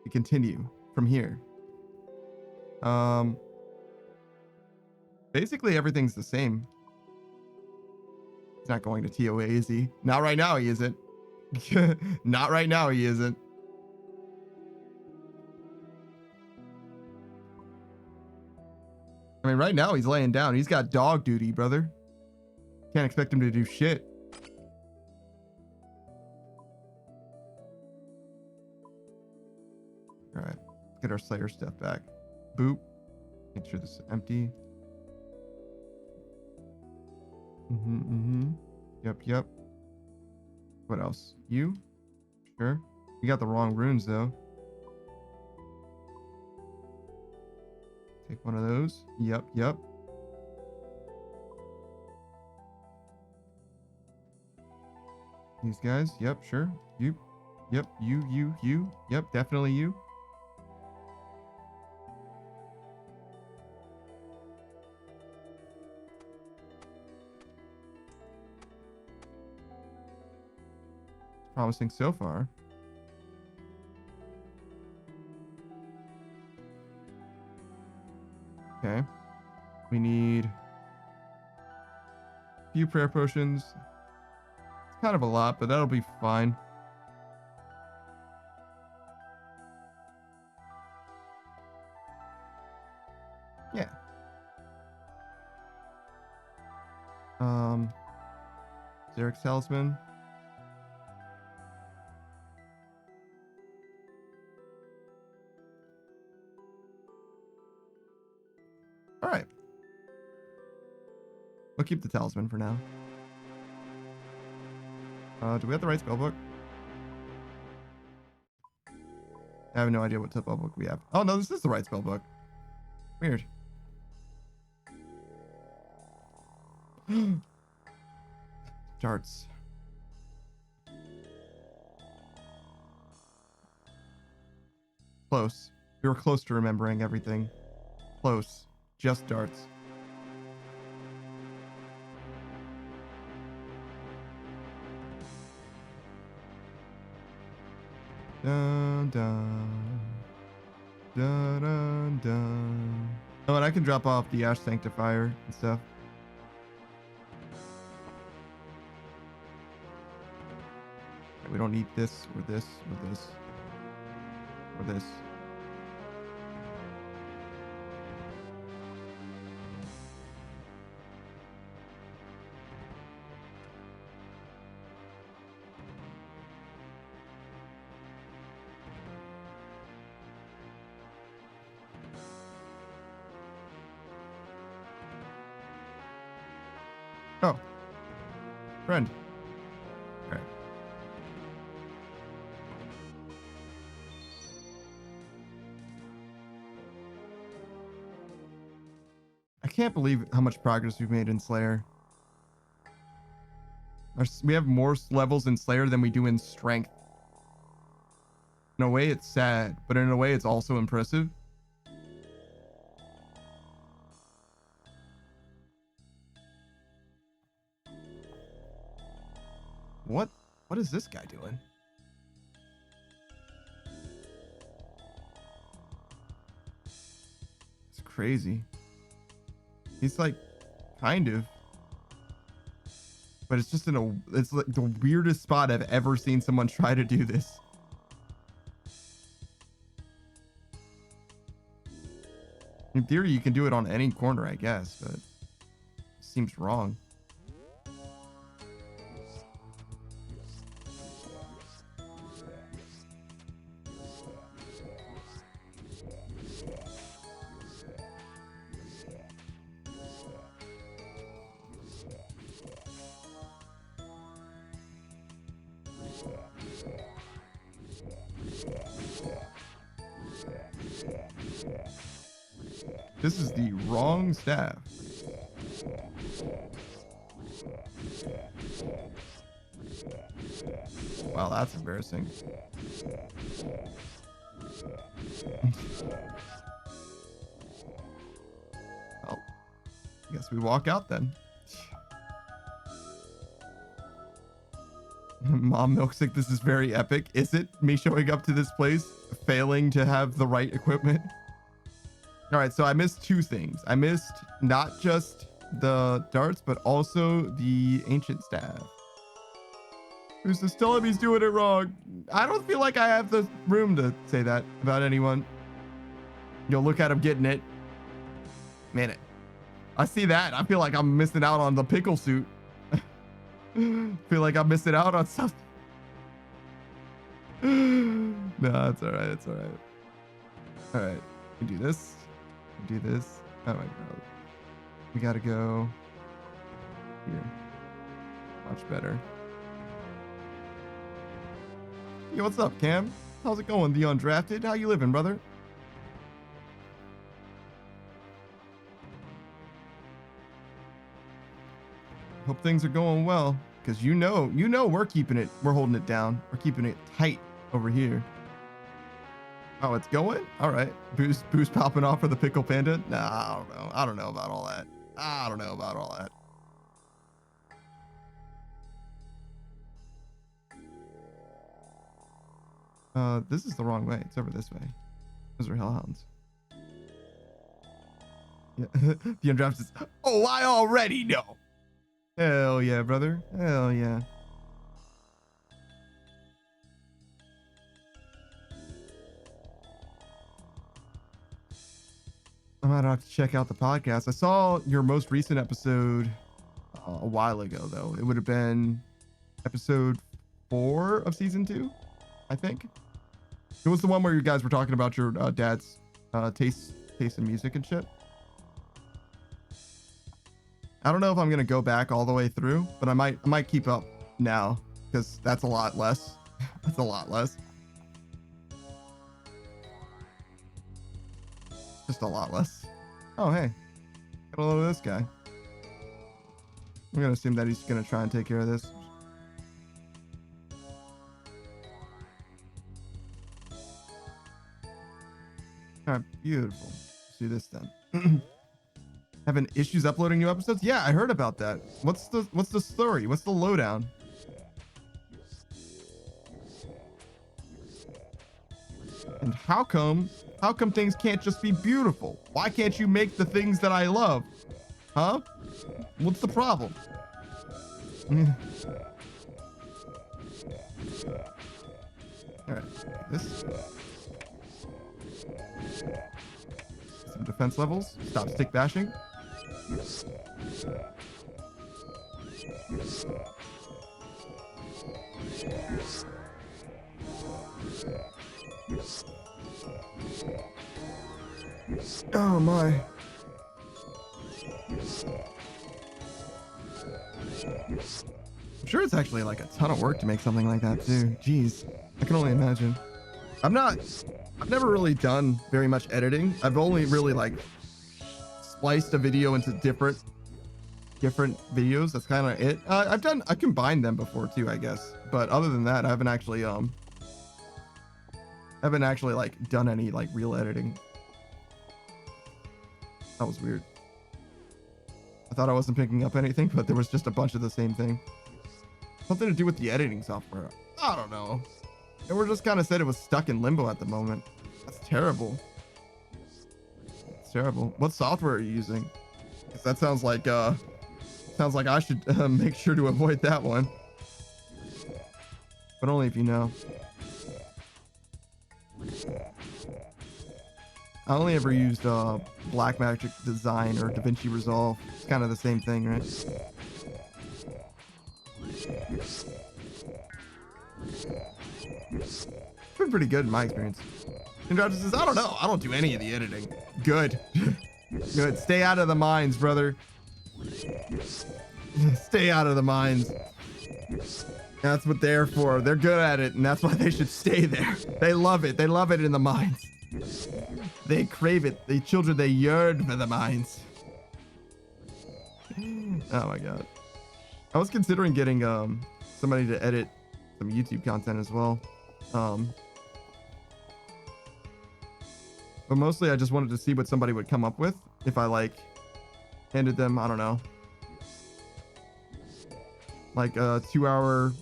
to continue from here. Basically everything's the same. He's not going to TOA, is he? Not right now, he isn't. Not right now, he isn't. I mean, right now he's laying down. He's got dog duty, brother. Can't expect him to do shit. All right, let's get our Slayer stuff back. Boop. Make sure this is empty. Yep. What else? You? Sure. You got the wrong runes, though. Take one of those. Yep. These guys. Yep, sure. You. Yep, you. Yep, definitely you. Promising so far. Okay. We need a few prayer potions. It's kind of a lot, but that'll be fine. Yeah. Xeric Talisman. All right. We'll keep the talisman for now. Do we have the right spellbook? I have no idea what spellbook we have. Oh, no, this is the right spellbook. Weird. Darts. Close. We were close to remembering everything. Close. Just darts. Dun dun. Dun dun dun. Oh, and I can drop off the Ash Sanctifier and stuff. We don't need this or this or this or this. Oh, friend. Okay. I can't believe how much progress we've made in Slayer. We have more levels in Slayer than we do in Strength. In a way, it's sad, but in a way, it's also impressive. What is this guy doing? It's crazy. He's like, kind of. But it's just it's like the weirdest spot I've ever seen someone try to do this. In theory, you can do it on any corner, I guess, but it seems wrong. This is the wrong staff. Wow, that's embarrassing. Well, I guess we walk out then. Mom Milksick, this is very epic. Is it me showing up to this place, failing to have the right equipment? All right, so I missed two things. I missed not just the darts, but also the ancient staff. Who's just telling me he's doing it wrong? I don't feel like I have the room to say that about anyone. You'll look at him getting it. Man, I see that. I feel like I'm missing out on the pickle suit. Feel like I'm missing out on something. No, it's all right. It's all right. All right, we do this. We do this. Oh my god. We gotta go here. Much better. Yo, what's up, Cam? How's it going, the undrafted? How you living, brother? Hope things are going well, because you know we're keeping it, we're holding it down. We're keeping it tight over here. Oh, it's going? All right. Boost popping off for the pickle panda? Nah, I don't know. I don't know about all that. I don't know about all that. This is the wrong way. It's over this way. Those are hellhounds. Yeah. The undrafted says, oh, I already know. Hell yeah, brother. Hell yeah. I might have to check out the podcast. I saw your most recent episode a while ago, though. It would have been episode 4 of season 2, I think. It was the one where you guys were talking about your dad's taste in music and shit. I don't know if I'm gonna go back all the way through, but I might keep up now because that's a lot less. That's a lot less. Just a lot less. Oh hey, got a load of this guy. I'm gonna assume that he's gonna try and take care of this. All right, beautiful. Let's do this then. Having issues uploading new episodes? Yeah, I heard about that. What's the story? What's the lowdown? And how come things can't just be beautiful? Why can't you make the things that I love? Huh? What's the problem? All right, this. Some defense levels. Stop stick bashing. Oh my. I'm sure it's actually like a ton of work to make something like that too. Jeez, I can only imagine. I've never really done very much editing. I've only really like spliced a video into different videos. That's kind of it. I combined them before too, I guess. But other than that, I haven't actually like done any like real editing. That was weird. I thought I wasn't picking up anything, but there was just a bunch of the same thing. Something to do with the editing software. I don't know. And we're just kind of said it was stuck in limbo at the moment. That's terrible. It's terrible. What software are you using? 'Cause that sounds like I should make sure to avoid that one. But only if you know. I only ever used Blackmagic Design or DaVinci Resolve. It's kind of the same thing, right? It's been pretty good in my experience. And Dodger says, I don't know. I don't do any of the editing. Good. Good. Stay out of the mines, brother. Stay out of the mines. That's what they're for. They're good at it, and that's why they should stay there. They love it. They love it in the mines. They crave it. The children, they yearn for the mines. Oh my god. I was considering getting somebody to edit some YouTube content as well. But mostly I just wanted to see what somebody would come up with if I like handed them, I don't know, like a 2-hour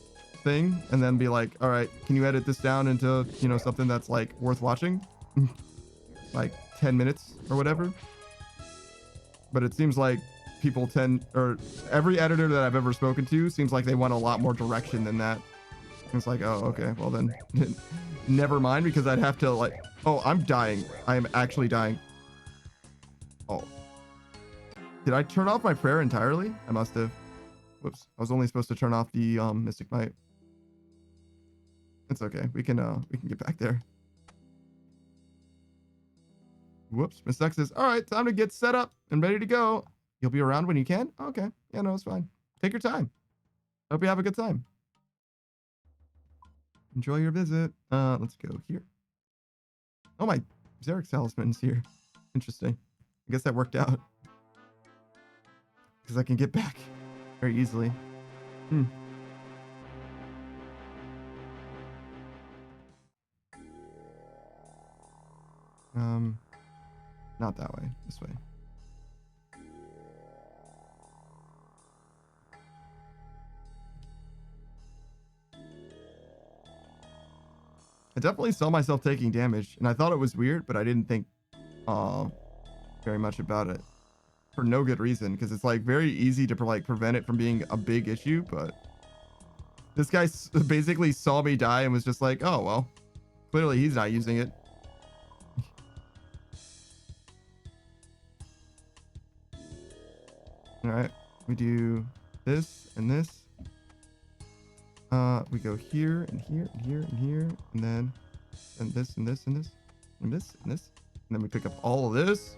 thing and then be like, all right, can you edit this down into, you know, something that's like worth watching? Like 10 minutes or whatever. But it seems like people tend, or every editor that I've ever spoken to seems like they want a lot more direction than that. It's like, oh, okay, well then never mind, because I'd have to like, oh, I'm dying. I am actually dying. Oh. Did I turn off my prayer entirely? I must have. Whoops. I was only supposed to turn off the Mystic Might. It's okay. We can get back there. Whoops. Miss X says, all right, time to get set up and ready to go. You'll be around when you can? Okay. Yeah, no, it's fine. Take your time. Hope you have a good time. Enjoy your visit. Let's go here. Oh, my Xeric Talisman's here. Interesting. I guess that worked out. Because I can get back very easily. Not that way. This way. I definitely saw myself taking damage, and I thought it was weird, but I didn't think very much about it for no good reason, because it's like very easy to like prevent it from being a big issue. But this guy basically saw me die and was just like, oh well, clearly he's not using it. All right, we do this and this. We go here and here and here and here, and then this and this and this and this and this, and then we pick up all of this.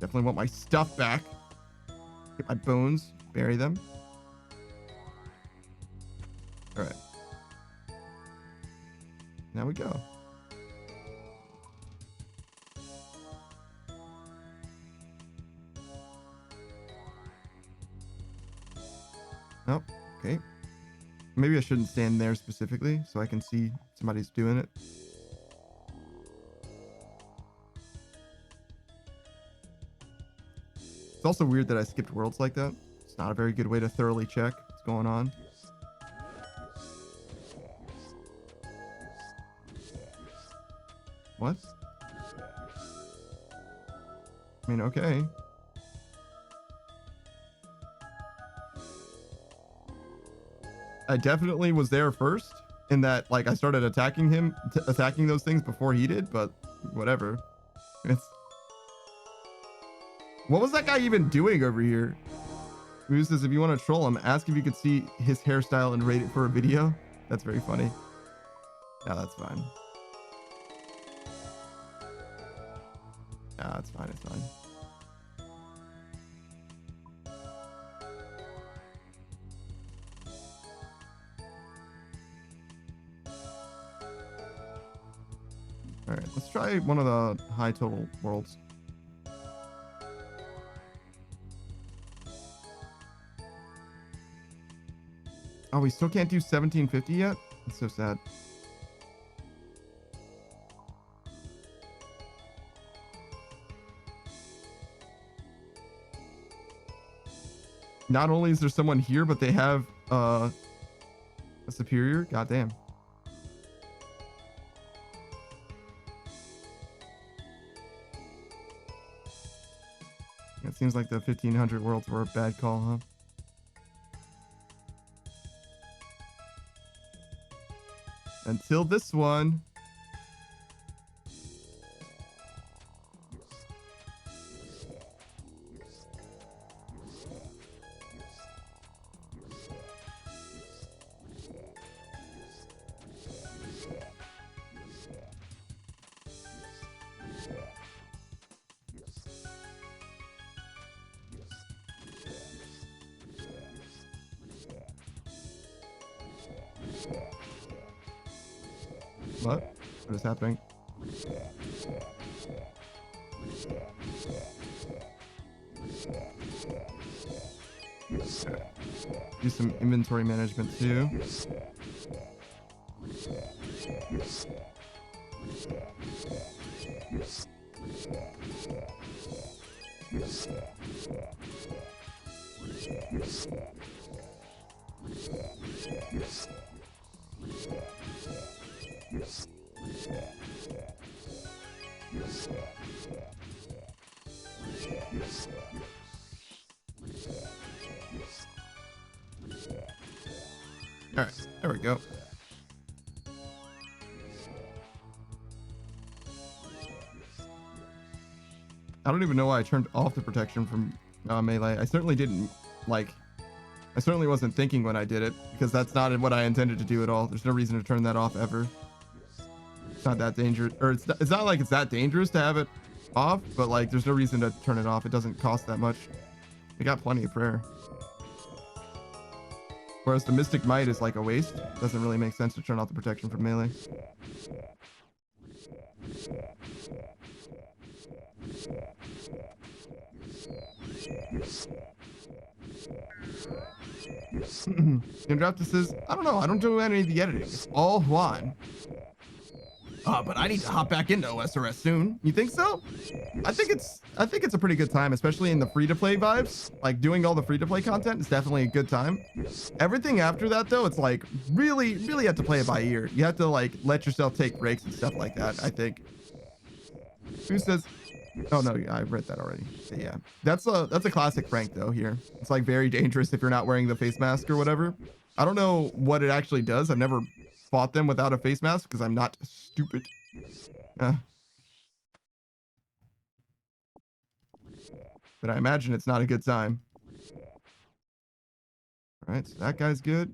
Definitely want my stuff back. Get my bones, bury them. All right. Now we go. Oh, okay. Maybe I shouldn't stand there specifically so I can see somebody's doing it. It's also weird that I skipped worlds like that. It's not a very good way to thoroughly check what's going on. What? I mean, okay. I definitely was there first in that, like, I started attacking him, attacking those things before he did, but whatever. What was that guy even doing over here? Who says, if you want to troll him, ask if you could see his hairstyle and rate it for a video. That's very funny. Yeah, that's fine. Yeah, it's fine. It's fine. All right, let's try one of the high total worlds. Oh, we still can't do 1750 yet? That's so sad. Not only is there someone here, but they have a superior. Goddamn. It seems like the 1500 worlds were a bad call, huh? Until this one. What? What is happening? Do some inventory management too. go. I don't even know why I turned off the protection from melee. I certainly didn't, like, I certainly wasn't thinking when I did it, because that's not what I intended to do at all. There's no reason to turn that off ever. It's not that dangerous, or it's not like it's that dangerous to have it off, but like there's no reason to turn it off. It doesn't cost that much. We got plenty of prayer. Whereas the Mystic Might is like a waste. Doesn't really make sense to turn off the protection from melee. Draft says, I don't know. I don't do any of the editing. It's all Juan. But I need to hop back into OSRS soon. You think so? I think it's a pretty good time, especially in the free-to-play vibes. Like doing all the free-to-play content is definitely a good time. Everything after that though, it's like really have to play it by ear. You have to like let yourself take breaks and stuff like that, I think. Who says, oh no, I read that already. But yeah, that's a classic prank though here. It's like very dangerous if you're not wearing the face mask or whatever. I don't know what it actually does. I've never fought them without a face mask because I'm not stupid. But I imagine it's not a good time. All right, so that guy's good.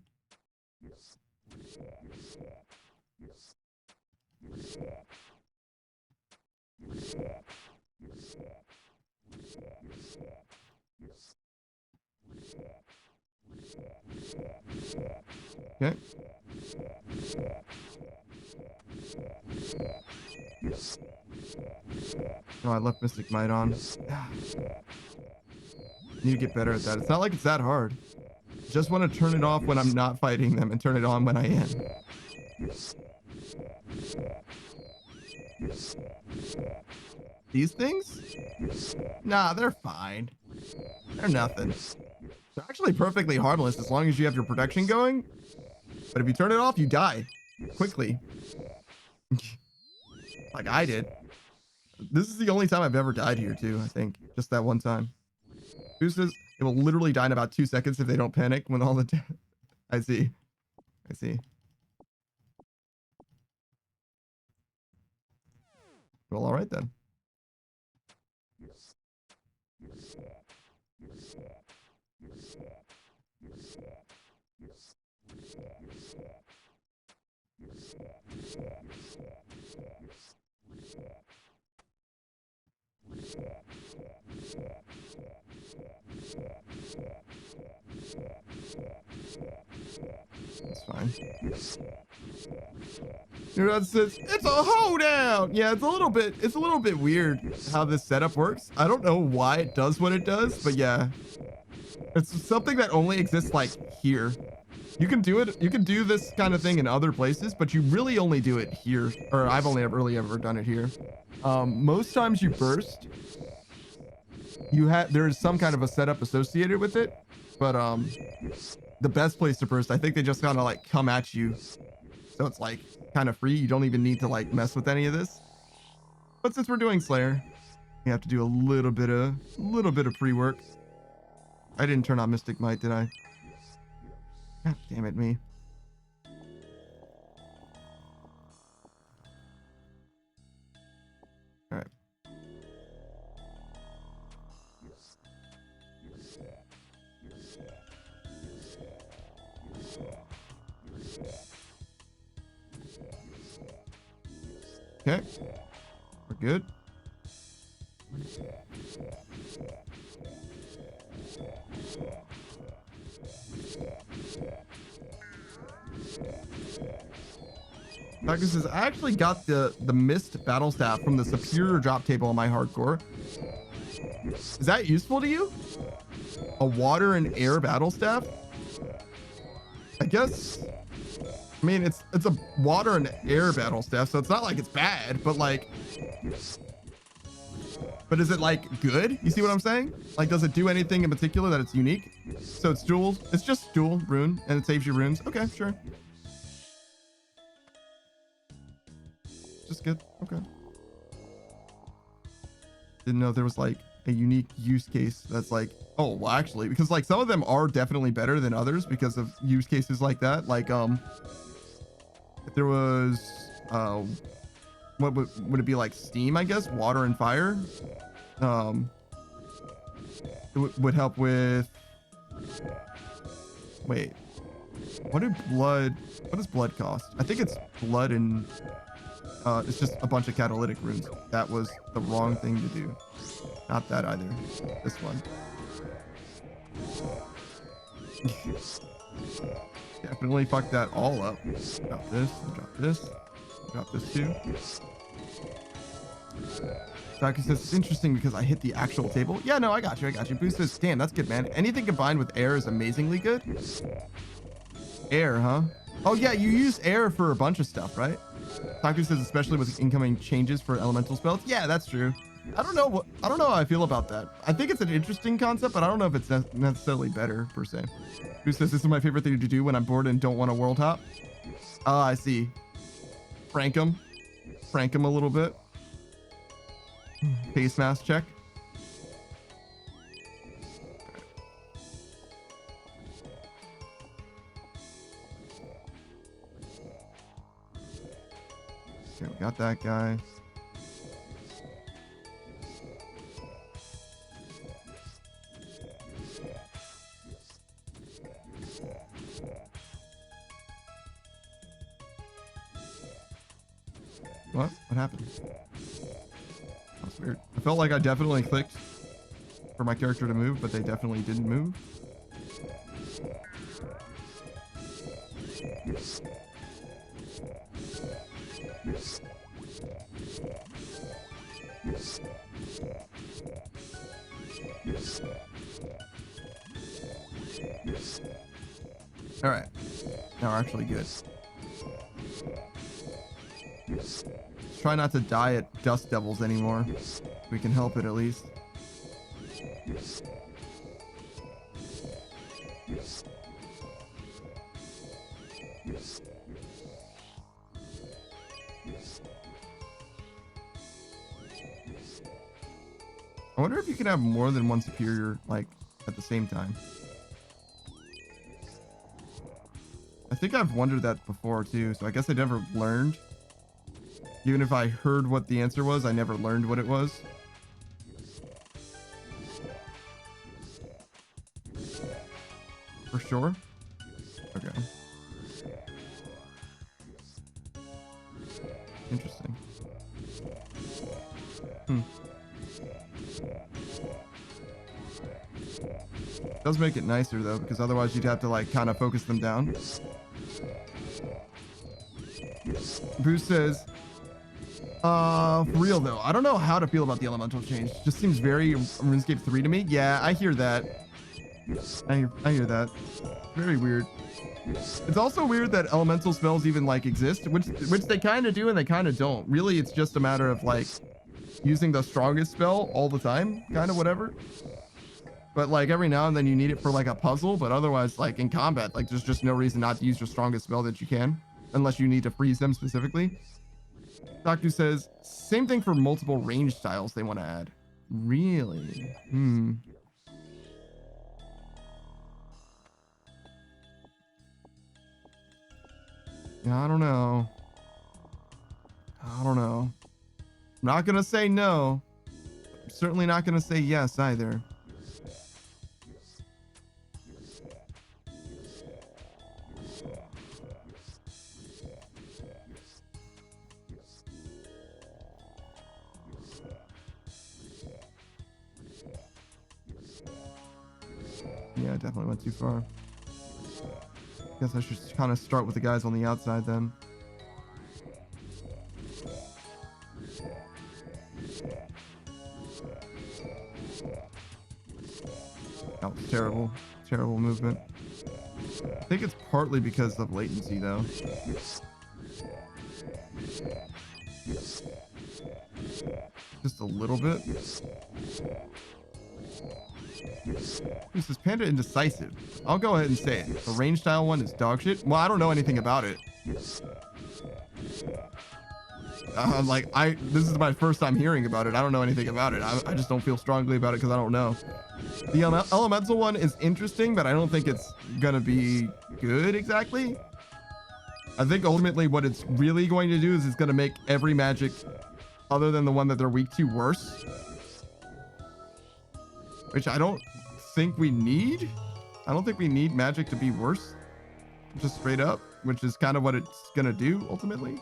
Okay. Oh, I left Mystic Might on. Need to get better at that. It's not like it's that hard. Just want to turn it off when I'm not fighting them and turn it on when I am. These things? Nah, they're fine. They're nothing. They're actually perfectly harmless as long as you have your protection going. But if you turn it off, you die quickly. Like I did. This is the only time I've ever died here too, I think. Just that one time. Who says it will literally die in about 2 seconds if they don't panic when all the... I see. I see. Well, all right then. That's fine. Your dad says it's a hoedown. Yeah, it's a little bit weird how this setup works. I don't know why it does what it does, but yeah, it's something that only exists like here. You can do it. You can do this kind of thing in other places, but you really only do it here. Or I've only really ever done it here. Most times you burst, there's some kind of a setup associated with it, but the best place to burst, I think they just kind of like come at you, so it's like kind of free. You don't even need to like mess with any of this. But since we're doing Slayer, you have to do a little bit of pre-work. I didn't turn on Mystic Might, did I? God damn it, me. All right. Okay, we're good. Doctor says, I actually got the mist battle staff from the superior drop table on my hardcore. Is that useful to you? A water and air battle staff? I guess. I mean, it's a water and air battle staff, so it's not like it's bad, but like, but is it like good? You see what I'm saying? Like, does it do anything in particular that it's unique? So it's dual, it's just dual rune and it saves you runes. Okay, sure. Just good. Okay. Didn't know there was like a unique use case that's like, oh, well, actually, because like some of them are definitely better than others because of use cases like that. Like, if there was, what would it be, like steam, I guess, water and fire? It would help with, wait, what does blood cost? I think it's blood and, it's just a bunch of catalytic runes. That was the wrong thing to do. Not that either. This one. Definitely fucked that all up. Drop this, drop this, drop this too. Docu says it's interesting because I hit the actual table. Yeah, no, I got you. Boost says, damn, that's good, man. Anything combined with air is amazingly good. Air, huh? Oh yeah, you use air for a bunch of stuff, right? Taku says especially with incoming changes for elemental spells. Yeah, that's true. I don't know how I feel about that. I think it's an interesting concept, but I don't know if it's necessarily better per se. Who says this is my favorite thing to do when I'm bored and don't want to world hop? Ah, I see. Prank him a little bit. Face mask check. Okay, we got that guy. What happened? That's weird. I felt like I definitely clicked for my character to move, but they definitely didn't move. All right, now we're actually good. Try not to die at dust devils anymore. We can help it at least. I wonder if you can have more than one superior, like, at the same time. I think I've wondered that before too, so I guess I never learned. Even if I heard what the answer was, I never learned what it was. For sure? Okay. Interesting. Does make it nicer though, because otherwise you'd have to like kind of focus them down. Bruce says, for real though, I don't know how to feel about the elemental change. Just seems very RuneScape 3 to me. Yeah, I hear that. I hear that. Very weird. It's also weird that elemental spells even like exist, which they kind of do and they kind of don't. Really, it's just a matter of like using the strongest spell all the time, kind of whatever. But like every now and then you need it for like a puzzle, but otherwise like in combat, like there's just no reason not to use your strongest spell that you can, unless you need to freeze them specifically. Doctor says, same thing for multiple range styles they want to add. Really? Yeah, I don't know. I'm not going to say no. I'm certainly not going to say yes either. Yeah, I definitely went too far. Guess I should kind of start with the guys on the outside then. That was terrible. Terrible movement. I think it's partly because of latency though. Just a little bit. This is Panda Indecisive. I'll go ahead and say it. The range style one is dog shit. Well, I don't know anything about it. I'm like, this is my first time hearing about it. I don't know anything about it. I just don't feel strongly about it because I don't know. The elemental one is interesting, but I don't think it's gonna be good exactly. I think ultimately what it's really going to do is it's gonna make every magic other than the one that they're weak to worse, which I don't think we need. I don't think we need magic to be worse, just straight up, which is kind of what it's gonna do ultimately.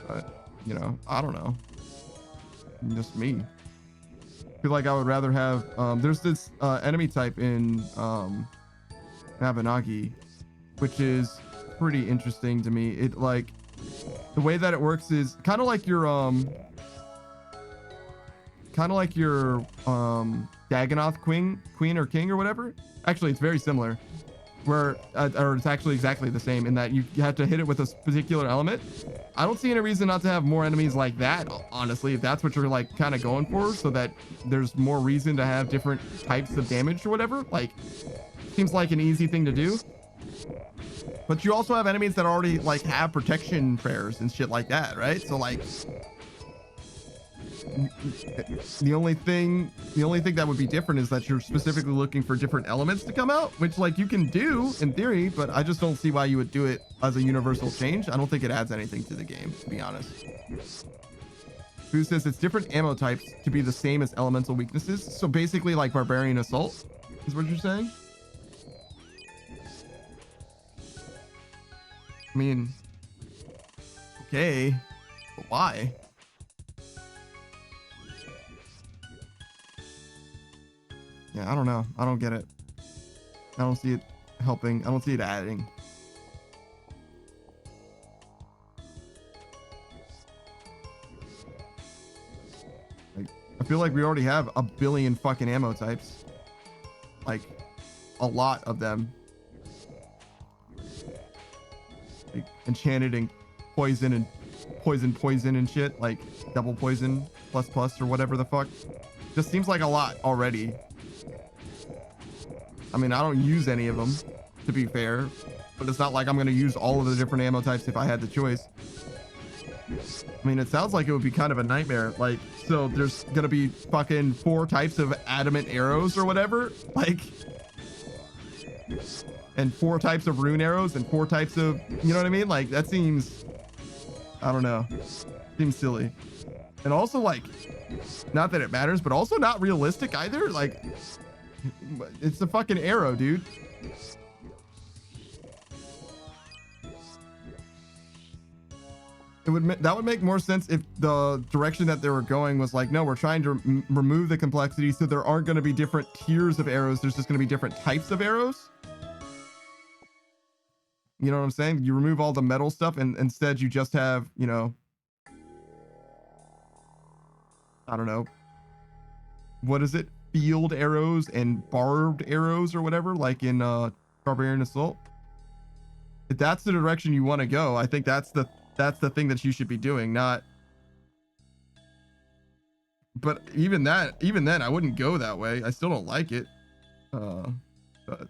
But, you know, I don't know. Just me. I feel like I would rather have, there's this enemy type in Mabinogi, which is pretty interesting to me. It like, the way that it works is kind of like your Dagonoth queen or king or whatever. Actually, it's very similar, where or it's actually exactly the same in that you have to hit it with a particular element. I don't see any reason not to have more enemies like that, honestly, if that's what you're like kind of going for, so that there's more reason to have different types of damage or whatever. Like, seems like an easy thing to do. But you also have enemies that already like have protection prayers and shit like that, right? So like, the only thing that would be different is that you're specifically looking for different elements to come out, which like you can do in theory, but I just don't see why you would do it as a universal change. I don't think it adds anything to the game, to be honest. Who says it's different ammo types to be the same as elemental weaknesses? So basically like barbarian assault is what you're saying? I mean, okay, but why? Yeah, I don't know. I don't get it. I don't see it helping. I don't see it adding. Like, I feel like we already have a billion fucking ammo types. Like, a lot of them. Like, enchanted and poison and poison and shit. Like, double poison plus or whatever the fuck. Just seems like a lot already. I mean, I don't use any of them, to be fair, but it's not like I'm going to use all of the different ammo types if I had the choice. I mean, it sounds like it would be kind of a nightmare. Like, so there's going to be fucking 4 types of adamant arrows or whatever, like, and 4 types of rune arrows and 4 types of, you know what I mean? Like, that seems, I don't know, seems silly. And also, like, not that it matters, but also not realistic either. Like, it's a fucking arrow, dude. That would make more sense if the direction that they were going was like, no, we're trying to remove the complexity, so there aren't going to be different tiers of arrows. There's just going to be different types of arrows. You know what I'm saying? You remove all the metal stuff, and instead you just have, you know, I don't know, what is it? Field arrows and barbed arrows or whatever, like in Barbarian Assault. If that's the direction you want to go, I think that's the thing that you should be doing, not. But even then, I wouldn't go that way. I still don't like it. But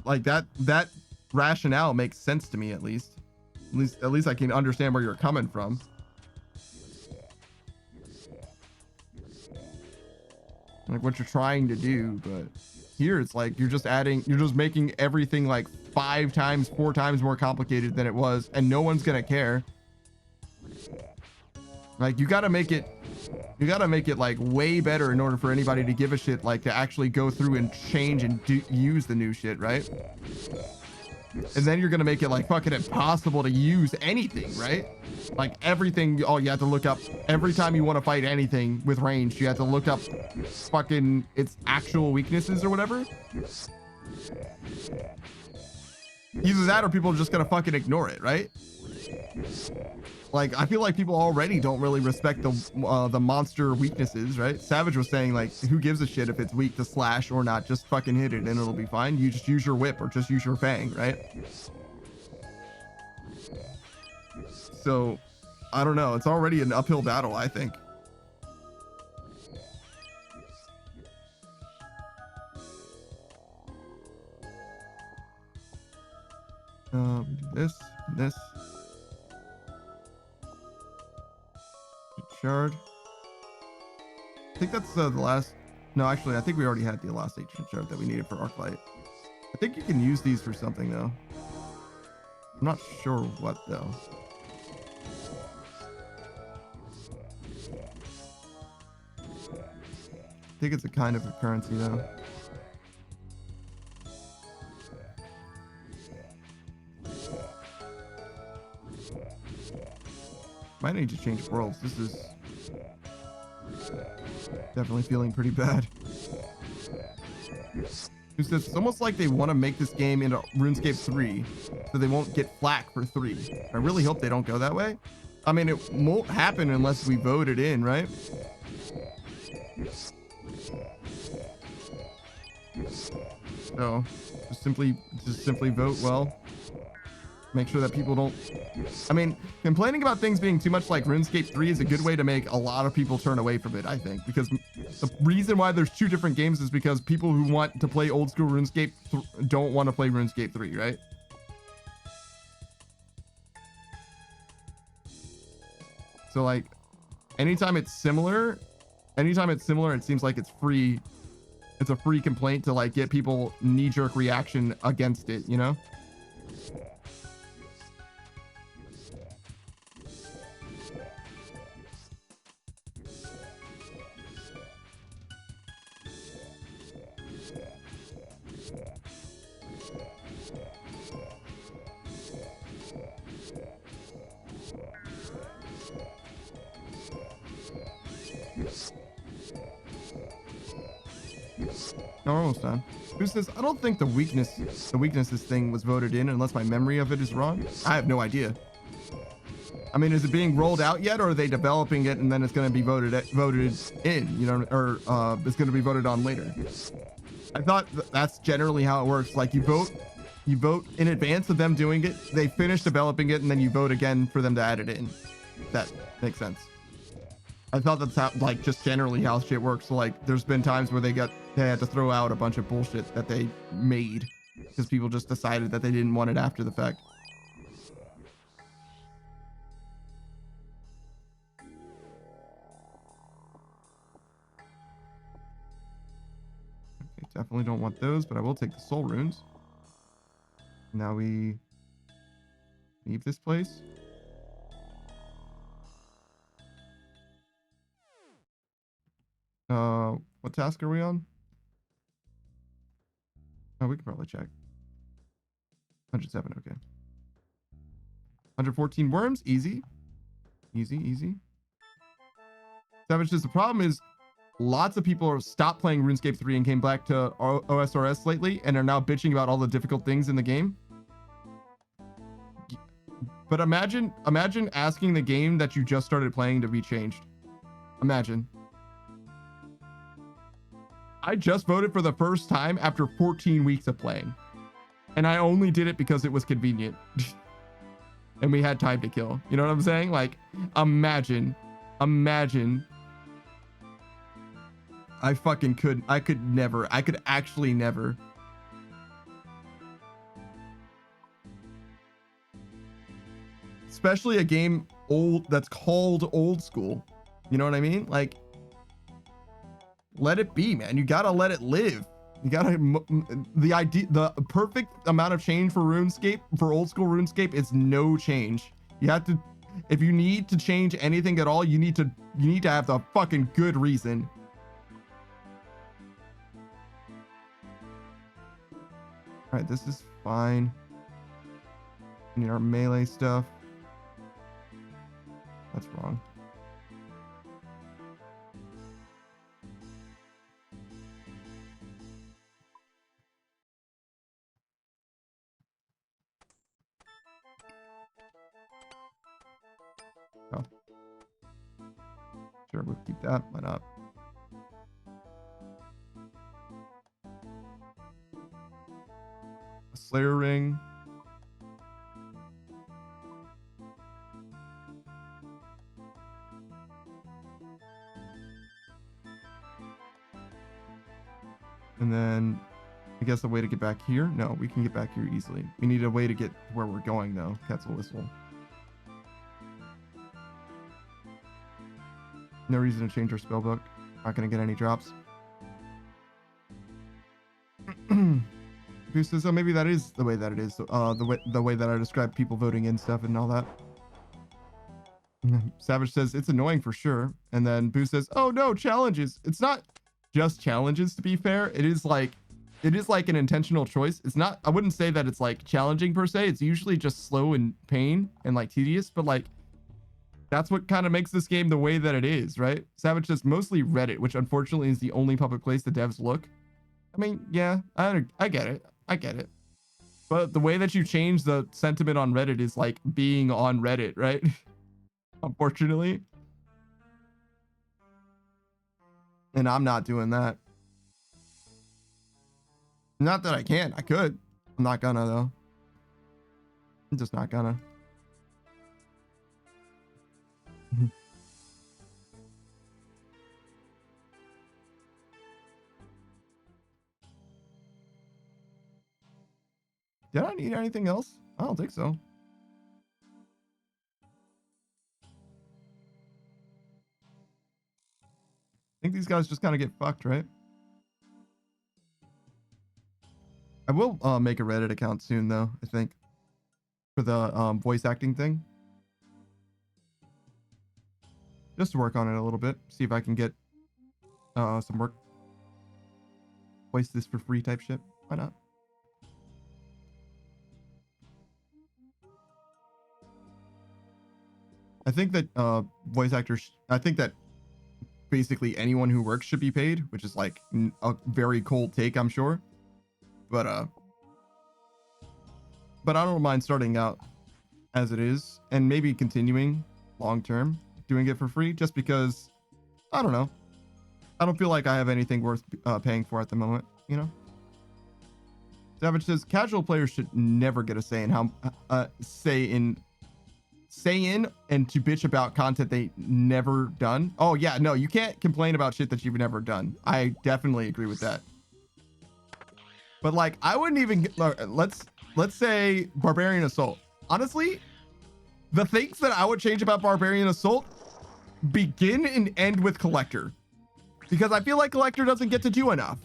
like that rationale makes sense to me, at least I can understand where you're coming from. Like what you're trying to do, but here it's like you're just making everything like 4 times more complicated than it was, and no one's gonna care. Like you gotta make it like way better in order for anybody to give a shit, like to actually go through and change and use the new shit, right? And then you're gonna make it like fucking impossible to use anything, right? Like everything, you have to look up every time you want to fight anything with range. You have to look up fucking its actual weaknesses or whatever. Either that or people are just gonna fucking ignore it, right? Like I feel like people already don't really respect the monster weaknesses, right? Savage was saying like, who gives a shit if it's weak to slash or not? Just fucking hit it and it'll be fine. You just use your whip or just use your fang, right? So I don't know. It's already an uphill battle, I think. This, this. Shard. I think that's the last. No, actually, I think we already had the last ancient shard that we needed for Arclight. I think you can use these for something though. I'm not sure what though. I think it's a kind of a currency though. Might need to change worlds. This is definitely feeling pretty bad. It's almost like they want to make this game into RuneScape 3 so they won't get flack for 3. I really hope they don't go that way. I mean, it won't happen unless we vote it in, right? So just simply vote well. Make sure that people don't. I mean, complaining about things being too much like RuneScape 3 is a good way to make a lot of people turn away from it, I think, because the reason why there's two different games is because people who want to play old school RuneScape don't want to play RuneScape 3, right? So like anytime it's similar, it seems like it's free. It's a free complaint to like get people knee-jerk reaction against it, you know? No, we're almost done. Who says? I don't think the weaknesses thing was voted in unless my memory of it is wrong. I have no idea. I mean, is it being rolled out yet, or are they developing it and then it's going to be voted in, you know, or it's going to be voted on later? I thought that's generally how it works. Like you vote in advance of them doing it. They finish developing it and then you vote again for them to add it in. That makes sense. I thought that's how, like, just generally how shit works. So, like, there's been times where they had to throw out a bunch of bullshit that they made because people just decided that they didn't want it after the fact. Okay, definitely don't want those, but I will take the soul runes. Now we leave this place. What task are we on? Oh, we can probably check. 107, okay. 114 worms, easy. Easy. Savage says the problem is lots of people have stopped playing RuneScape 3 and came back to OSRS lately and are now bitching about all the difficult things in the game. But imagine asking the game that you just started playing to be changed. Imagine. I just voted for the first time after 14 weeks of playing. And I only did it because it was convenient. And we had time to kill. You know what I'm saying? Like, imagine. I could actually never. Especially a game that's called old school. You know what I mean? Like, let it be, man. You gotta let it live. You gotta, the perfect amount of change for RuneScape, for old school RuneScape, is no change. You have to, if you need to change anything at all, you need to have the fucking good reason. All right, this is fine. We need our melee stuff. That's wrong. Oh. Sure, we'll keep that. Why not? A Slayer ring. And then I guess a way to get back here. No, we can get back here easily. We need a way to get where we're going though. Quetzal Whistle. No reason to change our spell book. Not gonna get any drops. Who says, oh, maybe that is the way that it is. The way that I describe people voting in stuff and all that. Savage says it's annoying for sure. And then Boo says, oh no, challenges. It's not just challenges, to be fair. It is like an intentional choice. It's not, I wouldn't say that it's like challenging per se. It's usually just slow and pain and like tedious, but like that's what kind of makes this game the way that it is, right? Savage says mostly Reddit, which unfortunately is the only public place the devs look. I mean, yeah, I get it. I get it. But the way that you change the sentiment on Reddit is like being on Reddit, right? Unfortunately. And I'm not doing that. Not that I can't. I could. I'm not gonna, though. I'm just not gonna. Did I need anything else? I don't think so. I think these guys just kind of get fucked, right? I will make a Reddit account soon, though, I think. For the voice acting thing. Just to work on it a little bit. See if I can get some work. Voice this for free type shit. Why not? I think that voice actors, I think that basically anyone who works should be paid, which is like a very cold take, I'm sure. But I don't mind starting out as it is and maybe continuing long term doing it for free, just because I don't know. I don't feel like I have anything worth paying for at the moment, you know? Savage says casual players should never get a say in how say in and to bitch about content they never done. Oh yeah, no, you can't complain about shit that you've never done. I definitely agree with that. But like, I wouldn't even let's say Barbarian Assault. Honestly, the things that I would change about Barbarian Assault begin and end with Collector, because I feel like Collector doesn't get to do enough.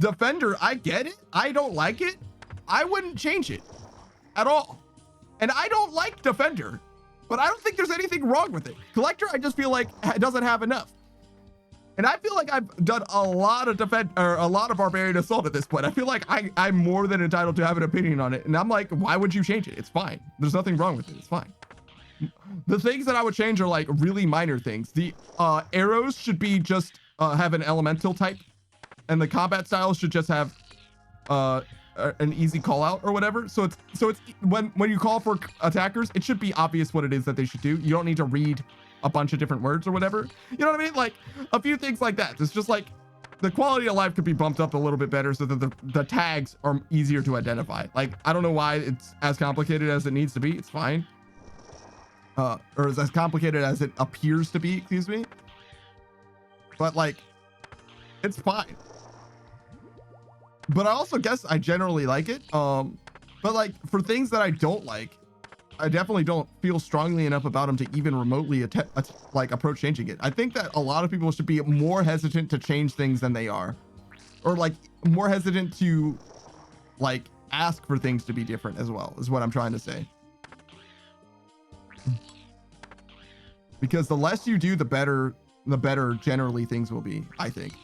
Defender, I get it. I don't like it. I wouldn't change it at all. And I don't like Defender, but I don't think there's anything wrong with it. Collector, I just feel like doesn't have enough. And I feel like I've done a lot of a lot of Barbarian Assault at this point. I feel like I'm more than entitled to have an opinion on it. And I'm like, why would you change it? It's fine. There's nothing wrong with it. It's fine. The things that I would change are like really minor things. The arrows should be just have an elemental type, and the combat styles should just have an easy call out or whatever. So it's when you call for attackers, it should be obvious what it is that they should do. You don't need to read a bunch of different words or whatever. You know what I mean? Like a few things like that. It's just like the quality of life could be bumped up a little bit better so that the tags are easier to identify. Like, I don't know why it's as complicated as it needs to be. It's fine. Or is as complicated as it appears to be, excuse me. But like, it's fine. But I also guess I generally like it. But like for things that I don't like, I definitely don't feel strongly enough about them to even remotely approach changing it. I think that a lot of people should be more hesitant to change things than they are, or like more hesitant to like ask for things to be different as well, is what I'm trying to say. Because the less you do, the better generally things will be, I think.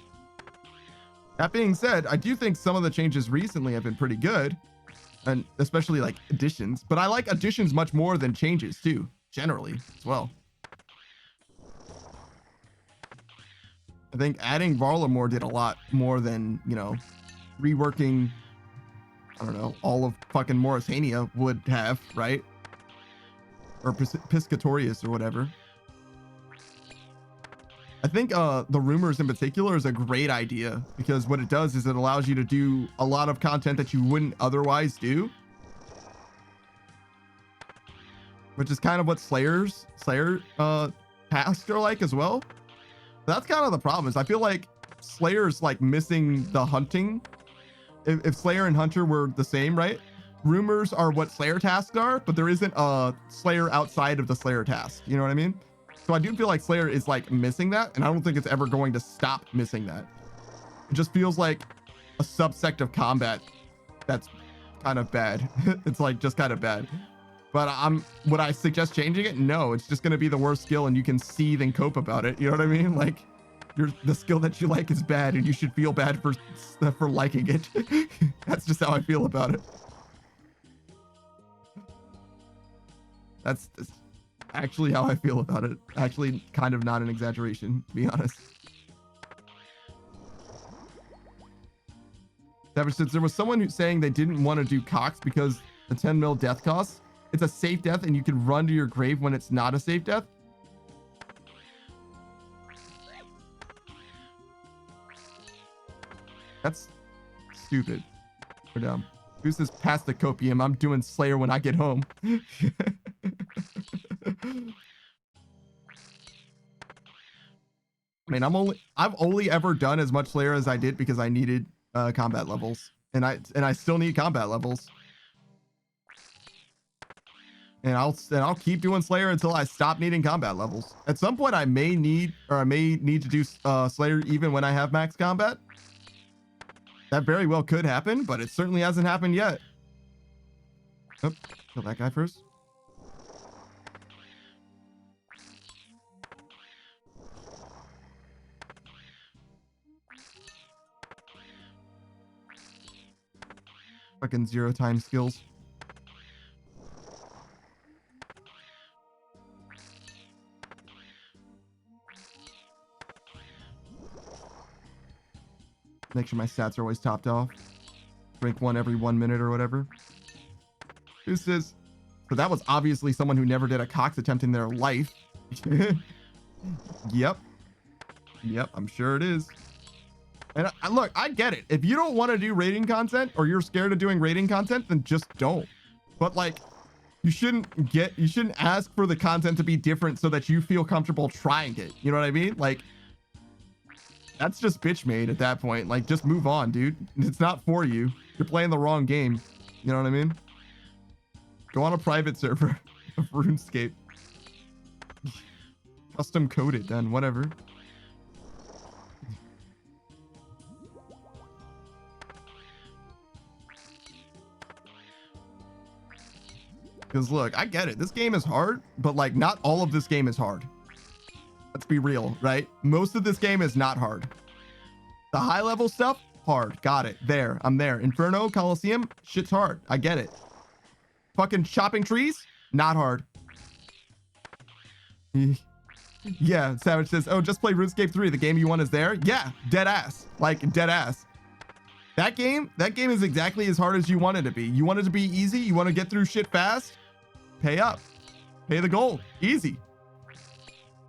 That being said, I do think some of the changes recently have been pretty good, and especially like additions, but I like additions much more than changes too, generally as well. I think adding Varlamore did a lot more than, you know, reworking, I don't know, all of fucking Morrisania would have, right? Or Piscatorius or whatever. I think the rumors in particular is a great idea, because what it does is it allows you to do a lot of content that you wouldn't otherwise do, which is kind of what Slayer tasks are like as well. That's kind of the problem, is I feel like Slayer's like missing the hunting if Slayer and Hunter were the same, right? Rumors are what Slayer tasks are, but there isn't a Slayer outside of the Slayer task. You know what I mean? So I do feel like Slayer is like missing that, and I don't think it's ever going to stop missing that. It just feels like a subsect of combat that's kind of bad. It's like just kind of bad. But would I suggest changing it? No, it's just going to be the worst skill, and you can seethe and cope about it. You know what I mean? Like, the skill that you like is bad, and you should feel bad for liking it. That's just how I feel about it. That's actually how I feel about it. Actually, kind of not an exaggeration, to be honest. Savage says there was someone who's saying they didn't want to do Cox because the 10 mil death costs. It's a safe death, and you can run to your grave when it's not a safe death. That's stupid. Or dumb. Who's this past the copium? I'm doing Slayer when I get home. I mean, I've only ever done as much Slayer as I did because I needed combat levels, and I still need combat levels. And I'll keep doing Slayer until I stop needing combat levels. At some point, I may need to do Slayer even when I have max combat. That very well could happen, but it certainly hasn't happened yet. Oh, kill that guy first. Fucking 0 time skills. Make sure my stats are always topped off. Drink 1 every 1 minute or whatever. Who says? So that was obviously someone who never did a Cox attempt in their life. Yep, I'm sure it is. And look, I get it. If you don't want to do rating content, or you're scared of doing rating content, then just don't. But like, you shouldn't ask for the content to be different so that you feel comfortable trying it. You know what I mean? Like, that's just bitch made at that point. Like, just move on, dude. It's not for you. You're playing the wrong game. You know what I mean? Go on a private server of RuneScape. Custom code it then, whatever. Because look, I get it. This game is hard, but like, not all of this game is hard. Let's be real, right? Most of this game is not hard. The high level stuff, hard. Got it. There. I'm there. Inferno, Coliseum, shit's hard. I get it. Fucking chopping trees, not hard. Yeah, Savage says, oh, just play RuneScape 3. The game you want is there. Yeah, dead ass. Like, dead ass. That game is exactly as hard as you want it to be. You want it to be easy? You want to get through shit fast? Pay up. Pay the gold. Easy.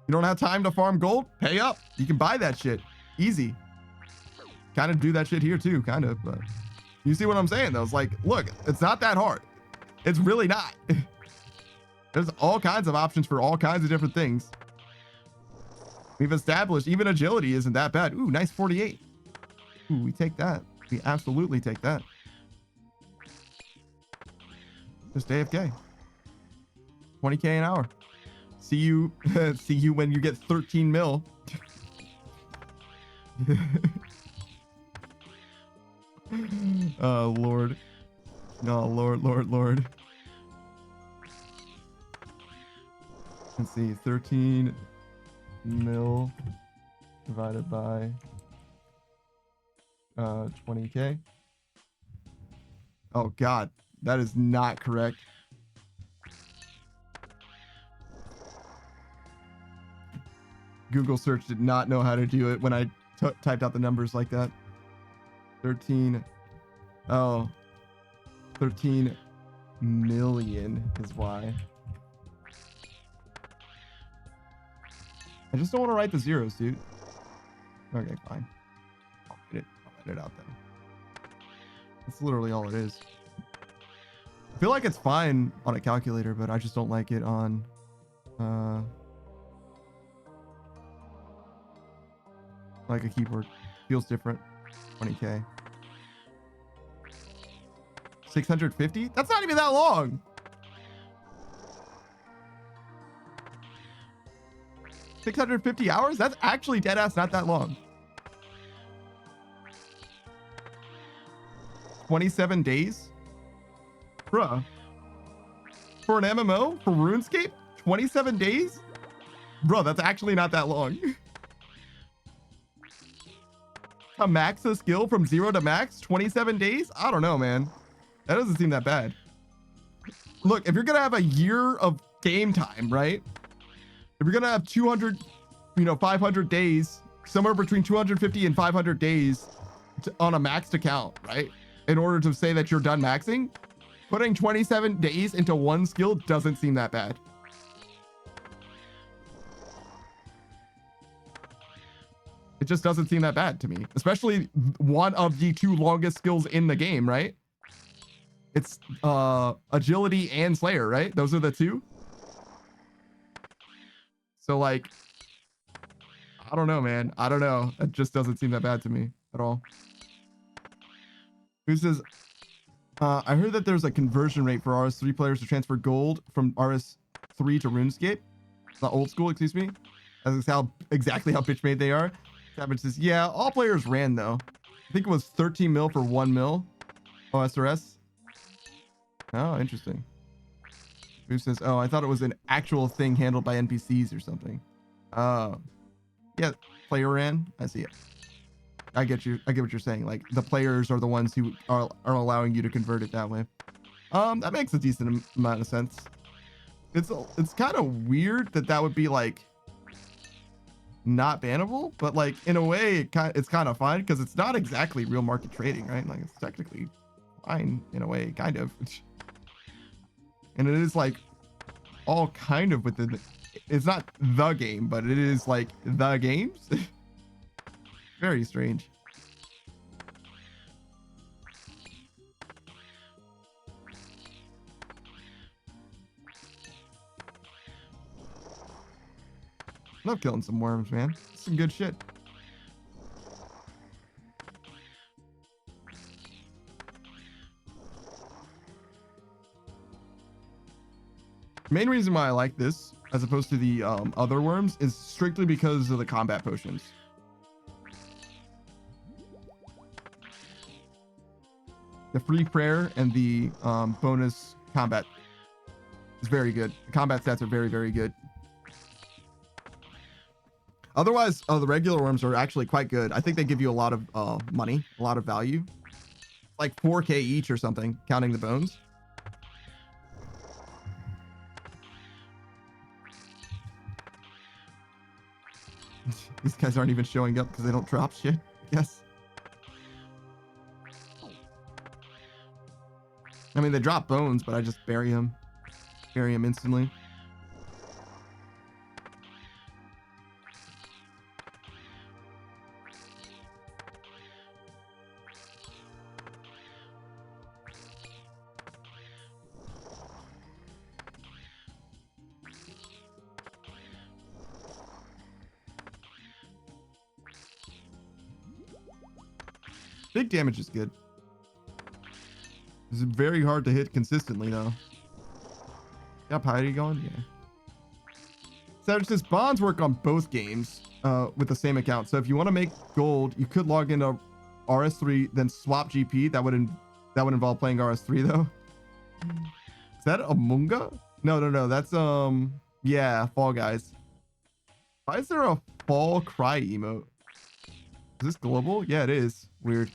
You don't have time to farm gold? Pay up. You can buy that shit. Easy. Kind of do that shit here too, kind of. But you see what I'm saying though? It's like, look, it's not that hard. It's really not. There's all kinds of options for all kinds of different things. We've established even agility isn't that bad. Ooh, nice 48. Ooh, we take that. We absolutely take that. Just AFK. 20K an hour. See you when you get 13 mil. Oh Lord. Oh Lord. Let's see, 13 mil divided by 20K. Oh God, that is not correct. Google search did not know how to do it when I typed out the numbers like that. 13 million is why. I just don't want to write the zeros, dude. Okay, fine. I'll write it out then. That's literally all it is. I feel like it's fine on a calculator, but I just don't like it on like a keyboard. Feels different. 20K. 650? That's not even that long. 650 hours? That's actually dead ass not that long. 27 days? Bruh. For an MMO? For RuneScape? 27 days? Bro, that's actually not that long. To max a skill from 0 to max? 27 days? I don't know, man. That doesn't seem that bad. Look, if you're gonna have a year of game time, right? If you're gonna have 200, 500 days, somewhere between 250 and 500 days on a maxed account, right? In order to say that you're done maxing, putting 27 days into one skill doesn't seem that bad. It just doesn't seem that bad to me, especially one of the 2 longest skills in the game, right? It's agility and Slayer, right? Those are the 2. So like, I don't know, man. I don't know. It just doesn't seem that bad to me at all. Who says, I heard that there's a conversion rate for RS3 players to transfer gold from RS3 to RuneScape. Not old school, excuse me. That's exactly how bitch made they are. Savage says, yeah, all players ran though. I think it was 13 mil for 1 mil. OSRS. Oh, interesting. Who says, oh, I thought it was an actual thing handled by NPCs or something. Yeah, player ran. I see it. I get you. I get what you're saying. Like the players are the ones who are allowing you to convert it that way. That makes a decent amount of sense. It's kind of weird that would be like not bannable, but like in a way it's kind of fine because it's not exactly real market trading, right? Like it's technically fine in a way, kind of. And it is like all kind of within it's not the game, but it is like the games. Very strange. Love killing some worms, man. Some good shit. Main reason why I like this as opposed to the other worms is strictly because of the combat potions. The free prayer and the bonus combat is very good. The combat stats are very, very good. Otherwise, the regular worms are actually quite good. I think they give you a lot of money, a lot of value. Like 4K each or something, counting the bones. These guys aren't even showing up because they don't drop shit. Yes. I mean, they drop bones, but I just bury them. Bury them instantly. Big damage is good. It's very hard to hit consistently though. Got piety going? Yeah. Savage says bonds work on both games with the same account. So if you want to make gold, you could log into RS3, then swap GP. That would involve playing RS3 though. Is that Amunga? No. That's yeah, Fall Guys. Why is there a Fall Cry emote? Is this global? Yeah, it is. Weird.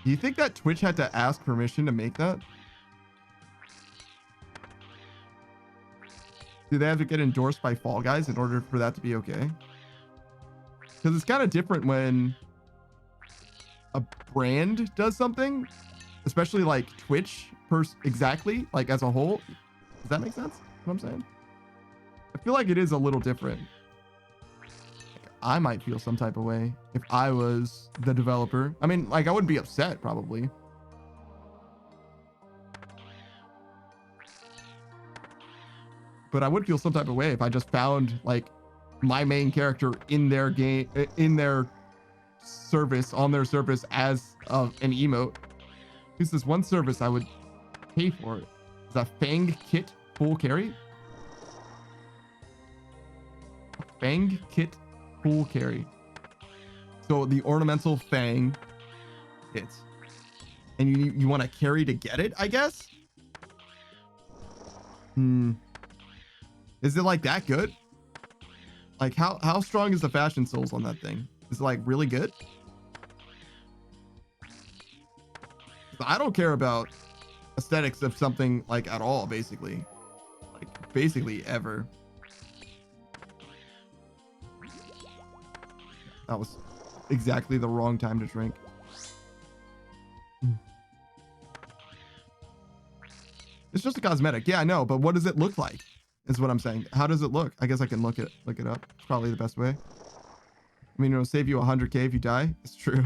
Do you think that Twitch had to ask permission to make that? Do they have to get endorsed by Fall Guys in order for that to be okay? Because it's kind of different when a brand does something, especially like Twitch exactly, like as a whole. Does that make sense? What I'm saying? I feel like it is a little different. I might feel some type of way if I was the developer. I mean, like I wouldn't be upset probably. But I would feel some type of way if I just found like my main character in their game, in their service on their service as an emote. Who's this one service I would pay for it? Is that Fang Kit full carry? Fang Kit full carry. So the ornamental Fang kit. And you want to carry to get it, I guess? Is it like that good? Like how strong is the fashion souls on that thing? Is it like really good? I don't care about aesthetics of something like at all, basically. Like basically ever. That was exactly the wrong time to drink. It's just a cosmetic. Yeah, I know, but what does it look like? Is what I'm saying. How does it look? I guess I can look it up. It's probably the best way. I mean, it'll save you 100k if you die. It's true.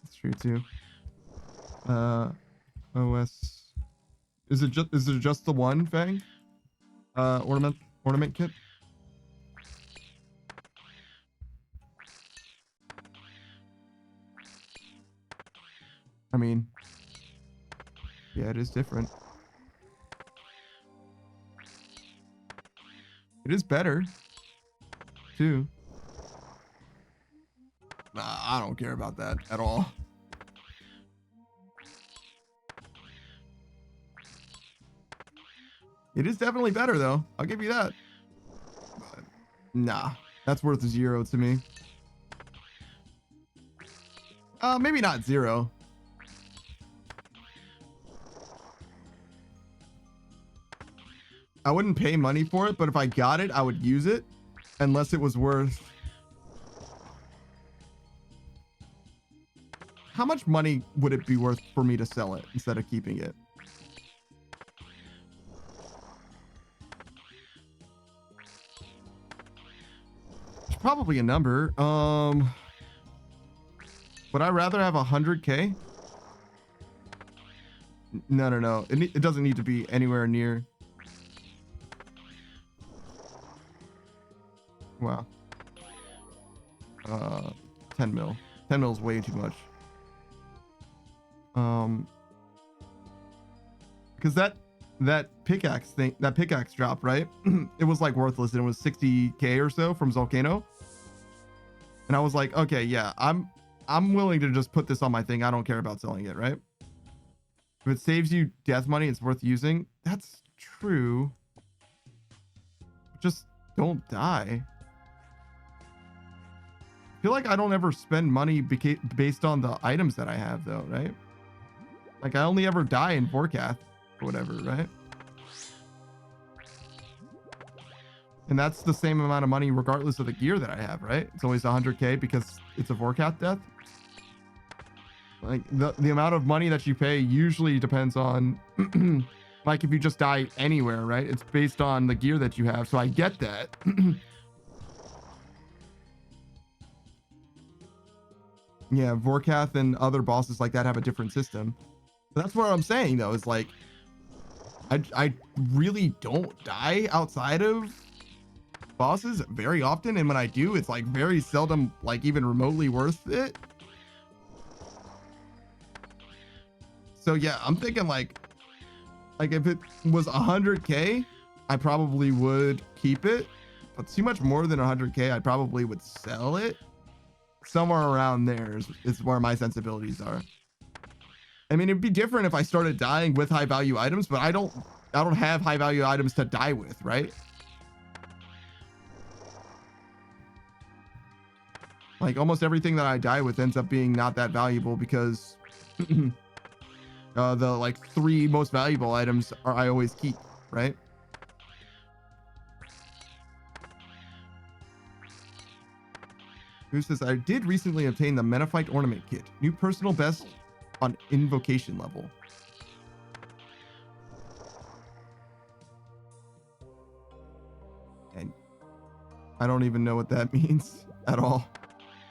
It's true too. OS. Is it just the one Fang? Ornament kit? I mean, yeah, it is different. It is better, too. Nah, I don't care about that at all. It is definitely better, though. I'll give you that. But, nah, that's worth 0 to me. Maybe not 0. I wouldn't pay money for it, but if I got it, I would use it unless it was worth... How much money would it be worth for me to sell it instead of keeping it? It's probably a number. Would I rather have 100k? No. It doesn't need to be anywhere near. Wow. 10 mil. 10 mil is way too much. Because that pickaxe thing, that pickaxe drop, right? It was like worthless, and it was 60k or so from Volcano. And I was like, okay, yeah, I'm willing to just put this on my thing. I don't care about selling it, right? If it saves you death money, it's worth using. That's true. Just don't die. I feel like I don't ever spend money based on the items that I have, though, right? Like, I only ever die in Vorkath or whatever, right? And that's the same amount of money regardless of the gear that I have, right? It's always 100k because it's a Vorkath death. Like, the amount of money that you pay usually depends on, like, if you just die anywhere, right? It's based on the gear that you have, so I get that. Yeah, Vorkath and other bosses like that have a different system. But that's what I'm saying, though, is like, I really don't die outside of bosses very often, and when I do, it's like very seldom, like even remotely worth it. So yeah, I'm thinking like if it was 100k, I probably would keep it, but too much more than 100k, I probably would sell it. Somewhere around there is where my sensibilities are. I mean, it'd be different if I started dying with high value items, but I don't have high value items to die with, right? Like almost everything that I die with ends up being not that valuable because the like 3 most valuable items are I always keep, right? Who says I did recently obtain the Menophyte Ornament Kit, new personal best on invocation level. And I don't even know what that means at all.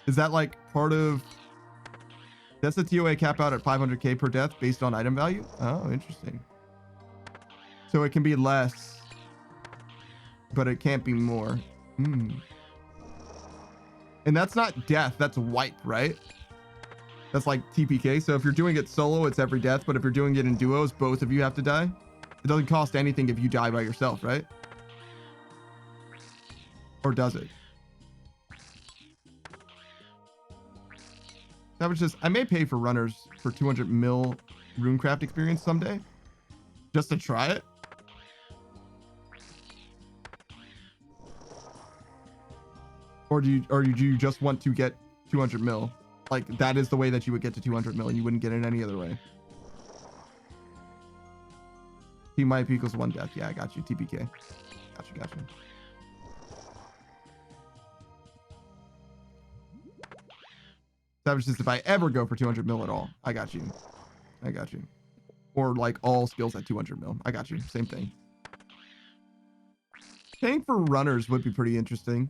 Is that like part of... That's the TOA cap out at 500k per death based on item value? Oh, interesting. So it can be less, but it can't be more. And that's not death, that's wipe, right? That's like TPK. So if you're doing it solo, it's every death. But if you're doing it in duos, both of you have to die. It doesn't cost anything if you die by yourself, right? Or does it? That was just, I may pay for runners for 200 mil runecraft experience someday, just to try it. Or do you just want to get 200 mil? Like that is the way that you would get to 200 mil, and you wouldn't get it any other way. Team wipe equals 1 death. Yeah, I got you. TPK. Got you. That was just if I ever go for 200 mil at all. I got you. Or like all skills at 200 mil. I got you. Same thing. Paying for runners would be pretty interesting.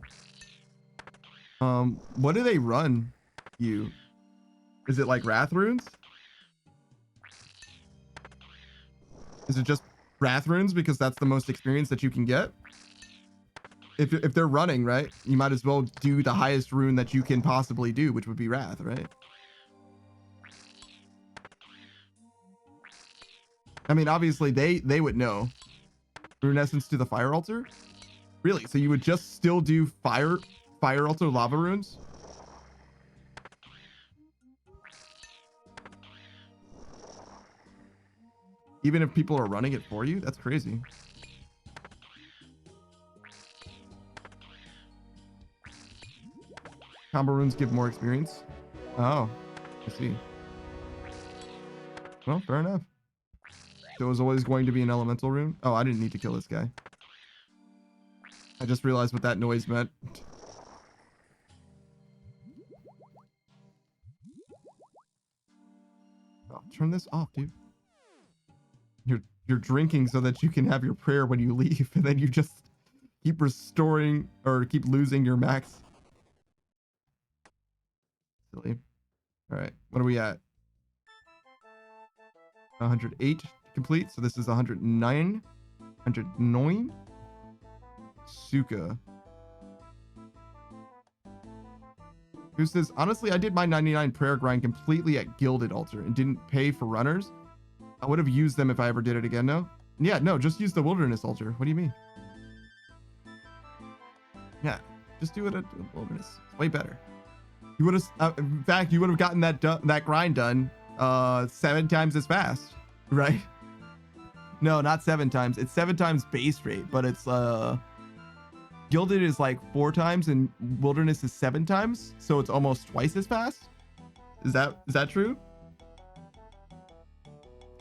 What do they run you? Is it like Wrath runes? Is it just Wrath runes because that's the most experience that you can get? If they're running, right, you might as well do the highest rune that you can possibly do, which would be Wrath, right? I mean, obviously they would know. Rune essence to the fire altar? Really? So you would just still do fire altar lava runes? Even if people are running it for you? That's crazy. Combo runes give more experience. Oh, I see. Well, fair enough. There was always going to be an elemental rune. Oh, I didn't need to kill this guy. I just realized what that noise meant. Oh, turn this off, dude. You're drinking so that you can have your prayer when you leave, and then you just keep restoring or keep losing your max. Silly. All right, what are we at? 108 complete. So this is 109. 109. Suka. Who says, honestly, I did my 99 prayer grind completely at Gilded Altar and didn't pay for runners. I would have used them if I ever did it again, no? Yeah, no, just use the Wilderness Altar. What do you mean? Yeah, just do it at Wilderness. It's way better. You would have, in fact, you would have gotten that grind done 7 times as fast, right? No, not 7 times. It's 7 times base rate, but it's Gilded is like 4 times and Wilderness is 7 times, so it's almost twice as fast. Is that true?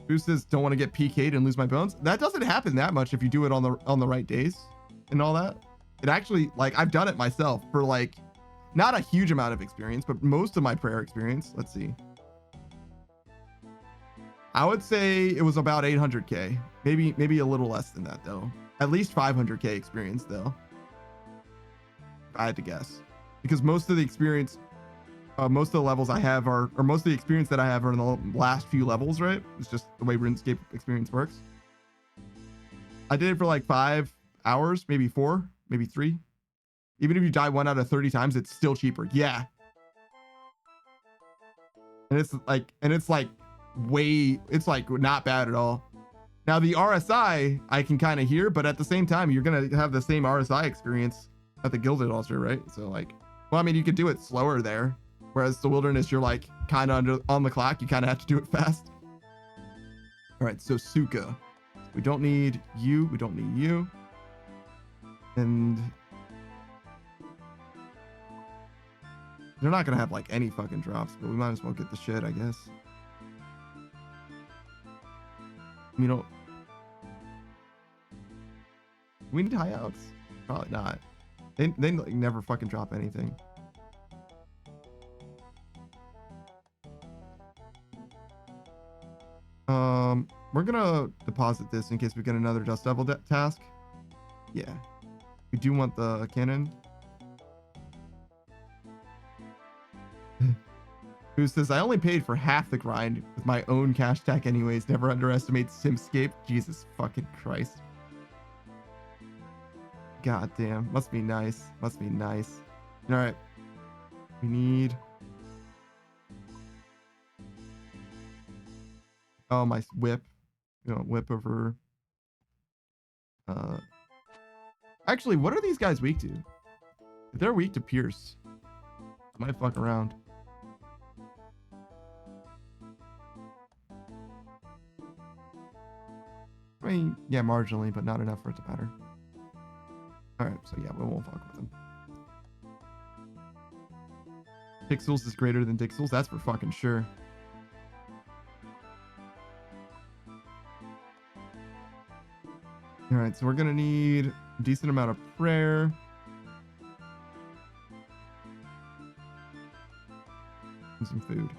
Who says don't want to get PK'd and lose my bones? That doesn't happen that much if you do it on the right days and all that. It actually, like, I've done it myself for like not a huge amount of experience, but most of my prayer experience. Let's see. I would say it was about 800k, maybe a little less than that though. At least 500k experience though. I had to guess, because most of the experience, most of the levels I have are, or most of the experience that I have are in the last few levels, right? It's just the way RuneScape experience works. I did it for like 5 hours, maybe 4, maybe 3. Even if you die 1 out of 30 times, it's still cheaper. Yeah. And it's like way, it's like not bad at all. Now the RSI I can kind of hear, but at the same time, you're going to have the same RSI experience at the Gilded Altar, right? So like, well, I mean, you could do it slower there. Whereas the Wilderness, you're like kind of on the clock. You kind of have to do it fast. All right, so Suka. We don't need you. We don't need you. And they're not going to have like any fucking drops, but we might as well get the shit, I guess. You know, we need high outs. Probably not. They like never fucking drop anything. We're gonna deposit this in case we get another Dust Devil task. Yeah, we do want the cannon. Who says, I only paid for half the grind with my own cash stack anyways. Never underestimate Simscape. Jesus fucking Christ. God damn. Must be nice. Must be nice. All right. We need... Oh, my whip. You know, whip over... Actually, what are these guys weak to? If they're weak to Pierce, I might fuck around. I mean, yeah, marginally, but not enough for it to matter. Alright, so yeah, we won't fuck with them. Pixels is greater than Dixels, that's for fucking sure. Alright, so we're gonna need a decent amount of prayer. And some food.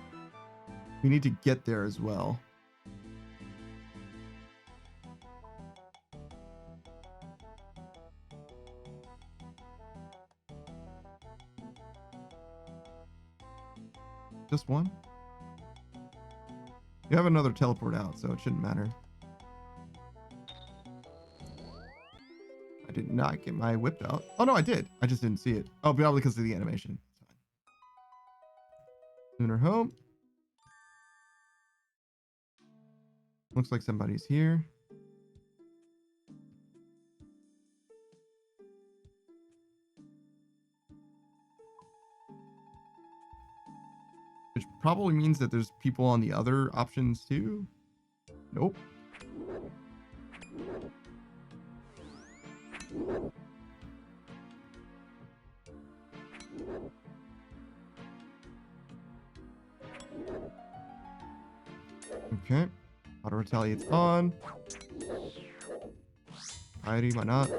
We need to get there as well. Just one? You have another teleport out, so it shouldn't matter. I did not get my whip out. Oh, no, I did. I just didn't see it. Oh, probably because of the animation. Lunar home. Looks like somebody's here. Which probably means that there's people on the other options too. Nope. Okay. Auto retaliate's on. Piety, why not?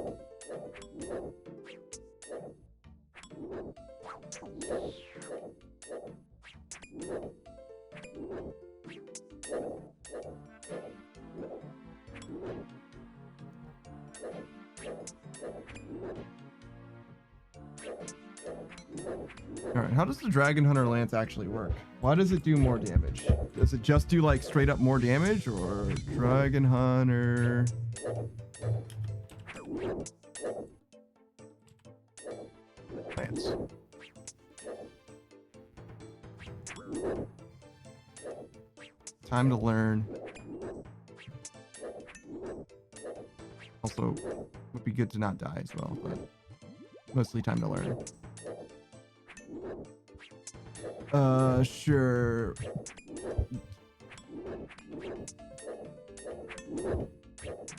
Alright, how does the Dragon Hunter Lance actually work? Why does it do more damage? Does it just do like straight up more damage, or Dragon Hunter? Lance. Time to learn. Also, would be good to not die as well, but mostly time to learn. Sure.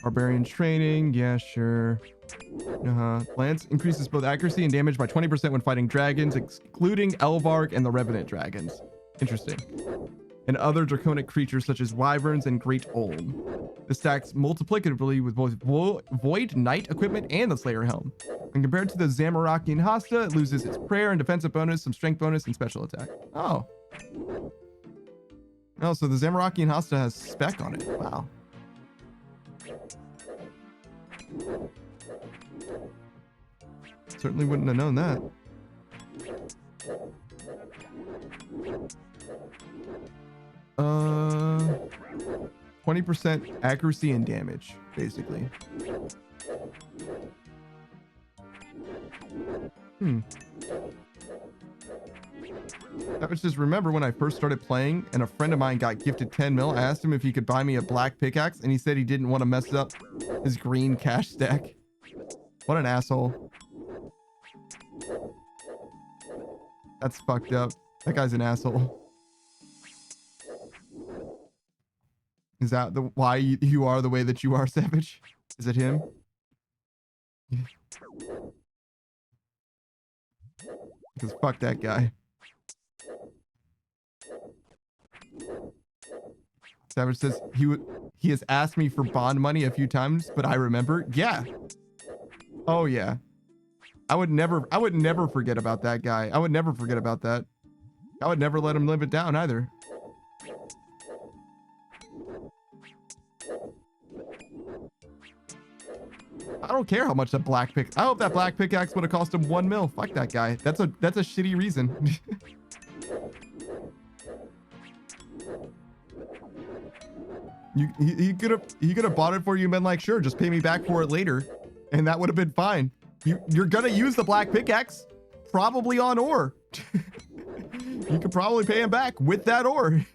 Barbarian training, yeah, sure. Lance increases both accuracy and damage by 20% when fighting dragons, excluding Elvarg and the Revenant dragons. Interesting. And other draconic creatures such as wyverns and great olm. This stacks multiplicatively with both Void Knight equipment and the Slayer helm. When compared to the Zamorakian Hasta, it loses its prayer and defensive bonus, some strength bonus, and special attack. Oh. Oh, so the Zamorakian Hasta has spec on it. Wow. Certainly wouldn't have known that. 20% accuracy and damage, basically. That was just, remember when I first started playing and a friend of mine got gifted 10 mil, I asked him if he could buy me a black pickaxe and he said he didn't want to mess up his green cash stack. What an asshole. That's fucked up. That guy's an asshole. Is that the why you are the way that you are, Savage? Is it him? Because fuck that guy. Savage says he has asked me for bond money a few times, but I remember. Yeah. Oh yeah. I would never forget about that guy. I would never forget about that. I would never let him live it down either. I don't care how much that black pick. I hope that black pickaxe would have cost him 1 mil. Fuck that guy. That's a shitty reason. He could have bought it for you and been like, sure, just pay me back for it later, and that would have been fine. You're gonna use the black pickaxe, probably on ore. you could probably pay him back with that ore.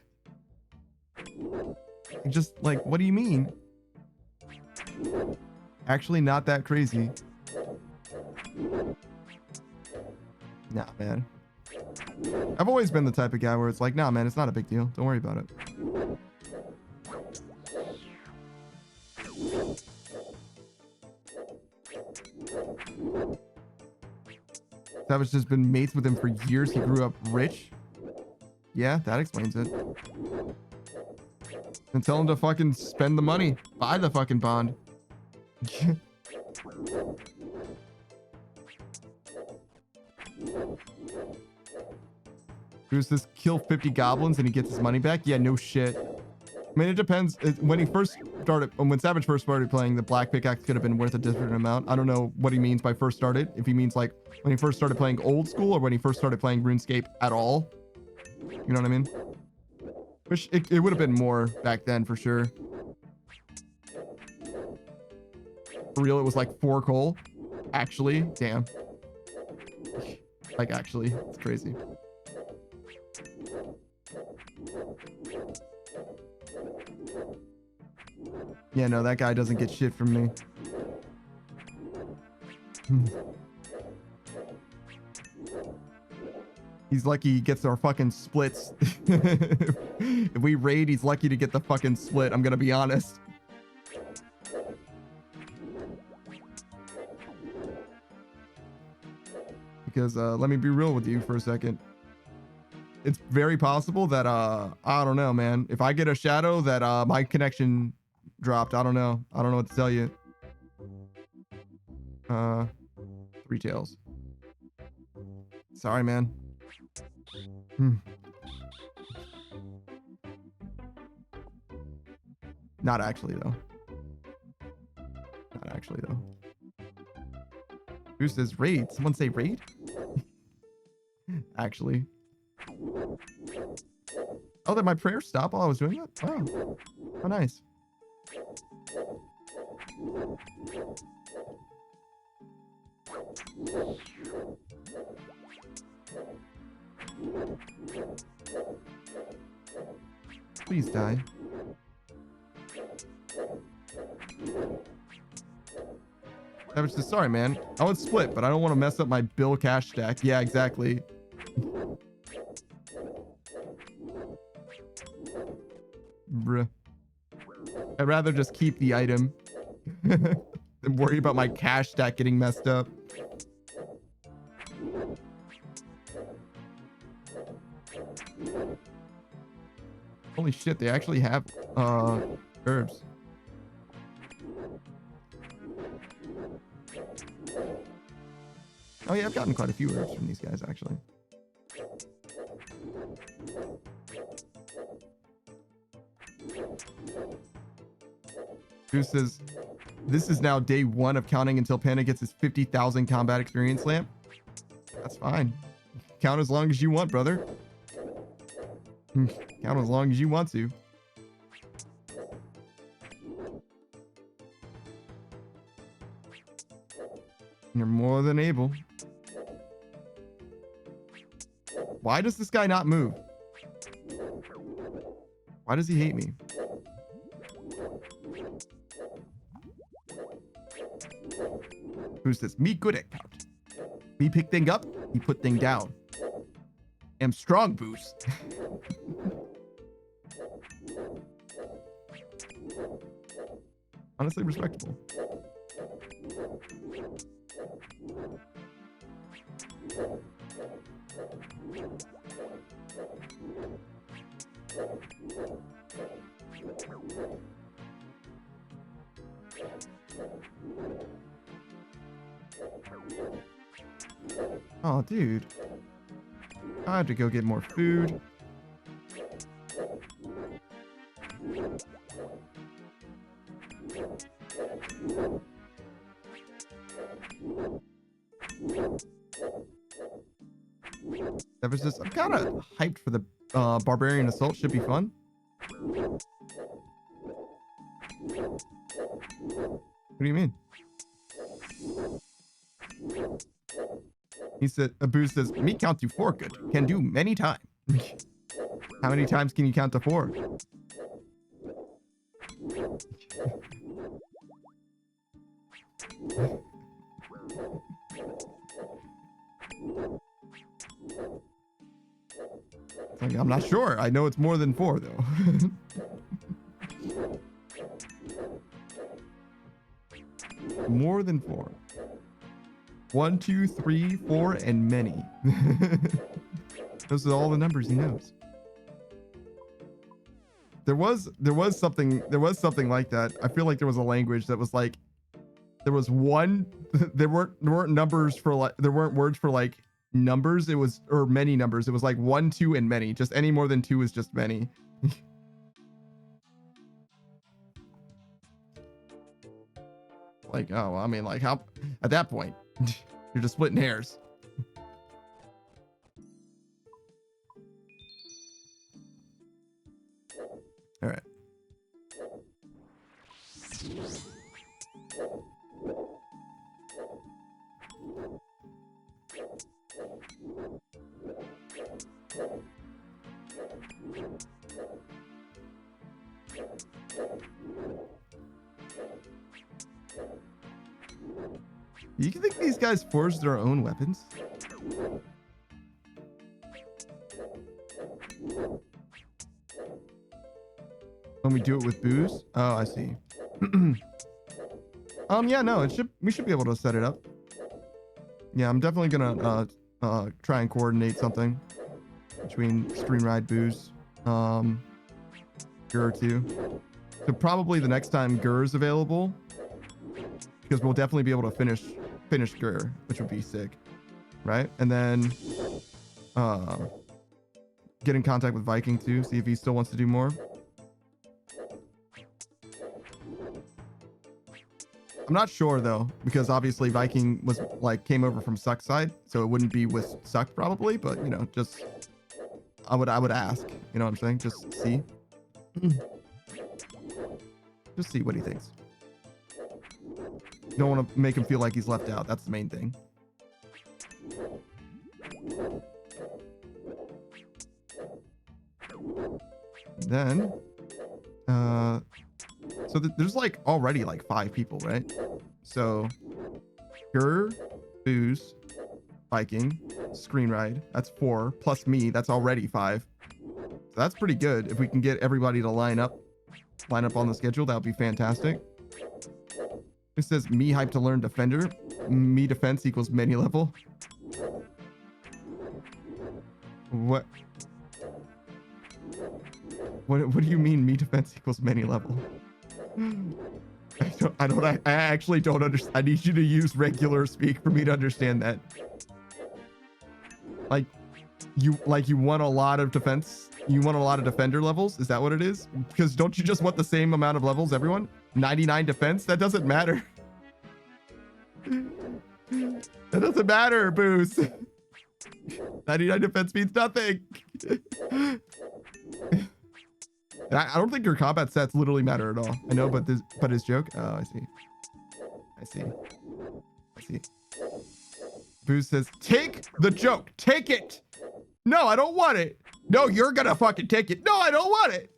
Just like, what do you mean? Actually, not that crazy. Nah, man. I've always been the type of guy where it's like, nah, man, it's not a big deal. Don't worry about it. Savage has been mates with him for years. He grew up rich. Yeah, that explains it. And tell him to fucking spend the money. Buy the fucking bond. Who's this? Kill 50 goblins and he gets his money back? Yeah, no shit. I mean, it depends. When he first started, when Savage first started playing, the black pickaxe could have been worth a different amount. I don't know what he means by first started. If he means like when he first started playing old school or when he first started playing RuneScape at all. You know what I mean? Wish it would have been more back then for sure. For real, it was like 4 coal. Actually, damn. Like actually, it's crazy. Yeah, no, that guy doesn't get shit from me. He's lucky he gets our fucking splits. If we raid, he's lucky to get the fucking split. I'm gonna be honest. Because let me be real with you for a second. It's very possible that I don't know, man. If I get a shadow that my connection dropped, I don't know. I don't know what to tell you. 3 tails. Sorry, man. Not actually though. Not actually though. Who says raid? Someone say raid? Actually. Oh, did my prayer stop while I was doing that? Oh, how nice. Please die. Savage says, sorry, man. I would split, but I don't want to mess up my bill cash stack. Yeah, exactly. Bruh. I'd rather just keep the item than worry about my cash stack getting messed up. Holy shit, they actually have herbs. Oh yeah, I've gotten quite a few herbs from these guys actually. Who says this is now day 1 of counting until Panda gets his 50,000 combat experience lamp? That's fine. Count as long as you want, brother. Count as long as you want to. You're more than able. Why does this guy not move? Why does he hate me? Who's this? Me good at count. Me pick thing up, he put thing down. Am strong boost. Honestly respectable. Oh, dude. I have to go get more food. I'm kind of hyped for the barbarian assault. Should be fun. What do you mean? He said, Abu says, me count to 4 good. Can do many time. How many times can you count to 4? Like, I'm not sure. I know it's more than 4 though. More than 4. 1, 2, 3, 4, and many. Those are all the numbers he knows. There was something like that. I feel like there was a language that was like, there was one, there weren't numbers for like, there weren't words for like numbers. It was, or many numbers. It was like 1, 2, and many. Just any more than 2 is just many. Like, oh, I mean, like, how, at that point, you're just splitting hairs. All right. You think these guys forged their own weapons? When we do it with booze? Oh, I see. Yeah, no, we should be able to set it up. Yeah, I'm definitely gonna try and coordinate something between Stream Ride, booze, Gur too. So probably the next time Gur is available, because we'll definitely be able to finish Gur, which would be sick, right? And then get in contact with Viking too, see if he still wants to do more. I'm not sure though, because obviously Viking was like came over from Suck's side, so it wouldn't be with Suck probably, but you know, just I would ask, you know what I'm saying? Just see. Just see what he thinks. You don't want to make him feel like he's left out. That's the main thing. Then so there's like already like 5 people, right? So Gur, booze, Viking, Screen Ride, that's 4, plus me, that's already 5. So that's pretty good. If we can get everybody to line up on the schedule, that would be fantastic. It says me hype to learn defender. Me defense equals many level. What do you mean me defense equals many level? I actually don't understand. I need you to use regular speak for me to understand that. Like you want a lot of defense? You want a lot of defender levels? Is that what it is? Because don't you just want the same amount of levels, everyone? 99 defense? That doesn't matter. That doesn't matter, Boost. 99 defense means nothing. I don't think your combat stats literally matter at all. I know, but his joke. Oh, I see. Boost says, take the joke. Take it. No, I don't want it. No, you're gonna fucking take it. No, I don't want it.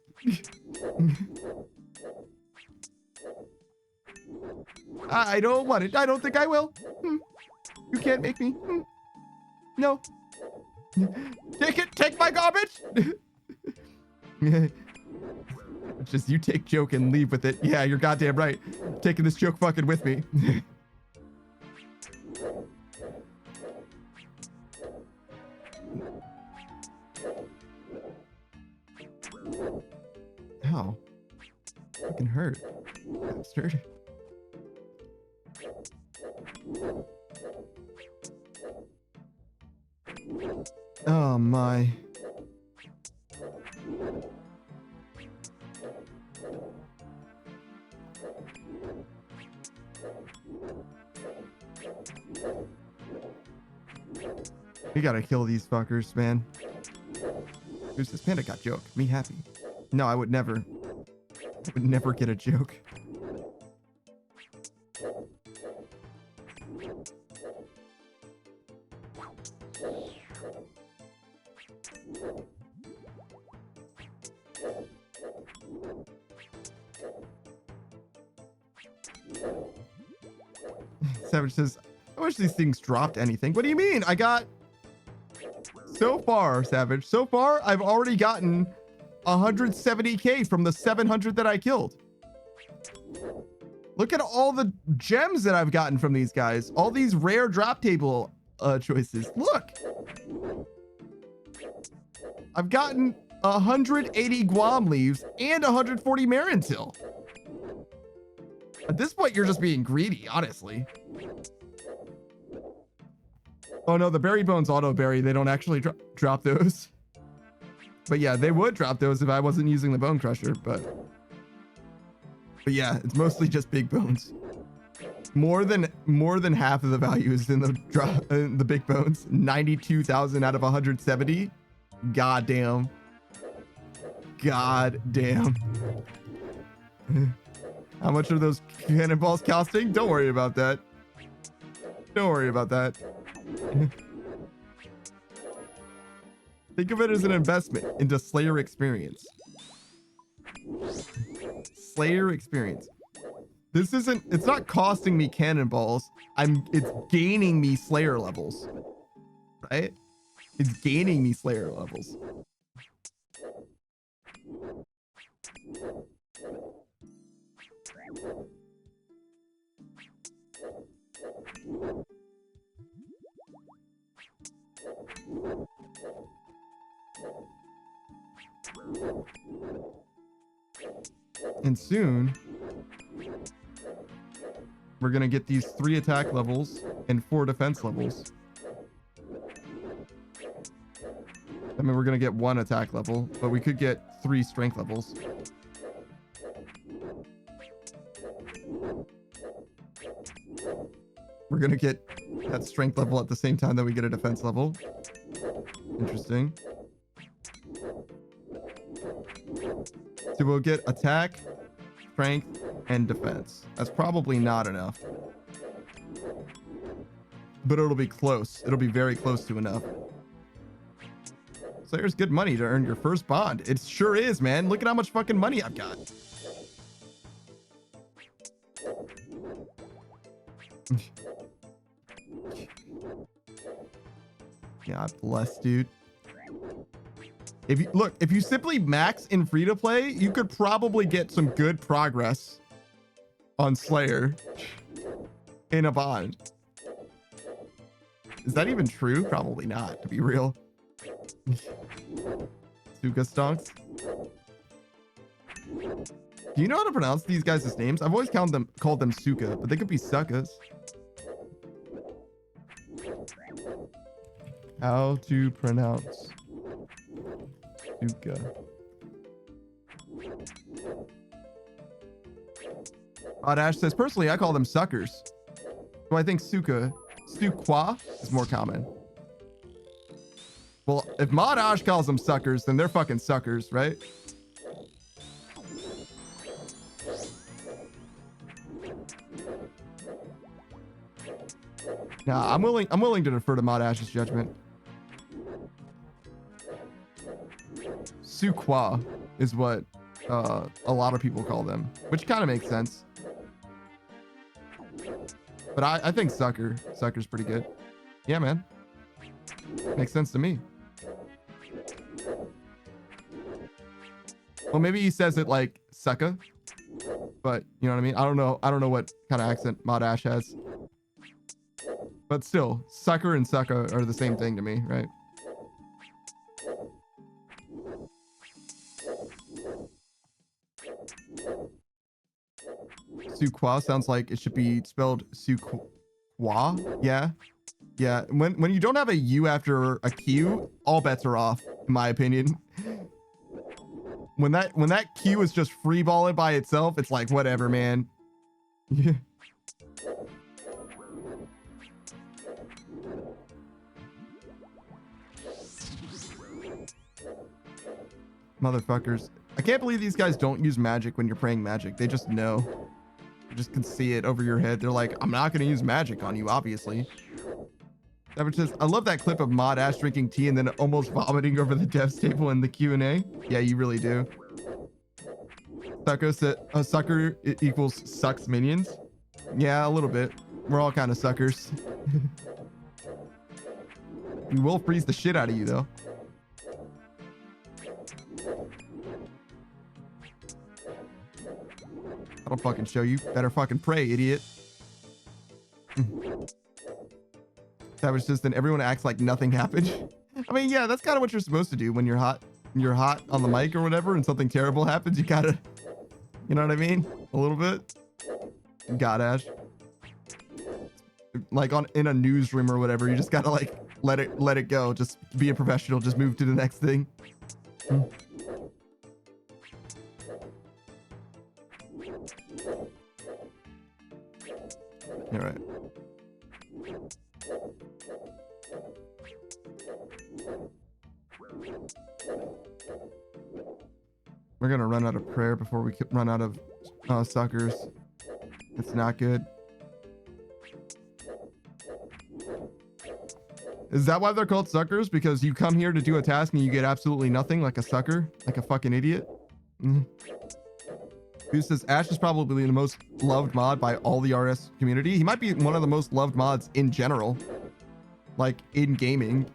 I don't want it. I don't think I will. You can't make me. No. Take it. Take my garbage. Just you take joke and leave with it. Yeah, you're goddamn right. Taking this joke fucking with me. Ow. Fucking hurt. Bastard. Oh my. We gotta kill these fuckers, man. Who's this panda got joke? Me happy. No, I would never. I would never get a joke. Savage says, I wish these things dropped anything. What do you mean? I got... So far, Savage, so far, I've already gotten 170k from the 700 that I killed. Look at all the gems that I've gotten from these guys. All these rare drop table choices. Look. I've gotten 180 Guam leaves and 140 Marintil. At this point, you're just being greedy, honestly. Oh no, the berry bones auto berry, they don't actually drop those. But yeah, they would drop those if I wasn't using the bone crusher, but yeah, it's mostly just big bones. More than half of the value is in the big bones. 92,000 out of 170. God damn. God damn. How much are those cannonballs costing? Don't worry about that. Don't worry about that. Think of it as an investment into Slayer experience. Slayer experience. This isn't, it's not costing me cannonballs. It's gaining me Slayer levels. Right? It's gaining me Slayer levels. And soon we're gonna get these 3 attack levels and 4 defense levels. I mean, we're gonna get 1 attack level, but we could get 3 strength levels. We're gonna get that strength level at the same time that we get a defense level. Interesting. So we'll get attack, strength, and defense. That's probably not enough. But it'll be close. It'll be very close to enough. Slayer's good money to earn your first bond. It sure is, man. Look at how much fucking money I've got. God bless, dude. If you simply max in free to play, you could probably get some good progress on Slayer in a bond. Is that even true? Probably not, to be real. Suka stonks. Do you know how to pronounce these guys' names? I've always called them Suka, but they could be Suckas. How to pronounce Suka. Odash says, personally, I call them suckers. So I think Sukwa is more common. Well, if Modash calls them suckers, then they're fucking suckers, right? Nah, I'm willing to defer to Modash's judgment. Sukwa is what a lot of people call them, which kind of makes sense. But I think Sucker's pretty good. Yeah, man. Makes sense to me. Well, maybe he says it like Sucka, but you know what I mean? I don't know what kind of accent Modash has. But still, Sucker and Sucka are the same thing to me, right? Sukwa sounds like it should be spelled Sukwa. Yeah. Yeah. When you don't have a U after a Q, all bets are off, in my opinion. When that Q is just freeballing by itself, it's like, whatever, man. Yeah. Motherfuckers. I can't believe these guys don't use magic when you're praying magic. They just know. You just can see it over your head. They're like, I'm not going to use magic on you, obviously. Savage says, I love that clip of Modash drinking tea and then almost vomiting over the devs table in the Q&A. Yeah, you really do. Sucker said a sucker equals sucks minions. Yeah, a little bit. We're all kind of suckers. We will freeze the shit out of you though. I don't fucking show you. Better fucking pray, idiot. Savage says then everyone acts like nothing happened. I mean, yeah, that's kind of what you're supposed to do when you're hot. You're hot on the mic or whatever, and something terrible happens. You gotta, you know what I mean? A little bit. God, Ash. Like in a newsroom or whatever, you just gotta like let it go. Just be a professional. Just move to the next thing. All right. We're gonna run out of prayer before we run out of suckers. It's not good. Is that why they're called suckers? Because you come here to do a task and you get absolutely nothing, like a sucker, like a fucking idiot? Who says Ash is probably the most loved mod by all the RS community? He might be one of the most loved mods in general, like in gaming.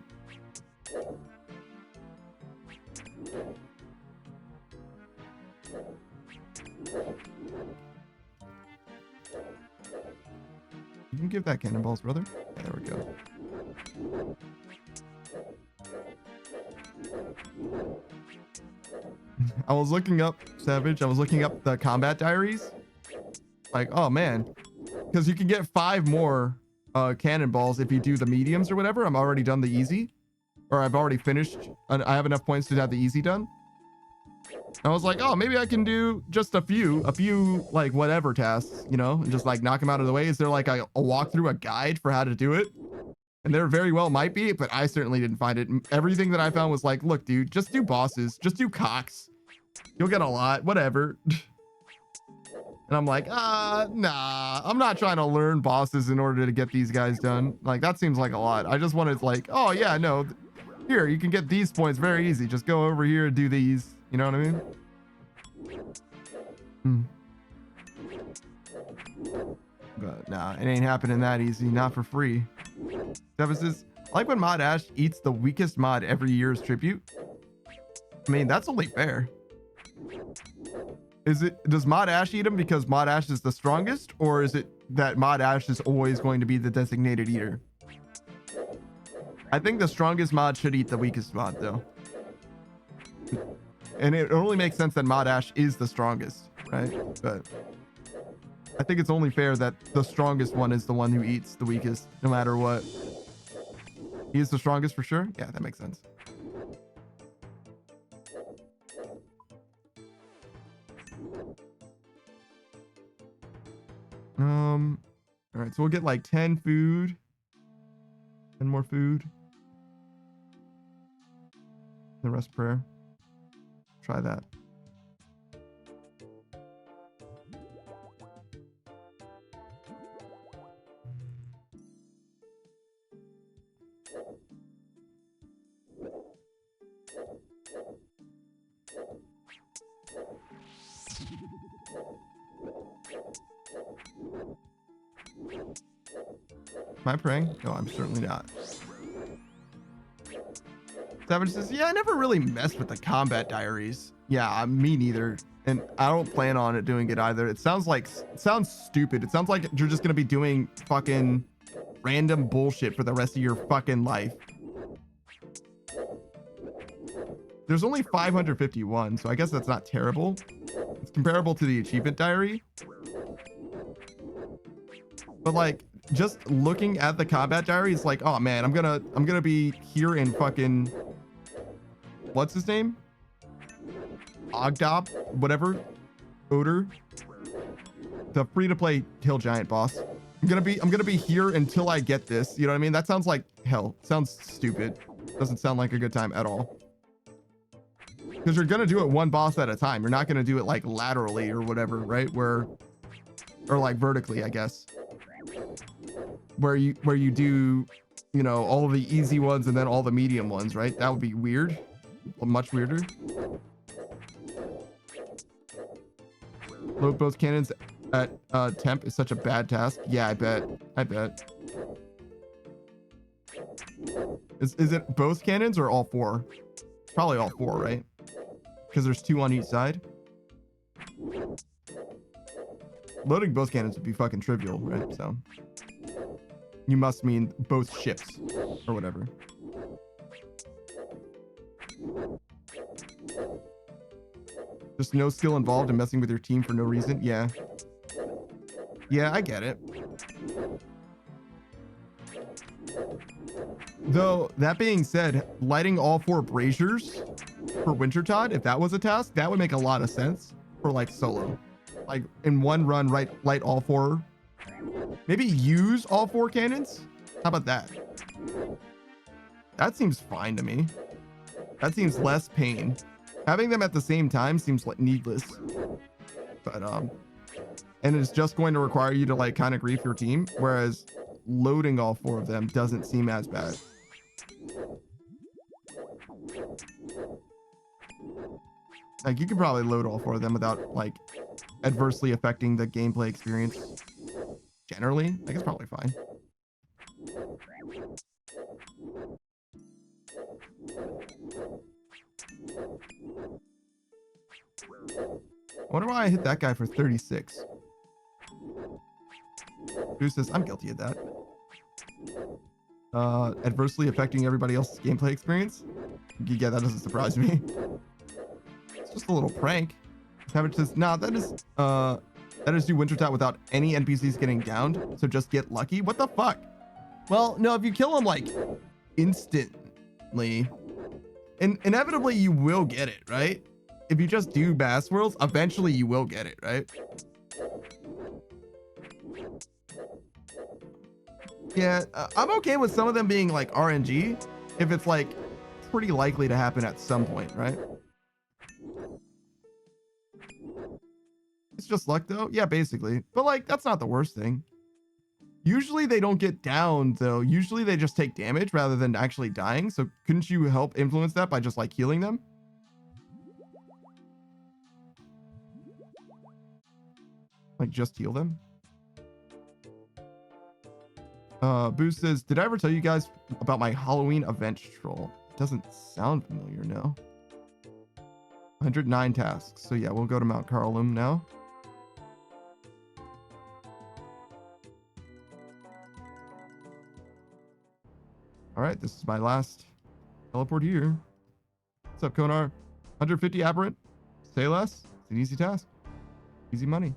You can give that cannonballs, brother. Yeah, there we go. I was looking up, Savage, I was looking up the combat diaries. Like, oh man, because you can get 5 more cannonballs if you do the mediums or whatever. I'm already done the easy, or I've already finished, and I have enough points to have the easy done. I was like, oh, maybe I can do just a few like whatever tasks, you know, and just like knock them out of the way. Is there like a walkthrough, a guide for how to do it? And there very well might be, but I certainly didn't find it. Everything that I found was like, look, dude, just do bosses, just do cocks. You'll get a lot, whatever. And I'm like, nah, I'm not trying to learn bosses in order to get these guys done. Like, that seems like a lot. I just wanted like, oh yeah, no, here, you can get these points very easy. Just go over here and do these. You know what I mean? But nah, it ain't happening that easy. Not for free. Devin says, I like when Mod Ash eats the weakest mod every year's tribute. I mean, that's only fair. Does Mod Ash eat him because Mod Ash is the strongest, or is it that Mod Ash is always going to be the designated eater? I think the strongest mod should eat the weakest mod though. And it only makes sense that Mod Ash is the strongest, right? But I think it's only fair that the strongest one is the one who eats the weakest, no matter what. He is the strongest for sure? Yeah, that makes sense. All right, so we'll get like 10 food. 10 more food. The rest prayer. Try that. Am I praying? No, I'm certainly not. Savage says, yeah, I never really messed with the combat diaries. Yeah, me neither. And I don't plan on it doing it either. It sounds stupid. It sounds like you're just going to be doing fucking random bullshit for the rest of your fucking life. There's only 551, so I guess that's not terrible. It's comparable to the achievement diary. But like, just looking at the combat diary, it's like, oh man, I'm gonna be here in fucking, what's his name? Ogdop, whatever, Odor, the free-to-play Hill Giant boss. I'm gonna be here until I get this. You know what I mean? That sounds like hell. Sounds stupid. Doesn't sound like a good time at all. Because you're gonna do it one boss at a time. You're not gonna do it like laterally or whatever, right? Or like vertically, I guess. Where you do, you know, all of the easy ones and then all the medium ones, right? That would be weird. Much weirder. Load both cannons at temp is such a bad task. Yeah, I bet. I bet. Is it both cannons or all four? Probably all four, right? Because there's 2 on each side. Loading both cannons would be fucking trivial, right? So you must mean both ships or whatever. Just no skill involved in messing with your team for no reason. Yeah. Yeah, I get it. Though, that being said, lighting all 4 braziers for Wintertod, if that was a task, that would make a lot of sense for like solo. Like in one run, light all 4. Maybe use all 4 cannons. How about that? That seems fine to me. That seems less pain. Having them at the same time seems like needless. But and it's just going to require you to like kind of grief your team, whereas loading all 4 of them doesn't seem as bad. Like you could probably load all 4 of them without like adversely affecting the gameplay experience. Generally, like it's probably fine. I wonder why I hit that guy for 36. Who says I'm guilty of that? Adversely affecting everybody else's gameplay experience? Yeah, that doesn't surprise me. It's just a little prank. Savage says, nah, that is do Wintertod without any NPCs getting downed, so just get lucky. What the fuck? Well, no, if you kill them like instantly, inevitably you will get it, right? If you just do Bass Worlds, eventually you will get it, right? Yeah, I'm okay with some of them being like RNG if it's like pretty likely to happen at some point, right? It's just luck though. Yeah, basically. But like, that's not the worst thing. Usually they don't get down though. Usually they just take damage rather than actually dying. So couldn't you help influence that by just like healing them? Like just heal them? Boost says, did I ever tell you guys about my Halloween event troll? It doesn't sound familiar, no. 109 tasks. So yeah, we'll go to Mount Carlum now. All right, this is my last teleport here. What's up, Konar? 150 aberrant. Say less. It's an easy task. Easy money.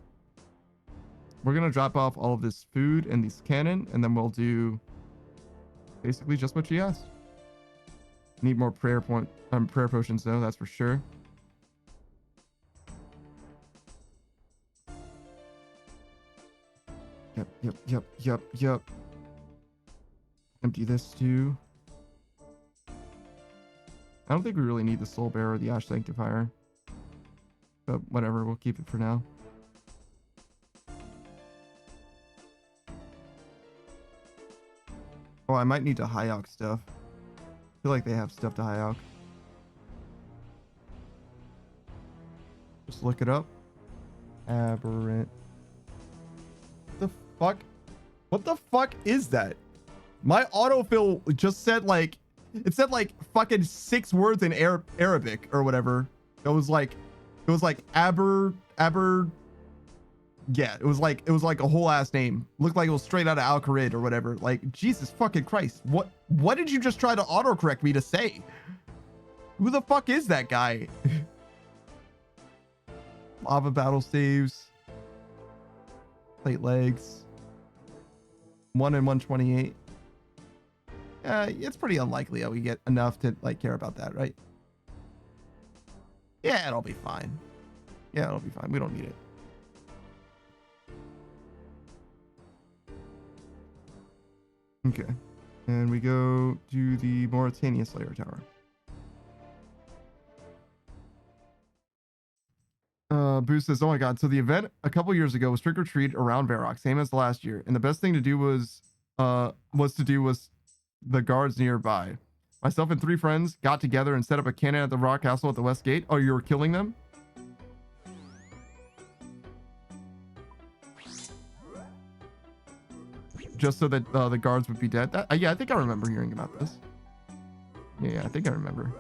We're gonna drop off all of this food and these cannon, and then we'll do basically just what she asked. Need more prayer potions though, that's for sure. Yep. Empty this too. I don't think we really need the Soul Bearer or the Ash Sanctifier, but whatever, we'll keep it for now. Oh, I might need to Hayok stuff. I feel like they have stuff to Hayok. Just look it up. Aberrant. The fuck? What the fuck is that? My autofill just said like, it said like fucking 6 words in Arabic or whatever. It was like yeah, it was like a whole ass name. Looked like it was straight out of Al-Qarid or whatever. Like, Jesus fucking Christ. What did you just try to autocorrect me to say? Who the fuck is that guy? Lava battle saves. Plate legs. 1 and 128. It's pretty unlikely that we get enough to like care about that, right? Yeah, it'll be fine. Yeah, it'll be fine. We don't need it. Okay, and we go to the Mauritania Slayer Tower. Boost says, oh my god, so the event a couple years ago was trick or treat around Varrock, same as the last year, and the best thing to do was the guards nearby. Myself and 3 friends got together and set up a cannon at the rock castle at the west gate. Oh, you were killing them? just so that the guards would be dead. Yeah, I think I remember hearing about this. Yeah, I think I remember.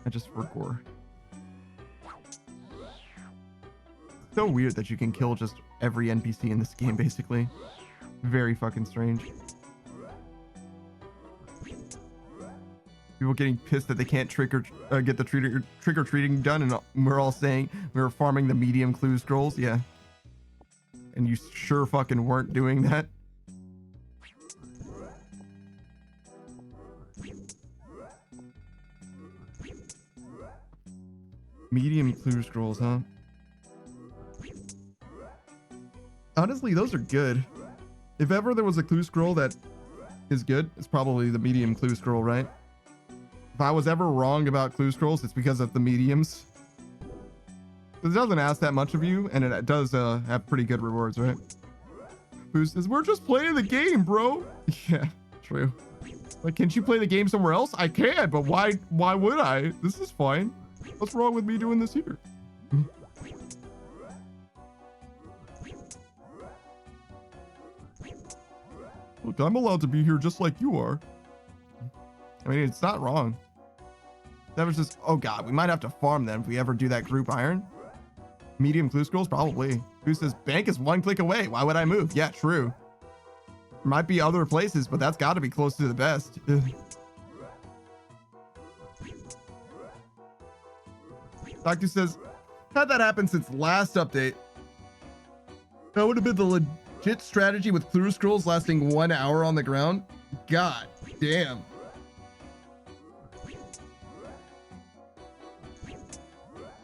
I just forgot. So weird that you can kill just every NPC in this game, basically. Very fucking strange. People getting pissed that they can't get the trick or treating done, and we're all saying we were farming the medium clue scrolls. Yeah, and you sure fucking weren't doing that. Medium clue scrolls, huh? Honestly, those are good. If ever there was a clue scroll that is good, it's probably the medium clue scroll, right? If I was ever wrong about clue scrolls, it's because of the mediums. It doesn't ask that much of you, and it does have pretty good rewards, right? Who says, we're just playing the game, bro? Yeah, true. Like, can't you play the game somewhere else? I can, but why would I? This is fine. What's wrong with me doing this here? Look, I'm allowed to be here just like you are. I mean, it's not wrong. That was just, oh god, we might have to farm them if we ever do that group iron. Medium clue scrolls, probably. Who says bank is one click away? Why would I move? Yeah, true. There might be other places, but that's got to be close to the best. Doctor says, had that happened since last update, that would have been the legit strategy with clue scrolls lasting 1 hour on the ground. God damn.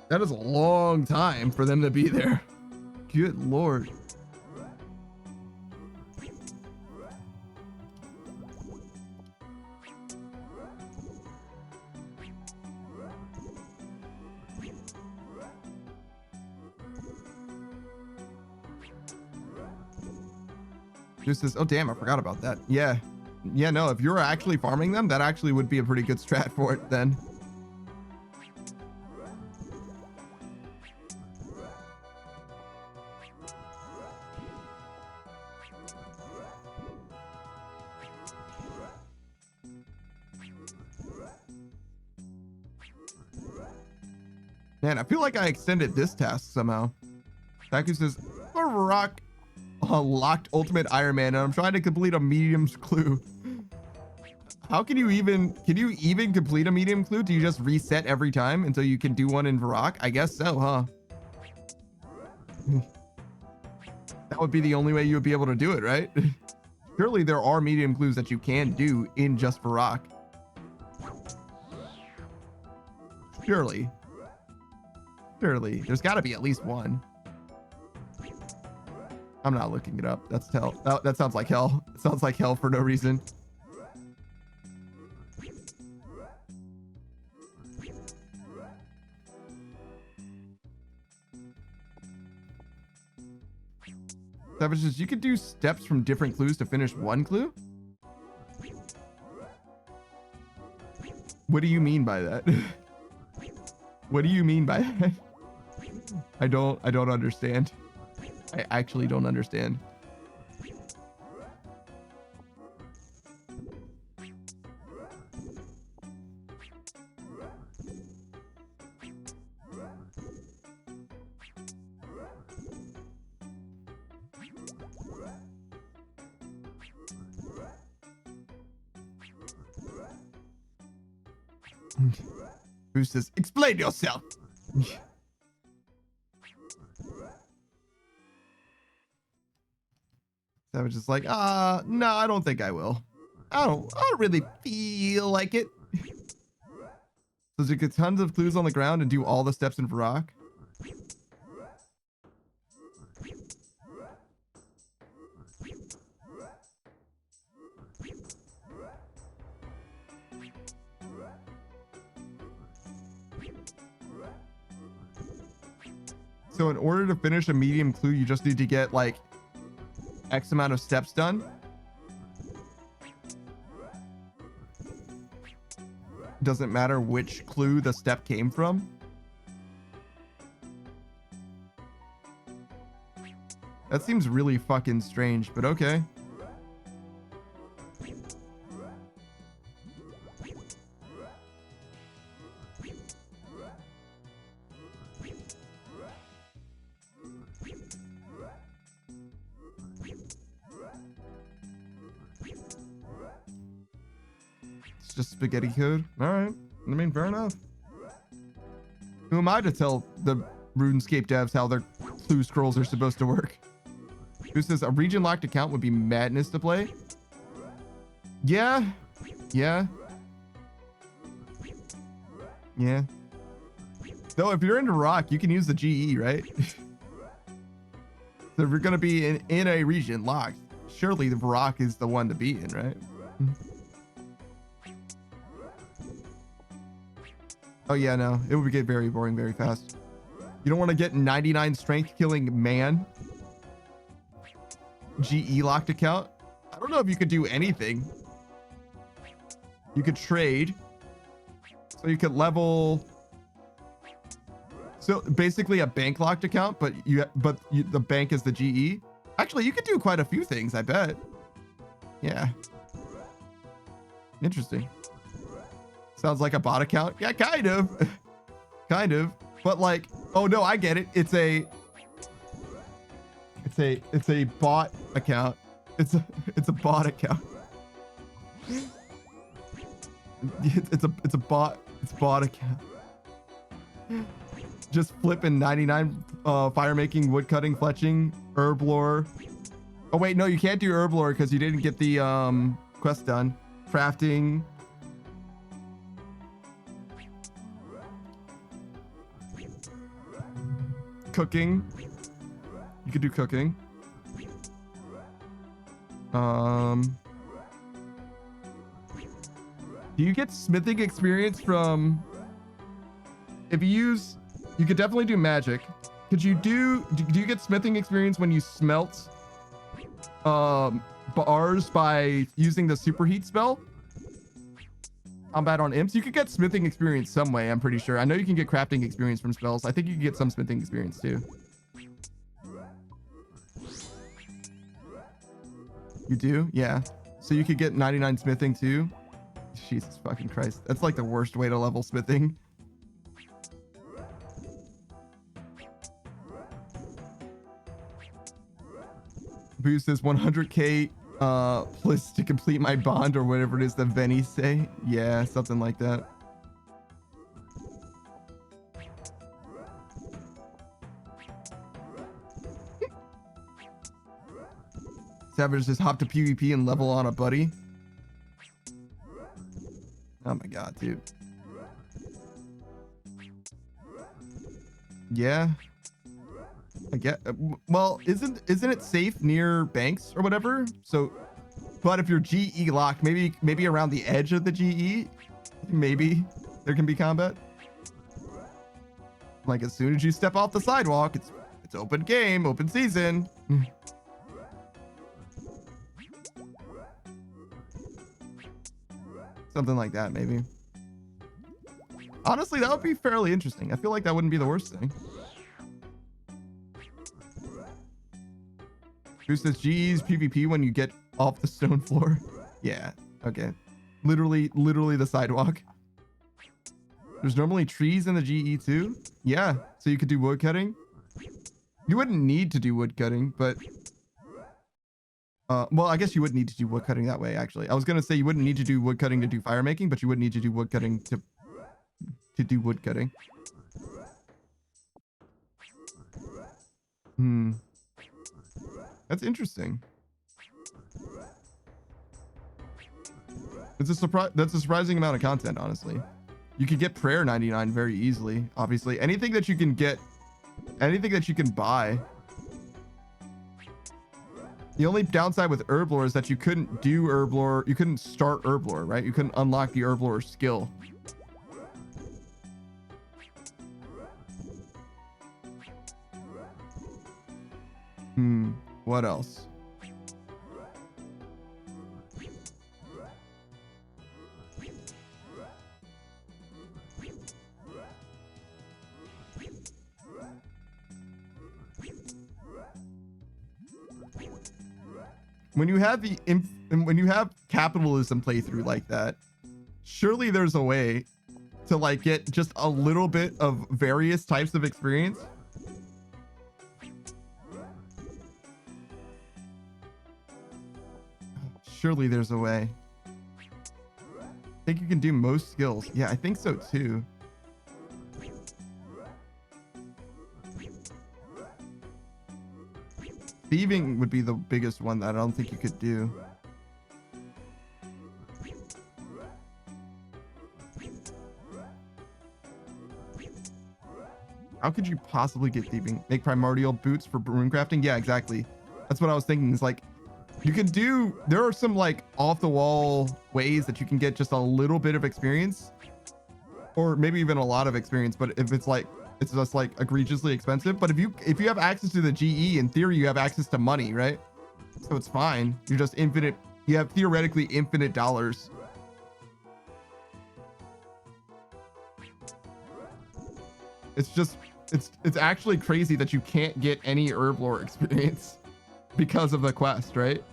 That is a long time for them to be there. Good lord. Just says, oh damn, I forgot about that. Yeah, no, if you're actually farming them, that actually would be a pretty good strat for it then. Man, I feel like I extended this task somehow. Taku says, rock locked ultimate Iron Man, and I'm trying to complete a medium's clue. How can you even complete a medium clue? Do you just reset every time until you can do one in Varrock? I guess so, huh? That would be the only way you would be able to do it, right? Surely there are medium clues that you can do in just Varrock. Surely. There's got to be at least one. I'm not looking it up. That's hell. That sounds like hell. It sounds like hell for no reason. Savages, you could do steps from different clues to finish one clue? What do you mean by that? What do you mean by that? I don't understand. I actually don't understand. Who says, explain yourself? Savage is like, no, I don't think I will. I don't really feel like it. So you get tons of clues on the ground and do all the steps in Varrock. So in order to finish a medium clue, you just need to get like X amount of steps done. Doesn't matter which clue the step came from. That seems really fucking strange, but okay. It's just spaghetti code. All right. I mean, fair enough. Who am I to tell the RuneScape devs how their clue scrolls are supposed to work? Who says a region locked account would be madness to play? Yeah. Yeah. Yeah. Though if you're into rock, you can use the GE, right? So if you're going to be in a region locked, surely the rock is the one to be in, right? Oh yeah, no, it would get very boring very fast. You don't want to get 99 strength killing man GE locked account. I don't know if you could do anything. You could trade, so you could level. So basically a bank locked account, but the bank is the GE. Actually, you could do quite a few things, I bet. Yeah. Interesting. Sounds like a bot account. Yeah, kind of. Kind of. But like, oh no, I get it. It's a bot account. It's a bot account. It's a bot account. Just flipping 99 fire making, wood cutting, fletching, herb lore. Oh wait, no, you can't do herb lore because you didn't get the quest done. Crafting. Cooking. You could do cooking. Do you get smithing experience from if you use, you could definitely do magic. Could you do you get smithing experience when you smelt bars by using the superheat spell? Combat on imps. You could get smithing experience some way, I'm pretty sure. I know you can get crafting experience from spells. I think you can get some smithing experience too. You do? Yeah. So you could get 99 smithing too. Jesus fucking Christ. That's like the worst way to level smithing. Boost says 100k plus to complete my bond or whatever it is that Venny say. Yeah, something like that. Savage just hop to PvP and level on a buddy. Oh my god, dude. Yeah. I get, well, isn't it safe near banks or whatever? So, but if you're GE locked, maybe around the edge of the GE, maybe there can be combat. Like as soon as you step off the sidewalk, it's open game, open season. Something like that, maybe. Honestly, that would be fairly interesting. I feel like that wouldn't be the worst thing. Who says GE's PvP when you get off the stone floor? Yeah, okay. Literally the sidewalk. There's normally trees in the GE too? Yeah, so you could do wood cutting. You wouldn't need to do wood cutting, but... well, I guess you wouldn't need to do wood cutting that way, actually. I was going to say you wouldn't need to do wood cutting to do fire making, but you would need to do wood cutting to do wood cutting. That's interesting. It's a surprise. That's a surprising amount of content, honestly. You could get prayer 99 very easily. Obviously, anything that you can get, anything that you can buy. The only downside with herblore is that you couldn't do herblore. You couldn't start herblore, right? You couldn't unlock the herblore skill. What else? when you have when you have capitalism playthrough like that, surely there's a way to like get just a little bit of various types of experience. Surely there's a way. I think you can do most skills. Yeah, I think so too. Thieving would be the biggest one that I don't think you could do. How could you possibly get thieving? Make primordial boots for rune crafting? Yeah, exactly. That's what I was thinking. Is like, you can do, there are some like off the wall ways that you can get just a little bit of experience, or maybe even a lot of experience. But if it's like, it's just like egregiously expensive. But if you have access to the GE, in theory, you have access to money, right? So it's fine. You're just infinite. You have theoretically infinite dollars. It's just, it's actually crazy that you can't get any herb lore experience because of the quest, right?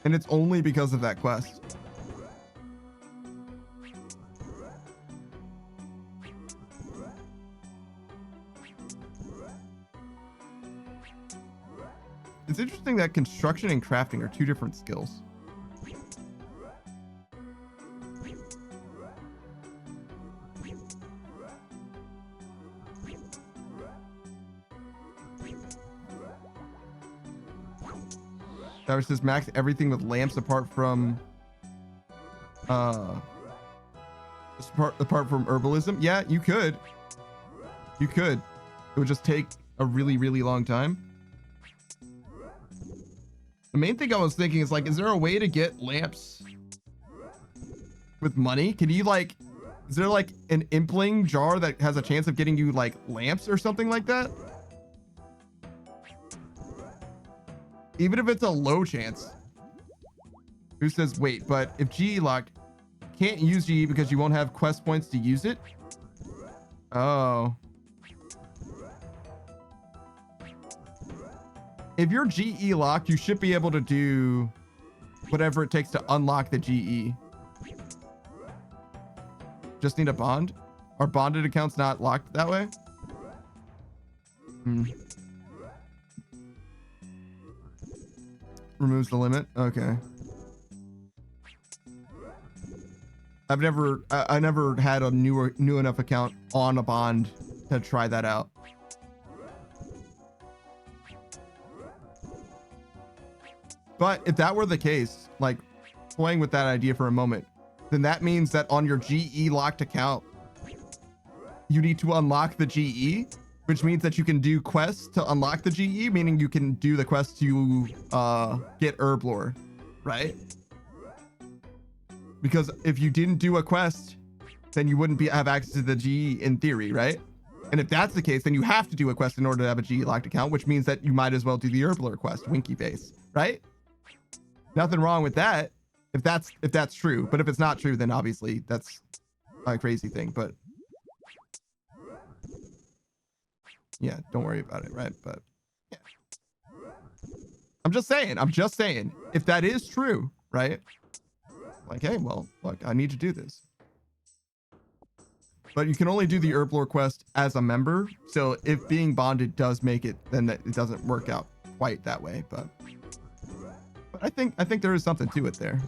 And it's only because of that quest. It's interesting that construction and crafting are two different skills. That says max everything with lamps apart from apart from herbalism. Yeah, you could. You could. It would just take a really, really long time. The main thing I was thinking is like, is there a way to get lamps with money? Can you like, is there like an impling jar that has a chance of getting you like lamps or something like that? Even if it's a low chance. Who says, wait, but if GE locked, can't use GE because you won't have quest points to use it? Oh. If you're GE locked, you should be able to do whatever it takes to unlock the GE. Just need a bond? Are bonded accounts not locked that way? Removes the limit. Okay. I never had a new enough account on a bond to try that out. But if that were the case, like playing with that idea for a moment, then that means that on your GE locked account, you need to unlock the GE, which means that you can do quests to unlock the GE, meaning you can do the quest to get herb lore, right? Because if you didn't do a quest, then you wouldn't have access to the GE in theory, right? And if that's the case, then you have to do a quest in order to have a GE locked account, which means that you might as well do the herb lore quest, Winky Face, right? Nothing wrong with that if that's true. But if it's not true, then obviously that's a crazy thing. But yeah, don't worry about it, right? But yeah. I'm just saying, if that is true, right? Like, hey, well, look, I need to do this. But you can only do the herb lore quest as a member. So if being bonded does make it, then it doesn't work out quite that way. But I think there is something to it there.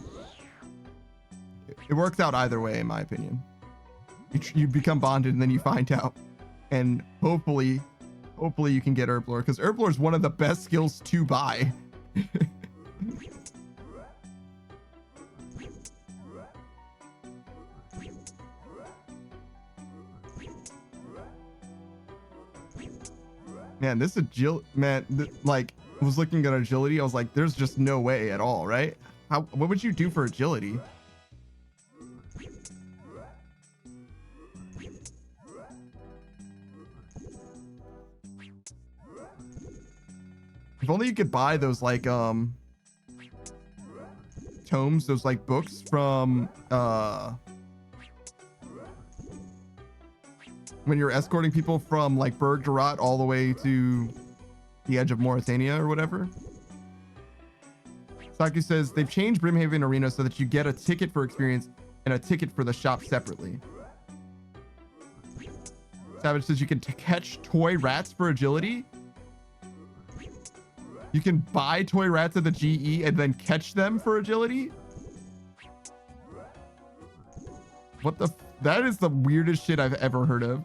It works out either way, in my opinion. You become bonded and then you find out, and hopefully you can get herb lore, because herb lore is one of the best skills to buy. Man, this agility, man, like, I was looking at agility, I was like, there's just no way at all, right? What would you do for agility? If only you could buy those like tomes, those like books from when you're escorting people from like Berg to Rot all the way to the edge of Mauritania or whatever. Saki says they've changed Brimhaven Arena so that you get a ticket for experience and a ticket for the shop separately. Savage says you can catch toy rats for agility. You can buy toy rats at the GE and then catch them for agility. What the? That is the weirdest shit I've ever heard of.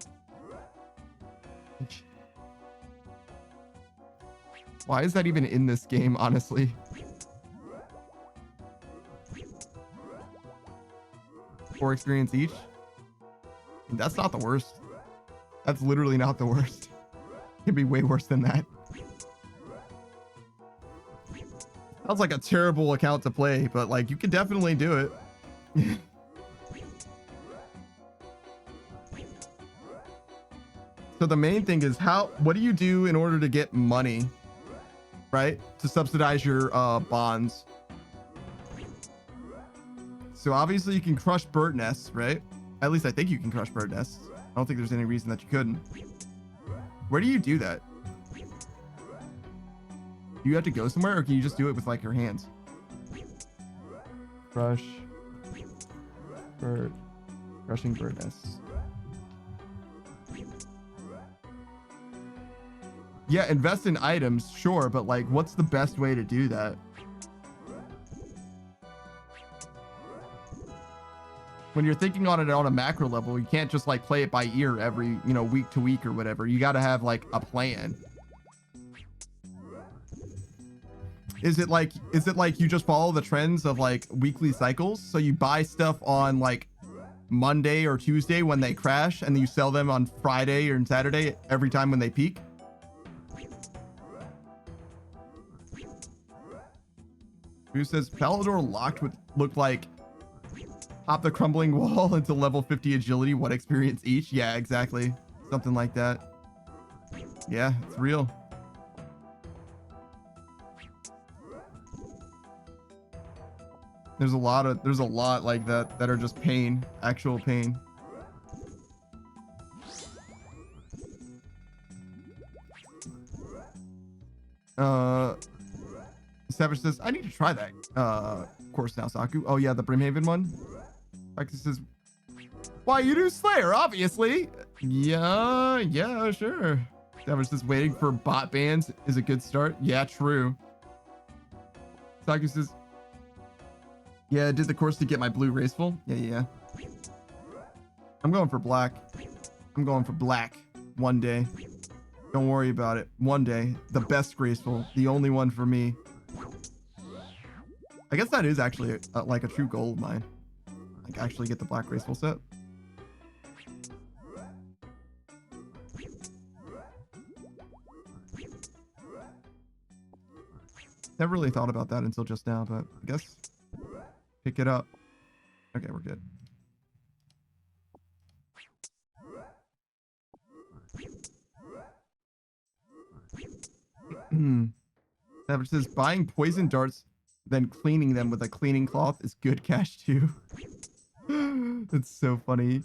Why is that even in this game, honestly? Four experience each. That's not the worst. That's literally not the worst. It can be way worse than that. Sounds like a terrible account to play, but like you can definitely do it. So the main thing is what do you do in order to get money, right? To subsidize your bonds. So obviously you can crush bird nests, right? At least I think you can crush bird nests. I don't think there's any reason that you couldn't. Where do you do that? Do you have to go somewhere or can you just do it with like your hands? Crushing bird nests. Yeah, invest in items, sure, but like what's the best way to do that? When you're thinking on it on a macro level, you can't just like play it by ear every, you know, week to week or whatever. You got to have like a plan. Is it like you just follow the trends of like weekly cycles? So you buy stuff on like Monday or Tuesday when they crash and then you sell them on Friday or Saturday every time when they peak? Who says Palador locked would look like hop the crumbling wall into level 50 agility, what experience each? Yeah, exactly. Something like that. Yeah, it's real. There's a lot like that are just pain, actual pain. Savage says, I need to try that course now, Saku. Oh yeah, the Brimhaven one. Practice says, why you do Slayer, obviously. Yeah, sure. Savage says, waiting for bot bans is a good start. Yeah, true. Saku says, yeah, I did the course to get my blue graceful. Yeah. I'm going for black. I'm going for black one day. Don't worry about it. One day, the best graceful, the only one for me. I guess that is actually like a true goal of mine. Like actually get the black graceful set. Never really thought about that until just now, but I guess pick it up. Okay, we're good. Savage says buying poison darts then cleaning them with a cleaning cloth is good cash too. That's so funny.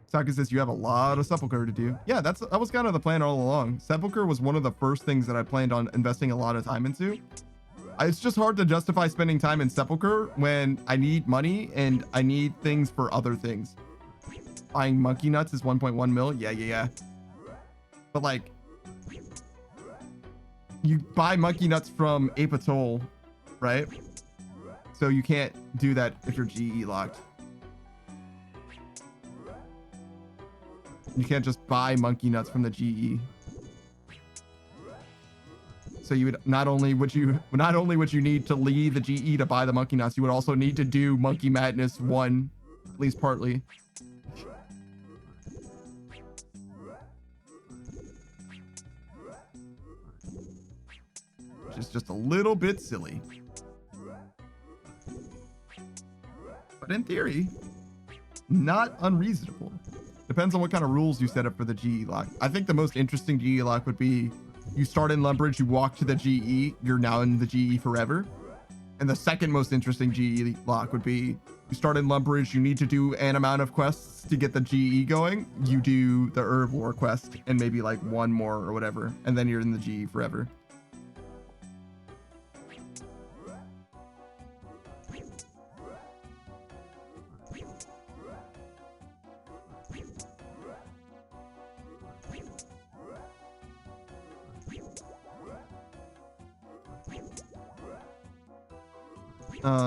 Saka says you have a lot of Sepulchre to do. Yeah, that was kind of the plan all along. Sepulchre was one of the first things that I planned on investing a lot of time into. It's just hard to justify spending time in Sepulchre when I need money and I need things for other things. Buying monkey nuts is 1.1 mil. Yeah. But like, you buy monkey nuts from Ape Atoll, right? So you can't do that if you're GE locked. You can't just buy monkey nuts from the GE. So you would not only would you need to leave the GE to buy the monkey nuts, you would also need to do Monkey Madness 1, at least partly. Which is just a little bit silly. But in theory, not unreasonable. Depends on what kind of rules you set up for the GE lock. I think the most interesting GE lock would be you start in Lumbridge, you walk to the GE, you're now in the GE forever. And the second most interesting GE lock would be you start in Lumbridge, you need to do an amount of quests to get the GE going. You do the Herbivore quest and maybe like one more or whatever, and then you're in the GE forever.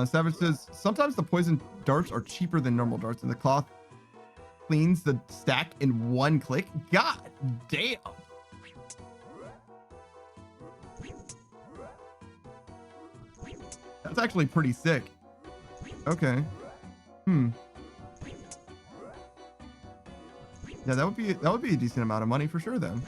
Savage says, sometimes the poison darts are cheaper than normal darts, and the cloth cleans the stack in one click. God damn. That's actually pretty sick. Okay. Yeah, that would be a decent amount of money for sure then.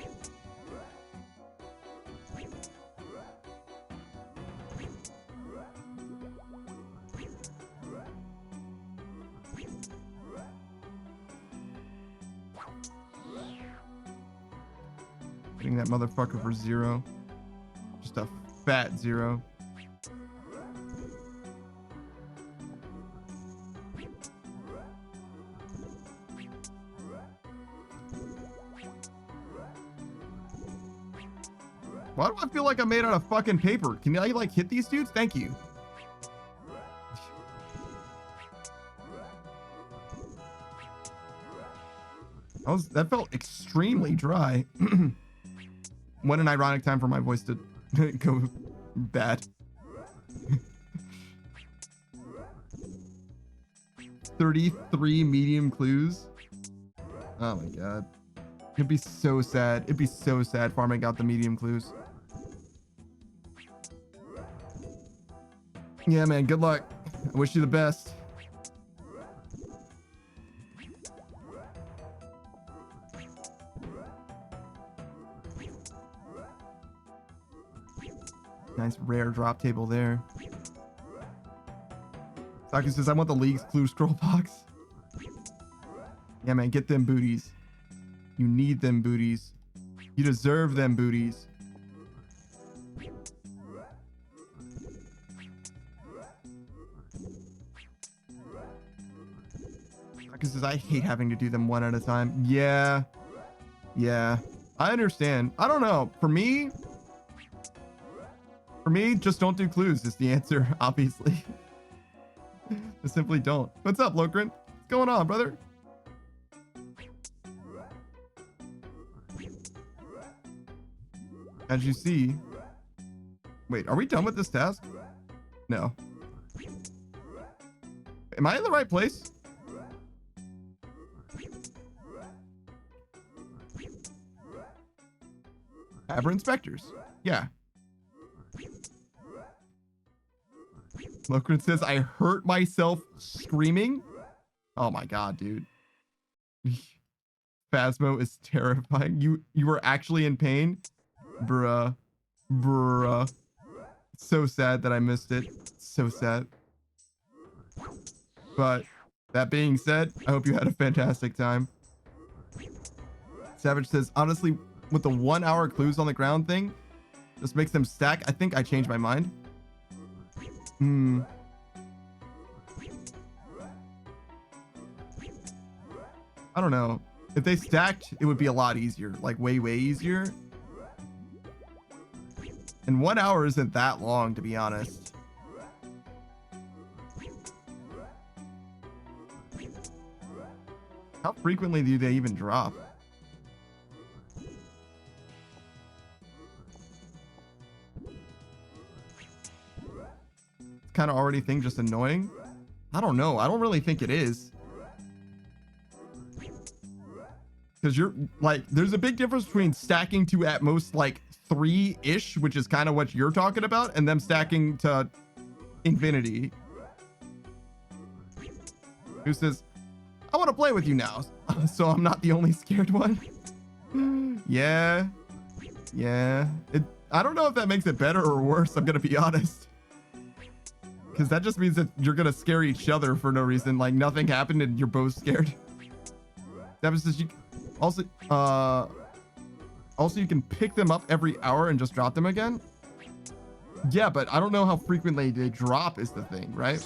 Getting that motherfucker for 0. Just a fat 0. Why do I feel like I'm made out of fucking paper? Can I like hit these dudes? Thank you. That felt extremely dry. What an ironic time for my voice to go bad. 33 medium clues. Oh my god. It'd be so sad. It'd be so sad farming out the medium clues. Yeah, man. Good luck. I wish you the best. Nice rare drop table there. Saki says, I want the League's clue scroll box. Yeah, man. Get them booties. You need them booties. You deserve them booties. Saki says, I hate having to do them one at a time. Yeah. Yeah. I understand. I don't know. For me, just don't do clues is the answer, obviously. Just simply don't. What's up, Lokrin? What's going on, brother? As you see... Wait, are we done with this task? No. Am I in the right place? Aber inspectors. Yeah. Lokrin says, I hurt myself screaming. Oh my god, dude. Phasmo is terrifying. You were actually in pain? Bruh. Bruh. So sad that I missed it. So sad. But that being said, I hope you had a fantastic time. Savage says, honestly, with the 1 hour clues on the ground thing, this makes them stack. I think I changed my mind. I don't know. If they stacked, it would be a lot easier. Like way easier. And 1 hour isn't that long, to be honest. How frequently do they even drop? Kind of already think just annoying. I don't know. I don't really think it is. Because you're like, there's a big difference between stacking to at most like 3-ish, which is kind of what you're talking about, and them stacking to infinity. Who says, I want to play with you now, so I'm not the only scared one. Yeah. Yeah. I don't know if that makes it better or worse, I'm going to be honest. Because that just means that you're going to scare each other for no reason. Like nothing happened and you're both scared. That was just, you also you can pick them up every hour and just drop them again. Yeah, but I don't know how frequently they drop is the thing, right?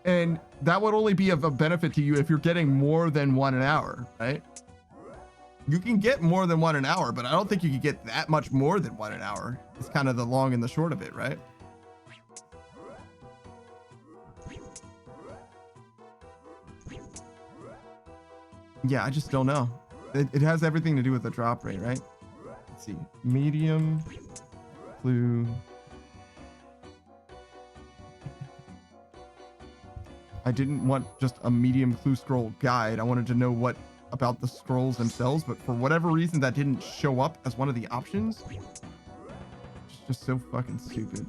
And that would only be of a benefit to you if you're getting more than one an hour, right? You can get more than one an hour, but I don't think you can get that much more than one an hour. It's kind of the long and the short of it, right? Yeah, I just don't know. It has everything to do with the drop rate, right? Let's see. Medium, clue. I didn't want just a medium clue scroll guide. I wanted to know what about the scrolls themselves, but for whatever reason that didn't show up as one of the options. It's just so fucking stupid.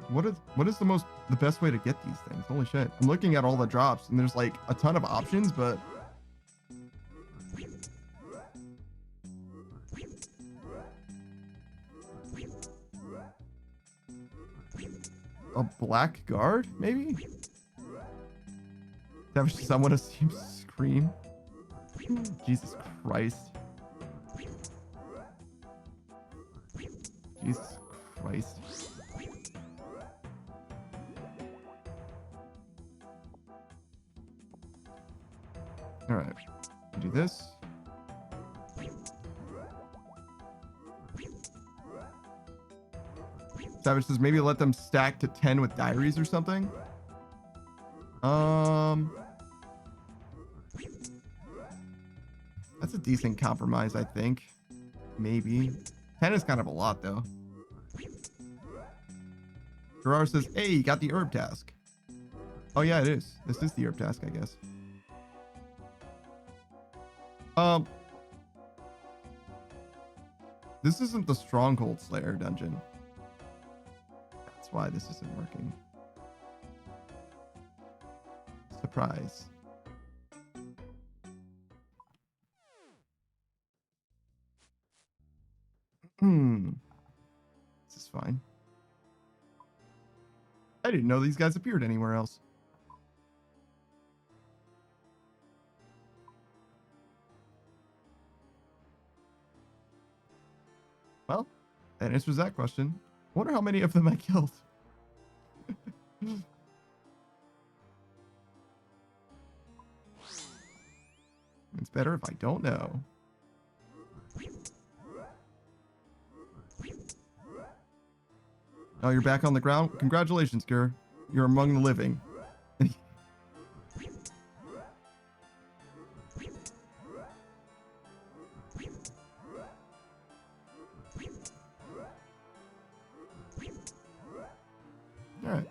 What is the best way to get these things? Holy shit. I'm looking at all the drops and there's like a ton of options, but a black guard, maybe? That was just, I want to see him scream. Jesus Christ. Jesus Christ. All right, do this. Savage says maybe let them stack to 10 with diaries or something. That's a decent compromise, I think. Maybe 10 is kind of a lot though. Gerard says, hey, you got the herb task. Oh yeah, it is. This is the herb task, I guess. This isn't the Stronghold Slayer dungeon. That's why this isn't working. Surprise. This is fine. I didn't know these guys appeared anywhere else. Well, that answers that question. I wonder how many of them I killed. It's better if I don't know. Oh, you're back on the ground? Congratulations, Gur. You're among the living. All right.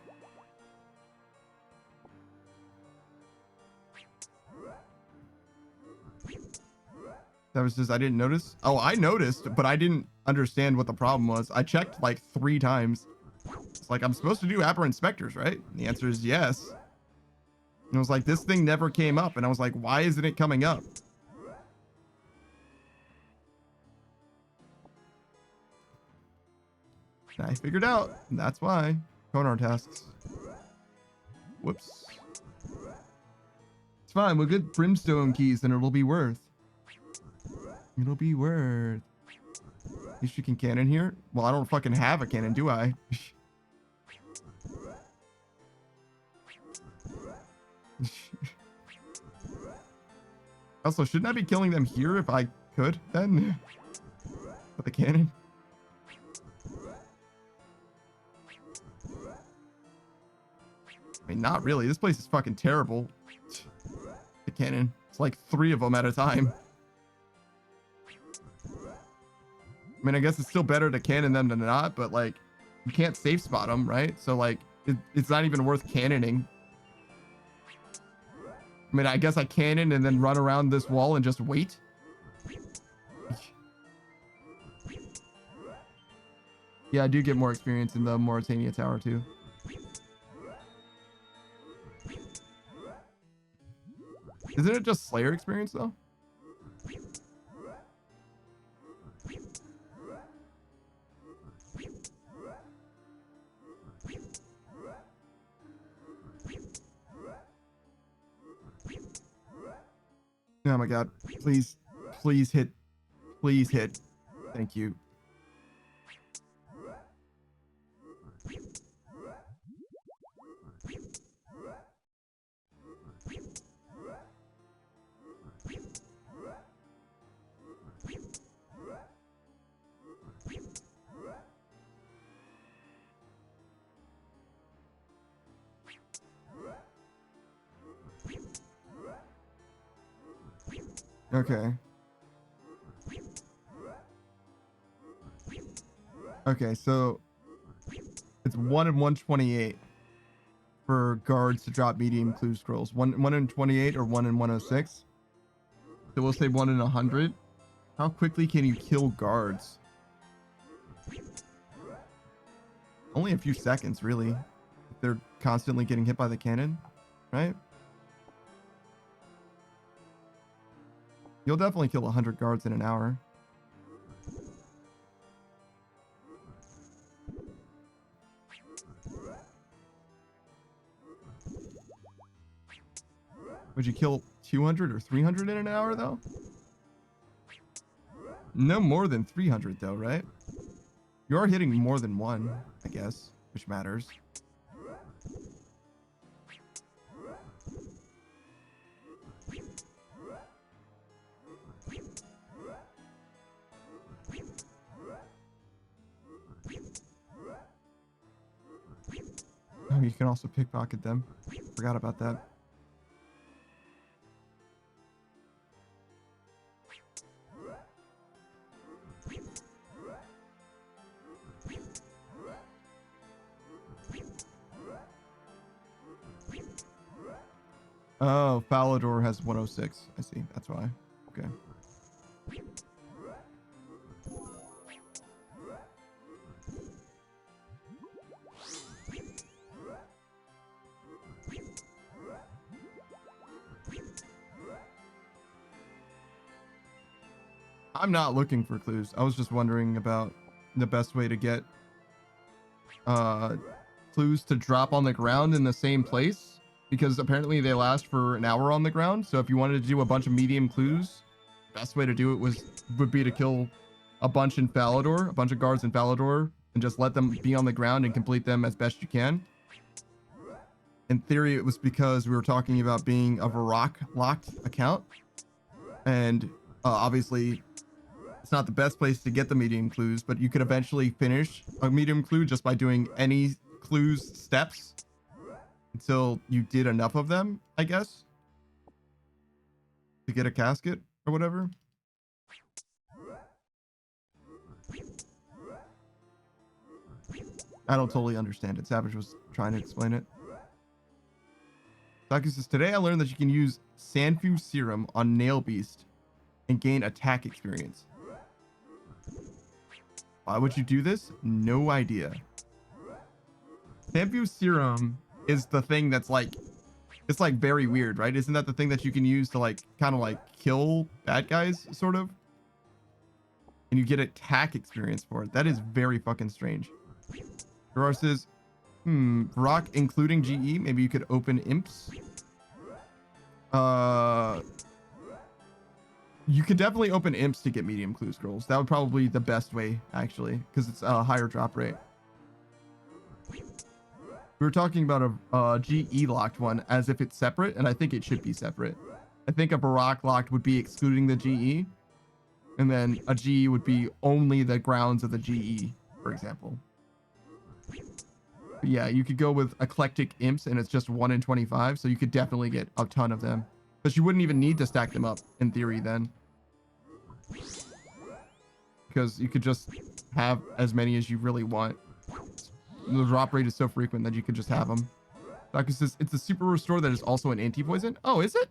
That was just, I didn't notice. Oh, I noticed, but I didn't understand what the problem was. I checked like 3 times. It's like, I'm supposed to do aberrant specters, right? And the answer is yes. And I was like, this thing never came up. And I was like, why isn't it coming up? And I figured out, and that's why. Konar tasks. Whoops. It's fine. We'll get brimstone keys and it'll be worth. It'll be worth. At least you can cannon here. Well, I don't fucking have a cannon, do I? Also, shouldn't I be killing them here if I could then? With the cannon? I mean, not really. This place is fucking terrible. The cannon. It's like 3 of them at a time. I mean, I guess it's still better to cannon them than not, but like, you can't safe spot them, right? So like, it's not even worth cannoning. I mean, I guess I cannon and then run around this wall and just wait. Yeah, I do get more experience in the Mauritania Tower too. Isn't it just Slayer experience though? Oh my god. Please, please hit. Please hit. Thank you. Okay. Okay, so it's 1 in 128 for guards to drop medium clue scrolls. 1 in 28 or 1 in 106. So we'll say 1 in 100. How quickly can you kill guards? Only a few seconds, really. If they're constantly getting hit by the cannon, right? You'll definitely kill 100 guards in an hour. Would you kill 200 or 300 in an hour, though? No more than 300, though, right? You are hitting more than one, I guess, which matters. Oh, you can also pickpocket them. Forgot about that. Oh, Falador has 106. I see. That's why. Okay. I'm not looking for clues. I was just wondering about the best way to get clues to drop on the ground in the same place, because apparently they last for an hour on the ground. So if you wanted to do a bunch of medium clues, best way to do it would be to kill a bunch in Falador, a bunch of guards in Falador, and just let them be on the ground and complete them as best you can. In theory, it was because we were talking about being a Varrock locked account, and obviously it's not the best place to get the medium clues, but you could eventually finish a medium clue just by doing any clues steps until you did enough of them, I guess, to get a casket or whatever. I don't totally understand it. Savage was trying to explain it. Saku says, today I learned that you can use Sandfew Serum on Nail Beast and gain attack experience. Why would you do this? No idea. Sandfew Serum is the thing that's like, it's like very weird, right? Isn't that the thing that you can use to like kind of like kill bad guys, sort of? And you get attack experience for it. That is very fucking strange. Gerard says, rock including GE. Maybe you could open imps. You could definitely open imps to get medium clue scrolls. That would probably be the best way, actually, because it's a higher drop rate. We were talking about a GE locked one as if it's separate, and I think it should be separate. I think a Varrock locked would be excluding the GE, and then a GE would be only the grounds of the GE, for example. But yeah, you could go with eclectic imps, and it's just 1 in 25, so you could definitely get a ton of them. But you wouldn't even need to stack them up, in theory, then. Because you could just have as many as you really want. The drop rate is so frequent that you could just have them. Doctor says, it's a super restore that is also an anti-poison. Oh, is it?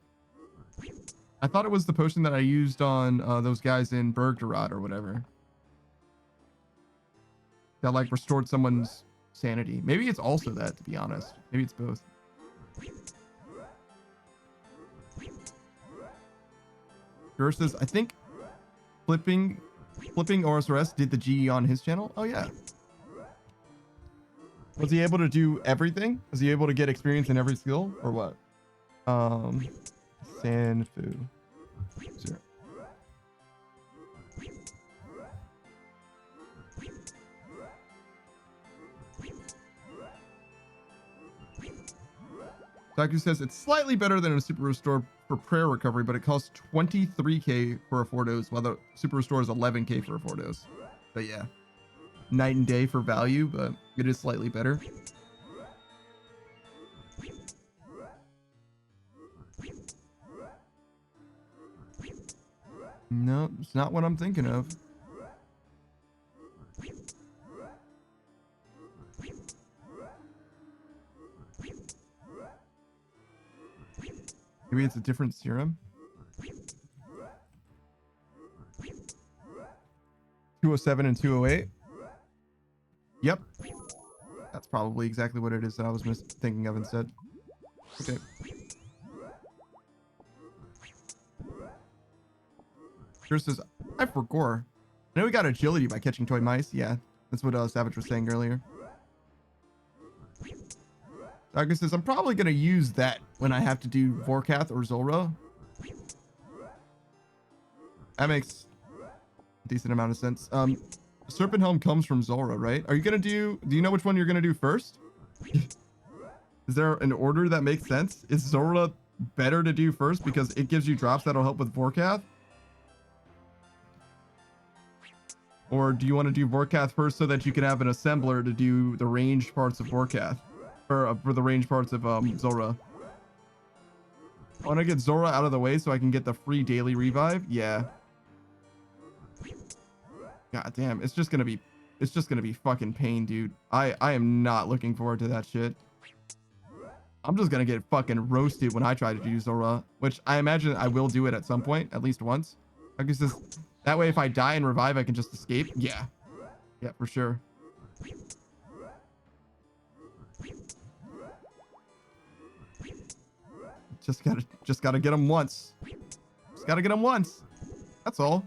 I thought it was the potion that I used on those guys in Bergdorad or whatever. that like restored someone's sanity. Maybe it's also that, to be honest. Maybe it's both. Gurr says, I think flipping OSRS did the GE on his channel. Oh yeah. Was he able to do everything? Was he able to get experience in every skill or what? Sanfu. Zero. Doctor says it's slightly better than a super restore for prayer recovery, but it costs 23k for a 4 dose, while the super restore is 11k for a 4 dose. But yeah, night and day for value, but it is slightly better. No, it's not what I'm thinking of. Maybe it's a different serum. 207 and 208. Yep. That's probably exactly what it is that I was thinking of instead. Okay. Sure says, I forgot. I know we got agility by catching toy mice. Yeah, that's what Savage was saying earlier. Dargus says, I'm probably going to use that when I have to do Vorkath or Zulrah. That makes a decent amount of sense. Serpent Helm comes from Zulrah, right? Are you going to do you know which one you're going to do first? Is there an order that makes sense? Is Zulrah better to do first because it gives you drops that'll help with Vorkath? Or do you want to do Vorkath first so that you can have an assembler to do the ranged parts of Vorkath? Or for the range parts of Zulrah. I want to get Zulrah out of the way so I can get the free daily revive. Yeah. God damn, it's just gonna be fucking pain, dude. I am not looking forward to that shit. I'm just gonna get fucking roasted when I try to do Zulrah, which I imagine I will do it at some point, at least once. I guess that way if I die and revive, I can just escape. Yeah. Yeah, for sure. Just gotta get him once. Just gotta get him once. That's all.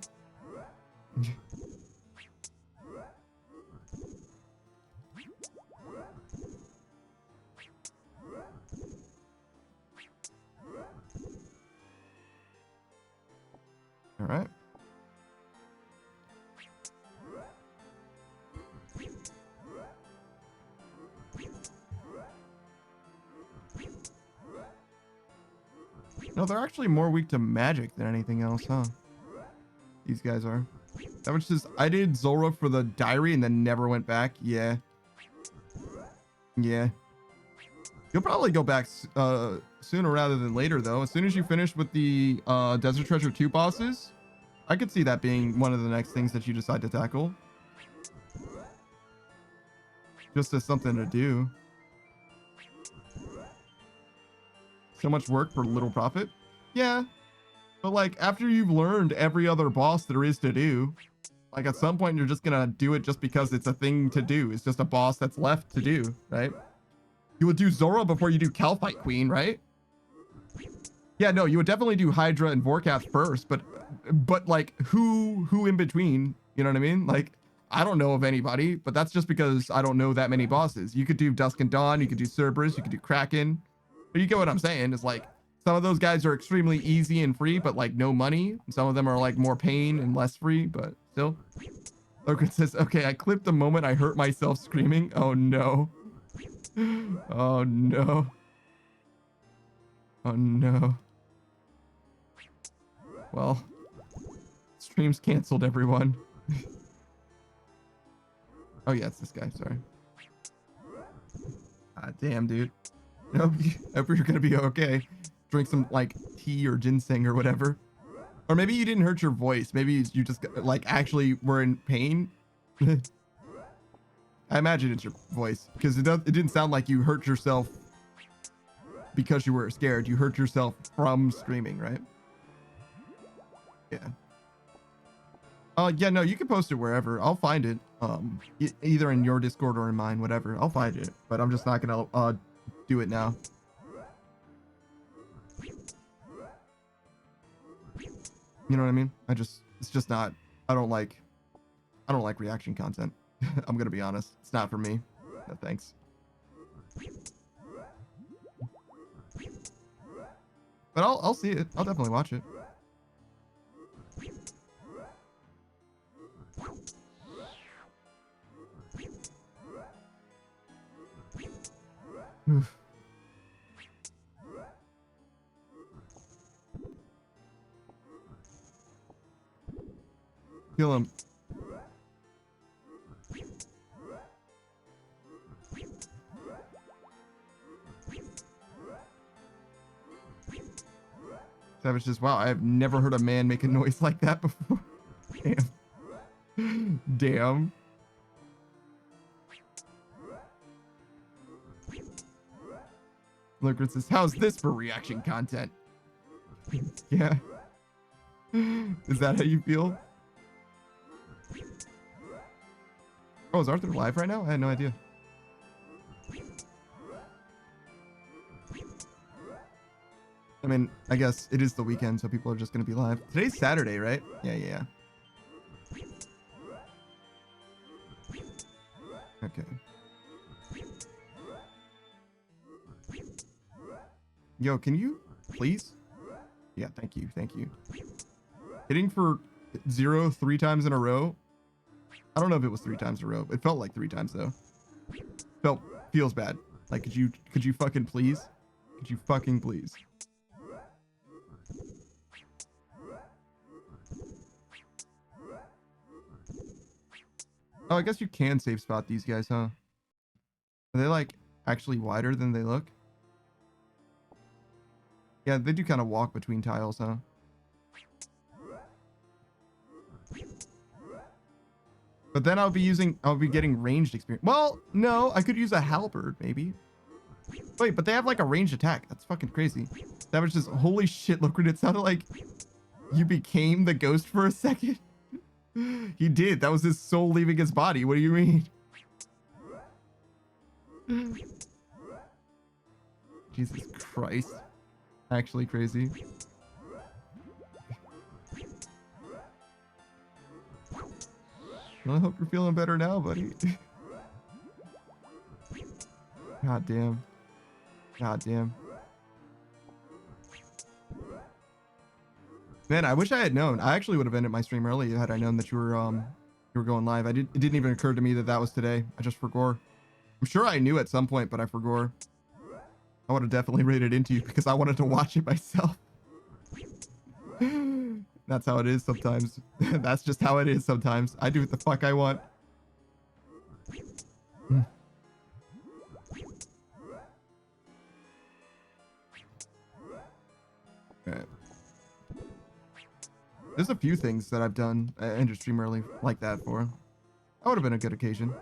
All right. No, they're actually more weak to magic than anything else, huh? These guys are. That was just, I did Zulrah for the diary and then never went back. Yeah. Yeah. You'll probably go back sooner rather than later, though. As soon as you finish with the Desert Treasure 2 bosses, I could see that being one of the next things that you decide to tackle. Just as something to do. So much work for little profit. Yeah, but like after you've learned every other boss there is to do, like at some point you're just gonna do it just because it's a thing to do. It's just a boss that's left to do, right? You would do Zulrah before you do Calphite Queen, right? Yeah, no, you would definitely do Hydra and Vorkath first, but like who in between? You know what I mean? Like I don't know of anybody, but that's just because I don't know that many bosses. You could do Dusk and Dawn, you could do Cerberus, you could do Kraken. But you get what I'm saying? It's like some of those guys are extremely easy and free, but like no money. And some of them are like more pain and less free, but still. Logan says, okay, I clipped the moment I hurt myself screaming. Oh no. Oh no. Oh no. Well, stream's canceled, everyone. Oh yeah, it's this guy, sorry. God damn, dude. Hope you're gonna be okay. Drink some like tea or ginseng or whatever. Or maybe you didn't hurt your voice. Maybe you just like actually were in pain. I imagine it's your voice because it didn't sound like you hurt yourself because you were scared. You hurt yourself from screaming, right? Yeah. Yeah, no, you can post it wherever. I'll find it. either in your Discord or in mine, whatever. I'll find it, but I'm just not gonna do it now. You know what I mean? It's just not. I don't like reaction content. I'm gonna be honest. It's not for me. No thanks. But I'll see it. I'll definitely watch it. Kill him. Savage says, wow, I have never heard a man make a noise like that before. Damn. Damn. Lucret says, how's this for reaction content? Yeah. Is that how you feel? Oh, is Arthur live right now? I had no idea. I mean, I guess it is the weekend, so people are just going to be live. Today's Saturday, right? Yeah. Okay. Yo, can you please? Yeah, thank you. Hitting for 0 3 times in a row. I don't know if it was 3 times in a row. It felt like 3 times though. Feels bad. Like, could you fucking please? Could you fucking please? Oh, I guess you can safe spot these guys, huh? Are they like actually wider than they look? Yeah, they do kind of walk between tiles, huh? But then I'll be getting ranged experience. Well, no, I could use a halberd, maybe. Wait, but they have like a ranged attack. That's fucking crazy. Savage says, holy shit, look, it sounded like you became the ghost for a second. He did. That was his soul leaving his body. What do you mean? Jesus Christ. Actually crazy. Well, I hope you're feeling better now, buddy. God damn. Man, I wish I had known. I actually would have ended my stream early had I known that you were going live. It didn't even occur to me that was today. I just forgot. I'm sure I knew at some point, but I forgot. I would have definitely rated into you because I wanted to watch it myself. That's how it is sometimes. That's just how it is sometimes. I do what the fuck I want. Alright. There's a few things that I've done ended stream early like that for. That would have been a good occasion.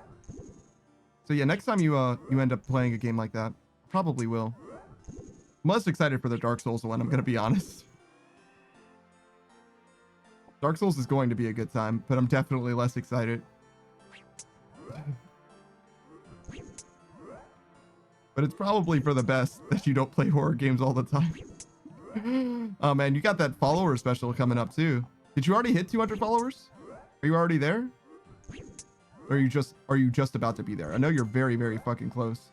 So yeah, next time you end up playing a game like that, probably will. I'm less excited for the Dark Souls one, I'm gonna be honest. Dark Souls is going to be a good time, but I'm definitely less excited. But it's probably for the best that you don't play horror games all the time. Oh man, you got that follower special coming up too. Did you already hit 200 followers? Are you already there? Or are you just about to be there? I know you're very, very fucking close.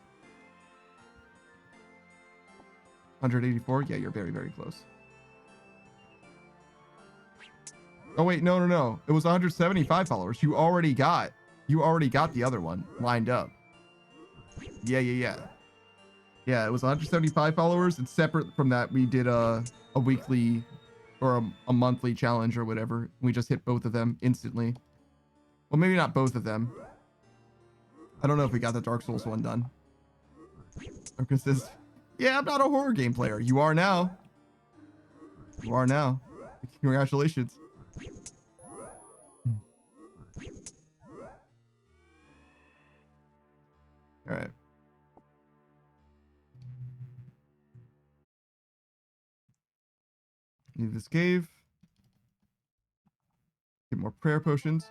184? Yeah, you're very, very close. Oh wait, no. It was 175 followers. You already got the other one lined up. Yeah. Yeah, it was 175 followers. It's separate from that. We did a weekly or a monthly challenge or whatever. We just hit both of them instantly. Well, maybe not both of them. I don't know if we got the Dark Souls one done. Marcus says, yeah, I'm not a horror game player. You are now. Congratulations. All right. Leave this cave. Get more prayer potions.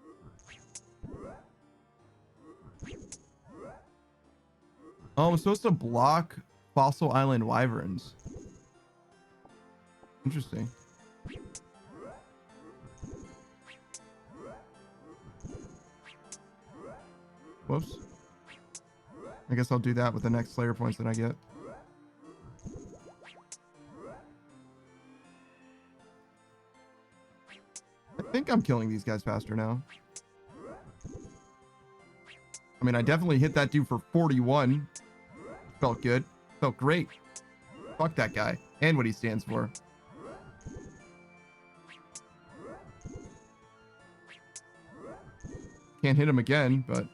Oh, I'm supposed to block Fossil Island wyverns. Interesting. Whoops. I guess I'll do that with the next Slayer points that I get. I think I'm killing these guys faster now. I mean, I definitely hit that dude for 41. Felt good. Felt great. Fuck that guy and what he stands for. Can't hit him again, but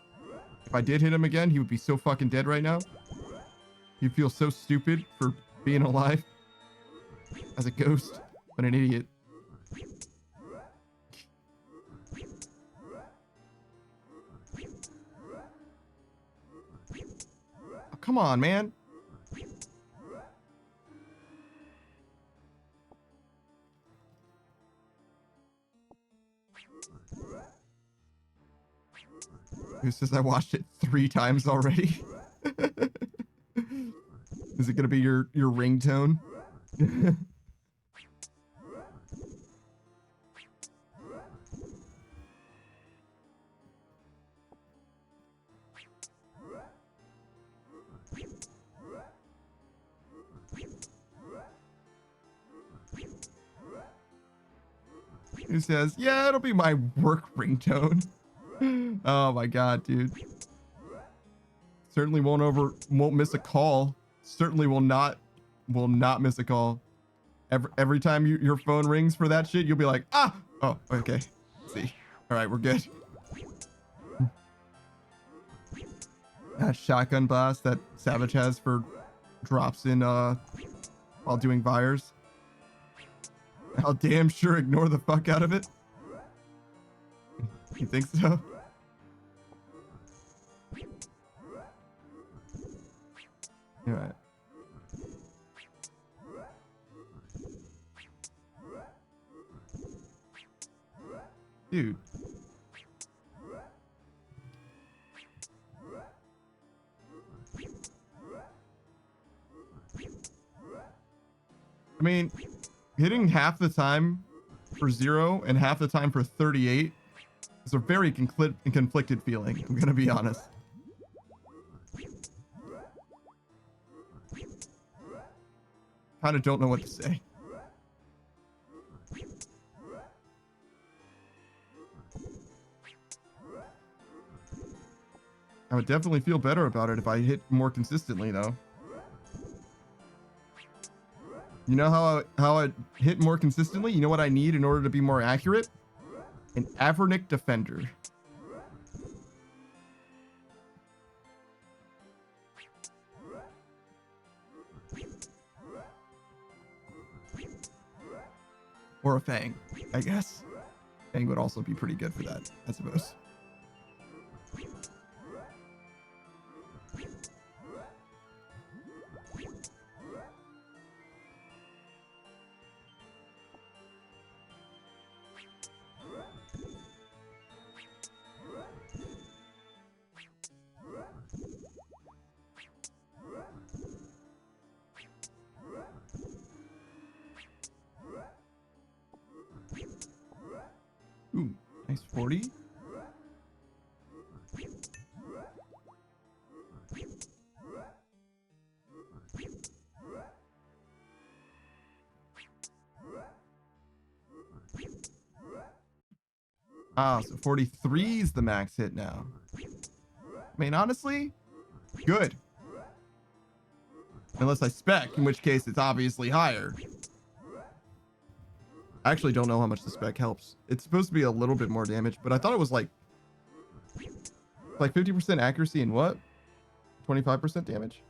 if I did hit him again, he would be so fucking dead right now. He'd feel so stupid for being alive as a ghost, but an idiot. Oh, come on, man. Who says I watched it 3 times already? Is it gonna be your ringtone? Who says, yeah, it'll be my work ringtone. Oh my god, dude. Certainly won't miss a call. Certainly will not miss a call. Every time your phone rings for that shit, you'll be like, ah, oh, okay. See, all right, we're good. That shotgun blast that Savage has for drops in while doing fires. I'll damn sure ignore the fuck out of it. You think so? All right. Dude. I mean, hitting half the time for 0 and half the time for 38 is a very conflicted feeling, I'm gonna be honest. Kind of don't know what to say. I would definitely feel better about it if I hit more consistently, though. You know how I hit more consistently? You know what I need in order to be more accurate? An Avernic Defender. Or a Fang, I guess. Fang would also be pretty good for that, I suppose. Ooh, nice 40. Ah, so 43 is the max hit now. I mean, honestly, good. Unless I spec, in which case it's obviously higher. I actually don't know how much the spec helps. It's supposed to be a little bit more damage, but I thought it was like 50% accuracy and what? 25% damage?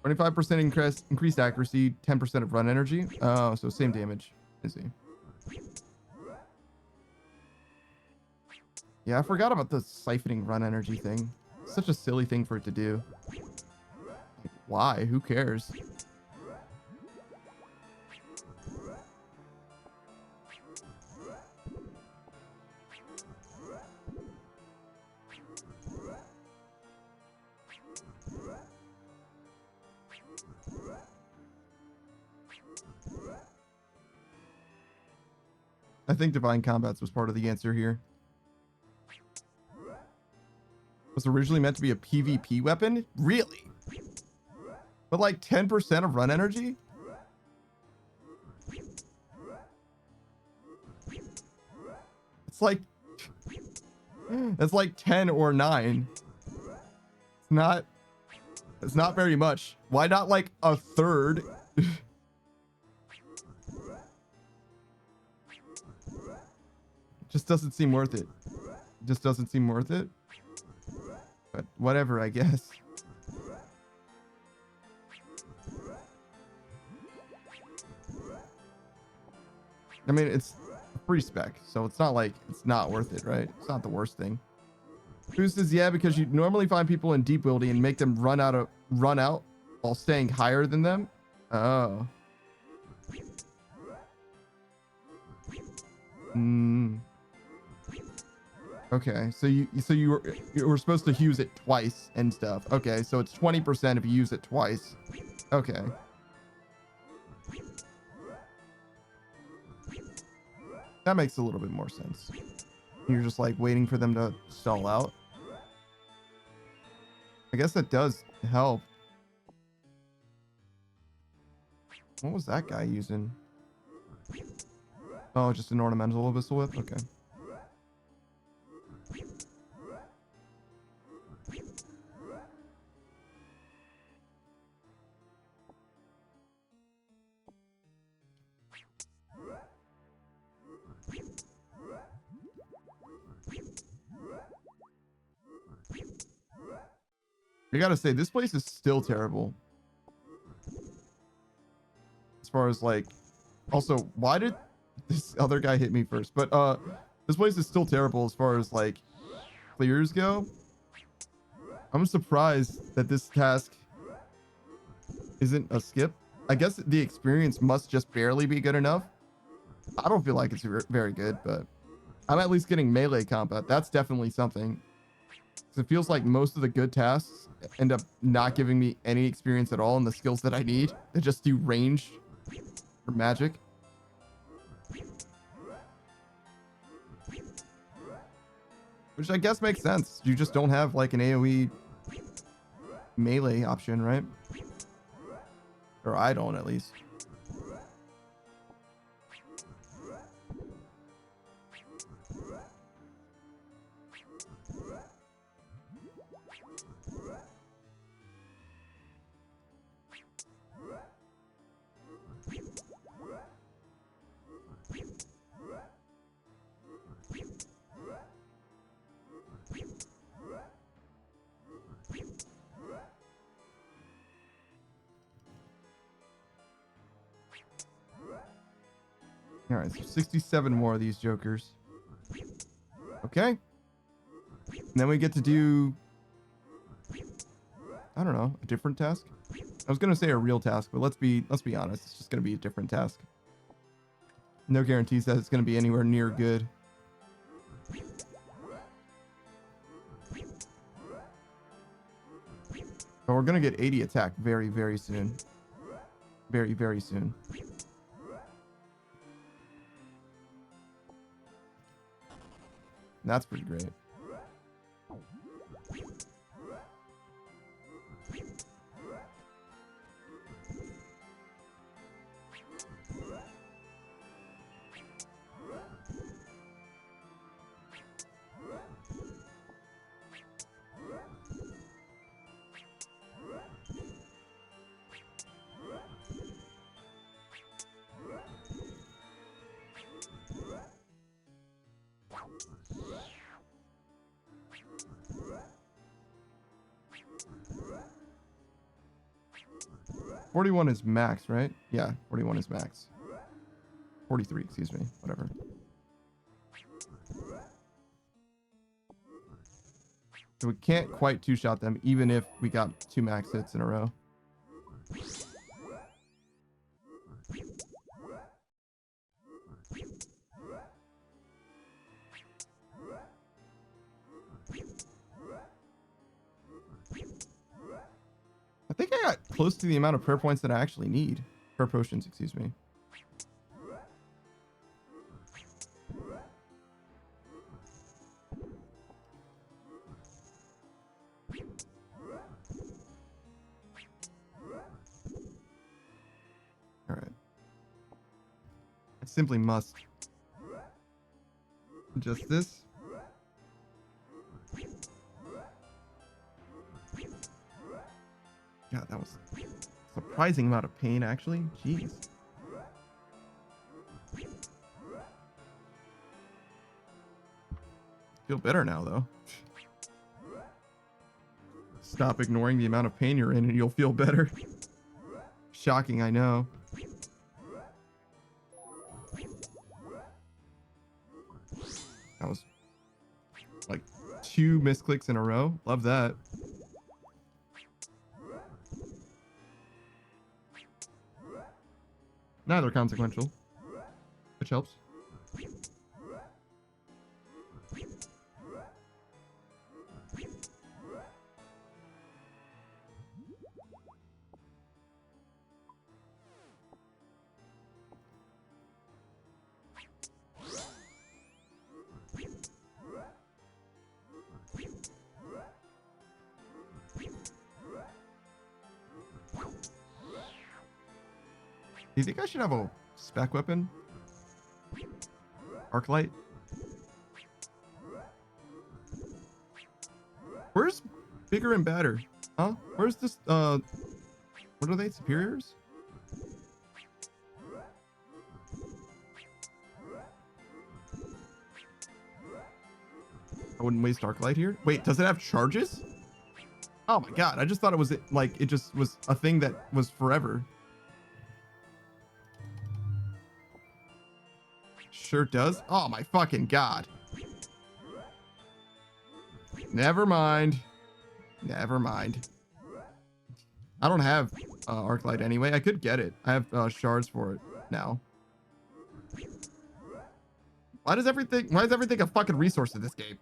25% increased accuracy, 10% of run energy. Oh, so same damage. I see. Yeah, I forgot about the siphoning run energy thing. Such a silly thing for it to do. Why? Who cares? I think Divine Combats was part of the answer here. Was originally meant to be a PvP weapon? Really? But like 10% of run energy? It's like... It's like 10 or 9. It's not very much. Why not like a third? Just doesn't seem worth it. Just doesn't seem worth it. But whatever, I guess. I mean, it's a free spec, so it's not like it's not worth it, right? It's not the worst thing. Who says, yeah, because you normally find people in deep building and make them run out while staying higher than them. Oh. Okay, so you were supposed to use it twice and stuff. Okay, so it's 20% if you use it twice. Okay. That makes a little bit more sense. You're just like waiting for them to stall out. I guess that does help. What was that guy using? Oh, just an ornamental abyssal whip? Okay. I gotta say, this place is still terrible. As far as like, also, why did this other guy hit me first? But this place is still terrible as far as like clears go. I'm surprised that this task isn't a skip. I guess the experience must just barely be good enough. I don't feel like it's very good, but I'm at least getting melee combat. That's definitely something. It feels like most of the good tasks end up not giving me any experience at all in the skills that I need. They just do range for magic. Which I guess makes sense. You just don't have like an AoE melee option, right? Or I don't, at least. All right, so 67 more of these jokers. Okay. And then we get to do, I don't know, a different task. I was gonna say a real task, but let's be honest. It's just gonna be a different task. No guarantees that it's gonna be anywhere near good. But we're gonna get 80 attack very, very soon. Very, very soon. That's pretty great. $41 is max, right? Yeah, 41 is max. 43, excuse me, whatever. So we can't quite two-shot them, even if we got 2 max hits in a row. I think I got close to the amount of prayer points that I actually need. Prayer potions, excuse me. simply must. Just this. God, that was a surprising amount of pain, actually. Jeez. Feel better now, though. Stop ignoring the amount of pain you're in and you'll feel better. Shocking, I know. That was like 2 misclicks in a row. Love that. Neither consequential, which helps. Do you think I should have a spec weapon? Arc light? Where's bigger and badder? Huh? Where's this, what are they? Superiors? I wouldn't waste arc light here. Wait, does it have charges? Oh my god, I just thought it was like, it just was a thing that was forever. Sure does. Oh my fucking god. Never mind. Never mind. I don't have arc light anyway. I could get it. I have shards for it now. Why is everything a fucking resource in this game?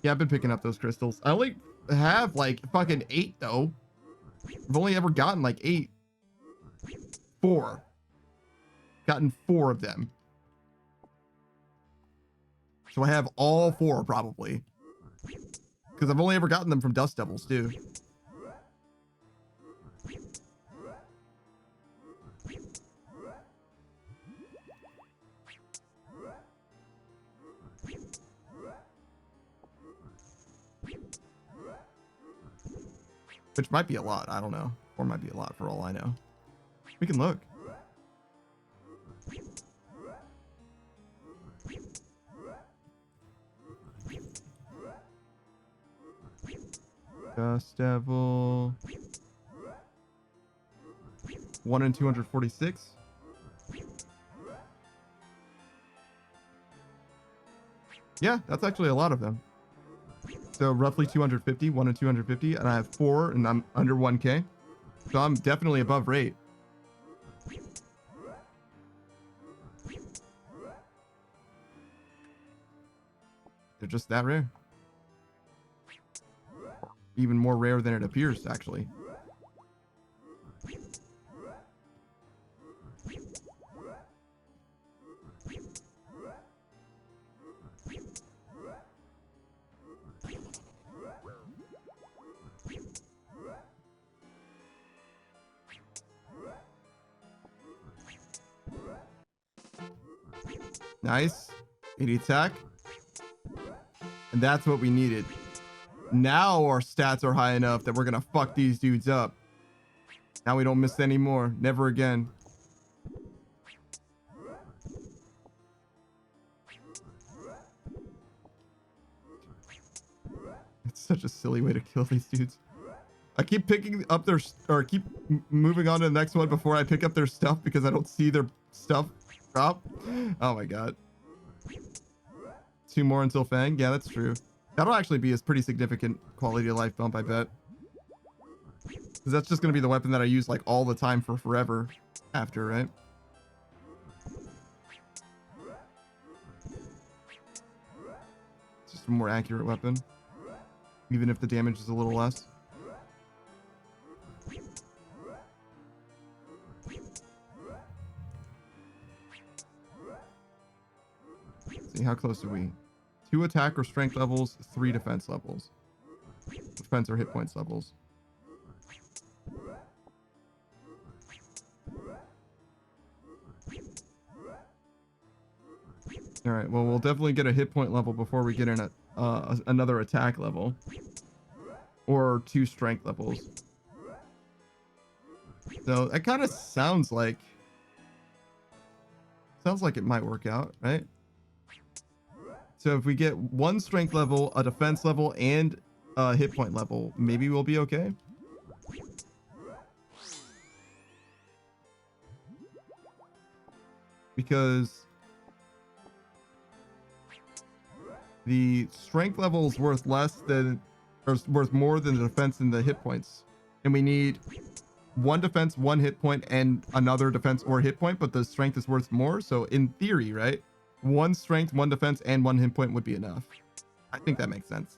Yeah, I've been picking up those crystals. I only have like fucking 8 though. I've only ever gotten like 8. 4. Gotten 4 of them. So I have all 4 probably. Because I've only ever gotten them from Dust Devils too. Which might be a lot. I don't know. Or might be a lot for all I know. We can look. Dust Devil. 1 in 246. Yeah, that's actually a lot of them. So roughly 250, 1 in 250, and I have 4 and I'm under 1k. So I'm definitely above rate. They're just that rare. Even more rare than it appears, actually. Nice. 80 attack. And that's what we needed. Now our stats are high enough that we're gonna fuck these dudes up. Now we don't miss any more. Never again. It's such a silly way to kill these dudes. I keep picking up their, or keep moving on to the next one before I pick up their stuff because I don't see their stuff drop. Oh my god. 2 more until Fang. Yeah, that's true. That'll actually be a pretty significant quality of life bump, I bet. Because that's just going to be the weapon that I use like all the time for forever after, right? It's just a more accurate weapon. Even if the damage is a little less. Let's see, how close are we? 2 attack or strength levels, 3 defense levels. Defense or hit points levels. All right. Well, we'll definitely get a hit point level before we get in another attack level or 2 strength levels. So that kind of sounds like it might work out, right? So if we get 1 strength level, a defense level, and a hit point level, maybe we'll be okay. Because the strength level is worth less than, or worth more than the defense and the hit points. And we need 1 defense, 1 hit point, and another defense or hit point, but the strength is worth more. So in theory, right? 1 strength, 1 defense, and 1 hit point would be enough. I think that makes sense.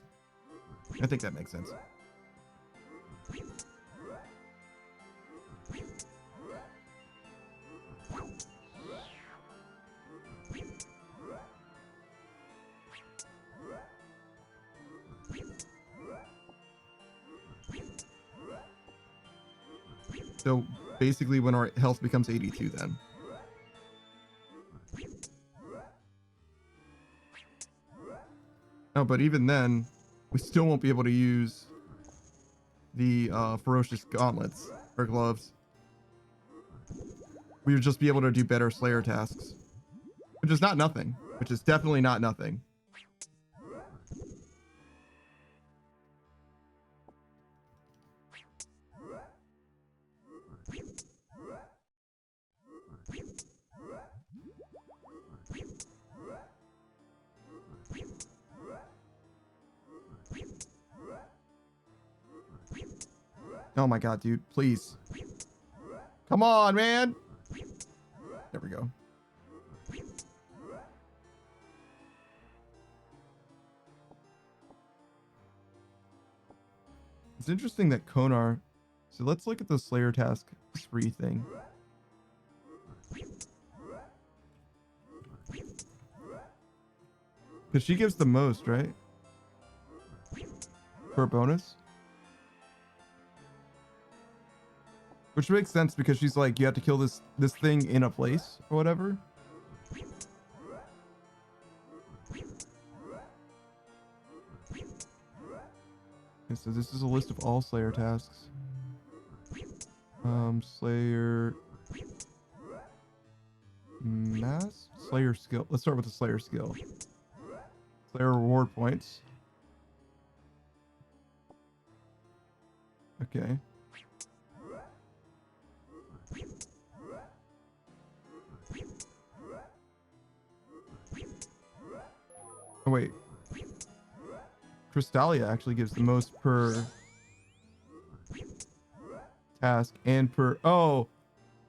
So basically when our health becomes 82 then. No, but even then, we still won't be able to use the ferocious gauntlets or gloves. We would just be able to do better Slayer tasks, which is not nothing, which is definitely not nothing. Oh my god, dude, please. Come on, man. There we go. It's interesting that Konar... So let's look at the Slayer task spree thing. Because she gives the most, right? For a bonus? Which makes sense because she's like, you have to kill this thing in a place or whatever. Okay, so this is a list of all Slayer tasks. Slayer mass? Slayer skill. Let's start with the Slayer skill. Slayer reward points. Okay. Oh wait. Crystalia actually gives the most per task and per... Oh,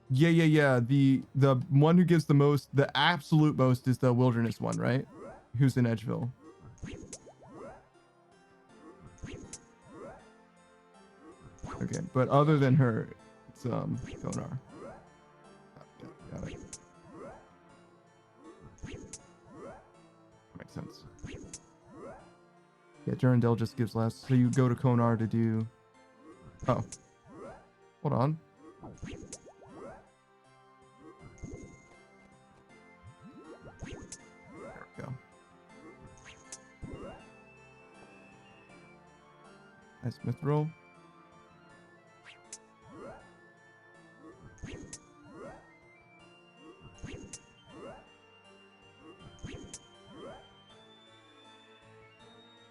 yeah. The one who gives the most, the absolute most, is the wilderness one, right? Who's in Edgeville. Okay, but other than her, it's Konar. Got it. Makes sense. Yeah, Durandal just gives less, so you go to Konar to do... Oh. Hold on. There we go. Nice mithril.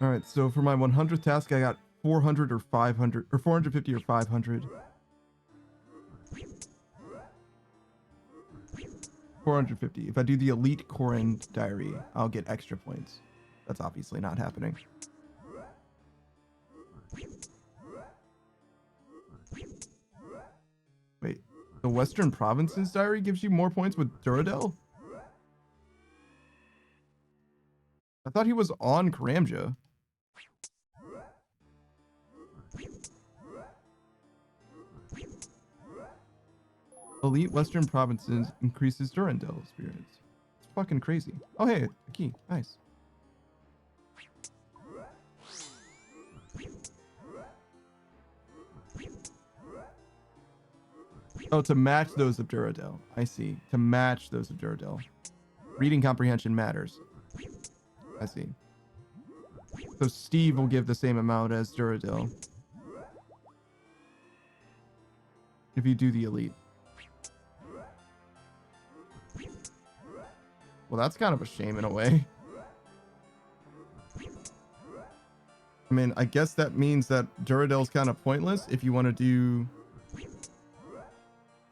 All right, so for my 100th task, I got 400 or 500, or 450 or 500. 450. If I do the Elite Corin Diary, I'll get extra points. That's obviously not happening. Wait, the Western Provinces Diary gives you more points with Duradel? I thought he was on Karamja. Elite Western Provinces increases Durandal experience. It's fucking crazy. Oh, hey, a key. Nice. Oh, to match those of Duradel. I see. To match those of Duradel. Reading comprehension matters. I see. So Steve will give the same amount as Duradil if you do the elite. Well, that's kind of a shame in a way. I mean, I guess that means that Duradil's kind of pointless if you want to do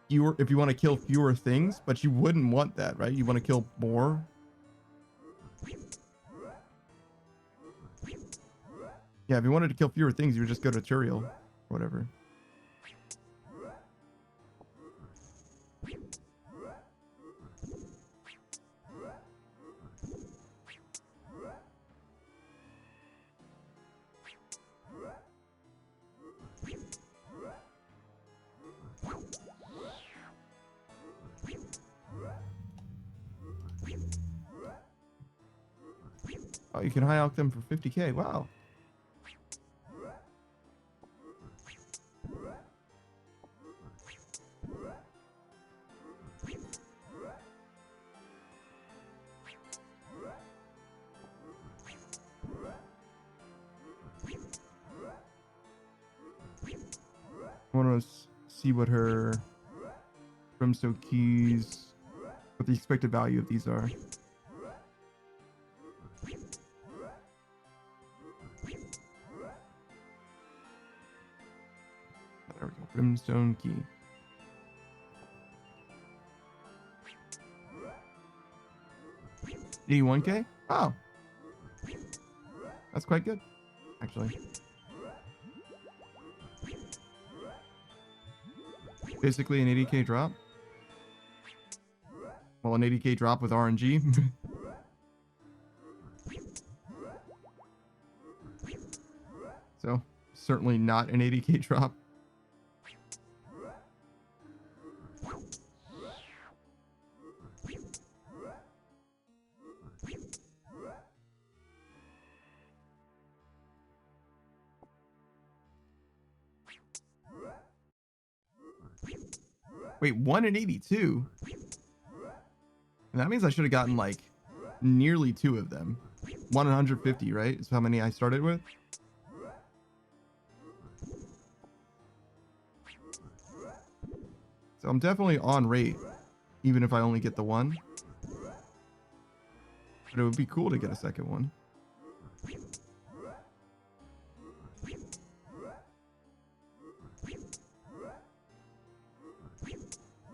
fewer, if you want to kill fewer things, but you wouldn't want that, right? You want to kill more. Yeah, if you wanted to kill fewer things, you would just go to Turiel or whatever. Oh, you can high alch them for 50k. Wow. I want to see what her brimstone keys, what the expected value of these are. There we go. Brimstone key. $81k? Oh. That's quite good, actually. Basically an 80k drop. Well, an 80k drop with RNG. So, certainly not an 80k drop. Wait, 1 in 82? And that means I should have gotten like nearly 2 of them. 1 in 150, right? Is how many I started with. So I'm definitely on rate, even if I only get the 1. But it would be cool to get a second one.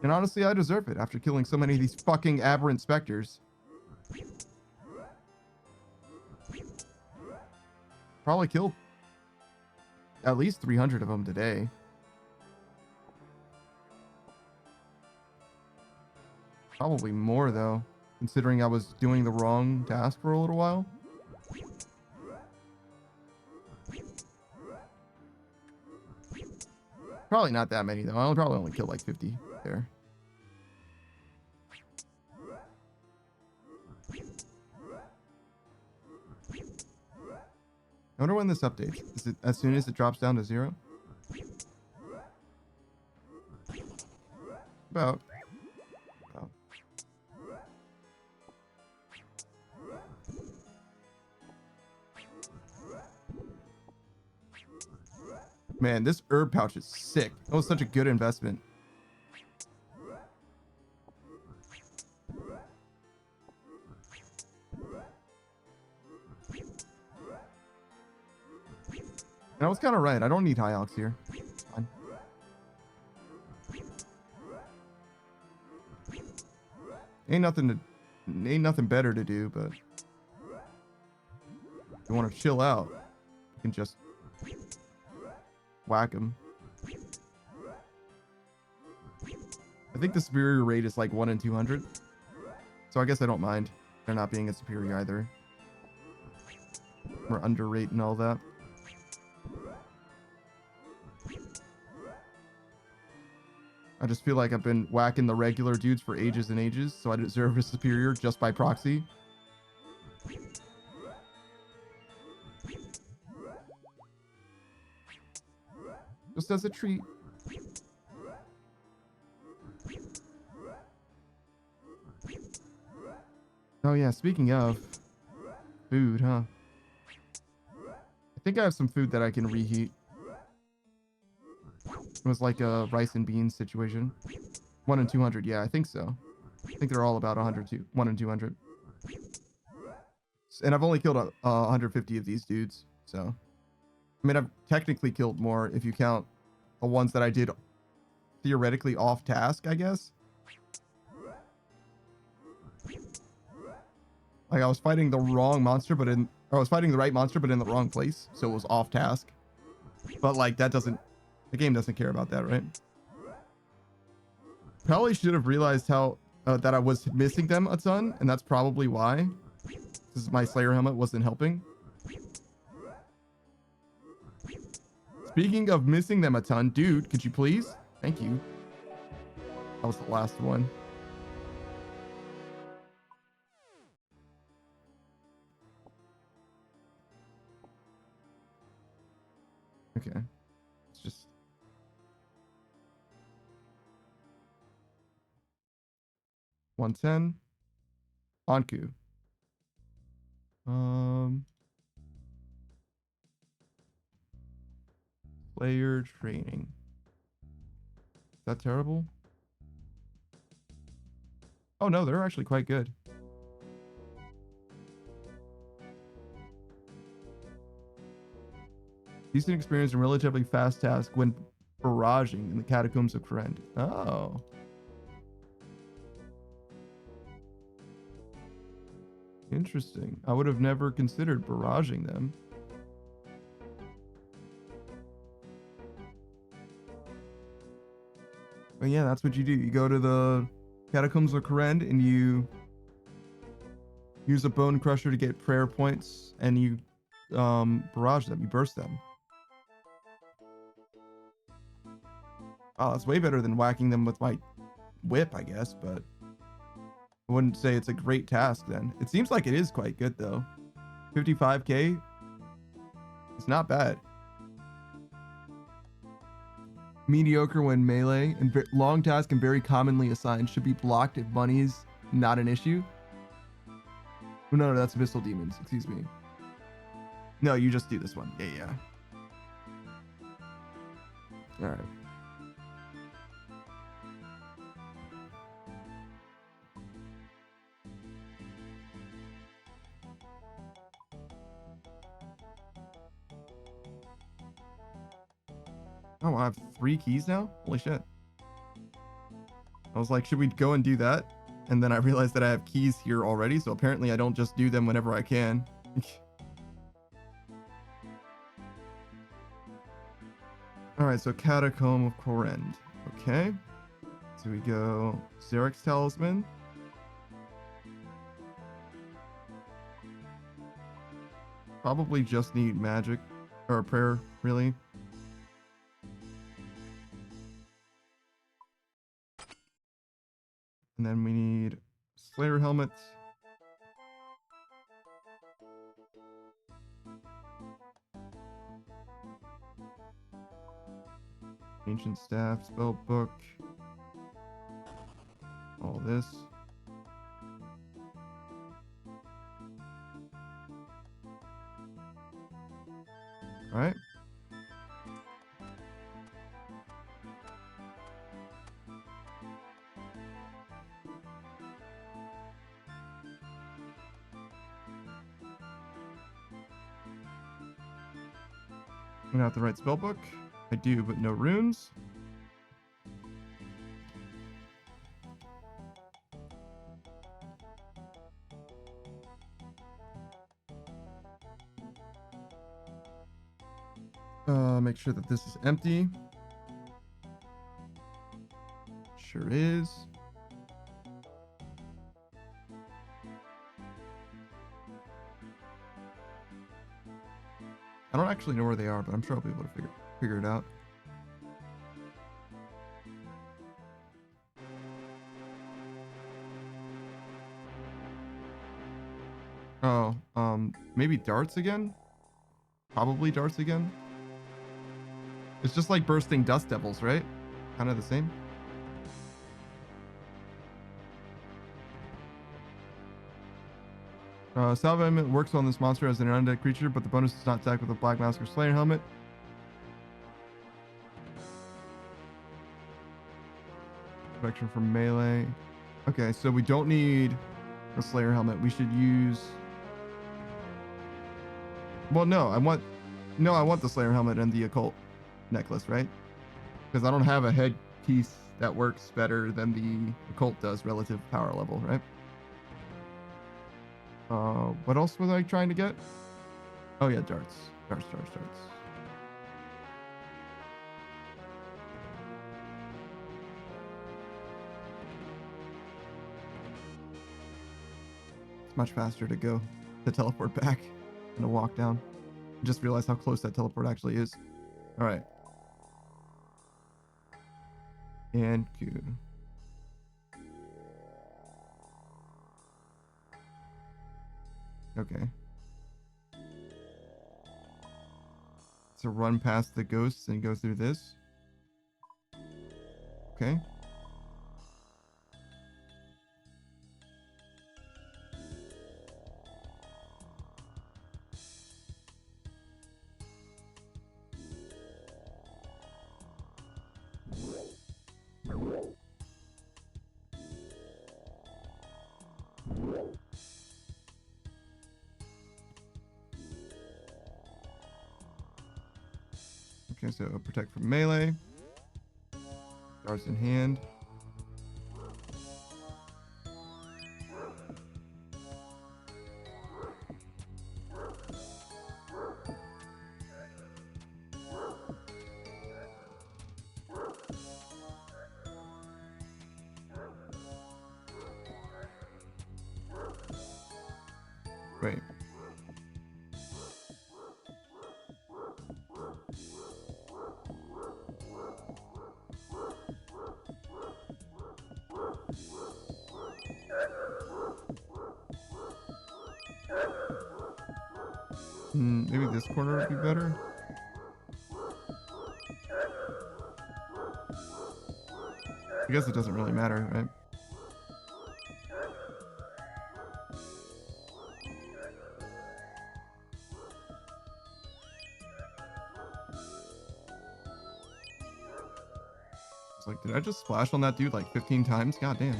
And honestly, I deserve it after killing so many of these fucking aberrant specters. Probably killed at least 300 of them today. Probably more, though, considering I was doing the wrong task for a little while. Probably not that many, though. I'll probably only kill like 50 there. I wonder when this updates. Is it as soon as it drops down to 0? About. Man, this herb pouch is sick. That was such a good investment. And I was kind of right. I don't need high alch here. It's fine. Ain't nothing better to do, but if you want to chill out, you can just whack him. I think the superior rate is like 1 in 200. So I guess I don't mind there not being a superior either. Or under rate and all that. I just feel like I've been whacking the regular dudes for ages and ages, so I deserve a superior just by proxy. Just as a treat. Oh yeah, speaking of food, huh? I think I have some food that I can reheat. It was like a rice and beans situation. 1 and 200. Yeah, I think so. I think they're all about 100 1 and 200. And I've only killed 150 of these dudes. So, I mean, I've technically killed more if you count the ones that I did theoretically off task, I guess. Like I was fighting the wrong monster, but I was fighting the right monster, but in the wrong place. So it was off task. But like that doesn't, the game doesn't care about that, right? Probably should have realized how that I was missing them a ton, and that's probably why. Because my Slayer helmet wasn't helping. Speaking of missing them a ton, dude, could you please? Thank you. That was the last one. Okay. It's just... $110. Anku. Player training. Is that terrible? Oh no, they're actually quite good. Decent experience and relatively fast task when barraging in the catacombs of Kourend. Oh. Interesting. I would have never considered barraging them. But yeah, that's what you do. You go to the catacombs of Kourend and you use a bone crusher to get prayer points, and you barrage them. You burst them. Oh, that's way better than whacking them with my whip, I guess, but I wouldn't say it's a great task then. It seems like it is quite good though. 55k. It's not bad. Mediocre when melee and long task and very commonly assigned. Should be blocked if money is not an issue. Oh, no, that's Abyssal Demons. Excuse me. No, you just do this one. Yeah. All right. Oh, I have 3 keys now? Holy shit. I was like, should we go and do that? And then I realized that I have keys here already, so apparently I don't just do them whenever I can. Alright, so Catacomb of Kourend. Okay. So we go Zarek's Talisman. Probably just need magic, or a prayer, really. And then we need Slayer helmets. Ancient staff, spell book. All this. All right. I don't have the right spell book. I do, but no runes. Make sure that this is empty. Sure is. I don't actually know where they are, but I'm sure I'll be able to figure it out. Oh, maybe darts again? Probably darts again. It's just like bursting dust devils, right? Kind of the same. Salve Element works on this monster as an undead creature, but the bonus does not attack with a Black Mask or Slayer helmet. Protection from melee. Okay, so we don't need a Slayer helmet. We should use... Well, no, I want the Slayer helmet and the occult necklace, right? Because I don't have a headpiece that works better than the occult does relative power level, right? What else was I trying to get? Oh yeah, darts. Darts. It's much faster to teleport back than to walk down. I just realized how close that teleport actually is. All right. And Q. Okay. So run past the ghosts and go through this. Okay. Okay, so protect from melee. Darts in hand. Wait. Maybe this corner would be better. I guess it doesn't really matter, right? It's like, did I just splash on that dude like 15 times? God damn.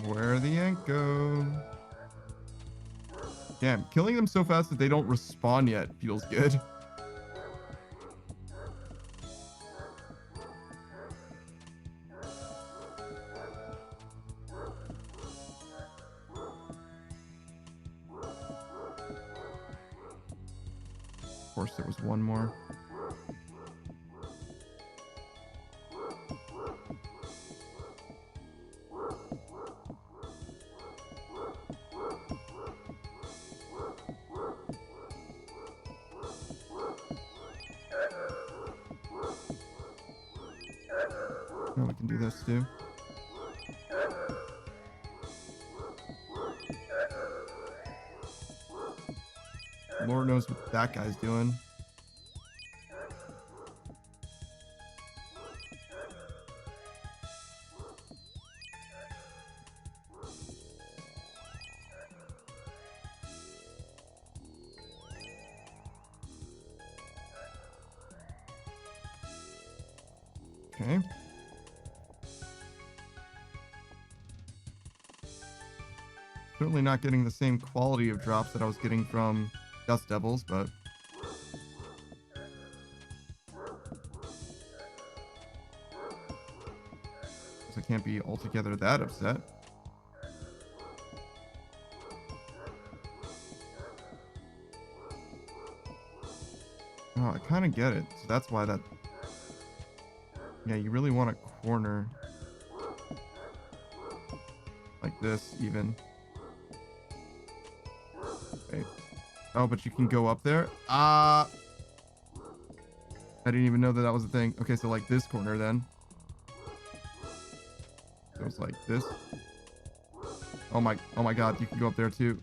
Where'd the ant go? Damn, killing them so fast that they don't respawn yet feels good. Of course, there was one more. Oh, we can do this too. Lord knows what that guy's doing. Okay. Certainly not getting the same quality of drops that I was getting from Dust Devils, but I can't be altogether that upset. Oh, I kind of get it. So that's why that... Yeah, you really want a corner like this, even. Wait. Oh, but you can go up there? I didn't even know that that was a thing. Okay, so like this corner then. So it's like this. Oh my god, you can go up there too.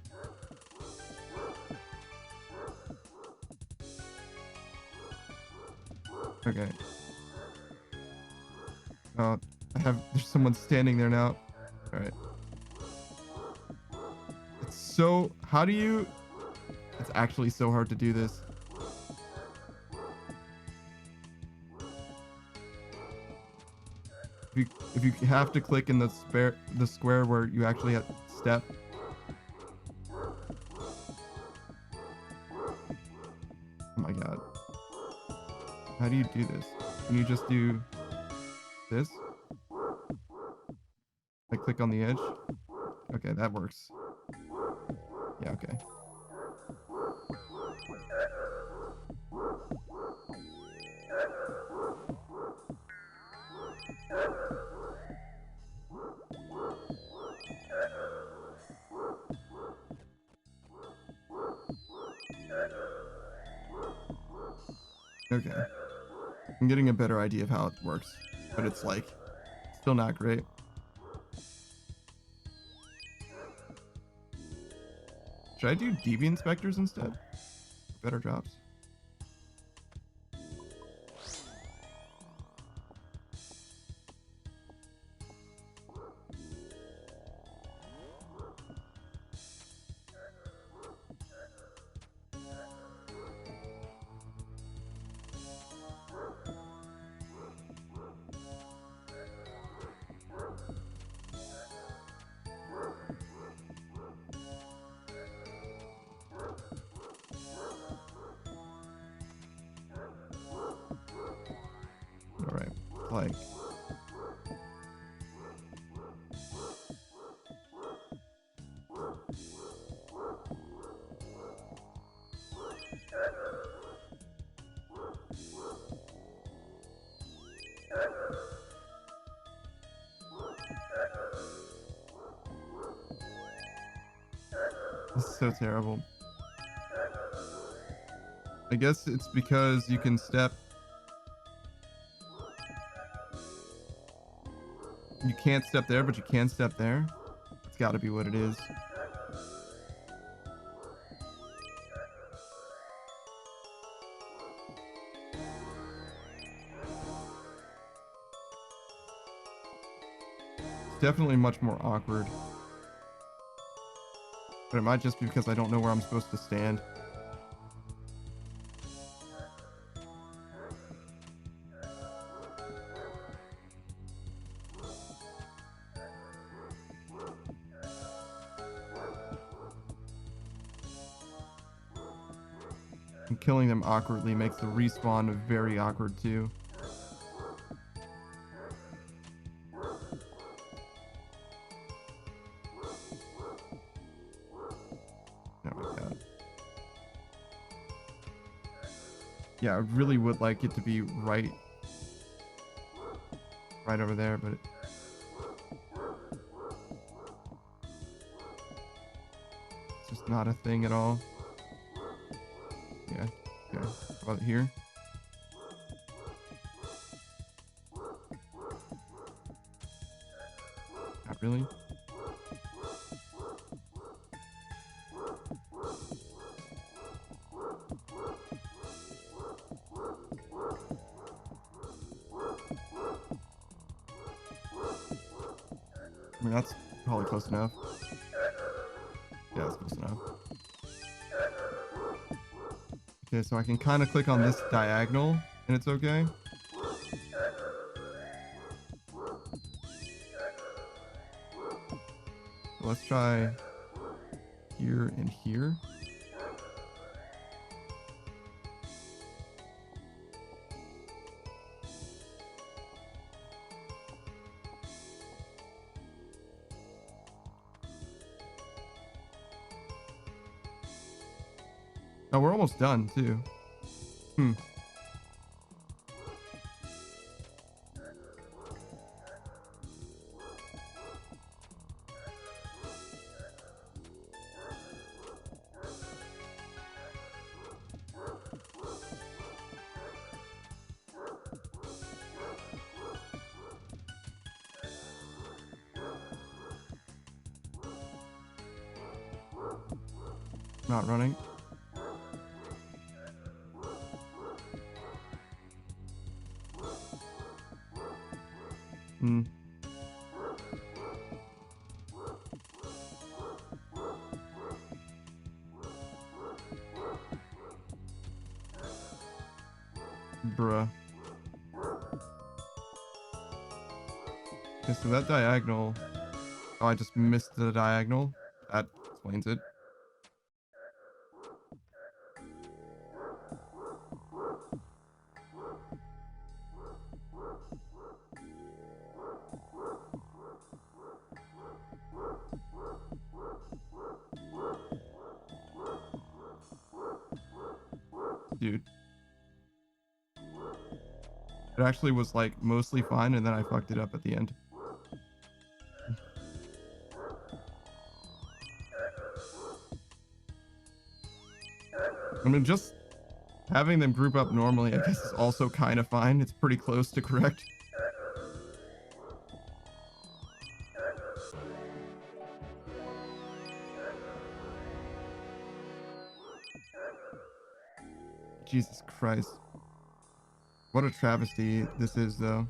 Okay. There's someone standing there now. All right. It's so, how do you, it's actually so hard to do this. If you have to click in the square where you actually have step. Oh my god. How do you do this? Can you just do this? I click on the edge. Okay, that works. Yeah, okay. Okay. I'm getting a better idea of how it works, but it's like still not great. Should I do DB inspectors instead? Better drops. All right, like. This is so terrible. I guess it's because you can step. You can't step there, but you can step there. It's got to be what it is. It's definitely much more awkward. But it might just be because I don't know where I'm supposed to stand. And killing them awkwardly makes the respawn very awkward too. Oh my god. Yeah, I really would like it to be right over there, but it's just not a thing at all. Yeah. How about here? Not really. I mean, that's probably close enough. Yeah, that's close enough. Okay, so I can kind of click on this diagonal and it's okay. So let's try here and here. Oh, we're almost done too. Not running. Bruh. Okay, so that diagonal. Oh, I just missed the diagonal. That explains it. Dude. It actually was like mostly fine, and then I fucked it up at the end. I mean, just having them group up normally, I guess, is also kind of fine. It's pretty close to correct. Jesus Christ. What a travesty this is, though.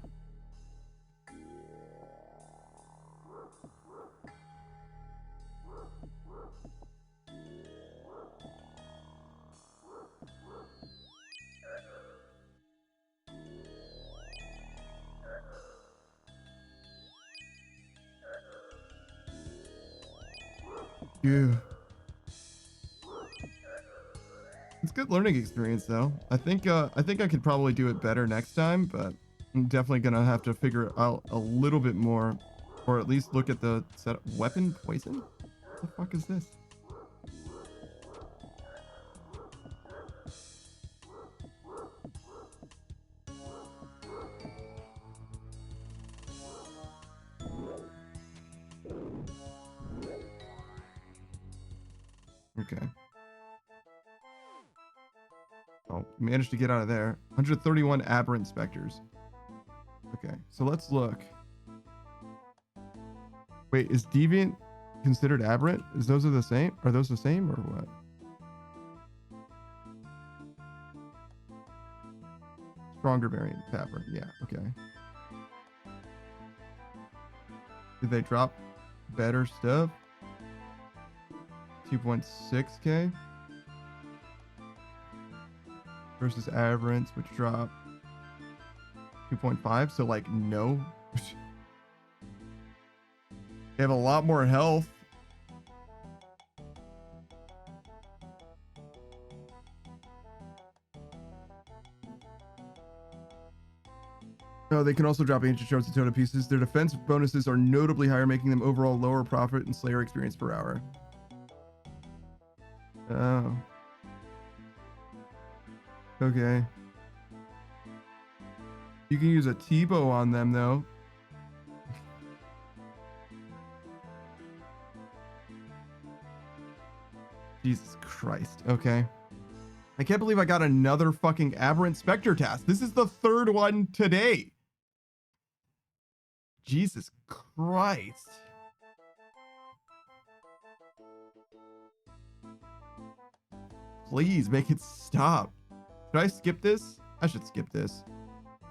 Yeah. It's good learning experience, though. I think I could probably do it better next time, but I'm definitely gonna have to figure out a little bit more, or at least look at the set. Weapon poison? What the fuck is this? Okay. Oh, managed to get out of there. 131 aberrant specters. Okay, so let's look. Wait, is deviant considered aberrant? Is those are the same? Are those the same or what? Stronger variant aberrant. Yeah, okay. Did they drop better stuff? 2.6k versus aberrants, which drop 2.5. So like no. They have a lot more health. Oh, they can also drop ancient shards and totem pieces. Their defense bonuses are notably higher, making them overall lower profit and Slayer experience per hour. Oh. Okay. You can use a T-bow on them, though. Jesus Christ. Okay. I can't believe I got another fucking aberrant specter task. This is the third one today. Jesus Christ. Please make it stop. Should I skip this? I should skip this.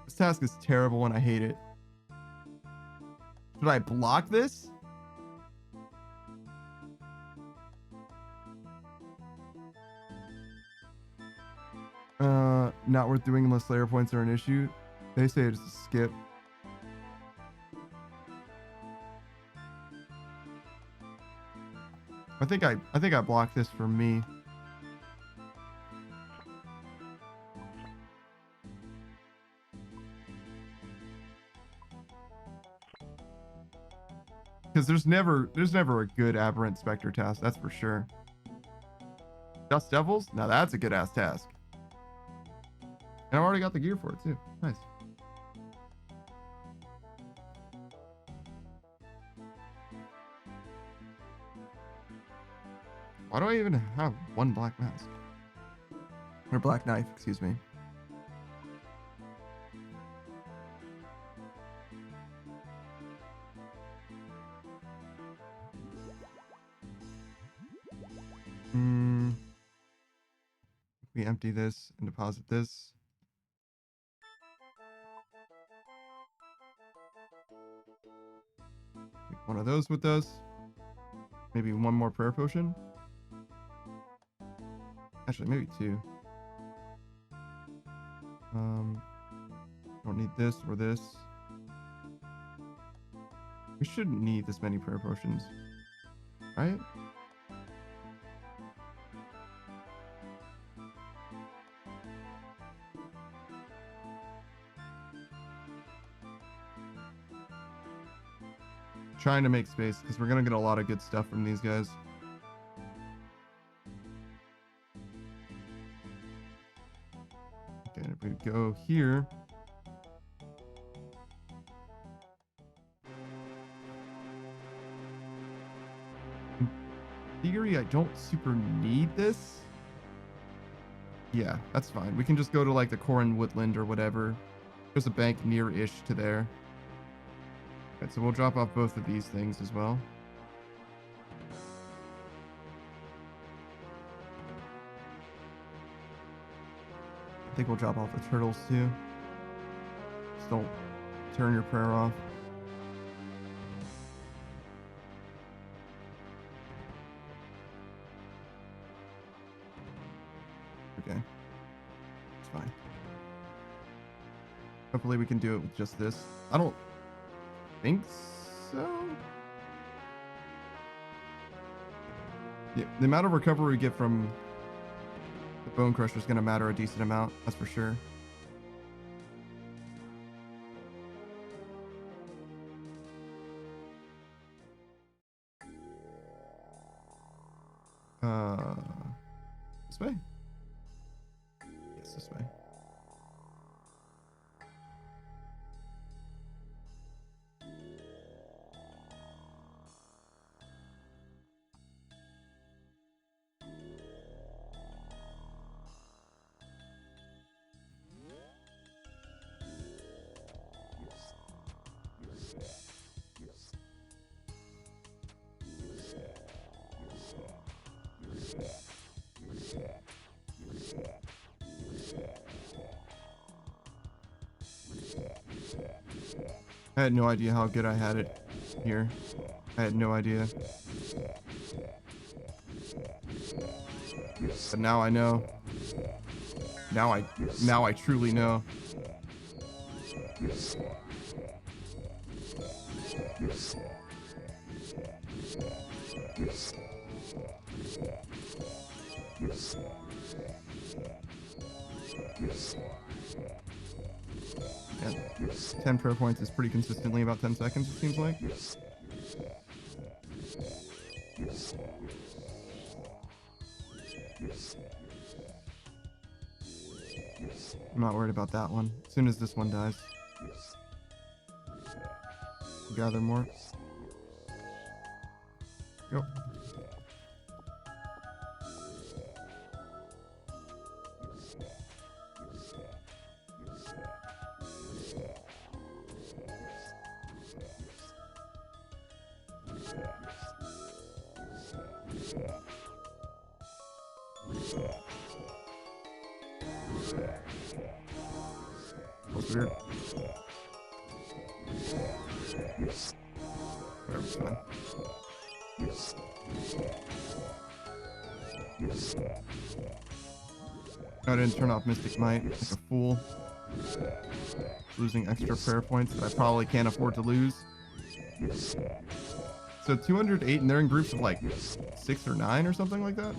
This task is terrible and I hate it. Should I block this? Not worth doing unless Slayer points are an issue. They say it's a skip. I think I blocked this for me. Because there's never a good aberrant specter task, that's for sure. Dust Devils? Now that's a good ass task. And I already got the gear for it too. Nice. Why do I even have one black mask? Or black knife, excuse me. We empty this and deposit this. Take one of those with us. Maybe one more prayer potion. Actually, maybe two. Don't need this or this. We shouldn't need this many prayer potions, right? Trying to make space because we're gonna get a lot of good stuff from these guys. Okay, if we go here. In theory, I don't super need this. Yeah, that's fine. We can just go to like the Corin Woodland or whatever. There's a bank near-ish to there. Alright, so we'll drop off both of these things as well. I think we'll drop off the turtles too. Just don't turn your prayer off. Okay. It's fine. Hopefully we can do it with just this. I don't think so. Yeah, the amount of recovery we get from the Bone Crusher is going to matter a decent amount, that's for sure. This way? Yes, this way. I had no idea how good I had it here. I had no idea. But now I know. Now I truly know. Yeah, 10 prayer points is pretty consistently about 10 seconds, it seems like. I'm not worried about that one. As soon as this one dies. Gather more. Go. That's weird. Whatever's fine. I didn't turn off Mystic Might like a fool. Losing extra prayer points that I probably can't afford to lose. So 208, and they're in groups of like 6 or 9 or something like that.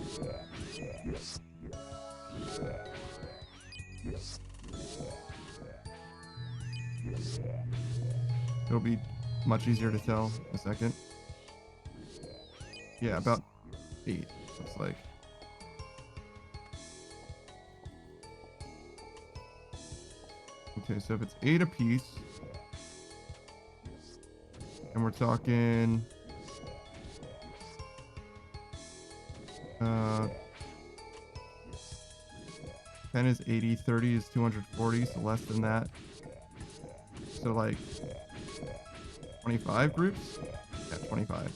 It'll be much easier to tell in a second. Yeah, about 8, looks like. Okay, so if it's 8 apiece, and we're talking 10 is 80, 30 is 240, so less than that. So like 25 groups? Yeah, 25.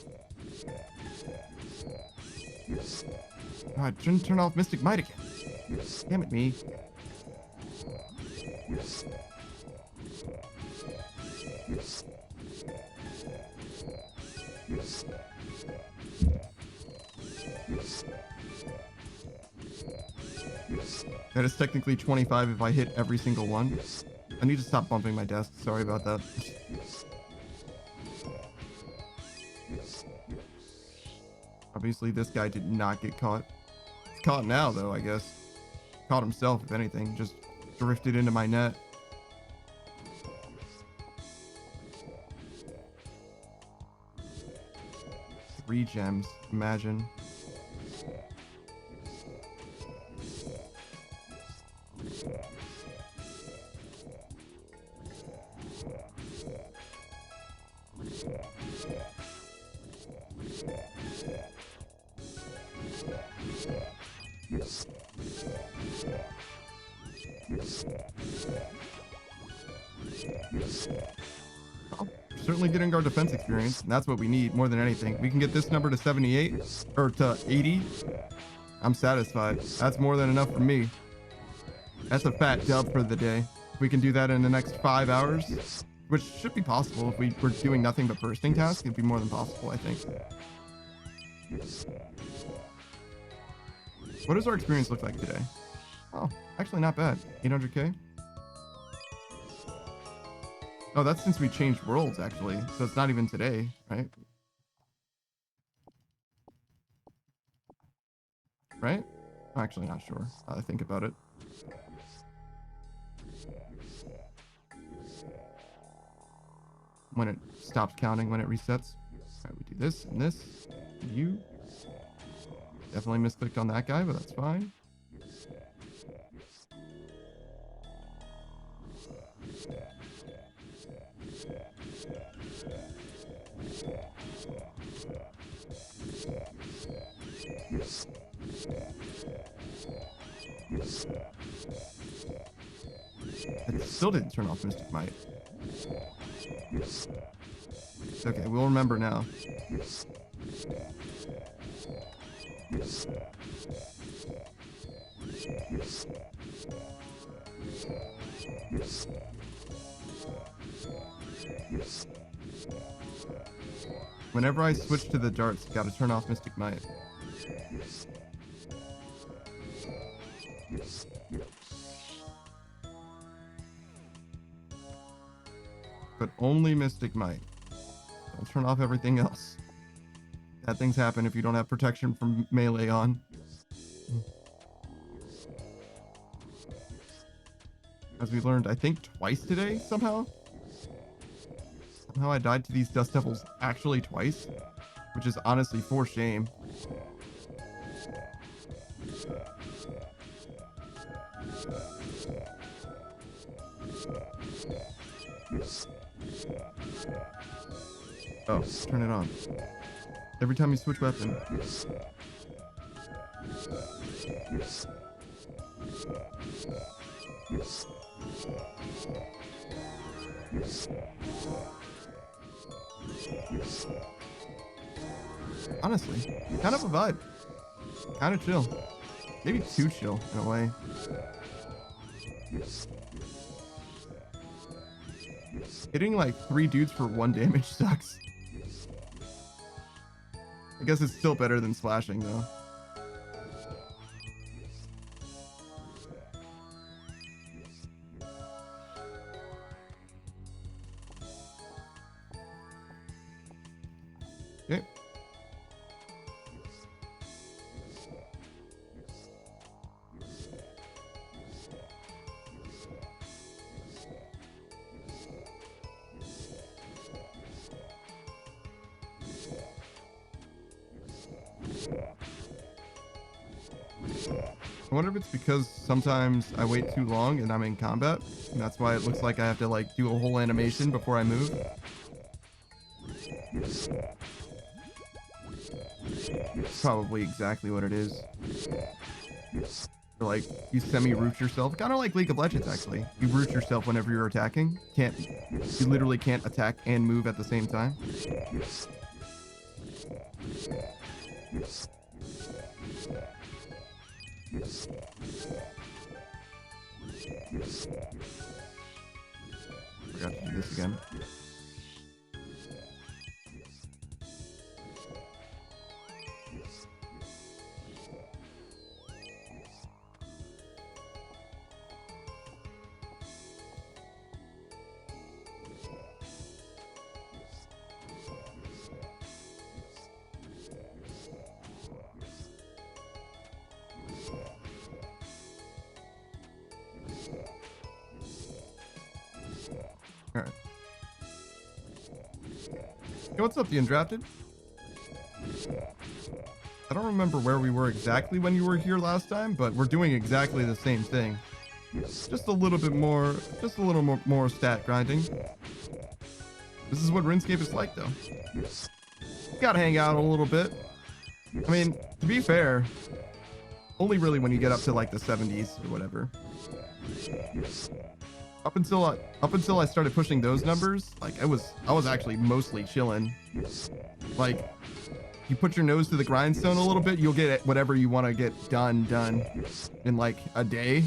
Oh, I shouldn't turn off Mystic Might again. Damn it, me. That is technically 25 if I hit every single one. I need to stop bumping my desk. Sorry about that. Obviously, this guy did not get caught. He's caught now, though, I guess. Caught himself, if anything. Just drifted into my net. Three gems. Imagine. Certainly getting our defense experience, and that's what we need more than anything. We can get this number to 78 or to 80. I'm satisfied. That's more than enough for me. That's a fat dub for the day. If we can do that in the next 5 hours, which should be possible if we were doing nothing but bursting tasks, it'd be more than possible, I think. What does our experience look like today? Oh, actually not bad. 800k. Oh, that's since we changed worlds, actually. So it's not even today, right? Right? I'm actually not sure. I think about it. When it stops counting, when it resets. All right, we do this and this. You. Definitely misclicked on that guy, but that's fine. It still didn't turn off Mystic Might. Okay, we'll remember now. Whenever I switch to the darts, gotta turn off Mystic Might. But only Mystic Might. Don't turn off everything else. Bad things happen if you don't have protection from melee on. As we learned, I think twice today, somehow. Somehow I died to these Dust Devils actually twice, which is honestly for shame. Oh, turn it on. Every time you switch weapon. Honestly, kind of a vibe. Kind of chill. Maybe too chill in a way. Hitting like 3 dudes for 1 damage sucks. I guess it's still better than slashing though. Okay. I wonder if it's because sometimes I wait too long and I'm in combat, and that's why it looks like I have to like do a whole animation before I move. Probably exactly what it is. Or like you semi-root yourself, kind of like League of Legends actually. You root yourself whenever you're attacking. You literally can't attack and move at the same time. Forgot to do this again. what's up, the Undrafted? I don't remember where we were exactly when you were here last time, but we're doing exactly the same thing. Just a little bit more, just a little more stat grinding. This is what RuneScape is like, though. You gotta hang out a little bit. I mean, to be fair, only really when you get up to like the 70s or whatever. Up until I started pushing those numbers, like I was actually mostly chilling. Like, you put your nose to the grindstone a little bit, you'll get whatever you want to get done in like a day.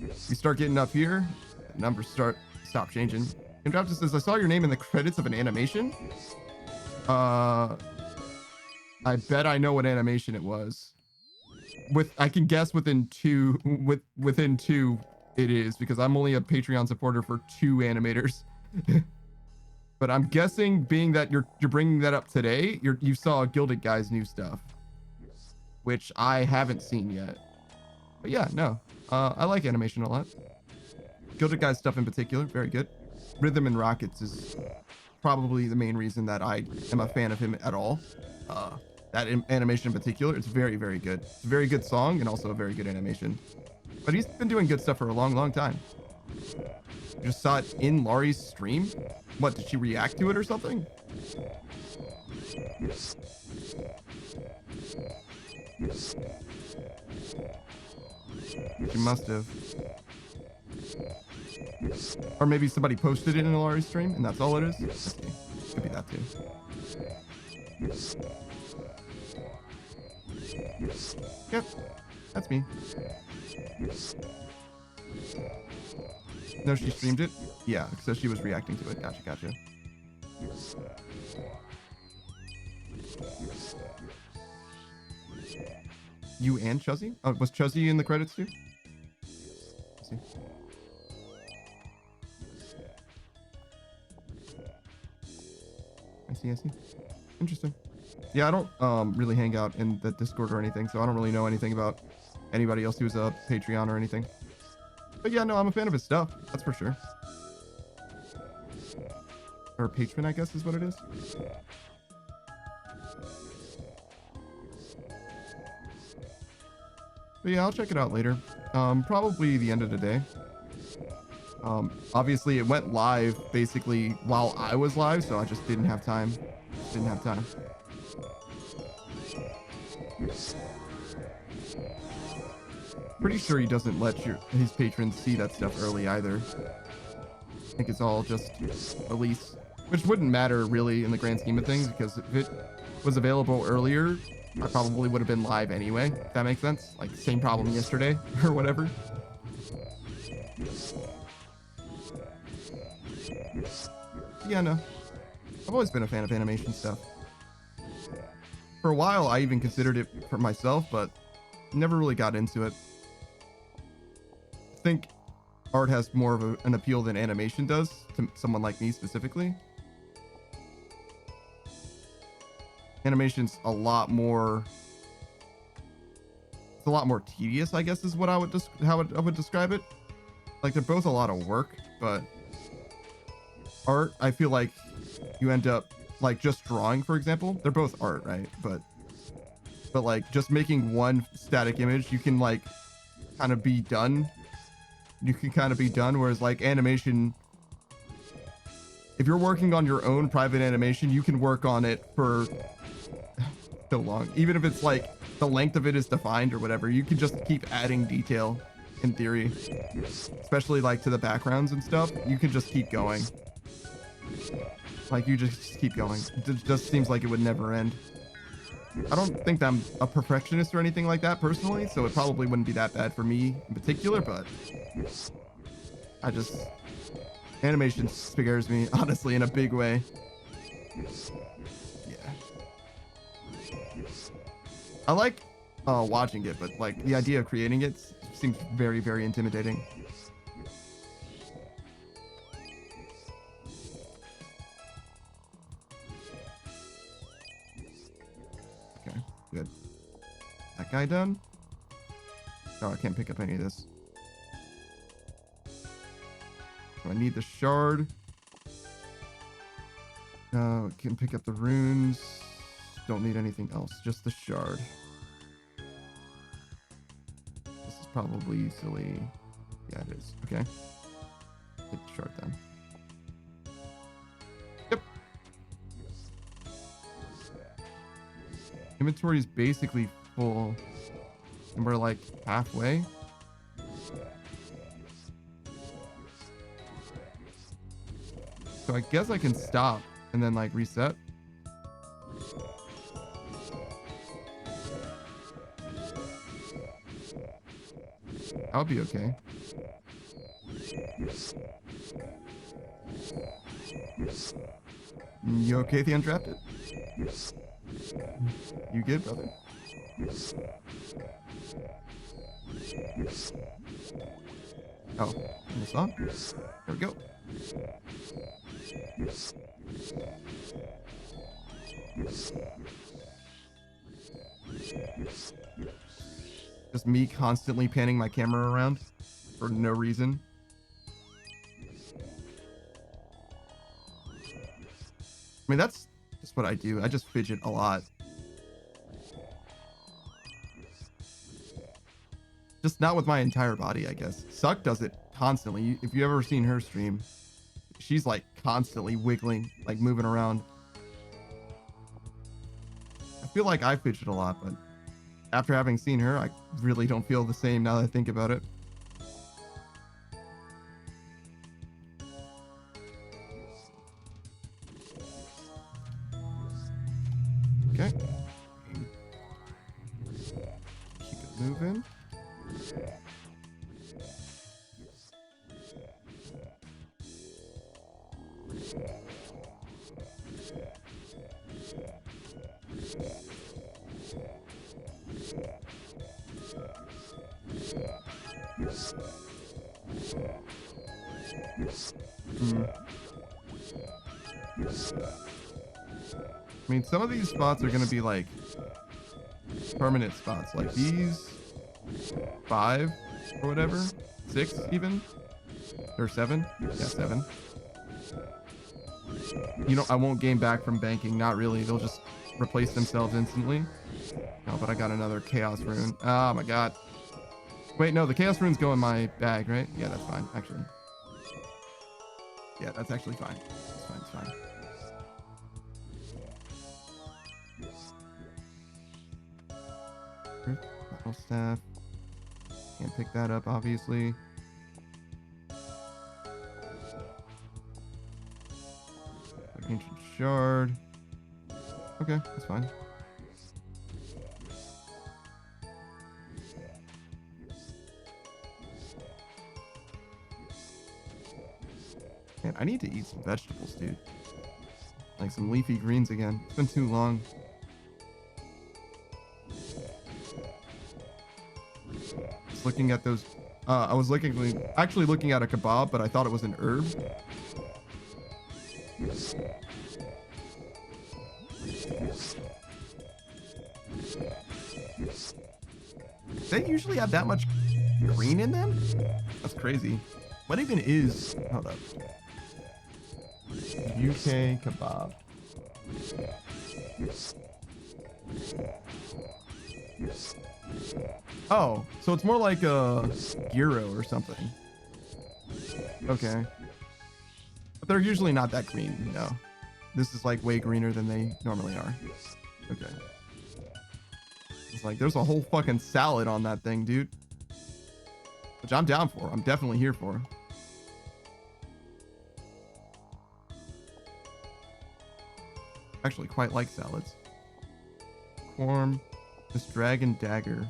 You start getting up here, numbers stop changing. Indrafta says, I saw your name in the credits of an animation. I bet I know what animation it was. I can guess within two it is, because I'm only a Patreon supporter for 2 animators. But I'm guessing, being that you're bringing that up today, you saw Gilded Guy's new stuff, which I haven't seen yet. But yeah, no, I like animation a lot. Gilded Guy's stuff in particular, very good. Rhythm and Rockets is probably the main reason that I am a fan of him at all. That animation in particular, it's very, very good. It's a very good song and also a very good animation. But he's been doing good stuff for a long, long time. You just saw it in Laurie's stream? What, did she react to it or something? She must have. Or maybe somebody posted it in Laurie's stream and that's all it is? Let's see. Could be that too. Yep, that's me. No, she streamed it? Yeah, so she was reacting to it. Gotcha. You and Chuzzy? Oh, was Chuzzy in the credits too? Let's see. I see. Interesting. Yeah, I don't really hang out in the Discord or anything, so I don't really know anything about anybody else who's a Patreon or anything. But yeah, no, I'm a fan of his stuff, that's for sure. Or a patron, I guess is what it is. But yeah, I'll check it out later. Probably the end of the day. Obviously it went live basically while I was live, so I just didn't have time. Pretty sure he doesn't let his patrons see that stuff early either. I think it's all just release, which wouldn't matter really in the grand scheme of things, because if it was available earlier, I probably would have been live anyway, if that makes sense. Like, same problem yesterday or whatever. Yeah, no. I've always been a fan of animation stuff. For a while, I even considered it for myself, but never really got into it. I think art has more of an appeal than animation does to someone like me specifically. Animation's a lot more tedious, I guess, is what I would how I would describe it. Like, they're both a lot of work, but art, I feel like you end up, like, just drawing, for example, they're both art, right? But like, just making one static image, you can, like, kind of be done. Whereas, like, animation, if you're working on your own private animation, you can work on it for so long. Even if it's like the length of it is defined or whatever, you can just keep adding detail in theory, especially like to the backgrounds and stuff. You can just keep going. Like, you just keep going. It just seems like it would never end. I don't think I'm a perfectionist or anything like that personally, so it probably wouldn't be that bad for me in particular, but animation scares me, honestly, in a big way. Yeah. I like watching it, but like the idea of creating it seems very, very intimidating. Okay, good. That guy done? Oh, I can't pick up any of this. So I need the shard. Can pick up the runes. Don't need anything else. Just the shard. This is probably silly. Yeah, it is. Okay. Take the shard then. Yep. Inventory is basically full. And we're like halfway. So I guess I can stop and then like reset. I'll be okay. You okay, the undrafted? You good, brother? Oh, in the song? There we go. Just me constantly panning my camera around for no reason. I mean, that's just what I do. I just fidget a lot. Just not with my entire body, I guess. Suck does it constantly. If you ever seen her stream, she's like constantly wiggling, like moving around. I feel like I fidget a lot, but after having seen her, I really don't feel the same now that I think about it. Okay. Keep it moving. I mean, some of these spots are going to be like permanent spots, like these 5 or whatever, 6 even, or 7. Yeah, 7. You know, I won't gain back from banking. Not really. They'll just replace themselves instantly. Oh, but I got another chaos rune. Oh my god. Wait, no, the chaos runes go in my bag, right? Yeah, that's fine, actually. Yeah, that's actually fine. It's fine, it's fine. Battle staff. Can't pick that up, obviously. Ancient shard. Okay, that's fine. Man, I need to eat some vegetables, dude. Like some leafy greens again. It's been too long. Just looking at those. I was actually looking at a kebab, but I thought it was an herb. They usually have that much green in them? That's crazy. What even is... Hold up. UK kebab. Oh, so it's more like a gyro or something. Okay. But they're usually not that green, no. This is like way greener than they normally are. Okay. It's like there's a whole fucking salad on that thing, dude. Which I'm down for. I'm definitely here for. Actually quite like salads. Form. This dragon dagger.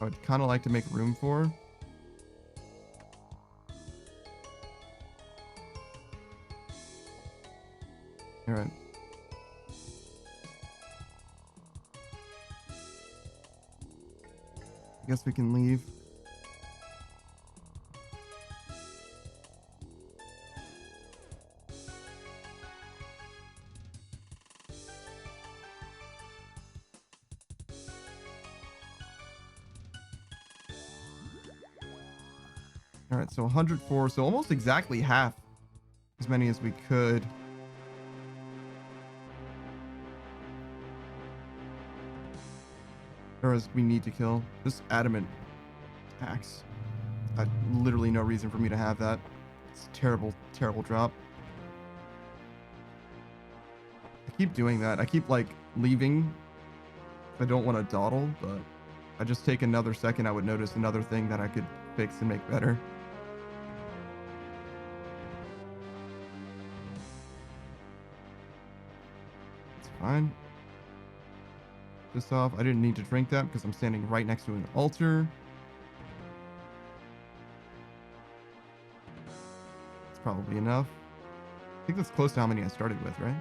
I would kind of like to make room for. All right. I guess we can leave. All right, so 104, so almost exactly half as many as we could. Or as we need to kill. This adamant axe. Literally no reason for me to have that. It's a terrible, terrible drop. I keep doing that. I keep like leaving. I don't want to dawdle, but if I just take another second, I would notice another thing that I could fix and make better. It's fine. This off. I didn't need to drink that because I'm standing right next to an altar. It's probably enough. I think that's close to how many I started with, right?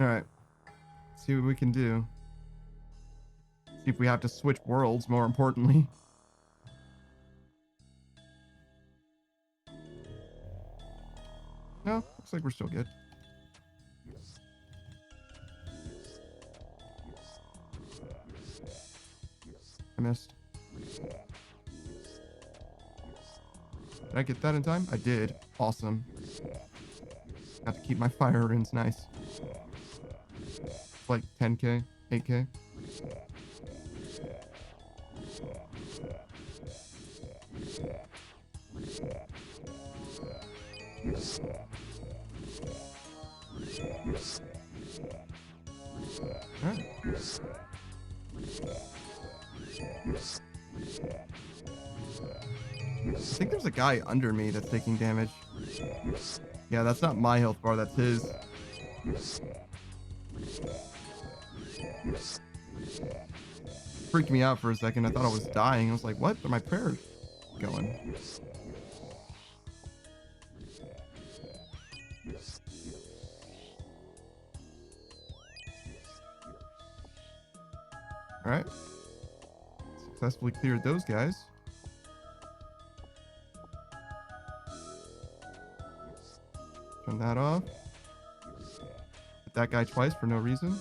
All right. See what we can do. See if we have to switch worlds, more importantly. No, looks like we're still good. I missed. Did I get that in time? I did. Awesome. Have to keep my fire runes nice. It's like 10k, 8k. All right. I think there's a guy under me that's taking damage. Yeah, that's not my health bar, that's his. Freaked me out for a second. I thought I was dying. I was like, what? Where are my prayers going? All right. Successfully cleared those guys. Turn that off. Hit that guy twice for no reason.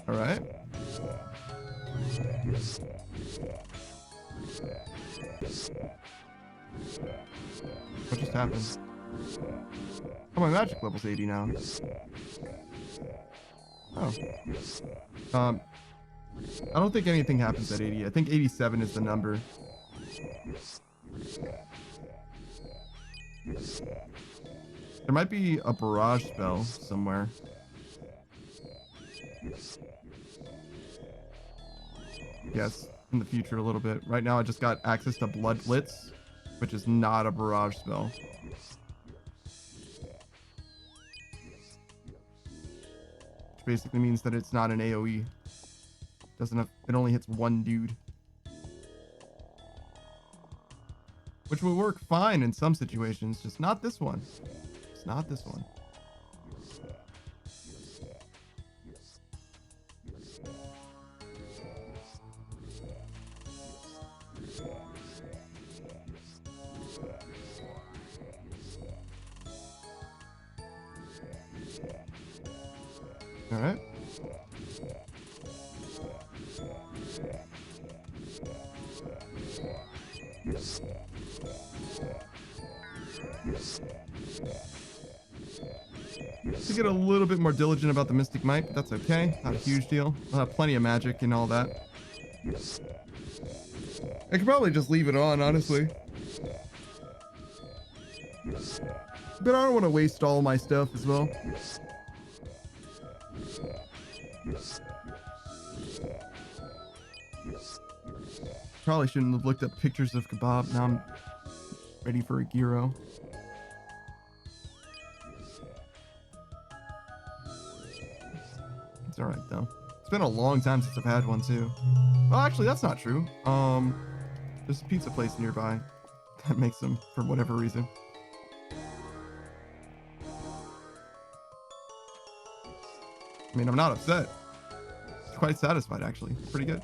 All right. What just happened? Oh, my magic level's 80 now. Oh. I don't think anything happens at 80. I think 87 is the number. There might be a barrage spell somewhere. Yes, in the future a little bit. Right now I just got access to Blood Blitz, which is not a barrage spell. Which basically means that it's not an AoE. It only hits one dude. Which will work fine in some situations, just not this one. It's not this one. All right. To get a little bit more diligent about the Mystic Might, but that's okay. Not a huge deal. We'll have plenty of magic and all that. I could probably just leave it on, honestly. But I don't want to waste all my stuff as well. probably shouldn't have looked up pictures of kebab. Now I'm ready for a gyro. It's all right though. It's been a long time since I've had one too. Well, actually, that's not true. There's a pizza place nearby that makes them for whatever reason. I mean, I'm not upset. Quite satisfied, actually. Pretty good.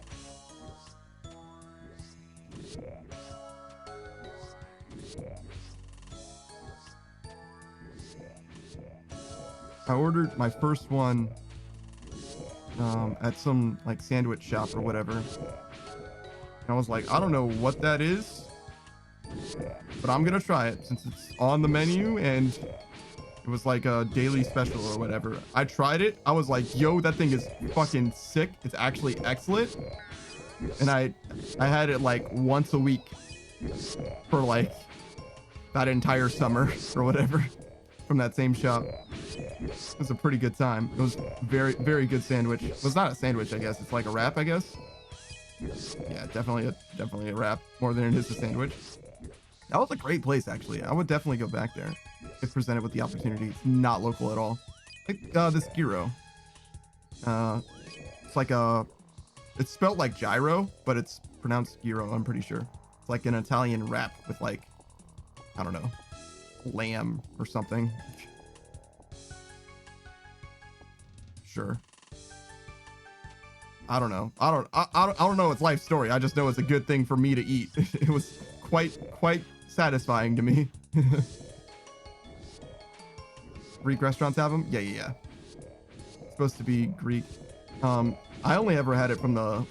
I ordered my first one at some like sandwich shop or whatever. And I was like, I don't know what that is, but I'm gonna try it since it's on the menu and it was like a daily special or whatever. I tried it. I was like, yo, that thing is fucking sick. It's actually excellent. And I had it like once a week for like that entire summer or whatever from that same shop. It was a pretty good time. It was very, very good sandwich. It was not a sandwich, I guess. It's like a wrap, I guess. Yeah, definitely a wrap more than it is a sandwich. That was a great place, actually. I would definitely go back there if presented with the opportunity. It's not local at all. Like this gyro. It's like it's spelled like gyro, but it's pronounced gyro, I'm pretty sure. It's like an Italian wrap with like, I don't know, lamb or something. Sure. I don't know. I don't know its life story. I just know it's a good thing for me to eat. It was quite satisfying to me. Greek restaurants have them? Yeah. It's supposed to be Greek. I only ever had it from a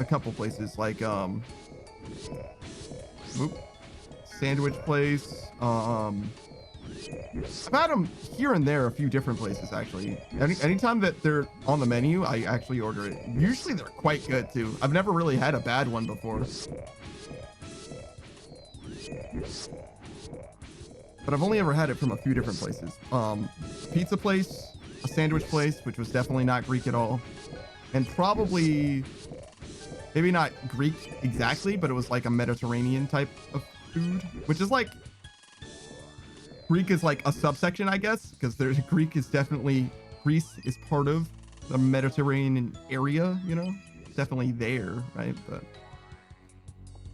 couple places like sandwich place. I've had them here and there a few different places actually. Anytime that they're on the menu, I actually order it. Usually they're quite good too. I've never really had a bad one before. But I've only ever had it from a few different places. Pizza place, a sandwich place, which was definitely not Greek at all. And probably, maybe not Greek exactly, but it was like a Mediterranean type of food, which is like, Greek is like a subsection, I guess, because there's Greek is definitely, Greece is part of the Mediterranean area, you know, definitely there, right? But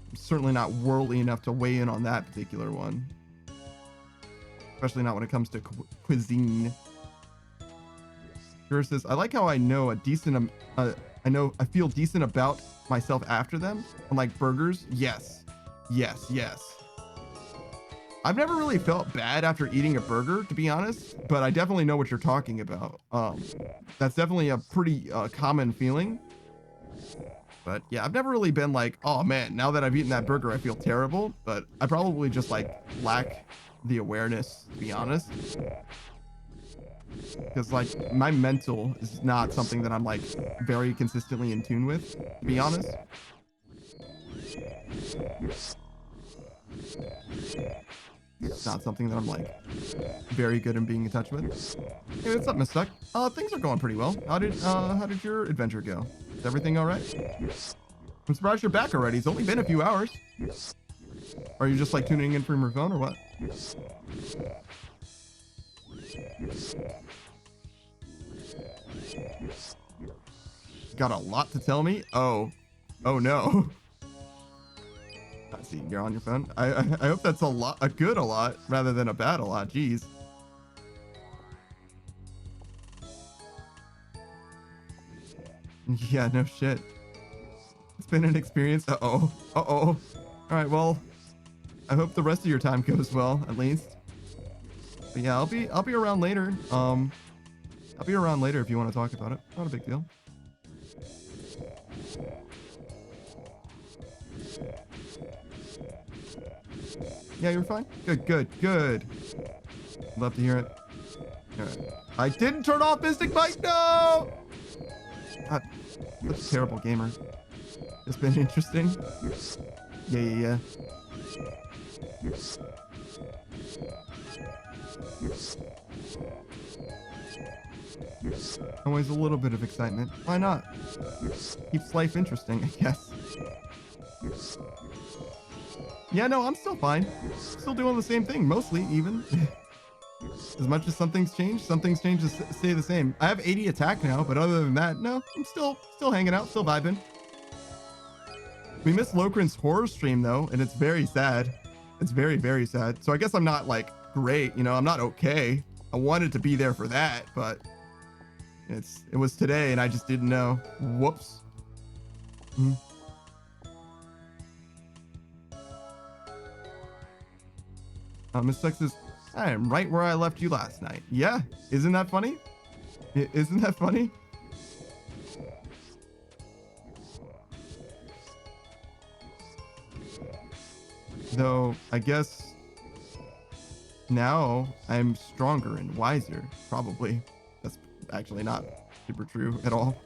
I'm certainly not worldly enough to weigh in on that particular one. Especially not when it comes to cuisine. Sure says, I like how I know a decent, I feel decent about myself after them. Unlike burgers, yes. I've never really felt bad after eating a burger, to be honest, but I definitely know what you're talking about. That's definitely a pretty common feeling. But yeah, I've never really been like, oh man, now that I've eaten that burger, I feel terrible. But I probably just like lack the awareness, to be honest. Because like my mental is not something that I'm like very consistently in tune with, to be honest. It's not something that I'm like very good in being in touch with. Hey, what's up, Miss Stuck? Things are going pretty well. How did your adventure go? Is everything all right? I'm surprised you're back already. It's only been a few hours. Are you just like tuning in from your phone or what? Got a lot to tell me? Oh no. I see you're on your phone. I hope that's a good a lot rather than a bad a lot. Jeez. Yeah, no shit. It's been an experience. Uh-oh. All right, well, I hope the rest of your time goes well, at least. But yeah, I'll be around later. I'll be around later if you want to talk about it. Not a big deal. Yeah, you're fine? Good. Love to hear it. All right. I didn't turn off Mystic Bite, no! God, such a terrible gamer. It's been interesting. Yeah. Always a little bit of excitement. Why not? Keeps life interesting, I guess. Yeah, no, I'm still fine. Still doing the same thing, mostly even. As much as some things just stay the same. I have 80 attack now, but other than that, no, I'm still hanging out, still vibing. We missed Lokrin's horror stream though, and it's very sad. It's very, very sad. So I guess I'm not like great, you know, I'm not okay. I wanted to be there for that, but it was today and I just didn't know. Whoops. Miss Texas, I am right where I left you last night. Yeah, isn't that funny? Isn't that funny? Though I guess now I'm stronger and wiser, probably. That's actually not super true at all.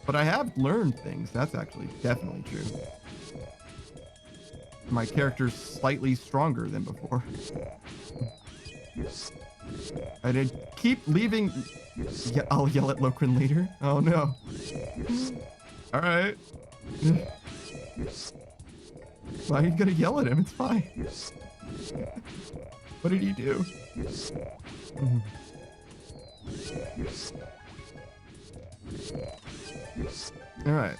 But I have learned things. That's actually definitely true. My character's slightly stronger than before. I did keep leaving. Yeah, I'll yell at Lokrin later. Oh no. All right. Why are you gonna yell at him? It's fine. What did he do? All right.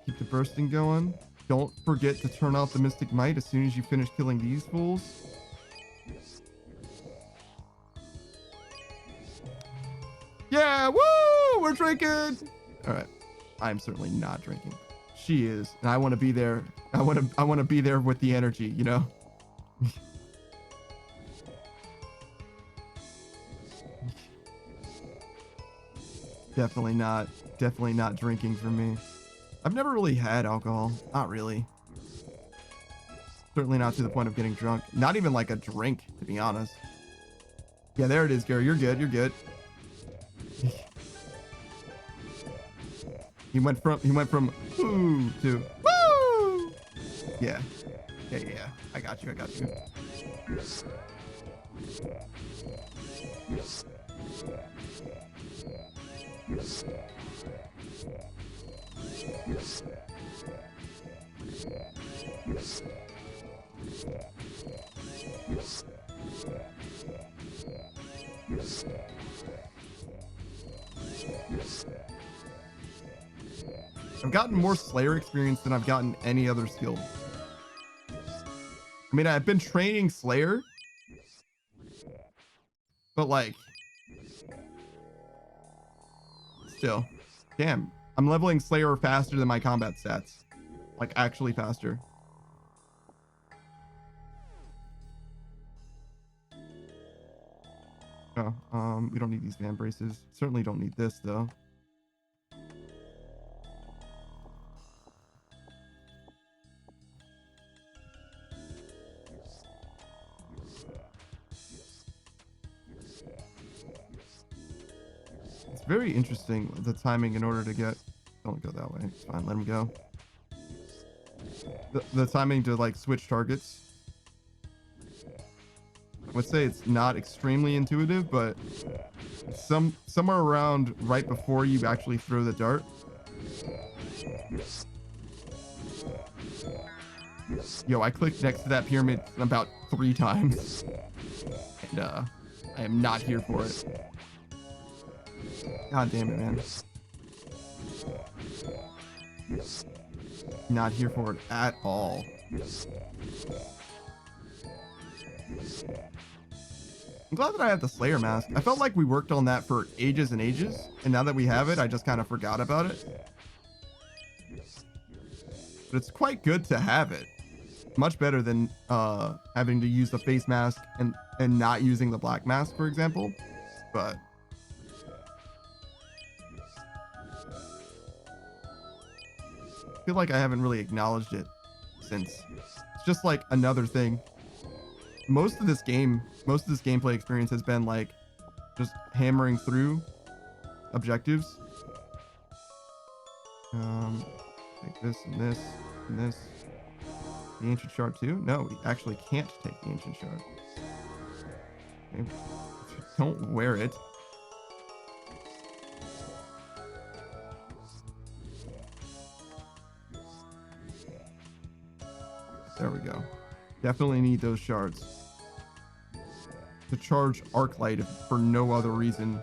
Keep the bursting going. Don't forget to turn off the Mystic Might as soon as you finish killing these fools. Yeah, woo! We're drinking. All right. I'm certainly not drinking. She is, and I want to be there. I want to be there with the energy, you know. Definitely not drinking for me. I've never really had alcohol. Not really. Certainly not to the point of getting drunk. Not even like a drink, to be honest. Yeah, there it is, Gary. You're good. You're good. He went from ooh to woo. Yeah. Yeah. I got you. I've gotten more Slayer experience than I've gotten any other skill. I mean, I've been training Slayer, but like, still, damn, I'm leveling Slayer faster than my combat stats, like actually faster. Oh, we don't need these van braces. Certainly don't need this though. It's very interesting, the timing in order to get, don't go that way, it's fine, let him go. The timing to like switch targets. I would say it's not extremely intuitive, but somewhere around right before you actually throw the dart. Yo, I clicked next to that pyramid about 3 times. And I am not here for it. God damn it, man. Not here for it at all. I'm glad that I have the Slayer mask. I felt like we worked on that for ages and ages, and now that we have it, I just kind of forgot about it. But it's quite good to have it. Much better than having to use the face mask and not using the black mask, for example. But I feel like I haven't really acknowledged it since. It's just like another thing. Most of this gameplay experience has been like just hammering through objectives. Take this and this and this. The ancient shard too? No, we actually can't take the ancient shard. Okay. Don't wear it. There we go. Definitely need those shards to charge arc light for no other reason.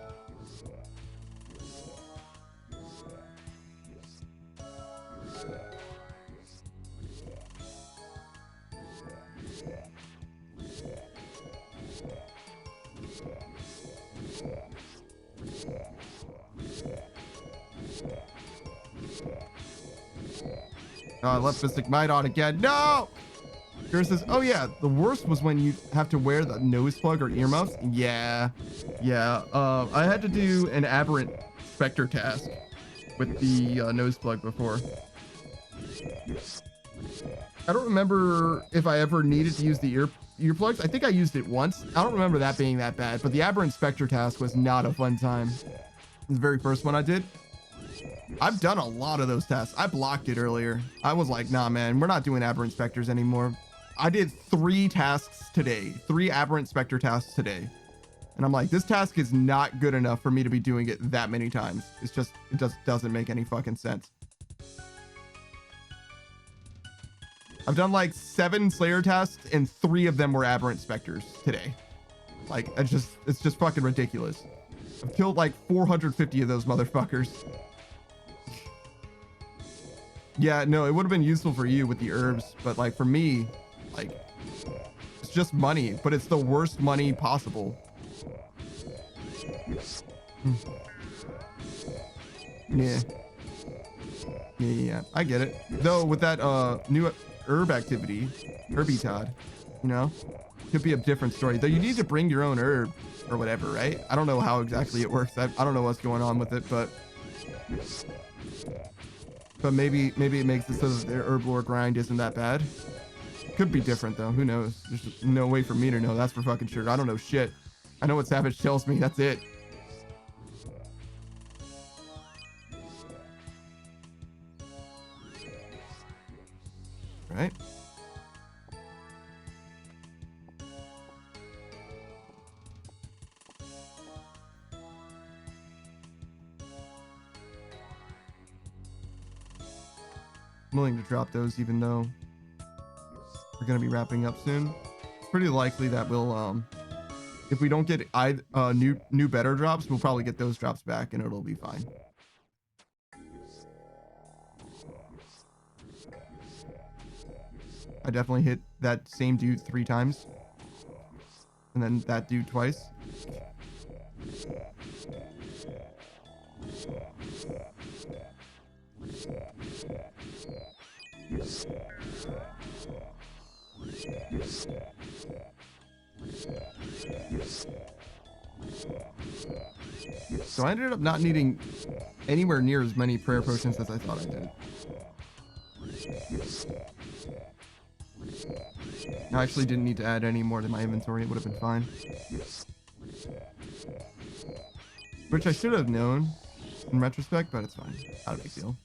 I left Mystic Might on again. No! Kira says, oh yeah, the worst was when you have to wear the nose plug or earmuffs. Yeah. I had to do an aberrant Spectre task with the nose plug before. I don't remember if I ever needed to use the earplugs. I think I used it once. I don't remember that being that bad, but the aberrant Spectre task was not a fun time. The very first one I did. I've done a lot of those tasks. I blocked it earlier. I was like, nah, man, we're not doing aberrant specters anymore. I did 3 tasks today, 3 aberrant specter tasks today. And I'm like, this task is not good enough for me to be doing it that many times. It's just, it just doesn't make any fucking sense. I've done like 7 Slayer tasks and 3 of them were aberrant specters today. Like, it's just fucking ridiculous. I've killed like 450 of those motherfuckers. Yeah, no, it would have been useful for you with the herbs, but like for me, like it's just money, but it's the worst money possible. Yeah, I get it. Though with that new herb activity, Herbitod, you know, could be a different story. Though you need to bring your own herb or whatever, right? I don't know how exactly it works. I don't know what's going on with it, but maybe it makes it so that their herb lore grind isn't that bad. Could be different though. Who knows? There's no way for me to know. That's for fucking sure. I don't know shit. I know what Savage tells me. That's it. Right? I'm willing to drop those even though we're going to be wrapping up soon. It's pretty likely that we'll if we don't get new better drops, we'll probably get those drops back and it'll be fine. I definitely hit that same dude 3 times and then that dude twice. So I ended up not needing anywhere near as many prayer potions as I thought I did. I actually didn't need to add any more to my inventory. It would have been fine. Which I should have known in retrospect, but it's fine. Not a big deal.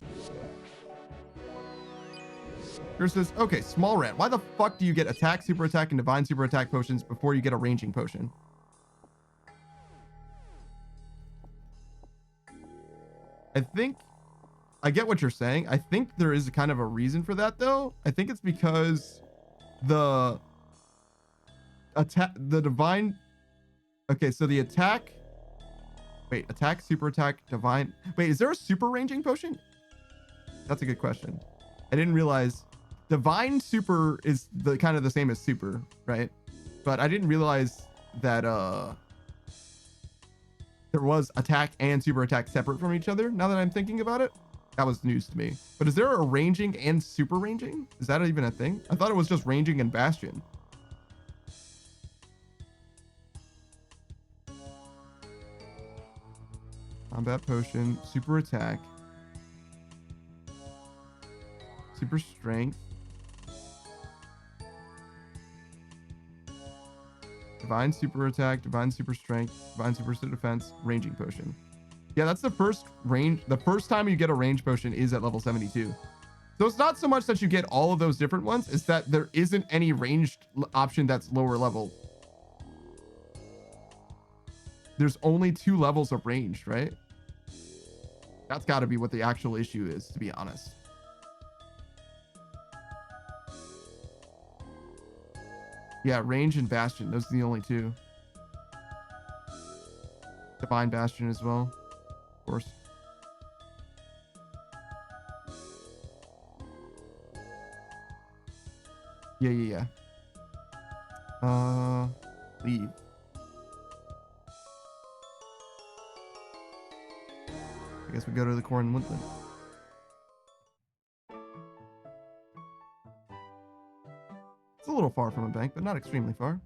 Here says, okay, small rant. Why the fuck do you get attack, super attack, and divine super attack potions before you get a ranging potion? I think I get what you're saying. I think there is kind of a reason for that though. I think it's because the divine. Okay, so the attack. Wait, attack, super attack, divine. Wait, is there a super ranging potion? That's a good question. I didn't realize divine super is the kind of the same as super, right? But I didn't realize that there was attack and super attack separate from each other. Now that I'm thinking about it, that was news to me. But is there a ranging and super ranging? Is that even a thing? I thought it was just ranging and bastion. Combat potion, super attack, super strength, divine super attack, divine super strength, divine super defense, ranging potion. Yeah, that's the first range. The first time you get a range potion is at level 72. So it's not so much that you get all of those different ones, it's that there isn't any ranged option that's lower level. There's only 2 levels of range, right? That's got to be what the actual issue is, to be honest. Yeah, range and bastion. Those are the only two. Divine bastion as well, of course. Yeah. Leave. I guess we go to the Corn Woodland. It's a little far from a bank, but not extremely far.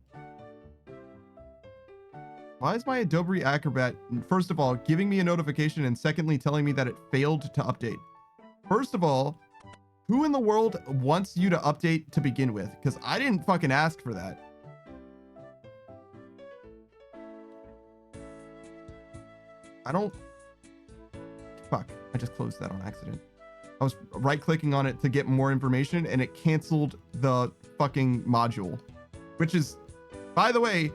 Why is my Adobe Acrobat, first of all, giving me a notification, and secondly, telling me that it failed to update? First of all, who in the world wants you to update to begin with? Because I didn't fucking ask for that. I don't... Fuck. I just closed that on accident. I was right-clicking on it to get more information, and it canceled the fucking module. Which is, by the way,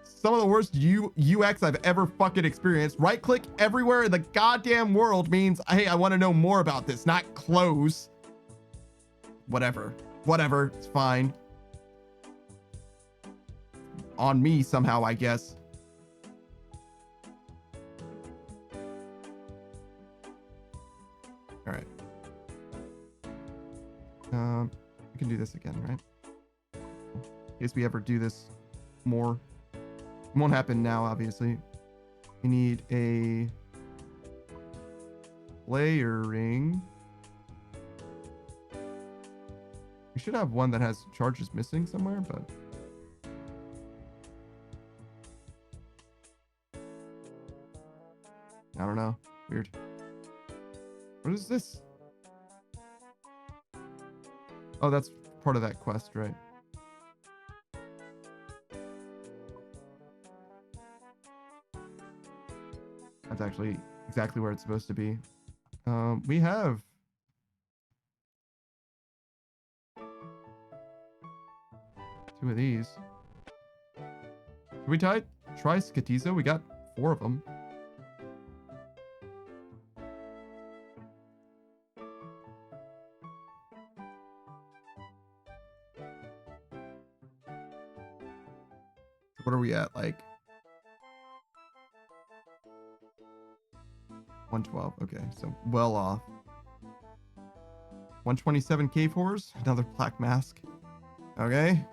some of the worst UX I've ever fucking experienced. Right-click everywhere in the goddamn world means, hey, I want to know more about this, not close. Whatever. It's fine. On me somehow, I guess. All right. We can do this again, right? In case we ever do this more. It won't happen now, obviously. We need a layering. We should have one that has charges missing somewhere, but I don't know. Weird. What is this? Oh, that's part of that quest, right? That's actually exactly where it's supposed to be. We have two of these. Did we try Skatizo? We got 4 of them. What are we at? Like 112. Okay, so well off. 127 K4s. Another black mask. Okay.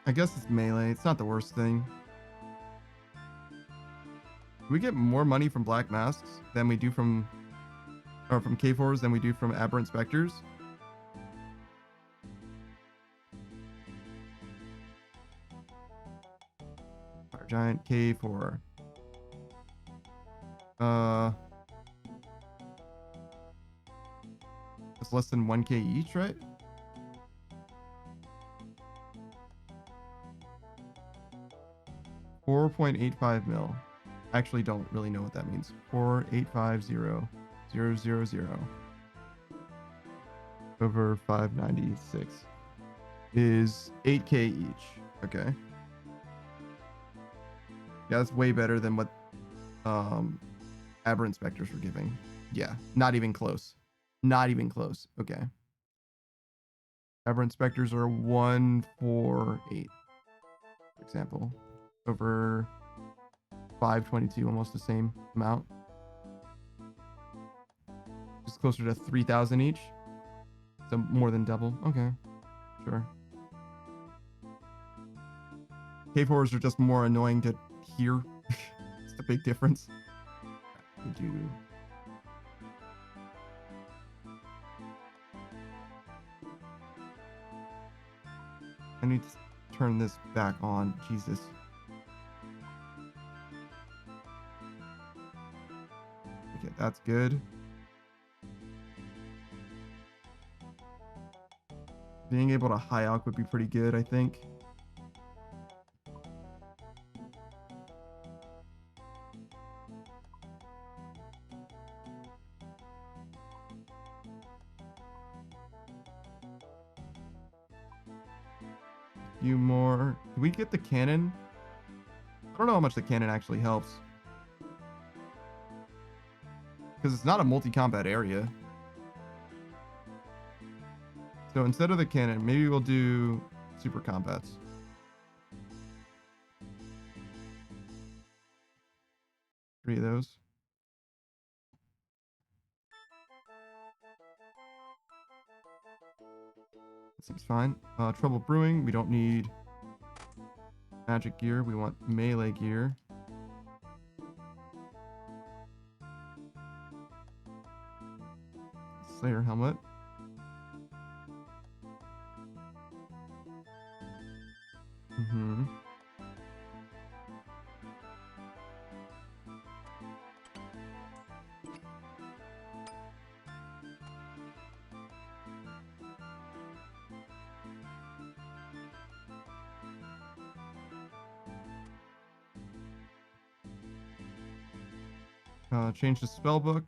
I guess it's melee. It's not the worst thing. We get more money from black masks than we do from, or from K4s than we do from aberrant specters. Fire giant K4. It's less than 1K each, right? $4.85 mil. Actually don't really know what that means. 4,850,000 over 596 is 8K each. Okay. Yeah, that's way better than what aberrant specters were giving. Yeah, not even close. Not even close. Okay. Aberrant specters are 148, for example, over 522, almost the same amount. Just closer to 3,000 each. So more than double. Okay, sure. K4s are just more annoying to hear. It's the big difference. We do. I need to turn this back on. Jesus. Okay, that's good. Being able to high alch would be pretty good, I think. few more. Can we get the cannon? I don't know how much the cannon actually helps. Because it's not a multi-combat area. So instead of the cannon, maybe we'll do super combats. Three of those. That seems fine. Trouble brewing. We don't need magic gear. We want melee gear. Slayer helmet. Change the spell book.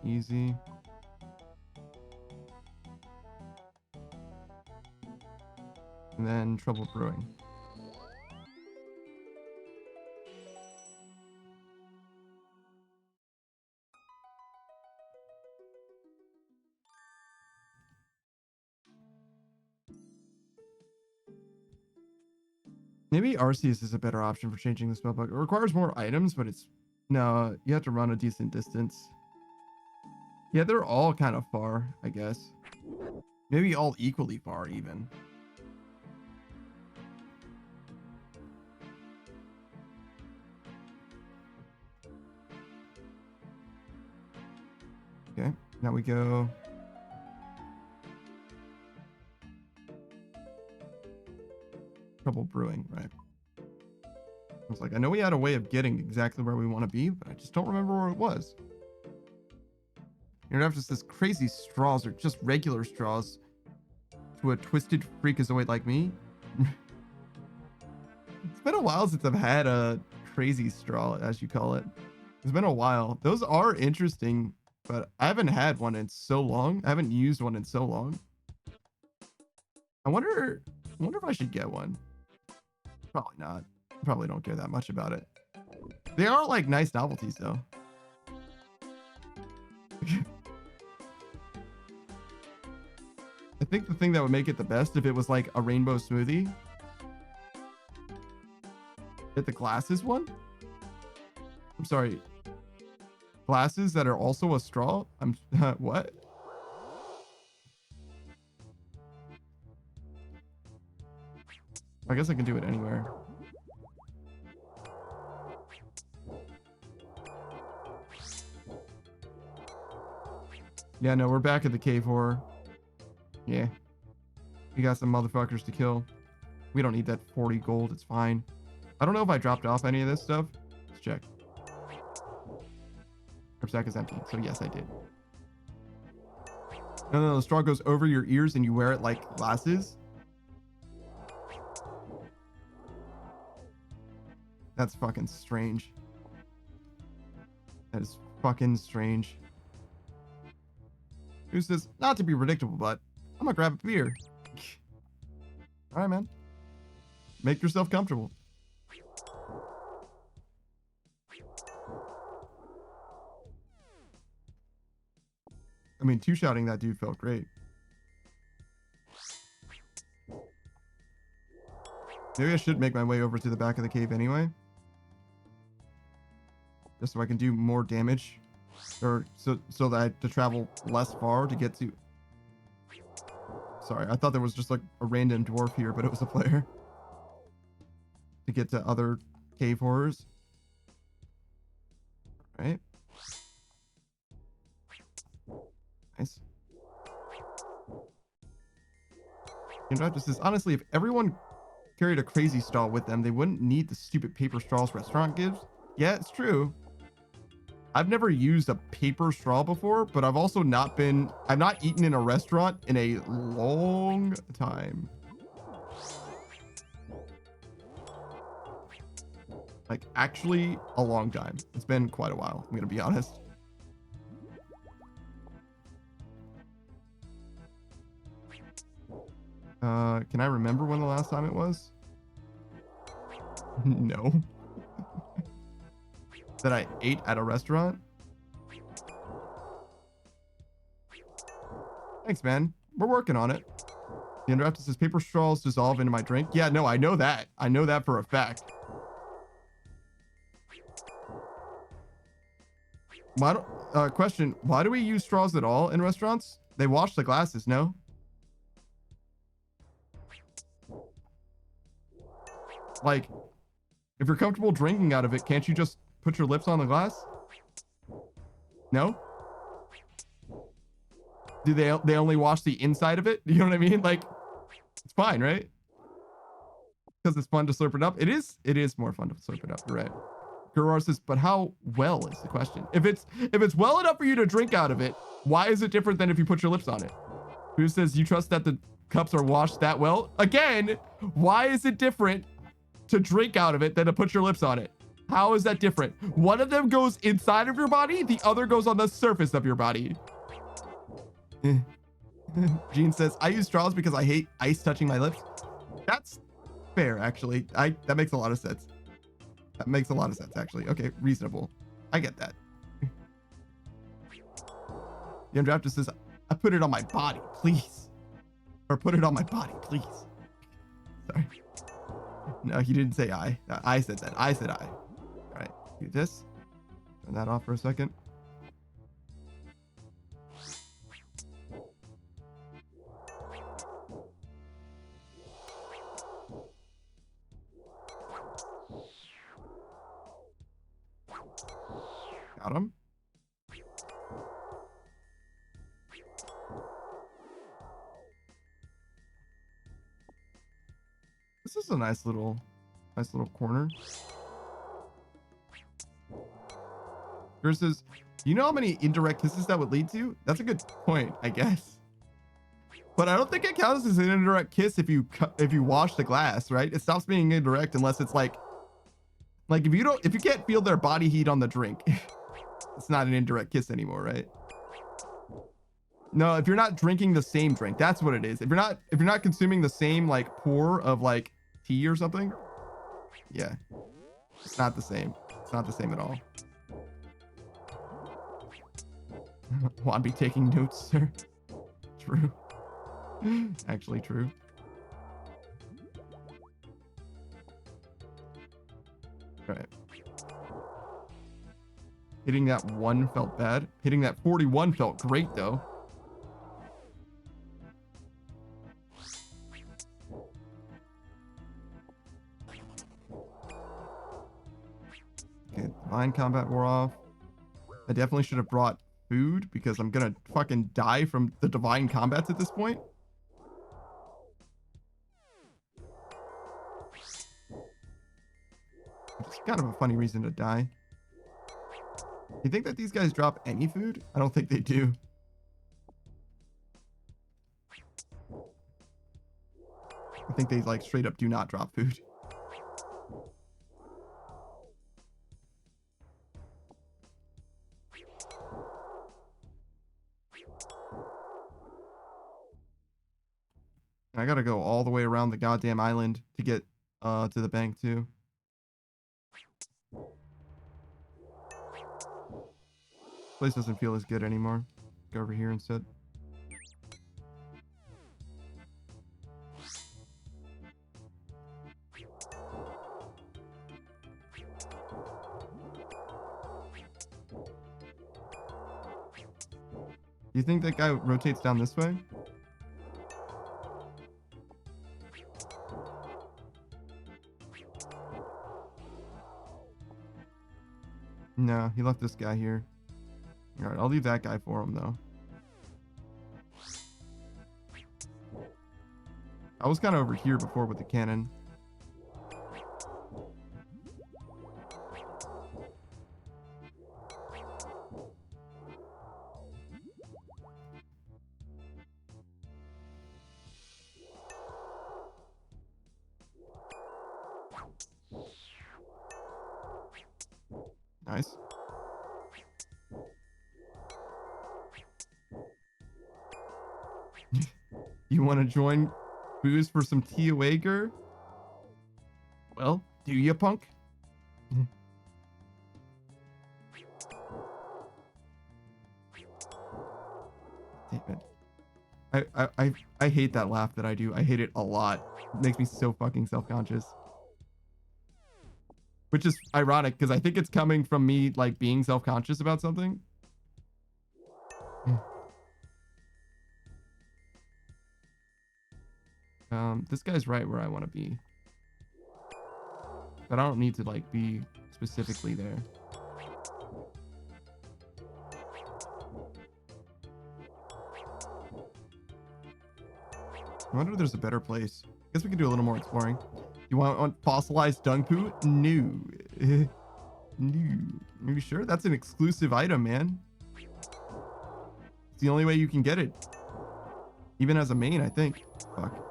Easy. And then trouble brewing. Maybe Arceus is a better option for changing the spell book. It requires more items, but it's... No, you have to run a decent distance. Yeah, they're all kind of far, I guess. Maybe all equally far, even. Okay, now we go... Trouble brewing, right? I was like, I know we had a way of getting exactly where we want to be, but I just don't remember where it was. You're gonna have just this crazy straws or just regular straws to a twisted freakazoid like me. It's been a while since I've had a crazy straw, as you call it. It's been a while. Those are interesting, but I haven't had one in so long. I haven't used one in so long. I wonder if I should get one. Probably not. Probably don't care that much about it. They are like nice novelties though. I think the thing that would make it the best if it was like a rainbow smoothie. Get the glasses one? I'm sorry. Glasses that are also a straw? I'm what? I guess I can do it anywhere. Yeah, no, we're back at the cave horror. Yeah. We got some motherfuckers to kill. We don't need that 40 gold. It's fine. I don't know if I dropped off any of this stuff. Let's check. Sack is empty. So yes, I did. No, the straw goes over your ears and you wear it like glasses. That's fucking strange. That is fucking strange. Who says, not to be predictable, but I'm gonna grab a beer. All right, man. Make yourself comfortable. I mean, two-shouting that dude felt great. Maybe I should make my way over to the back of the cave anyway. Just so I can do more damage. Or so that I have to travel less far to get to... Sorry, I thought there was just like a random dwarf here, but it was a player. To get to other cave horrors. Right. Nice. You know, just this, honestly, if everyone carried a crazy straw with them, they wouldn't need the stupid paper straws restaurant gives. Yeah, it's true. I've never used a paper straw before, but I've also not eaten in a restaurant in a long time. Like, actually a long time. It's been quite a while, I'm gonna be honest. Can I remember when the last time it was? No. That I ate at a restaurant? Thanks, man. We're working on it. The underdraft says paper straws dissolve into my drink. Yeah, no, I know that. I know that for a fact. Why don't, question, why do we use straws at all in restaurants? They wash the glasses, no? Like, if you're comfortable drinking out of it, can't you just put your lips on the glass? No? Do they only wash the inside of it? You know what I mean? Like, it's fine, right? Because it's fun to slurp it up. It is more fun to slurp it up, you're right. Gurur says, but how well is the question? If it's well enough for you to drink out of it, why is it different than if you put your lips on it? Who says you trust that the cups are washed that well? Again, why is it different to drink out of it than to put your lips on it? How is that different? One of them goes inside of your body, the other goes on the surface of your body. Gene says, I use straws because I hate ice touching my lips. That's fair, actually. That makes a lot of sense. That makes a lot of sense, actually. Okay, reasonable. I get that. The undrafted says, I put it on my body, please. Or put it on my body, please. Sorry. No, he didn't say I. I said that. I said I. All right, do this. Turn that off for a second. Got him. This is a nice little corner. Versus, you know how many indirect kisses that would lead to? That's a good point, I guess. But I don't think it counts as an indirect kiss if you wash the glass, right? It stops being indirect unless it's like if you can't feel their body heat on the drink, it's not an indirect kiss anymore, right? No, if you're not drinking the same drink, that's what it is. If you're not consuming the same like pour of like tea or something, yeah, it's not the same. It's not the same at all. Want to be taking notes, sir? True. Actually true. All right. Hitting that 1 felt bad. Hitting that 41 felt great, though. Okay, divine combat wore off. I definitely should have brought food because I'm gonna fucking die from the divine combats at this point. It's kind of a funny reason to die. You think that these guys drop any food? I don't think they do. I think they like straight up do not drop food. I gotta go all the way around the goddamn island to get to the bank too. Place doesn't feel as good anymore. Go over here instead. You think that guy rotates down this way? No, he left this guy here. All right, I'll leave that guy for him, though. I was kind of over here before with the cannon. Nice. You want to join Booze for some tea wager? Well, Do you, punk? Damn it. I hate that laugh that I do. I hate it a lot. It makes me so fucking self-conscious. Which is ironic because I think it's coming from me like being self-conscious about something. This guy's right where I want to be. But I don't need to like be specifically there. I wonder if there's a better place. I guess we can do a little more exploring. You want fossilized dung poo? No. No. Are you sure? That's an exclusive item, man. It's the only way you can get it. Even as a main, I think. Fuck.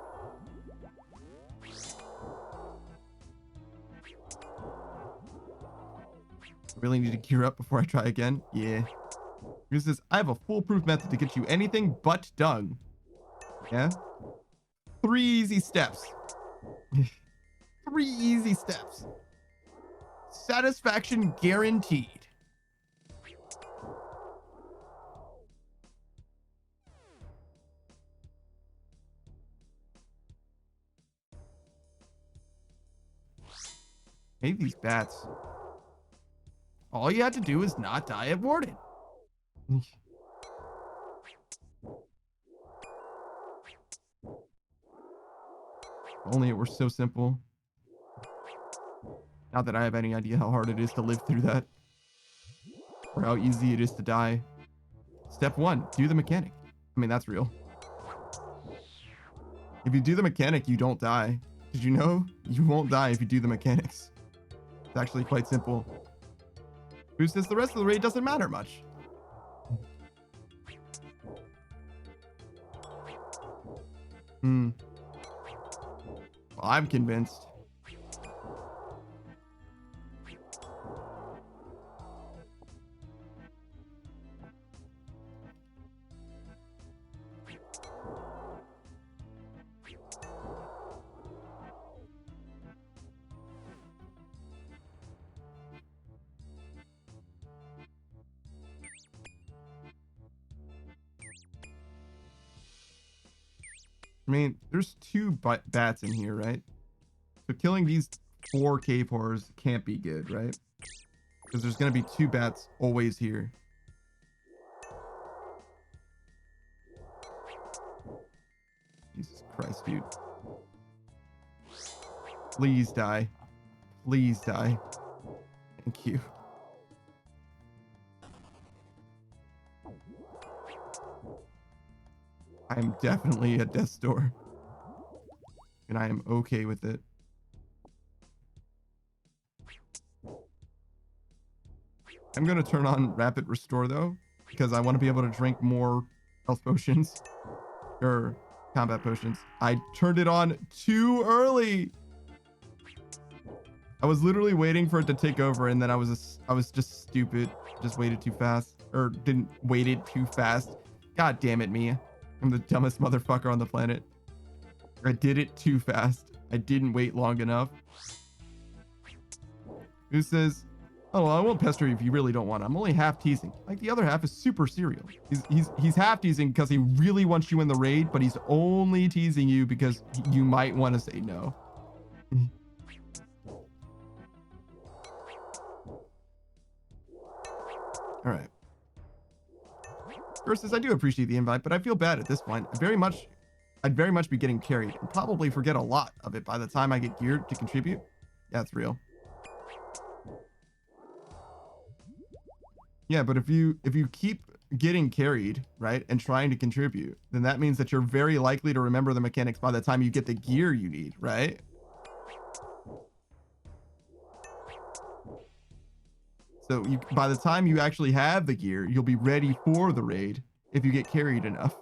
Really need to gear up before I try again? Yeah. Here's this. I have a foolproof method to get you anything but dung. Yeah? 3 easy steps. 3 easy steps. Satisfaction guaranteed. Hey, these bats. All you had to do is not die at Warden. Only it were so simple. Not that I have any idea how hard it is to live through that. Or how easy it is to die. Step 1, do the mechanic. I mean, that's real. If you do the mechanic, you don't die. Did you know? You won't die if you do the mechanics. It's actually quite simple. Who says the rest of the raid doesn't matter much? Well, I'm convinced. I mean, there's 2 bats in here, right? So killing these 4 cave horrors can't be good, right? Because there's going to be 2 bats always here. Jesus Christ, dude. Please die. Please die. Thank you. I am definitely at death's door. And I am okay with it. I'm going to turn on rapid restore though, because I want to be able to drink more health potions. Or combat potions. I turned it on too early. I was literally waiting for it to take over, and then I was just stupid. Just waited too fast. Or didn't waited too fast. God damn it, me. I'm the dumbest motherfucker on the planet. I did it too fast. I didn't wait long enough. Who says, oh, well, I won't pester you if you really don't want it. I'm only half teasing. Like, the other half is super serial. He's half teasing because he really wants you in the raid, but he's only teasing you because you might want to say no. All right. Versus, I do appreciate the invite, but I feel bad at this point. I'd very much be getting carried and probably forget a lot of it by the time I get geared to contribute. Yeah, it's real. Yeah, but if you keep getting carried, right, and trying to contribute, then that means that you're very likely to remember the mechanics by the time you get the gear you need, right? So by the time you actually have the gear, you'll be ready for the raid if you get carried enough.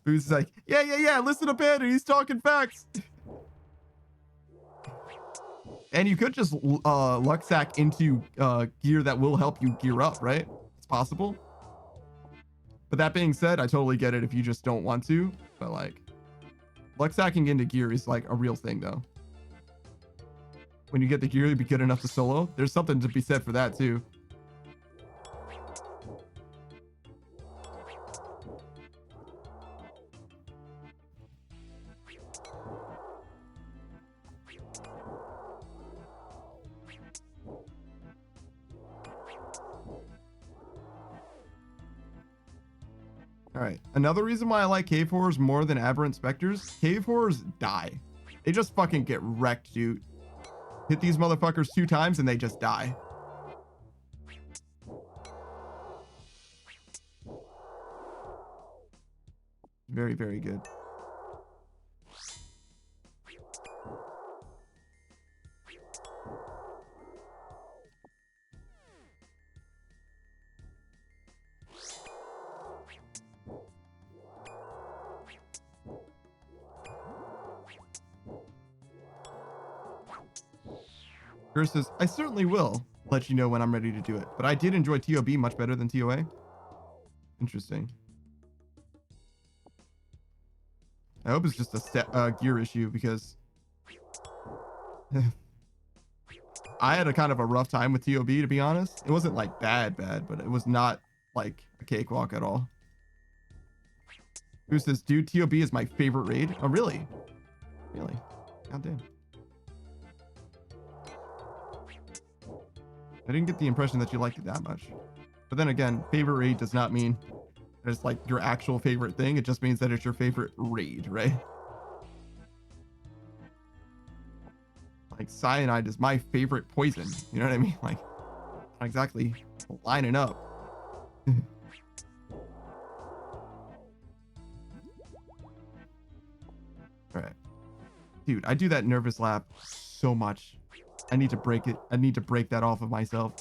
Boo's like, yeah, listen to Panda, he's talking facts. And you could just luck sack into gear that will help you gear up, right? It's possible. But that being said, I totally get it if you just don't want to. But like, luck sacking into gear is like a real thing though. when you get the gear, you'll be good enough to solo. There's something to be said for that too. All right. Another reason why I like cave horrors more than aberrant specters, cave horrors die. They just fucking get wrecked, dude. Hit these motherfuckers 2 times and they just die. Very, very good. Chris says, I certainly will let you know when I'm ready to do it, but I did enjoy TOB much better than TOA. Interesting. I hope it's just a gear issue because I had a kind of a rough time with TOB, to be honest. It wasn't like bad, but it was not like a cakewalk at all. Who says, dude, TOB is my favorite raid? Oh, really? Really? God damn. I didn't get the impression that you liked it that much. But then again, favorite raid does not mean that it's like your actual favorite thing. It just means that it's your favorite raid, right? Like cyanide is my favorite poison. You know what I mean? Like, not exactly lining up. All right. Dude, I do that nervous laugh so much. I need to break it. I need to break that off of myself.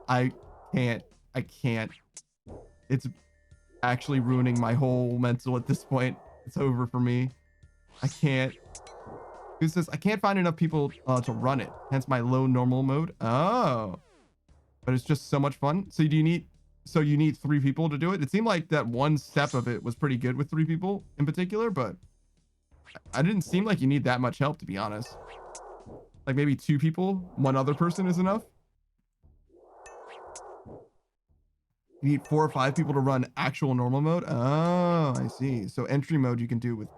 I can't. It's actually ruining my whole mental at this point. It's over for me. I can't. Who says, I can't find enough people to run it. Hence my low normal mode. Oh. But it's just so much fun. So you need 3 people to do it. It seemed like that one step of it was pretty good with 3 people in particular, but I didn't seem like you need that much help, to be honest. Like maybe 2 people, 1 other person is enough. You need 4 or 5 people to run actual normal mode. Oh, I see. So entry mode you can do with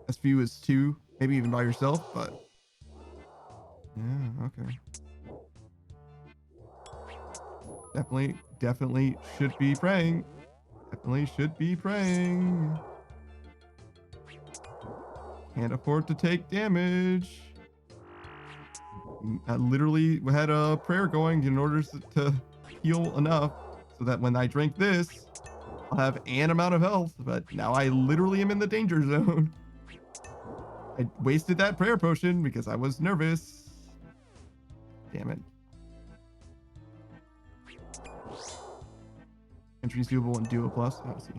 as few as 2, maybe even by yourself, but yeah, okay. Definitely should be praying. Definitely should be praying. Can't afford to take damage. I literally had a prayer going in order to heal enough so that when I drink this, I'll have an amount of health, but now I literally am in the danger zone. I wasted that prayer potion because I was nervous. Damn it. Entries doable and Duo Plus. Oh, I see.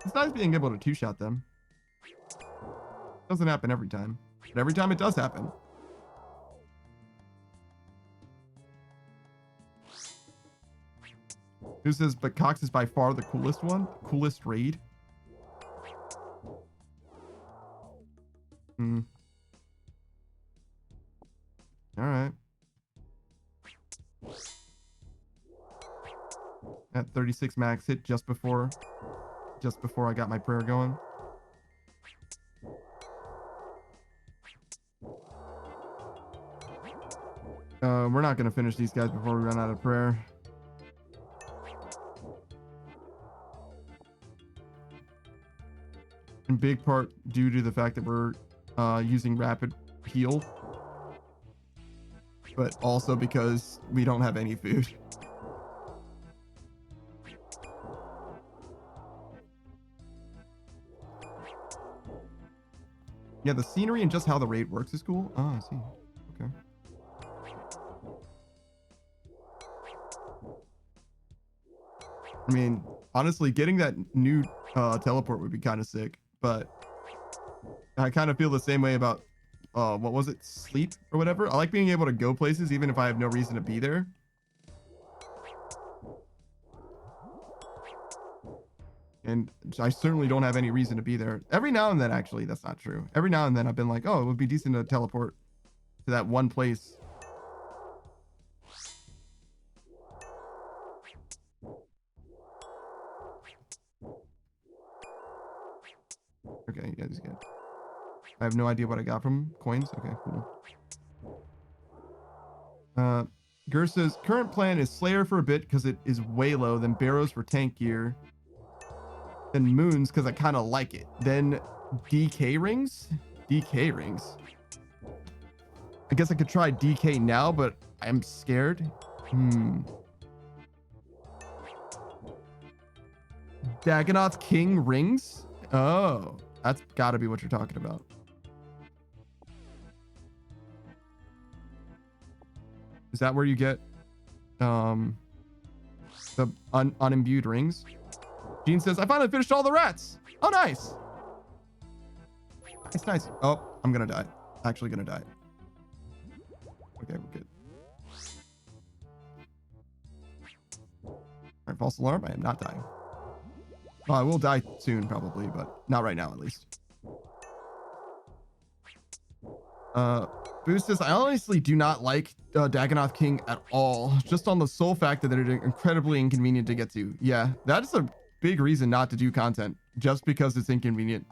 It's nice being able to 2-shot them. Doesn't happen every time, but every time it does happen. Who says, but Cox is by far the coolest one? Coolest raid? All right. At 36 max hit just before I got my prayer going. We're not going to finish these guys before we run out of prayer. In big part due to the fact that we're using rapid heal, but also because we don't have any food. Yeah, the scenery and just how the raid works is cool. Oh, I see. Okay. I mean, honestly, getting that new teleport would be kind of sick, but I kind of feel the same way about what was it, sleep or whatever. I like being able to go places even if I have no reason to be there. And I certainly don't have any reason to be there. Every now and then, actually, that's not true. Every now and then I've been like, oh, it would be decent to teleport to that one place. Okay, you guys get. I have no idea what I got from coins. Okay, cool. Gur says current plan is Slayer for a bit because it is way low, then Barrows for tank gear, then Moons because I kind of like it, then DK rings. DK rings. I guess I could try DK now, but I'm scared. Dagonoth King rings. Oh, that's got to be what you're talking about. Is that where you get the unimbued rings? Gene says, I finally finished all the rats. Oh, nice. Nice, nice. Oh, I'm going to die. Actually going to die. Okay, we're good. All right, false alarm. I am not dying. Well, I will die soon, probably, but not right now, at least. Boost says, I honestly do not like Dagonoth King at all, just on the sole fact that it is incredibly inconvenient to get to. Yeah, that's a big reason not to do content, just because it's inconvenient.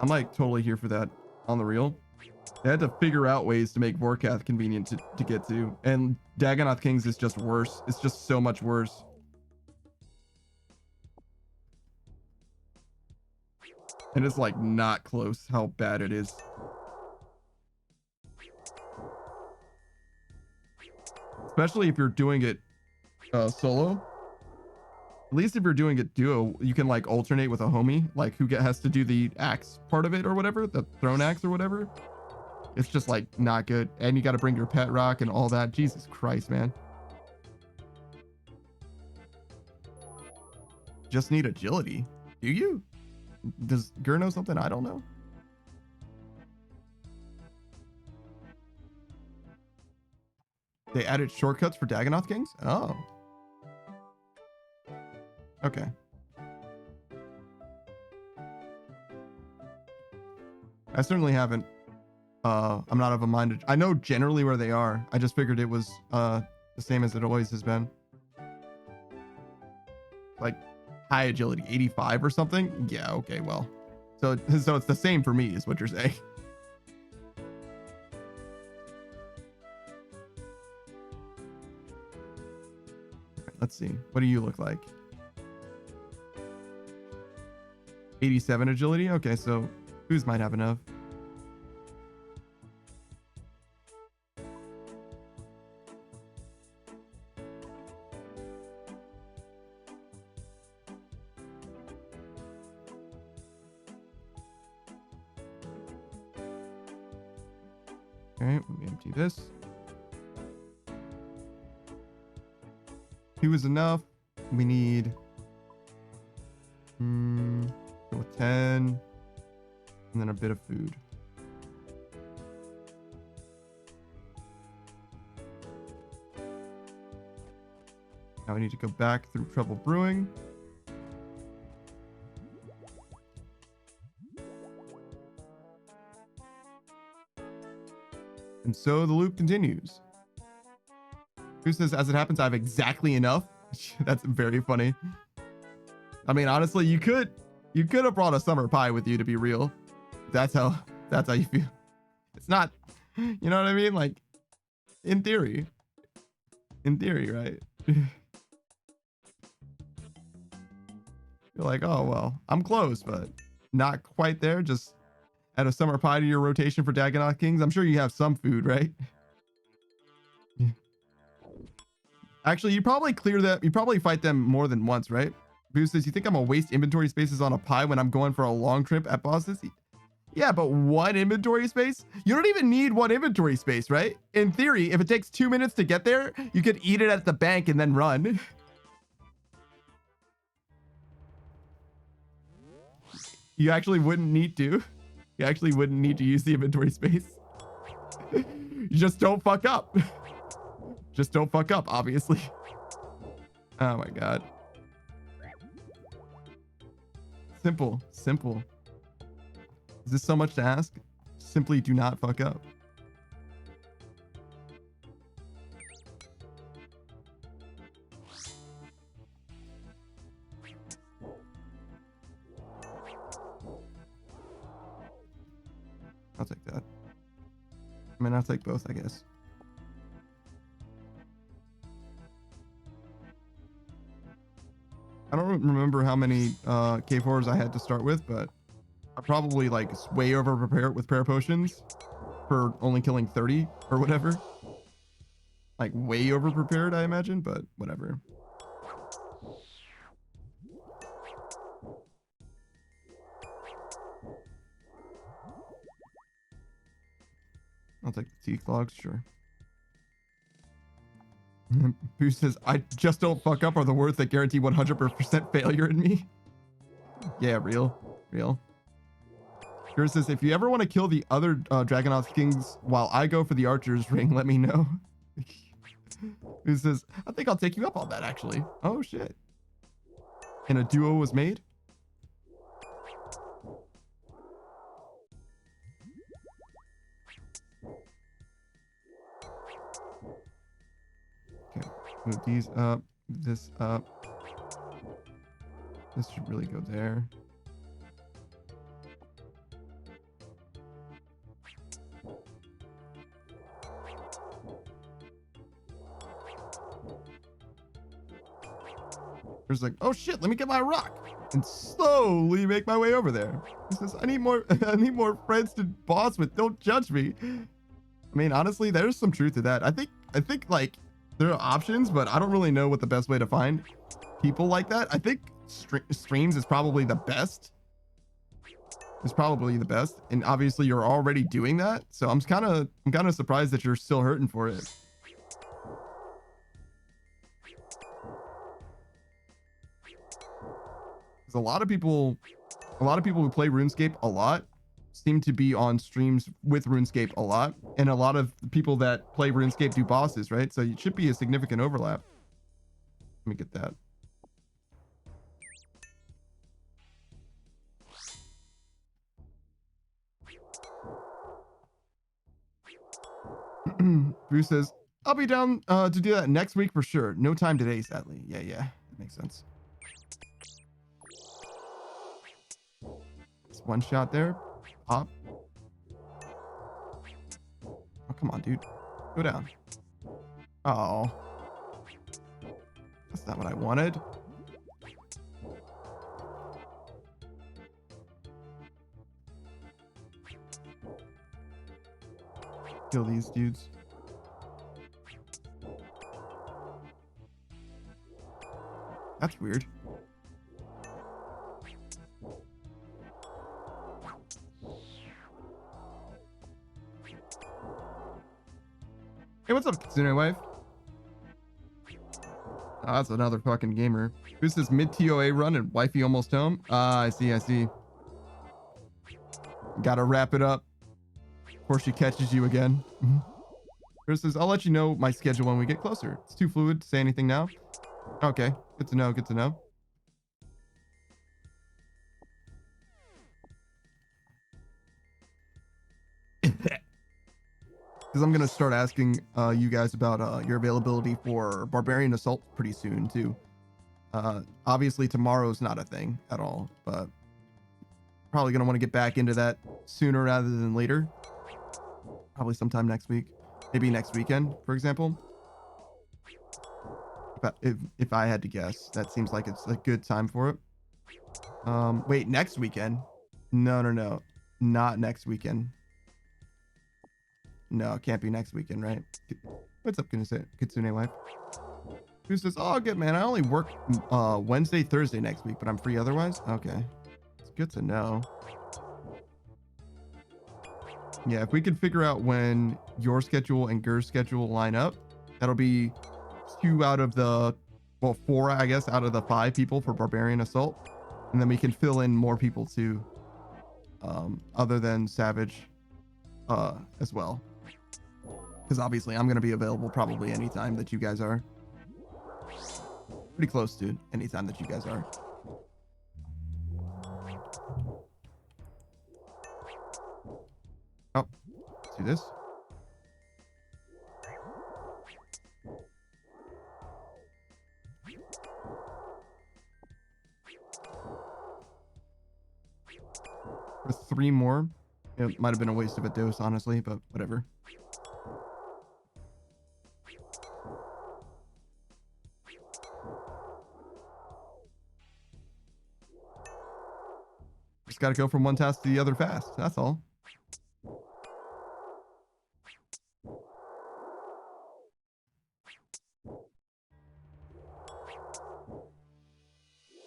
I'm like totally here for that on the real. They had to figure out ways to make Vorkath convenient to get to, and Dagonoth Kings is just worse. It's just so much worse. And it's like not close how bad it is. Especially if you're doing it solo. At least if you're doing it duo, you can like alternate with a homie, like who has to do the axe part of it or whatever, the throne axe or whatever. It's just like not good. And you got to bring your pet rock and all that. Jesus Christ, man. Just need agility. Do you? Does Gur know something I don't know? They added shortcuts for Dagonoth Kings? Oh. Okay. I certainly haven't. I'm not of a minded. I know generally where they are. I just figured it was the same as it always has been. Like high agility, 85 or something. Yeah, okay, well. So it's the same for me is what you're saying. Let's see. What do you look like? 87 agility? Okay, so Who's might have enough. Okay, let me empty this. 2 is enough. We need go with 10 and then a bit of food. Now we need to go back through Trouble Brewing. And so the loop continues. Who says, as it happens, I have exactly enough? That's very funny. I mean, honestly, you could have brought a summer pie with you, to be real. That's how you feel. It's not, you know what I mean? Like, in theory, right? You're like, oh, well, I'm close, but not quite there. Just add a summer pie to your rotation for Dagonoth Kings. I'm sure you have some food, right? Actually, you probably clear that. You probably fight them more than once, right? Boo says, you think I'm gonna waste inventory spaces on a pie when I'm going for a long trip at bosses? Yeah, but one inventory space? You don't even need one inventory space, right? In theory, if it takes 2 minutes to get there, you could eat it at the bank and then run. You actually wouldn't need to. You actually wouldn't need to use the inventory space. You just don't fuck up. Just don't fuck up, obviously. Oh my god. Simple, simple. Is this so much to ask? Simply do not fuck up. I'll take that. I mean, I'll take both, I guess. I don't remember how many K4s I had to start with, but I probably like way over prepared with prayer potions for only killing 30 or whatever. Like way over prepared, I imagine, but whatever. I'll take the teak logs, sure. Who says, I just don't fuck up are the words that guarantee 100% failure in me? Yeah, real. Here says, if you ever want to kill the other Dragonauts Kings while I go for the Archer's Ring, let me know. Who says, I think I'll take you up on that, actually. Oh, shit. And a duo was made? Okay, move these up, this up. This should really go there. There's like, oh shit, let me get my rock and slowly make my way over there. He says, I need more friends to boss with. Don't judge me. I mean, honestly, there's some truth to that. I think like there are options, but I don't really know what the best way to find people like that. I think streams is probably the best. It's probably the best, and obviously you're already doing that. So I'm kind of surprised that you're still hurting for it. Because a lot of people who play RuneScape a lot seem to be on streams with RuneScape a lot, and a lot of people that play RuneScape do bosses, right? So it should be a significant overlap. Let me get that. Bruce says, I'll be down to do that next week for sure. No time today, sadly. Yeah, that makes sense. It's one shot there. Pop. Oh, come on, dude. Go down. Oh. That's not what I wanted. Kill these dudes. That's weird. Hey, what's up, Kitsune wife? Oh, that's another fucking gamer. Who's this mid-TOA run and wifey almost home? Ah, I see. Gotta wrap it up before she catches you again. Chris says, I'll let you know my schedule when we get closer. It's too fluid to say anything now. Okay, good to know, good to know. Because I'm gonna start asking you guys about your availability for Barbarian Assault pretty soon too. Obviously tomorrow's not a thing at all, but probably gonna want to get back into that sooner rather than later. Probably sometime next week, maybe next weekend, for example. If I had to guess, that seems like it's a good time for it. Wait, next weekend? No, not next weekend. No, it can't be next weekend, right? What's up, Kitsune wife? Who says, oh, good, man. I only work Wednesday, Thursday next week, but I'm free otherwise. Okay. It's good to know. Yeah, if we can figure out when your schedule and Gur's schedule line up, that'll be 2 out of the, well, 4, I guess, out of the 5 people for Barbarian Assault. And then we can fill in more people too, other than Savage, as well. Because obviously I'm going to be available probably anytime that you guys are. Pretty close to anytime that you guys are. Oh, let's do this. For 3 more. It might have been a waste of a dose, honestly, but whatever. Just got to go from one task to the other fast. That's all.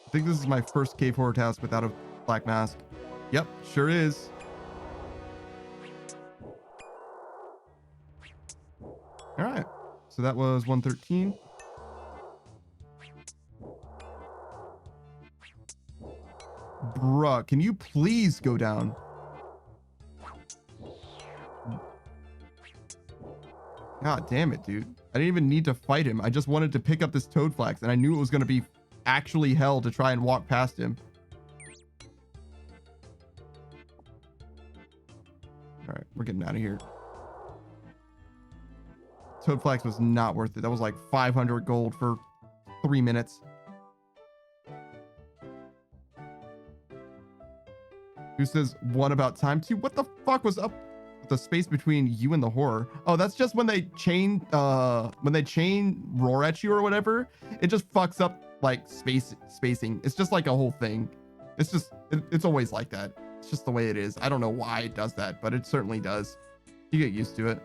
I think this is my first cave horror task without a black mask. Yep, sure is. All right. So that was 113. Bruh, can you please go down? God damn it, dude. I didn't even need to fight him. I just wanted to pick up this toad flax, and I knew it was going to be actually hell to try and walk past him. All right, we're getting out of here. Toad flax was not worth it. That was like 500 gold for 3 minutes. Who says one about time 2? What the fuck was up with the space between you and the horror? Oh, that's just when they chain roar at you or whatever. It just fucks up like spacing. It's just like a whole thing. It's just it's always like that. It's just the way it is. I don't know why it does that, but it certainly does. You get used to it.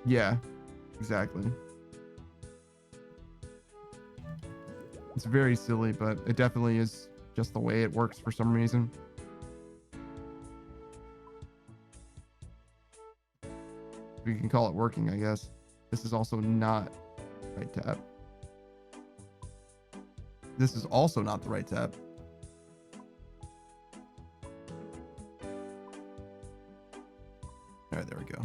Yeah, exactly. It's very silly, but it definitely is just the way it works for some reason. We can call it working, I guess. This is also not the right tab. This is also not the right tab. All right, there we go.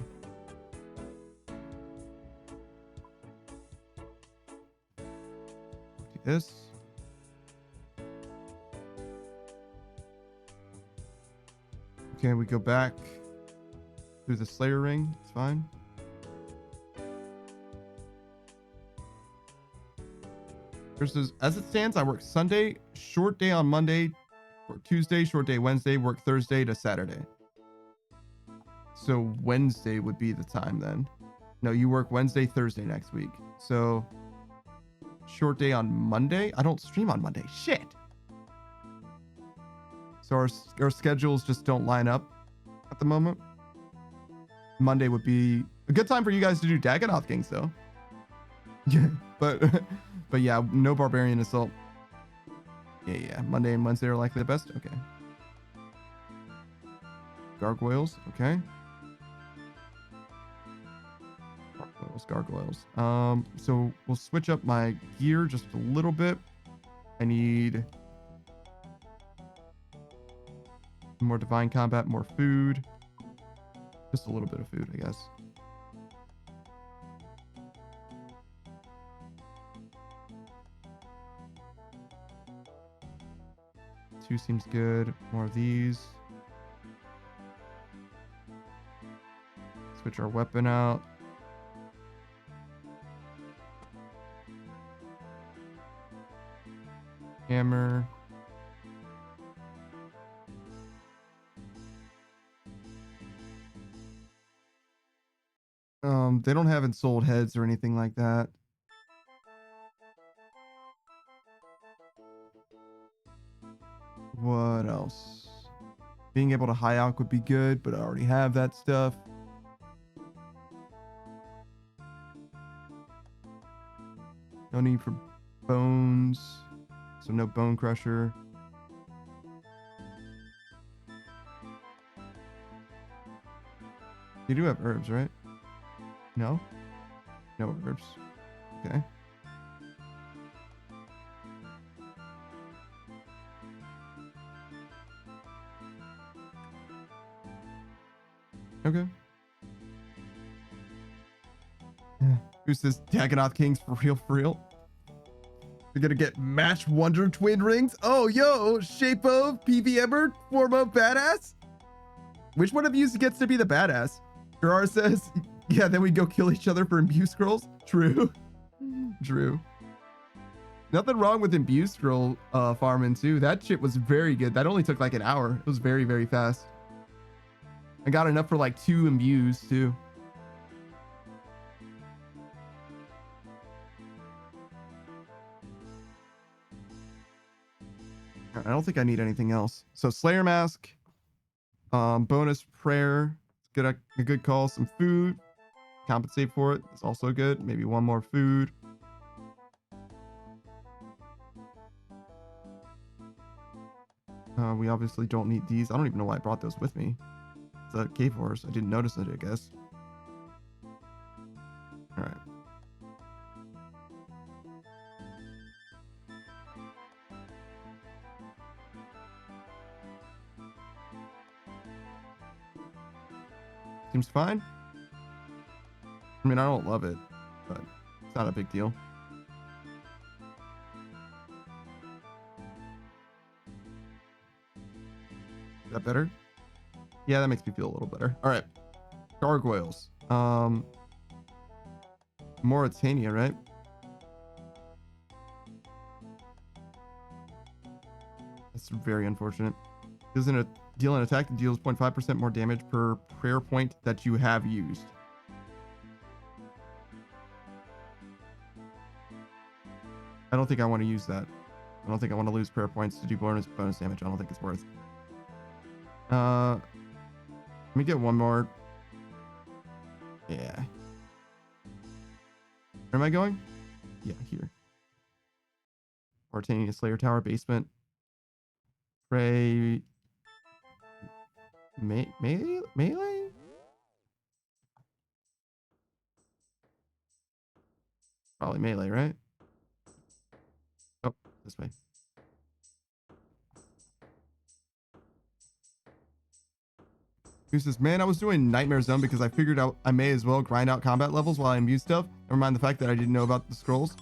Do this. Okay, we go back through the Slayer ring. It's fine. Versus, as it stands, I work Sunday, short day on Monday, work Tuesday, short day Wednesday, work Thursday to Saturday. So Wednesday would be the time then. No, you work Wednesday, Thursday next week. So short day on Monday. I don't stream on Monday. Shit. So our schedules just don't line up at the moment. Monday would be a good time for you guys to do Dagganoth Kings though. Yeah, but yeah, no Barbarian Assault. Yeah. Monday and Wednesday are likely the best. Okay. Gargoyles. Okay. Gargoyles. So we'll switch up my gear just a little bit. I need more divine combat, more food. Just a little bit of food, I guess. Two seems good. More of these. Switch our weapon out. Hammer. They don't have ensouled heads or anything like that. What else? Being able to high alch would be good, but I already have that stuff. No need for bones, so no bone crusher. You do have herbs, right? No? No herbs. Okay. Okay. Who's this Dagonoth Kings for real, for real? We're gonna get match Wonder Twin Rings. Oh, yo, shape of PV Ember, form of badass. Which one of you gets to be the badass? Gerard says, yeah, then we go kill each other for imbue scrolls. True. True. Nothing wrong with imbue scroll farming too. That shit was very good. That only took like an hour. It was very, very fast. I got enough for like 2 imbues too. I don't think I need anything else. So Slayer Mask, bonus prayer, good, a good call. Some food, compensate for it. It's also good. Maybe one more food. We obviously don't need these. I don't even know why I brought those with me. It's a cave horse. I didn't notice it, I guess. All right. Seems fine. I mean, I don't love it, but it's not a big deal. Is that better? Yeah, that makes me feel a little better. All right. Gargoyles. Mauritania, right? That's very unfortunate. Deal an attack that deals 0.5% more damage per prayer point that you have used. I don't think I want to use that. I don't think I want to lose prayer points to do bonus damage. I don't think it's worth. Let me get one more. Yeah. Where am I going? Yeah, here. Mauritania Slayer Tower basement. Pray. Melee? Probably melee, right? Oh, this way. Who says, man, I was doing Nightmare Zone because I figured out I may as well grind out combat levels while I imbue stuff. Never mind the fact that I didn't know about the scrolls.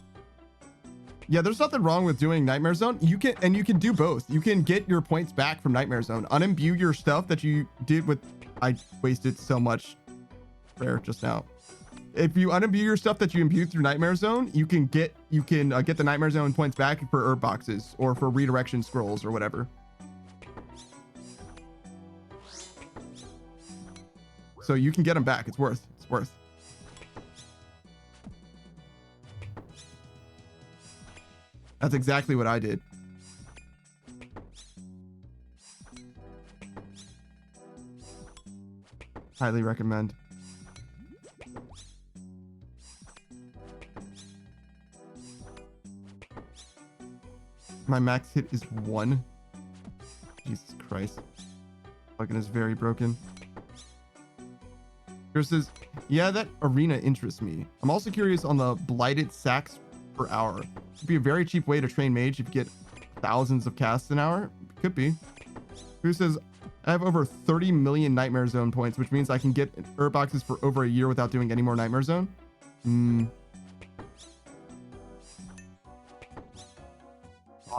Yeah, there's nothing wrong with doing Nightmare Zone. You can do both. You can get your points back from Nightmare Zone. Unimbue your stuff that you did with... I wasted so much prayer just now. If you unimbue your stuff that you imbued through Nightmare Zone, you can get the Nightmare Zone points back for herb boxes or for redirection scrolls or whatever. So you can get them back. It's worth. It's worth. That's exactly what I did. Highly recommend. My max hit is 1. Jesus Christ. Fucking is very broken. Chris says, yeah, that arena interests me. I'm also curious on the blighted sacks per hour. It'd be a very cheap way to train mage if you get thousands of casts an hour. Could be. Who says, I have over 30 million Nightmare Zone points, which means I can get herb boxes for over a year without doing any more Nightmare Zone. I'm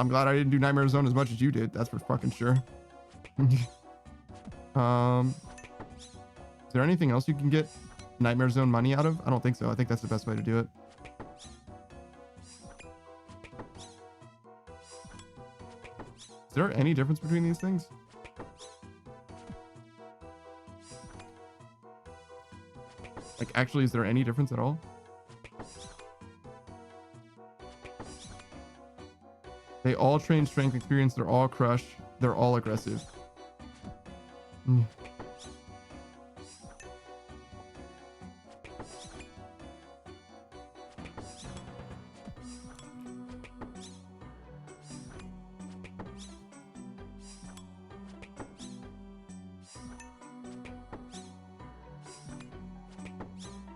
glad I didn't do Nightmare Zone as much as you did. That's for fucking sure. Is there anything else you can get Nightmare Zone money out of? I don't think so. I think that's the best way to do it. Is there any difference between these things? Like, actually, is there any difference at all? They all train strength experience. They're all crush. They're all aggressive.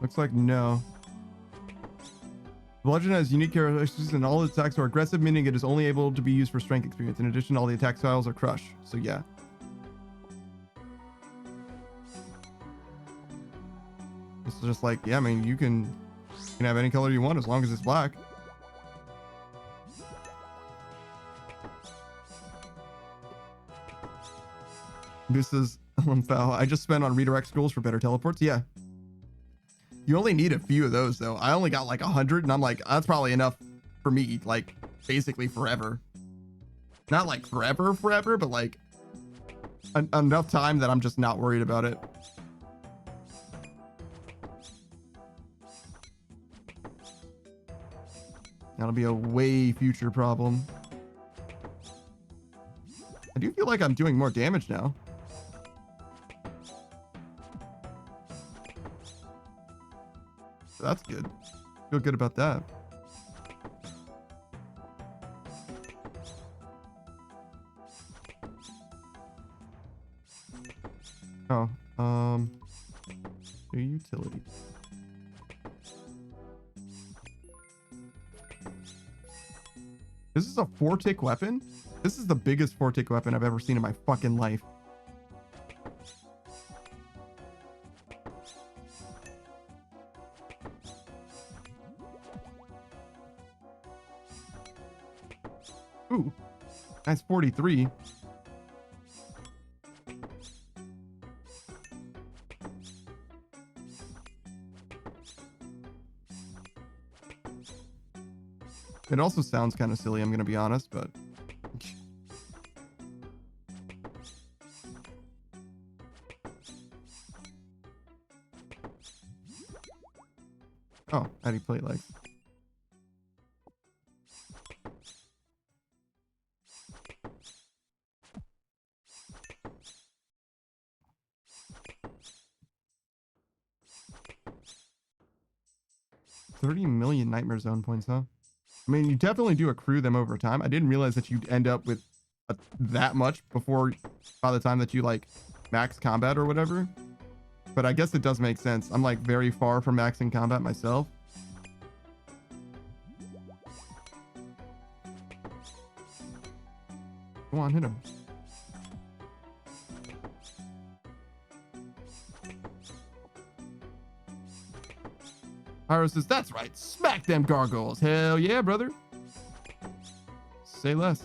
Looks like no. Bludgeon has unique characteristics and all its attacks are aggressive, meaning it is only able to be used for strength experience. In addition, all the attack styles are crush. So yeah. It's just like, yeah, I mean, you can have any color you want as long as it's black. This is foul. I just spent on redirect schools for better teleports. Yeah. You only need a few of those though. I only got like 100 and I'm like, that's probably enough for me, like basically forever. Not like forever, but like enough time that I'm just not worried about it. That'll be a way future problem. I do feel like I'm doing more damage now. So that's good. Feel good about that. Oh, new utility. This is a 4-tick weapon? This is the biggest 4-tick weapon I've ever seen in my fucking life. Ooh, that's 43. It also sounds kind of silly, I'm going to be honest, but... Oh, how do you play like? $30 million Nightmare Zone points, huh? I mean, you definitely do accrue them over time. I didn't realize that you'd end up with that much by the time that you like max combat or whatever. But I guess it does make sense. I'm like very far from maxing combat myself. Come on, hit him. Pyro says, that's right. Smack them gargoyles. Hell yeah, brother. Say less.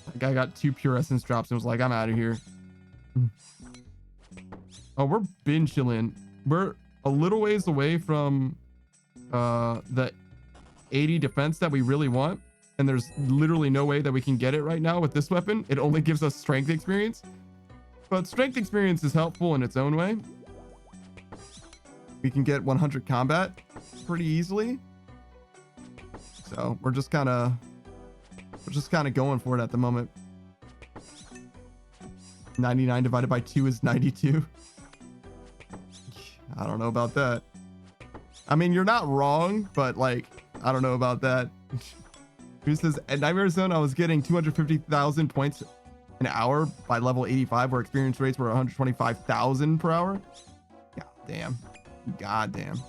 That guy got 2 pure essence drops and was like, I'm out of here. Oh, we're bin chilling. We're a little ways away from the 80 defense that we really want. And there's literally no way that we can get it right now with this weapon. It only gives us strength experience. But strength experience is helpful in its own way. We can get 100 combat pretty easily. So we're just kind of going for it at the moment. 99 divided by 2 is 92. I don't know about that. I mean, you're not wrong, but like, I don't know about that. Who says at Nightmare Zone I was getting 250,000 points an hour by level 85, where experience rates were 125,000 per hour? God damn. God damn.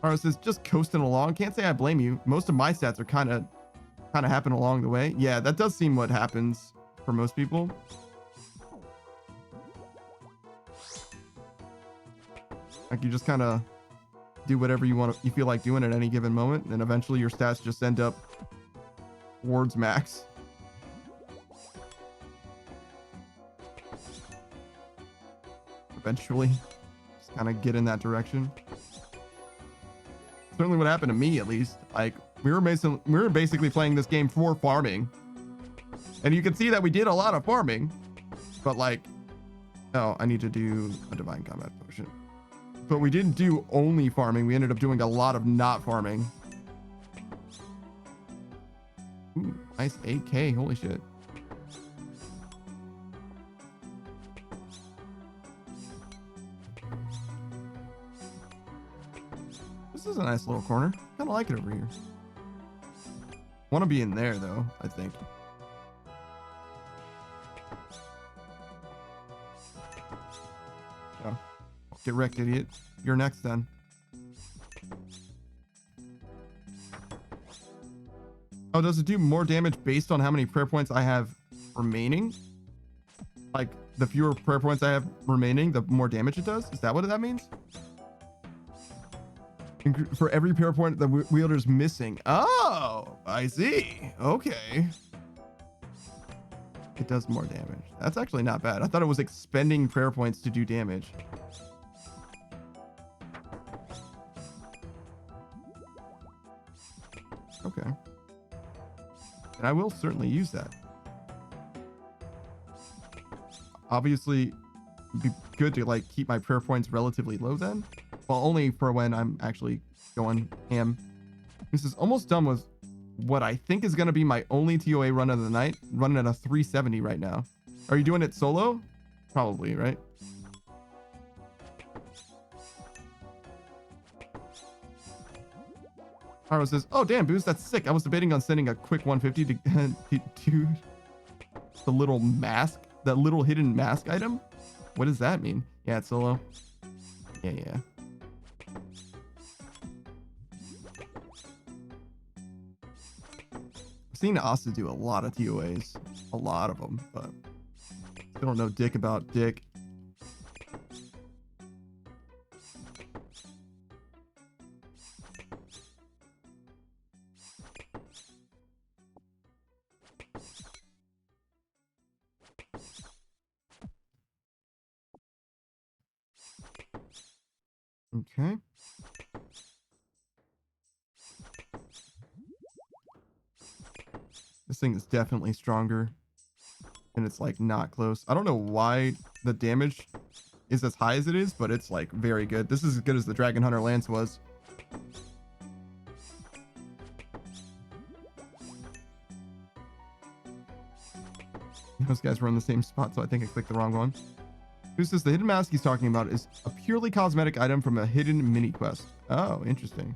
Alright, says just coasting along. Can't say I blame you. Most of my stats are kind of happen along the way. Yeah, that does seem what happens for most people. Like you just kind of do whatever you feel like doing at any given moment, and eventually your stats just end up towards max. Eventually, just kind of get in that direction. Certainly what happened to me, at least. Like we were basically playing this game for farming, and you can see that we did a lot of farming, but like, oh, I need to do a divine combat potion. But we didn't do only farming. We ended up doing a lot of not farming. Ooh, nice 8K. Holy shit. This is a nice little corner. Kind of like it over here. Want to be in there though, I think. Oh, get wrecked, idiot. You're next then. Oh, does it do more damage based on how many prayer points I have remaining? Like, the fewer prayer points I have remaining, the more damage it does? Is that what that means? For every prayer point the wielder's missing. Oh, I see. Okay. It does more damage. That's actually not bad. I thought it was expending prayer points to do damage. Okay. And I will certainly use that. Obviously, it'd be good to like keep my prayer points relatively low then. Well, only for when I'm actually going ham. This is almost done with what I think is going to be my only TOA run of the night. Running at a 370 right now. Are you doing it solo? Probably, right? Haro says, oh, damn, Boost, that's sick. I was debating on sending a quick 150 to the little mask, that little hidden mask item. What does that mean? Yeah, it's solo. Yeah. I've seen Asta do a lot of TOAs. A lot of them, but I don't know dick about dick. Okay. This thing is definitely stronger. And it's like not close. I don't know why the damage is as high as it is, but it's like very good. This is as good as the Dragon Hunter Lance was. Those guys were in the same spot, so I think I clicked the wrong one. Who says the hidden mask he's talking about is a purely cosmetic item from a hidden mini quest? Oh, interesting.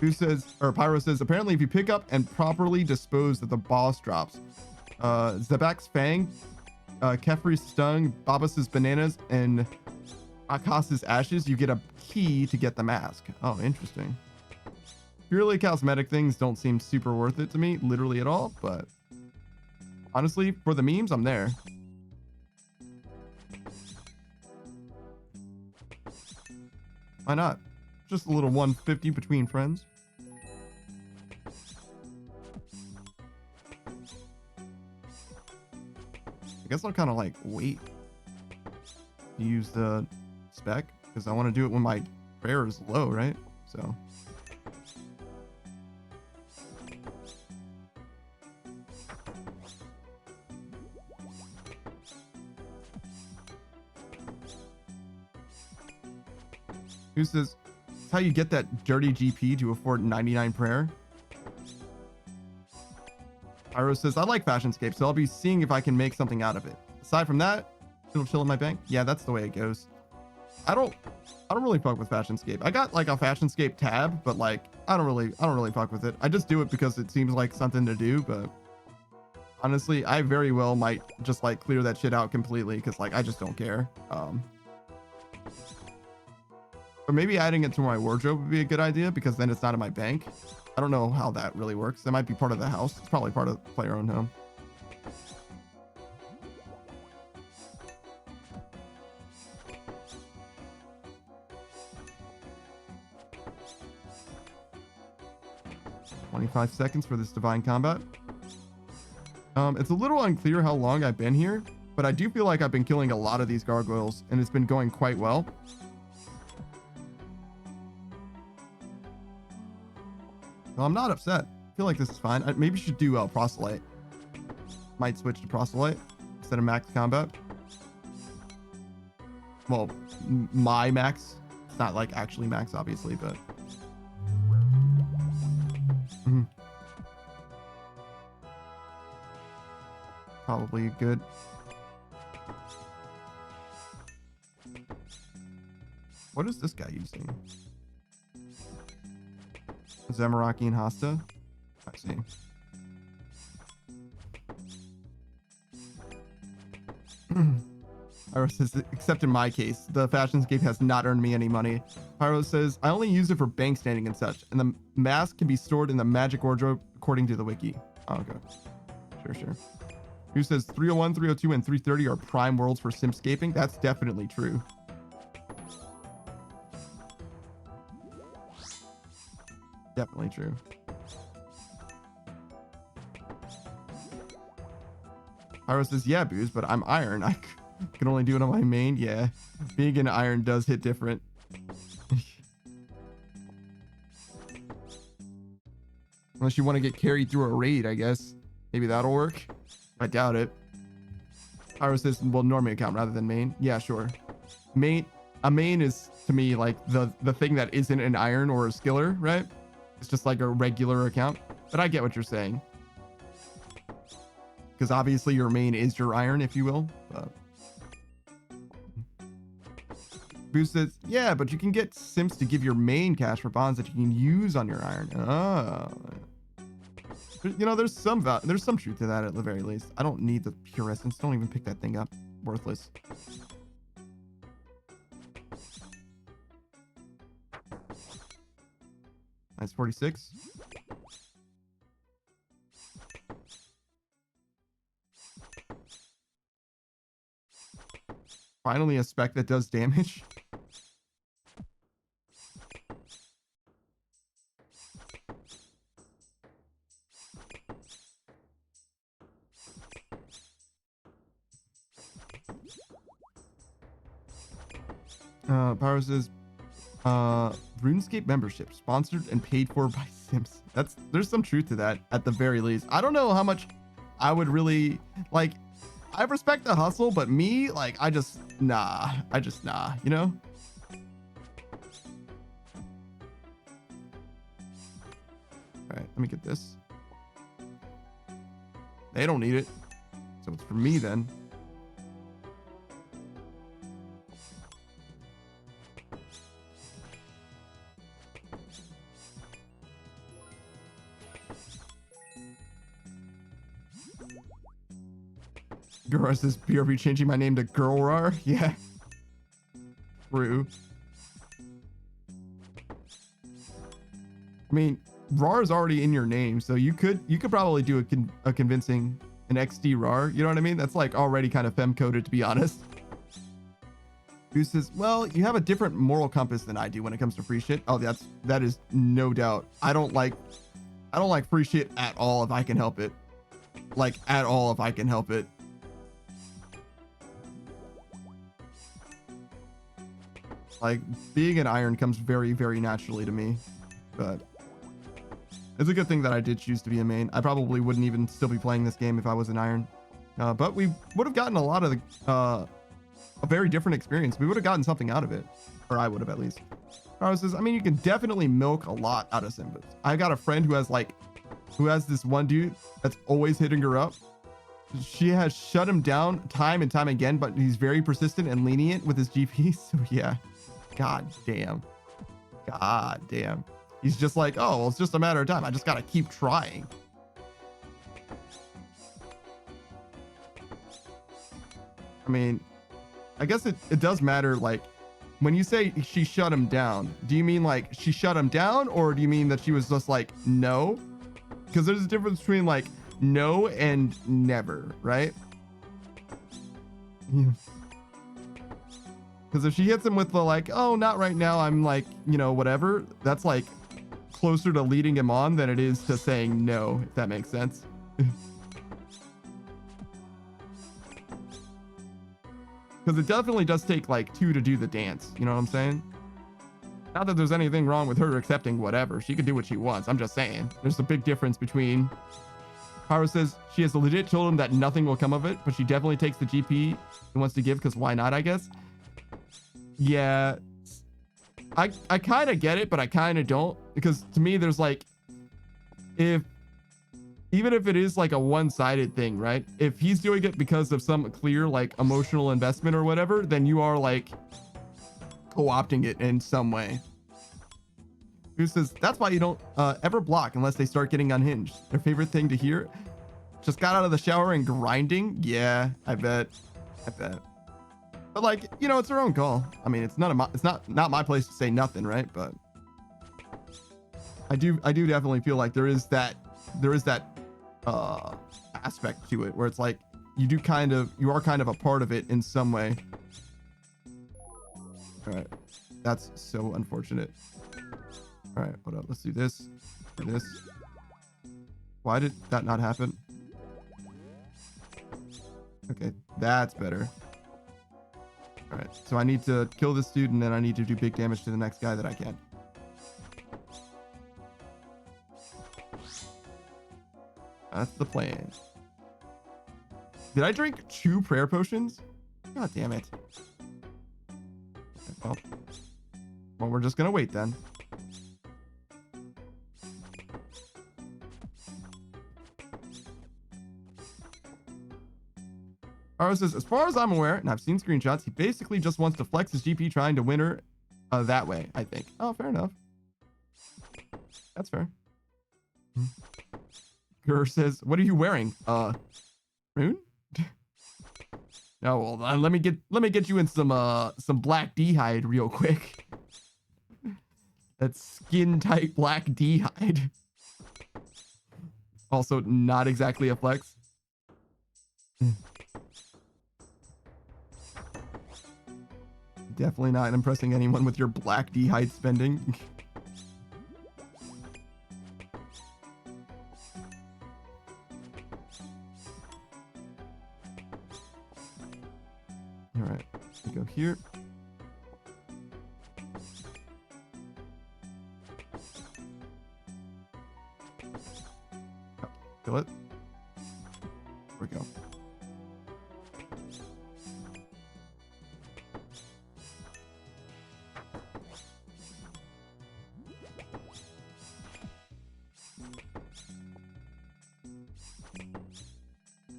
Who says, or Pyro says, apparently if you pick up and properly dispose of the boss drops, Zabak's Fang, Kefri's Stung, Babas's Bananas, and Akasa's Ashes, you get a key to get the mask. Oh, interesting. Purely cosmetic things don't seem super worth it to me, literally at all, but honestly, for the memes, I'm there. Why not? Just a little 150 between friends. I guess I'll kind of like wait to use the spec because I want to do it when my prayer is low, right? So. Who says, it's how you get that dirty GP to afford 99 prayer? Pyro says, I like Fashionscape, so I'll be seeing if I can make something out of it. Aside from that, it'll chill in my bank. Yeah, that's the way it goes. I don't really fuck with Fashionscape. I got like a Fashionscape tab, but like I don't really fuck with it. I just do it because it seems like something to do, but honestly, I very well might just like clear that shit out completely because like I just don't care. Or maybe adding it to my wardrobe would be a good idea because then it's not in my bank. I don't know how that really works. It might be part of the house. It's probably part of player-owned home. "25 seconds for this divine combat." It's a little unclear how long I've been here, but I do feel like I've been killing a lot of these gargoyles and it's been going quite well. So I'm not upset. I feel like this is fine. I maybe should do proselyte. Might switch to proselyte instead of max combat. Well, my max. It's not like actually max, obviously, but. Probably good. What is this guy using? Zamaraki and Hasta? I see. Pyro says, except in my case, the fashionscape has not earned me any money. Pyro says, I only use it for bank standing and such, and the mask can be stored in the magic wardrobe according to the wiki. Oh, okay. Sure. Who says 301, 302, and 330 are prime worlds for simscaping? That's definitely true. Definitely true. Pyro says, yeah, Booze, but I'm iron. I can only do it on my main. Yeah, being an iron does hit different. Unless you want to get carried through a raid, I guess. Maybe that'll work. I doubt it. Pyro says, well, normie account rather than main. Yeah, sure. A main is, to me, like the thing that isn't an iron or a skiller, right? It's just like a regular account. But I get what you're saying. Because obviously your main is your iron, if you will. Boost says, yeah, but you can get simps to give your main cash for bonds that you can use on your iron. Oh. You know, there's some truth to that at the very least. I don't need the pure essence. Don't even pick that thing up. Worthless. Nice 46. Finally a spec that does damage. Pyro says, RuneScape membership sponsored and paid for by Sims. There's some truth to that at the very least. I don't know how much I would really like. I respect the hustle, but me, like, I just nah, you know? All right, let me get this. They don't need it, so it's for me then. Girl says, BRB changing my name to Girlrar? Yeah. True. I mean, RAR is already in your name, so you could probably do a convincing an XD RAR. You know what I mean? That's like already kind of fem coded, to be honest. Who says, well, you have a different moral compass than I do when it comes to free shit. Oh, that is no doubt. I don't like free shit at all if I can help it. Like, at all if I can help it. Like, being an iron comes very, very naturally to me, but it's a good thing that I did choose to be a main. I probably wouldn't even still be playing this game if I was an iron, but we would have gotten a lot of a very different experience. We would have gotten something out of it, or I would have at least. Carlos says, I mean, you can definitely milk a lot out of Simbas. I got a friend who has this one dude that's always hitting her up. She has shut him down time and time again, but he's very persistent and lenient with his GP. So yeah. God damn. He's just like, oh, well, it's just a matter of time. I just gotta keep trying. I mean, I guess it does matter. Like, when you say she shut him down, do you mean like she shut him down, or do you mean that she was just like, no? Because there's a difference between like no and never, right? Yeah. Because if she hits him with the like, oh, not right now, I'm like, you know, whatever, that's like closer to leading him on than it is to saying no, if that makes sense. Because it definitely does take like two to do the dance. You know what I'm saying? Not that there's anything wrong with her accepting whatever. She can do what she wants. I'm just saying. There's a big difference between... Pyro says she has legit told him that nothing will come of it, but she definitely takes the GP he wants to give because why not, I guess? Yeah, I kind of get it, but I kind of don't, because to me there's like, even if it is like a one-sided thing, right? If he's doing it because of some clear like emotional investment or whatever, then you are like co-opting it in some way. Who says that's why you don't ever block unless they start getting unhinged. Their favorite thing to hear. Just got out of the shower and grinding. Yeah, I bet. I bet. But like, you know, it's her own call. I mean, it's not my place to say nothing, right? But I do definitely feel like there is that aspect to it where it's like you are kind of a part of it in some way. All right, that's so unfortunate. All right, hold up, let's do this. Do this. Why did that not happen? Okay, that's better. All right, so I need to kill this dude, and then I need to do big damage to the next guy that I can. That's the plan. Did I drink 2 prayer potions? God damn it. Okay, well, we're just gonna wait then. Aro says, as far as I'm aware, and I've seen screenshots, he basically just wants to flex his GP trying to win her that way, I think. Oh, fair enough. That's fair. Gur says, what are you wearing? Moon? Oh, well, let me get you in some black D-hide real quick. That's skin tight black D-hide. Also, not exactly a flex. Definitely not impressing anyone with your black D-hide spending. All right, we go here. Oh, kill it. There we go.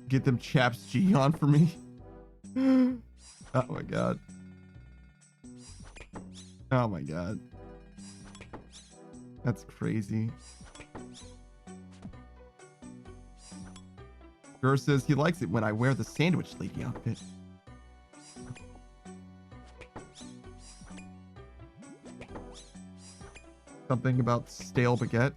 Get them chaps G on for me. Oh my god. Oh my god. That's crazy. Gur says he likes it when I wear the sandwich lady outfit. Something about stale baguette.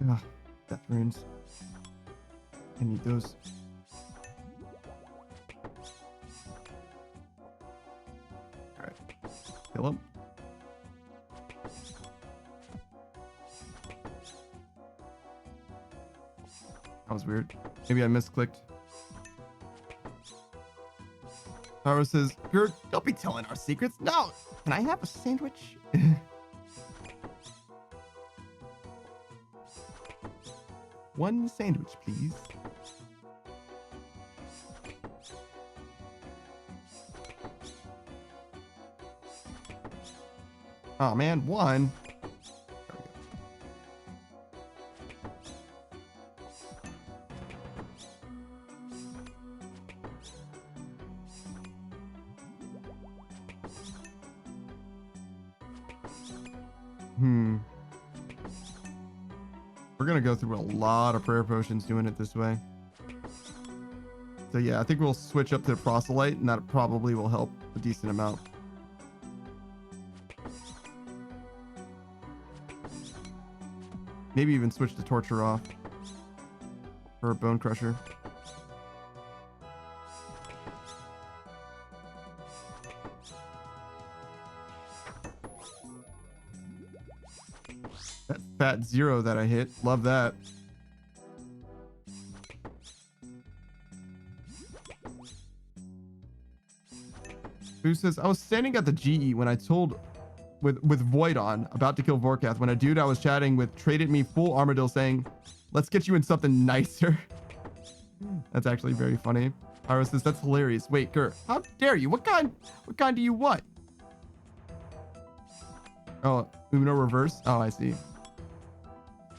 Ugh, death runes. I need those. Alright. Kill him. That was weird. Maybe I misclicked. Taro says, Gert, don't be telling our secrets. No! Can I have a sandwich? One sandwich, please. Oh man, one. We're gonna go through a lot of prayer potions doing it this way. So yeah, I think we'll switch up to proselyte, and that probably will help a decent amount. Maybe even switch the torture off for a bone crusher. That fat 0 that I hit, love that. Who says, I was standing at the GE when I told with Void on about to kill Vorkath when a dude I was chatting with traded me full Armadil saying, let's get you in something nicer. That's actually very funny. Ira says, that's hilarious. Wait, Gur, how dare you? What kind do you want? Oh, Uno reverse? Oh, I see.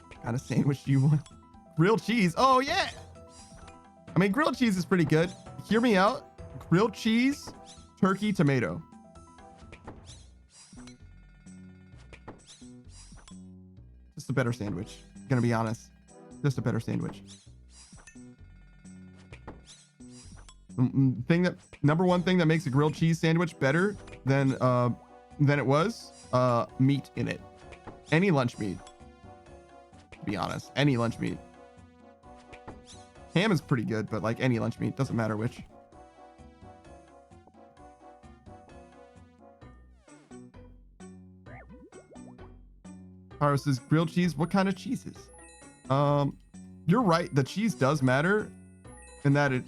What kind of sandwich do you want? Grilled cheese. Oh, yeah. I mean, grilled cheese is pretty good. Hear me out. Grilled cheese, turkey, tomato. Just a better sandwich. Gonna be honest. Just a better sandwich. Number one thing that makes a grilled cheese sandwich better than it was meat in it. Any lunch meat. To be honest, any lunch meat. Ham is pretty good, but like any lunch meat, doesn't matter which. Pyro says grilled cheese. What kind of cheeses? You're right. The cheese does matter, and that it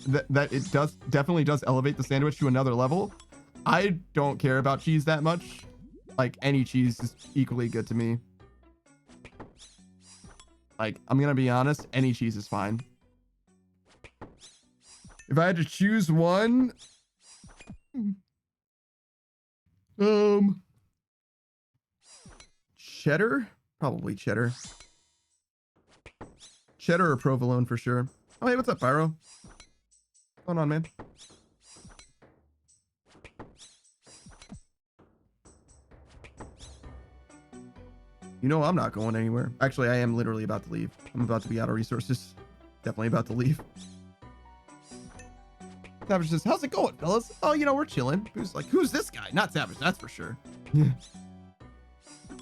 definitely does elevate the sandwich to another level. I don't care about cheese that much. Like any cheese is equally good to me. Like, I'm gonna be honest, any cheese is fine. If I had to choose one, cheddar, probably cheddar. Cheddar or provolone for sure. Oh, hey, what's up, Pyro? What's going on, man? You know, I'm not going anywhere. Actually, I am literally about to leave. I'm about to be out of resources. Definitely about to leave. Savage says, how's it going, fellas? Oh, you know, we're chilling. Who's like, who's this guy? Not Savage, that's for sure. Yeah.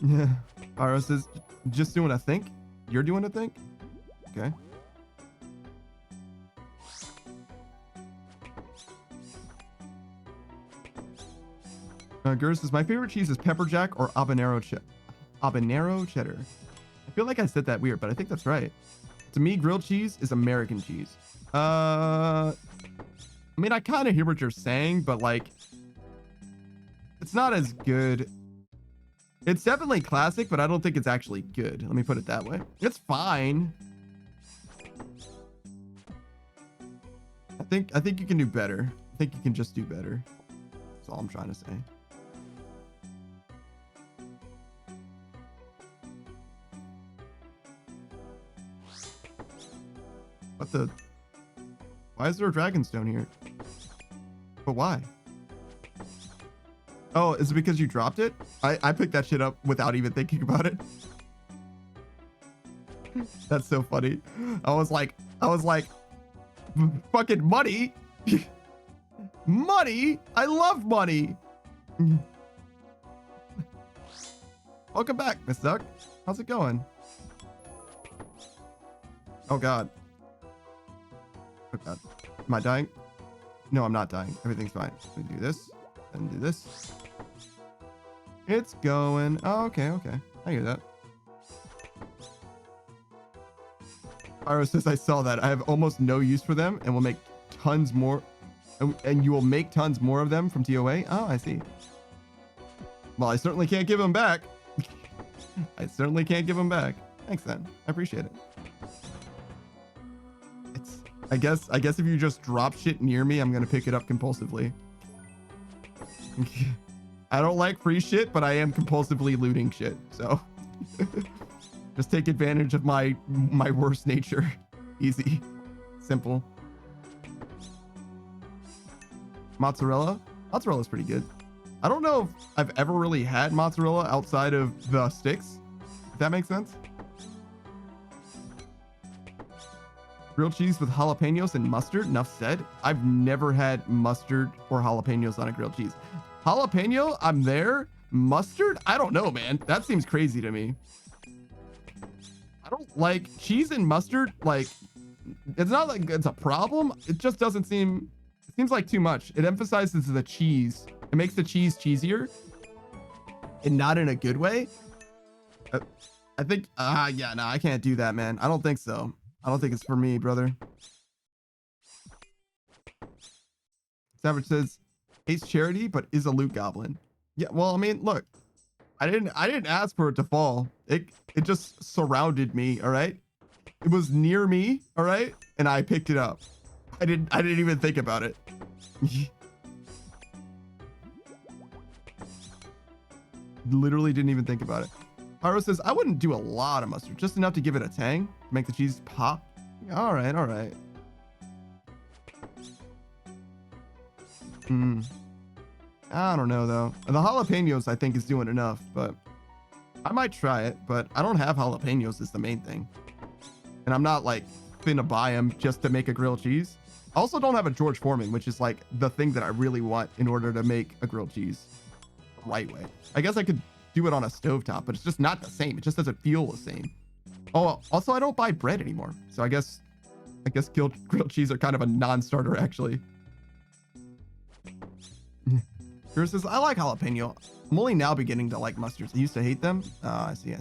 Yeah. Pyro says, just doing a think? You're doing a think? Okay. Gurr says, my favorite cheese is pepper jack or habanero cheddar. I feel like I said that weird, but I think that's right. To me, grilled cheese is American cheese. I mean, I kind of hear what you're saying, but like, it's not as good. It's definitely classic, but I don't think it's actually good. Let me put it that way. It's fine. I think you can do better. I think you can just do better. That's all I'm trying to say. What the? Why is there a dragonstone here? But why? Oh, is it because you dropped it? I picked that shit up without even thinking about it. That's so funny. I was like, fucking money. Money? I love money. Welcome back, Miss Duck. How's it going? Oh God. Oh God. Am I dying? No, I'm not dying. Everything's fine. We do this and do this. It's going. Oh, okay, okay. I hear that. Pyro says, I saw that. I have almost no use for them and will make tons more. And you will make tons more of them from TOA? Oh, I see. Well, I certainly can't give them back. I certainly can't give them back. Thanks, then. I appreciate it. I guess if you just drop shit near me, I'm gonna pick it up compulsively. I don't like free shit, but I am compulsively looting shit. So just take advantage of my worst nature. Easy, simple. Mozzarella is pretty good. I don't know if I've ever really had mozzarella outside of the sticks, if that makes sense. Grilled cheese with jalapenos and mustard. Enough said. I've never had mustard or jalapenos on a grilled cheese. Jalapeno, I'm there. Mustard? I don't know, man. That seems crazy to me. I don't like cheese and mustard. Like, it's not like it's a problem. It just doesn't seem, it seems like too much. It emphasizes the cheese. It makes the cheese cheesier and not in a good way. I think, yeah, no, I can't do that, man. I don't think so. I don't think it's for me, brother. Savage says, hates charity, but is a loot goblin. Yeah, well, I mean, look, I didn't ask for it to fall. It just surrounded me, all right? It was near me, all right? And I picked it up. I didn't even think about it. Literally didn't even think about it. Pyro says, I wouldn't do a lot of mustard, just enough to give it a tang, to make the cheese pop. All right, all right. I don't know, though. The jalapenos, I think, is doing enough, but I might try it, but I don't have jalapenos is the main thing. And I'm not like finna buy them just to make a grilled cheese. I also don't have a George Foreman, which is like the thing that I really want in order to make a grilled cheese the right way. I guess I could do it on a stovetop, but it's just not the same. It just doesn't feel the same. Oh, also I don't buy bread anymore. So I guess grilled cheese are kind of a non-starter actually. Yours says, I like jalapeno. I'm only now beginning to like mustards. I used to hate them. Oh, I see.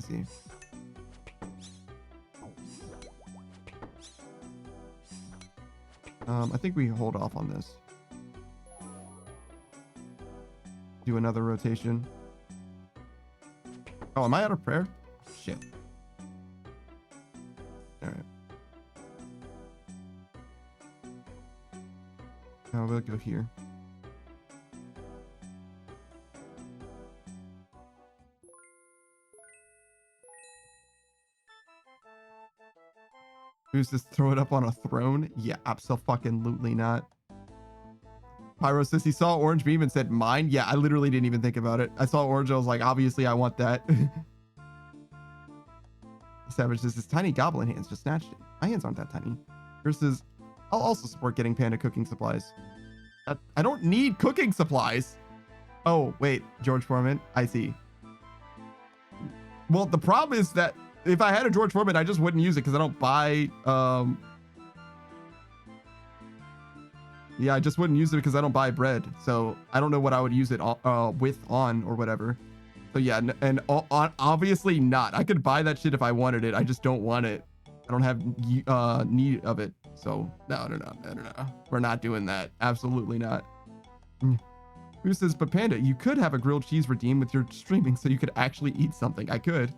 I think we hold off on this. Do another rotation. Oh, am I out of prayer? Shit. All right. Now we'll go here. Who's this? Throw it up on a throne? Yeah, absolutely not. Pyro says he saw Orange Beam and said mine. Yeah, I literally didn't even think about it. I saw Orange. I was like, obviously I want that. Savage says his tiny goblin hands just snatched it. My hands aren't that tiny. Versus, I'll also support getting Panda cooking supplies. I don't need cooking supplies. Oh, wait, George Foreman. I see. Well, the problem is that if I had a George Foreman, I just wouldn't use it because I don't buy, yeah, I just wouldn't use it because I don't buy bread. So I don't know what I would use it with on or whatever. So yeah, and obviously not. I could buy that shit if I wanted it. I just don't want it. I don't have need of it. So no. We're not doing that. Absolutely not. Who says, but Panda, you could have a grilled cheese redeem with your streaming so you could actually eat something. I could.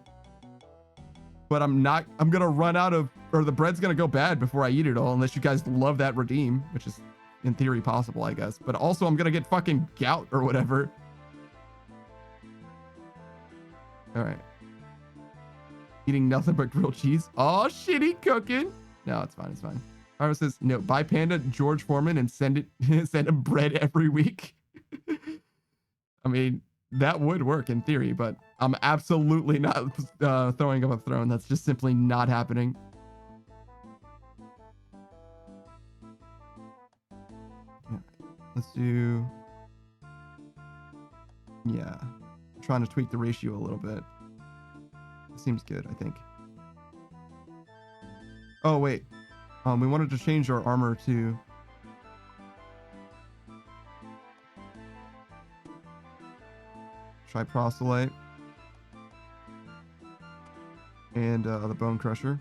But I'm gonna run out of, or the bread's gonna go bad before I eat it all, unless you guys love that redeem, which is in theory possible, I guess. But also I'm gonna get fucking gout or whatever. All right. Eating nothing but grilled cheese. Oh, shitty cooking. No, it's fine. It's fine. Pyro says, no, buy Panda George Foreman and send him bread every week. I mean, that would work in theory, but I'm absolutely not throwing up a throne. That's just simply not happening. Yeah. Let's do... Yeah. I'm trying to tweak the ratio a little bit. It seems good, I think. Oh, wait. We wanted to change our armor to... Triproselyte. And the Bone Crusher.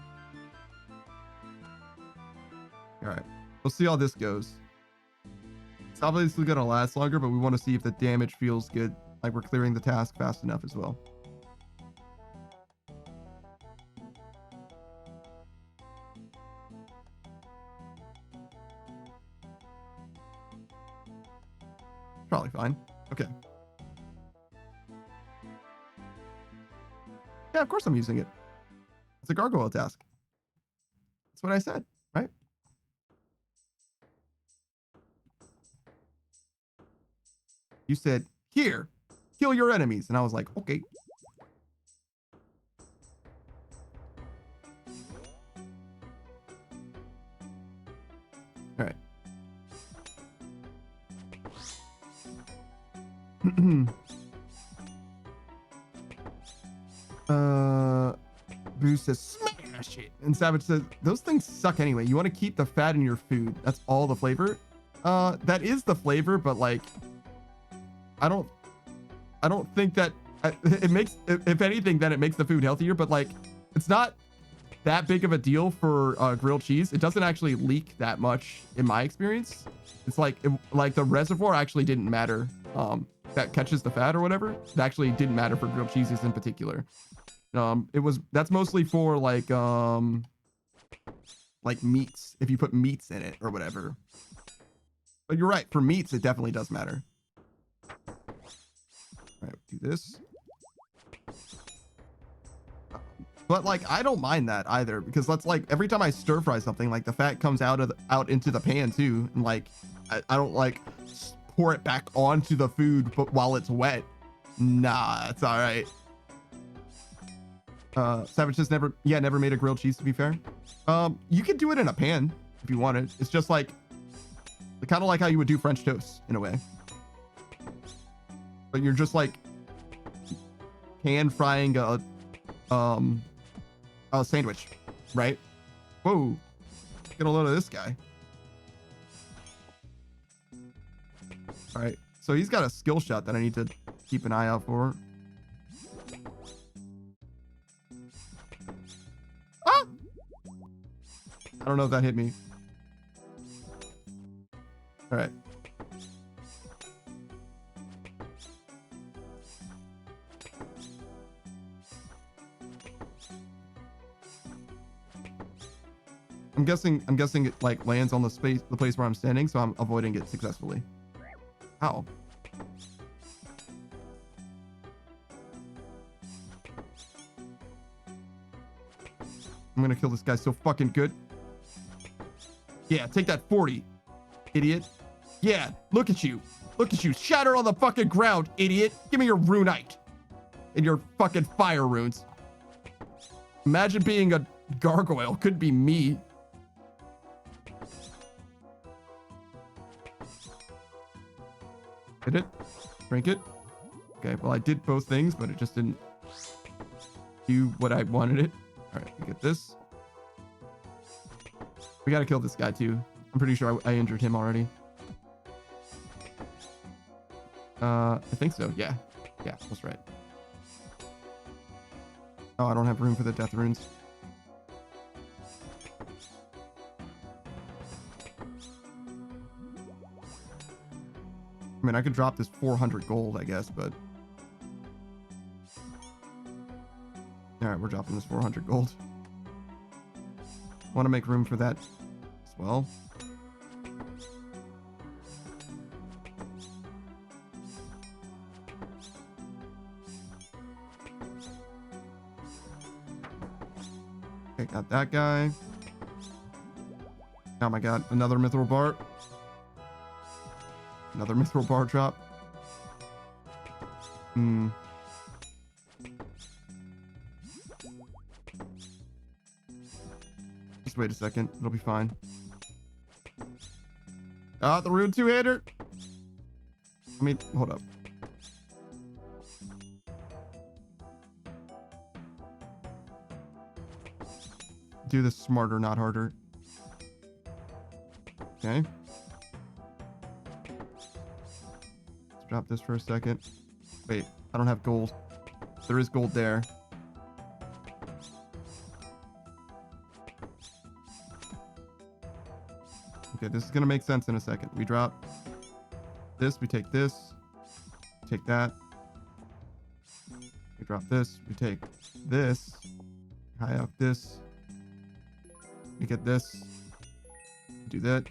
Alright. We'll see how this goes. It's obviously going to last longer, but we want to see if the damage feels good. Like we're clearing the task fast enough as well. Probably fine. Okay. Yeah, of course I'm using it. It's a gargoyle task. That's what I said, right? You said, here, kill your enemies. And I was like, okay. All right. Boo says smash it, and Savage says those things suck anyway. You want to keep the fat in your food. That's all the flavor. That is the flavor, but like I don't think that it makes, if anything, then it makes the food healthier, but like it's not that big of a deal for grilled cheese. It doesn't actually leak that much in my experience. It's like the reservoir actually didn't matter. That catches the fat or whatever. It actually didn't matter for grilled cheeses in particular. That's mostly for like meats, if you put meats in it or whatever. But you're right, for meats it definitely does matter. All right, do this. But like I don't mind that either, because that's like every time I stir fry something, like the fat comes out into the pan too, and like I don't like pour it back onto the food but while it's wet. Nah, it's all right. Savage says never made a grilled cheese, to be fair. You could do it in a pan if you wanted. It's just like kind of like how you would do French toast in a way. But you're just like pan frying a sandwich, right? Whoa, get a load of this guy. All right, so he's got a skill shot that I need to keep an eye out for. Ah! I don't know if that hit me. All right. I'm guessing it like lands on the place where I'm standing, so I'm avoiding it successfully. Ow. I'm gonna kill this guy so fucking good. Yeah, take that 40, idiot. Yeah, look at you. Look at you. Shatter on the fucking ground, idiot. Give me your runite and your fucking fire runes. Imagine being a gargoyle. Could be me. Hit it. Drink it. Okay, well, I did both things, but it just didn't do what I wanted it. All right, we get this. We gotta kill this guy too. I'm pretty sure I injured him already. I think so. Yeah. Yeah, that's right. Oh, I don't have room for the death runes. I mean, I could drop this 400 gold, I guess, but... Alright, we're dropping this 400 gold. Want to make room for that as well. Okay, got that guy. Oh my god, another mithril bar. Another mithril bar drop. Just wait a second. It'll be fine. Ah, the rune two-hander. I mean, hold up. Do this smarter, not harder. Okay. Let's drop this for a second. Wait, I don't have gold. There is gold there. Okay, this is gonna make sense in a second. We drop this, we take this, take that. We drop this, we take this, high up this. We get this, do that.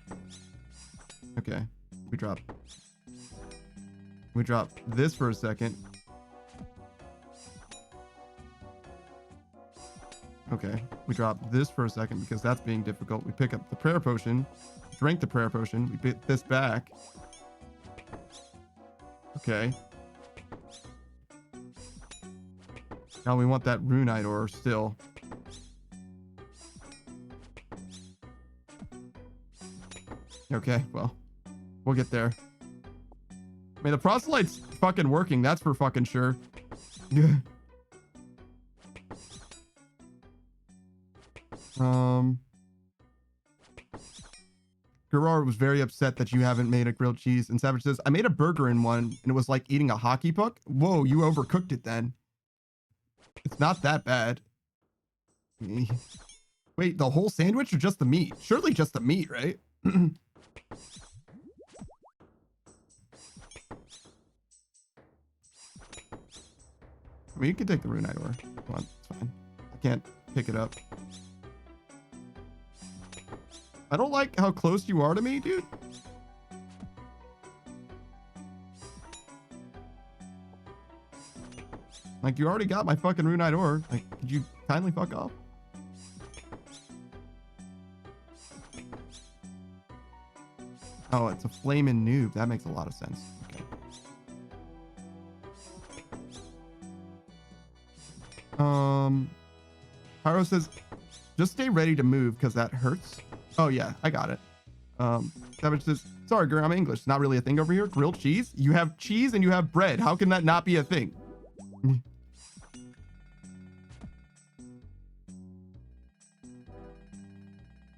Okay, we drop this for a second. Okay, we drop this for a second because that's being difficult. We pick up the prayer potion, drink the prayer potion, we bit this back. Okay. Now we want that runite ore still. Okay, well, we'll get there. I mean, the proselyte's fucking working, that's for fucking sure. Gerard was very upset that you haven't made a grilled cheese, and Savage says, I made a burger in one, and it was like eating a hockey puck. Whoa, you overcooked it then. It's not that bad. Wait, the whole sandwich or just the meat? Surely just the meat, right? I mean, you can take the runite ore. Come on, it's fine. I can't pick it up. I don't like how close you are to me, dude. Like, you already got my fucking runite ore. Like, could you kindly fuck off? Oh, it's a flaming noob. That makes a lot of sense. Okay. Pyro says, just stay ready to move because that hurts. Oh yeah, I got it. Savage says, sorry, girl, I'm English. It's not really a thing over here. Grilled cheese? You have cheese and you have bread. How can that not be a thing?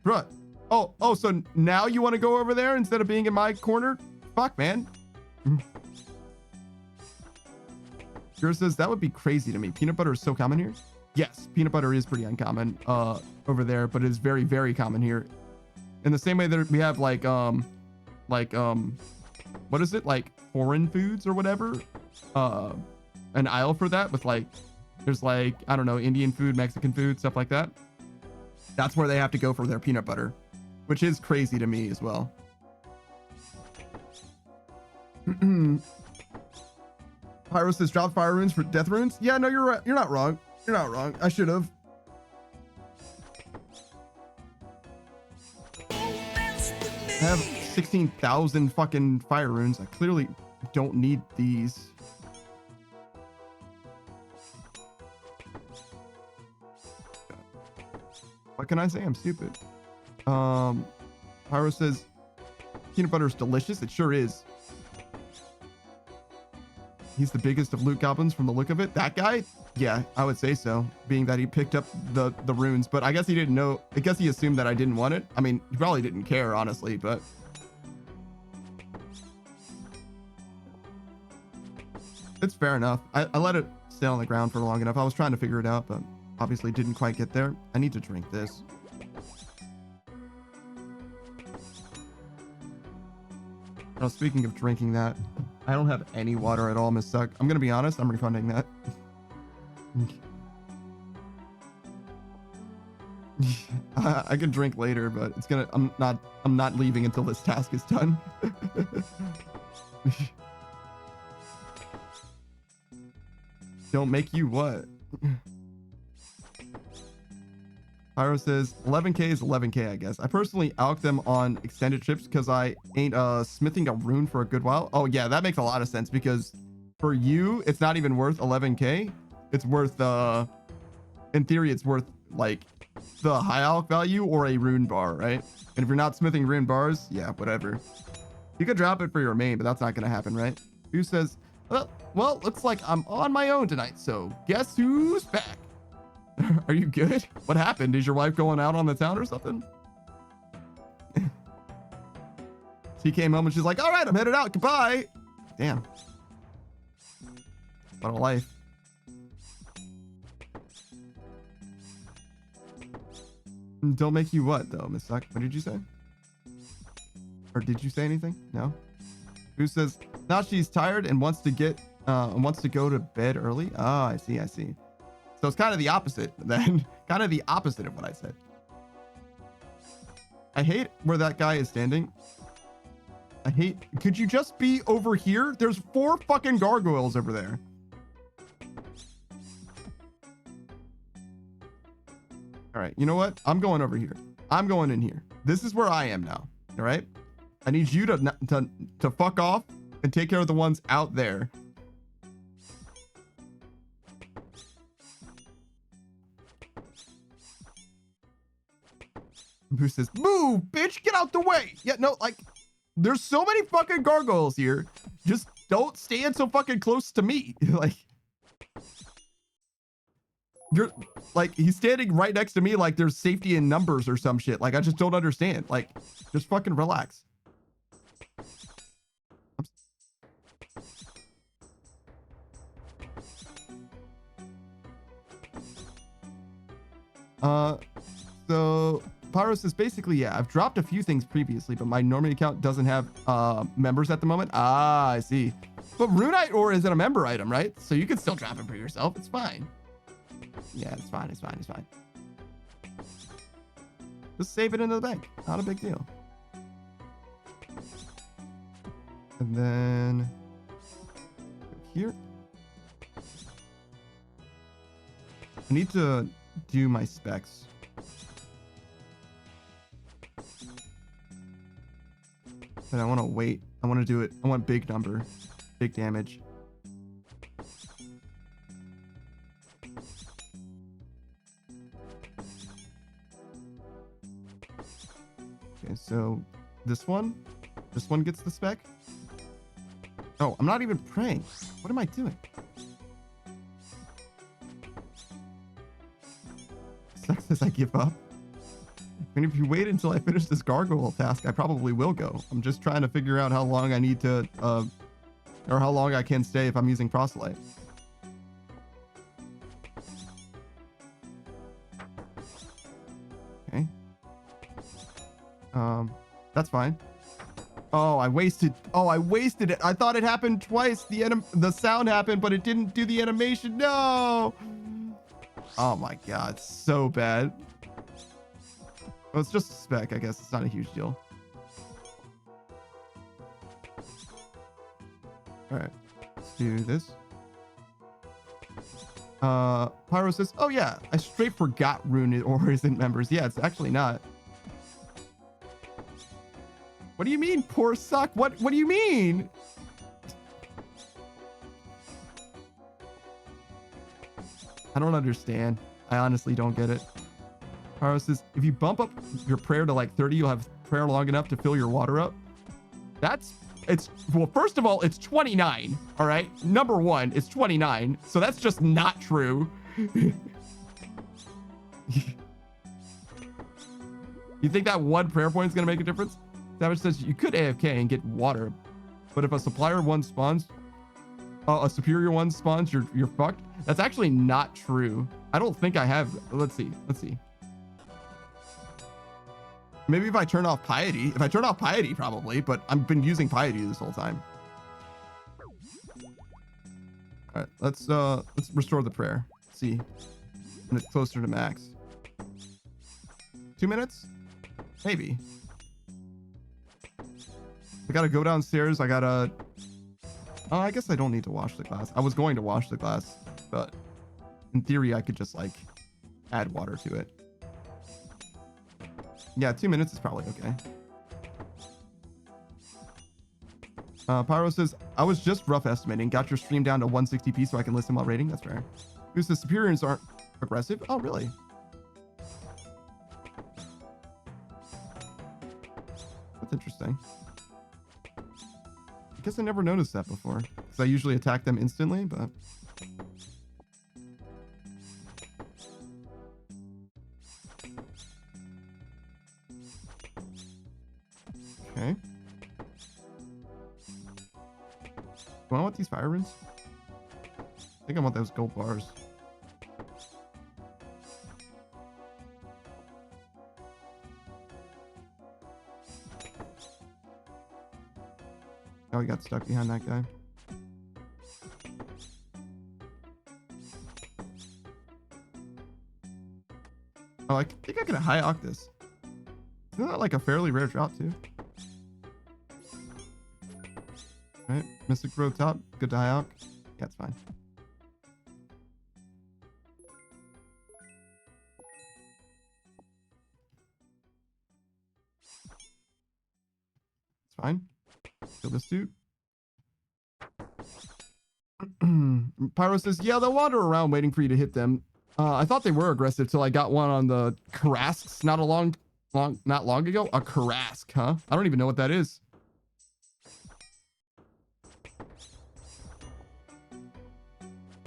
Bruh. Oh, so now you want to go over there instead of being in my corner? Fuck, man. Girl says, that would be crazy to me. Peanut butter is so common here. Yes, peanut butter is pretty uncommon over there, but it is very, very common here. In the same way that we have like what is it? Like foreign foods or whatever? An aisle for that with like, there's like, I don't know, Indian food, Mexican food, stuff like that. That's where they have to go for their peanut butter, which is crazy to me as well. Pyro says, drop fire runes for death runes. Yeah, no, you're right. You're not wrong. You're not wrong. I should have. I have 16,000 fucking fire runes. I clearly don't need these. What can I say? I'm stupid. Pyro says, peanut butter is delicious. It sure is. He's the biggest of loot goblins from the look of it. That guy? Yeah, I would say so, being that he picked up the runes, but I guess he didn't know. I guess he assumed that I didn't want it. I mean, he probably didn't care, honestly, but it's fair enough. I let it stay on the ground for long enough. I was trying to figure it out, but obviously didn't quite get there. I need to drink this. Oh, speaking of drinking that, I don't have any water at all, Miss Suck. I'm gonna be honest, I'm refunding that. I can drink later, but it's gonna, I'm not leaving until this task is done. Don't make you what? Pyro says 11k is 11k, I guess. I personally alk them on extended trips because I ain't smithing a rune for a good while. Oh yeah, that makes a lot of sense because for you, it's not even worth 11k. It's worth, in theory, it's worth like the high alk value or a rune bar, right? And if you're not smithing rune bars, yeah, whatever. You could drop it for your main, but that's not gonna happen, right? Who says, well, looks like I'm on my own tonight, so guess who's back? Are you good? What happened? Is your wife going out on the town or something? She came home and she's like, all right, I'm headed out. Goodbye. Damn. What a life. Don't make you what, though, Miss Suck? What did you say? Or did you say anything? No? Who says, now she's tired and wants to go to bed early? Ah, I see. So it's kind of the opposite then. Kind of the opposite of what I said. I hate where that guy is standing. Could you just be over here? There's 4 fucking gargoyles over there. All right, you know what? I'm going over here. I'm going in here. This is where I am now. All right. I need you to fuck off and take care of the ones out there. Who says, move, bitch, get out the way. Yeah, no, like, there's so many fucking gargoyles here. Just don't stand so fucking close to me. Like, you're, like, he's standing right next to me like there's safety in numbers or some shit. Like, I just don't understand. Like, just fucking relax. So Pyro says, basically, yeah, I've dropped a few things previously, but my normie account doesn't have members at the moment. Ah, I see. But Runite ore isn't a member item, right? So you can still drop it for yourself. It's fine. Yeah, it's fine. Just save it into the bank. Not a big deal. And then here. I need to do my specs. But I want to wait. I want to do it. I want big number, big damage. Okay, so this one gets the spec. Oh, I'm not even praying. What am I doing? Sucks as I give up. I mean, if you wait until I finish this gargoyle task, I probably will go. I'm just trying to figure out how long I need to, or how long I can stay if I'm using proselyte. Okay. That's fine. Oh, I wasted it. I thought it happened twice. The sound happened, but it didn't do the animation. No. Oh my God, so bad. Well, it's just a spec, I guess. It's not a huge deal. All right, let's do this. Pyro says, oh yeah, I straight forgot Rune or isn't members. Yeah, it's actually not. What do you mean, poor suck? What do you mean? I don't understand. I honestly don't get it. Pyro says, if you bump up your prayer to like 30, you'll have prayer long enough to fill your water up. Well, first of all, it's 29. All right. Number one, it's 29. So that's just not true. You think that one prayer point is going to make a difference? Savage says you could AFK and get water, but if a superior one spawns, you're fucked. That's actually not true. I don't think I have. Let's see. Maybe if I turn off piety. If I turn off piety, probably, but I've been using piety this whole time. All right, let's restore the prayer. Let's see when it's closer to max. 2 minutes? Maybe. I gotta go downstairs. I guess I don't need to wash the glass. I was going to wash the glass, but in theory, I could just like add water to it. Yeah, 2 minutes is probably okay. Pyro says, I was just rough estimating. Got your stream down to 160p so I can listen while rating. That's fair. Who says superiors aren't aggressive? Oh, really? That's interesting. I guess I never noticed that before, because I usually attack them instantly, but... Okay. Do I want these fire runes? I think I want those gold bars. Oh, he got stuck behind that guy. Oh, I think I can high oct this. Isn't that like a fairly rare drought too? Right, Mystic Road top, good to high oct. Yeah, it's fine. It's fine. Kill this dude. Pyro says, yeah, they'll wander around waiting for you to hit them. I thought they were aggressive till I got one on the Karasks not long ago. A Karask, huh? I don't even know what that is.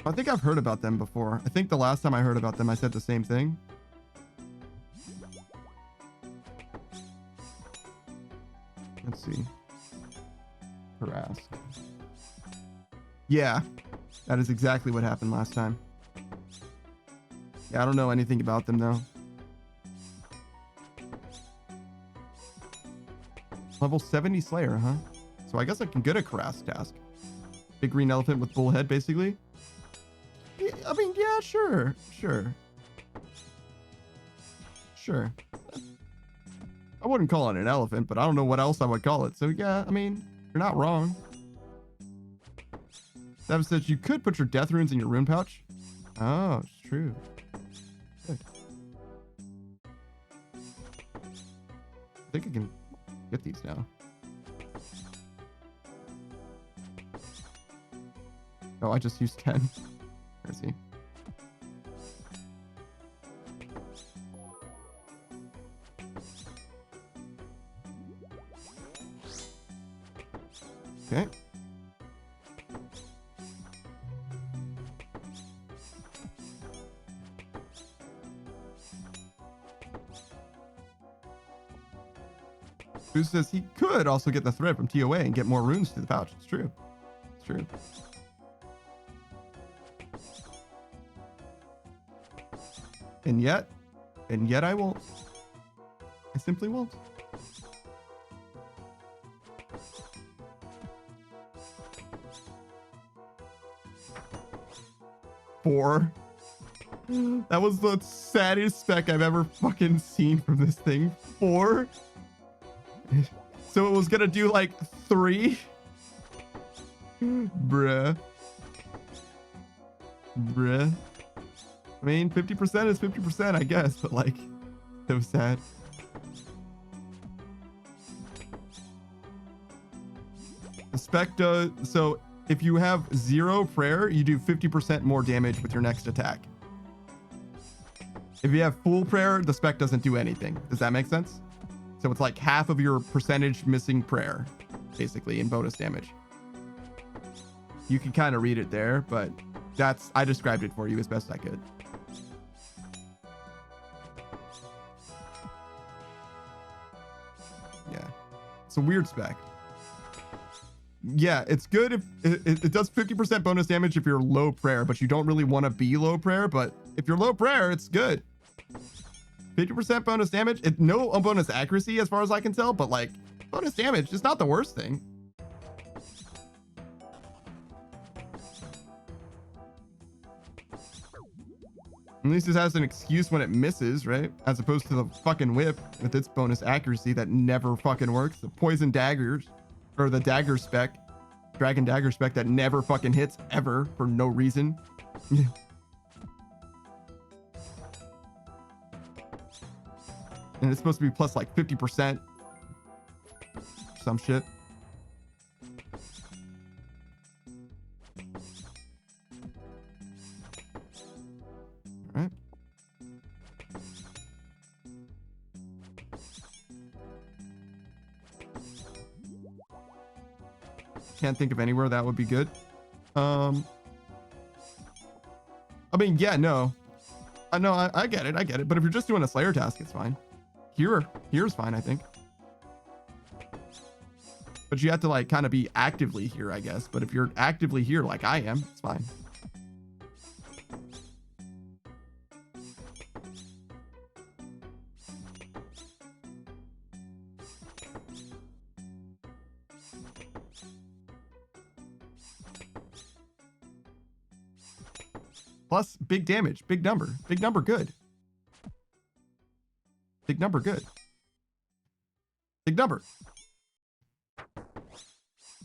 I think I've heard about them before. I think the last time I heard about them, I said the same thing. Let's see. Harass. Yeah, that is exactly what happened last time. Yeah, I don't know anything about them though. Level 70 Slayer, huh? So I guess I can get a Karask task. Big green elephant with bull head, basically. Yeah, I mean, yeah, sure. I wouldn't call it an elephant, but I don't know what else I would call it. So yeah, I mean, you're not wrong. That says you could put your death runes in your rune pouch. Oh, it's true. Good. I think I can get these now. Oh, I just used 10. Where is he? Okay. Who says he could also get the thread from TOA and get more runes to the pouch? It's true. It's true. And yet I won't. I simply won't. Four. That was the saddest spec I've ever fucking seen from this thing. 4. So it was gonna do like 3. Bruh. I mean, 50% is 50%, I guess, but like, it was sad. The spec does, so if you have 0 prayer, you do 50% more damage with your next attack. If you have full prayer, the spec doesn't do anything. Does that make sense? So it's like half of your percentage missing prayer, basically, in bonus damage. You can kind of read it there, but I described it for you as best I could. Yeah, it's a weird spec. Yeah, it's good if it does 50% bonus damage if you're low prayer, but you don't really want to be low prayer. But if you're low prayer, it's good. 50% bonus damage. No bonus accuracy as far as I can tell, but like bonus damage is not the worst thing. At least it has an excuse when it misses, right? As opposed to the fucking whip with its bonus accuracy that never fucking works. The poison daggers, or the dagger spec, dragon dagger spec that never fucking hits ever for no reason. And it's supposed to be plus like 50%. Some shit. All right. Can't think of anywhere that would be good. I mean, yeah, no. I get it. But if you're just doing a Slayer task, it's fine. Here's fine, I think. But you have to like kind of be actively here, I guess. But if you're actively here like I am, it's fine. Plus big damage, big number good. Big number good. Big number.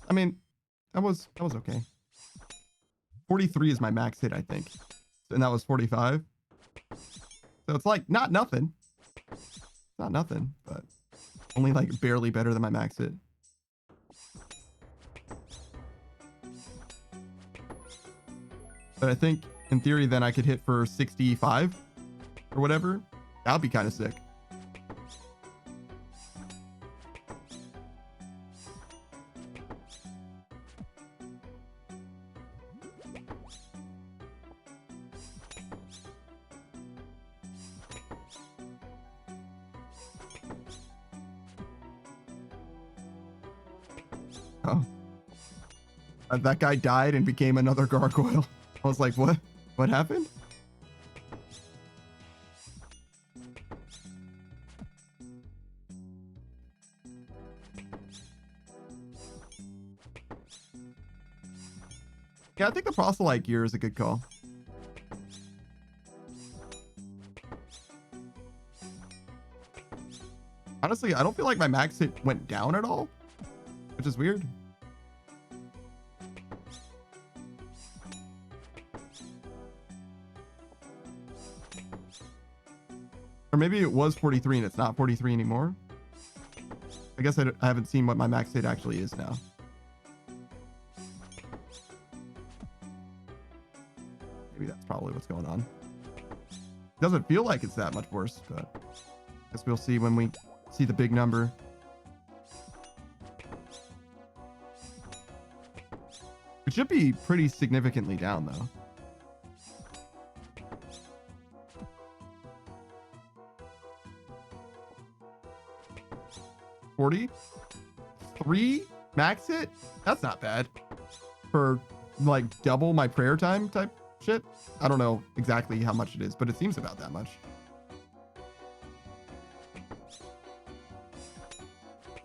I mean, that was okay. 43 is my max hit, I think. And that was 45. So it's like not nothing. Not nothing, but only like barely better than my max hit. But I think in theory then I could hit for 65 or whatever. That would be kind of sick. Oh. That guy died and became another gargoyle. I was like, what? What happened? Yeah, I think the proselyte gear is a good call. Honestly, I don't feel like my max hit went down at all, which is weird. Or maybe it was 43 and it's not 43 anymore. I guess I haven't seen what my max hit actually is now. Maybe that's probably what's going on. Doesn't feel like it's that much worse, but I guess we'll see when we see the big number. It should be pretty significantly down though. $43 max hit? That's not bad for like double my prayer time type shit. I don't know exactly how much it is, but it seems about that much.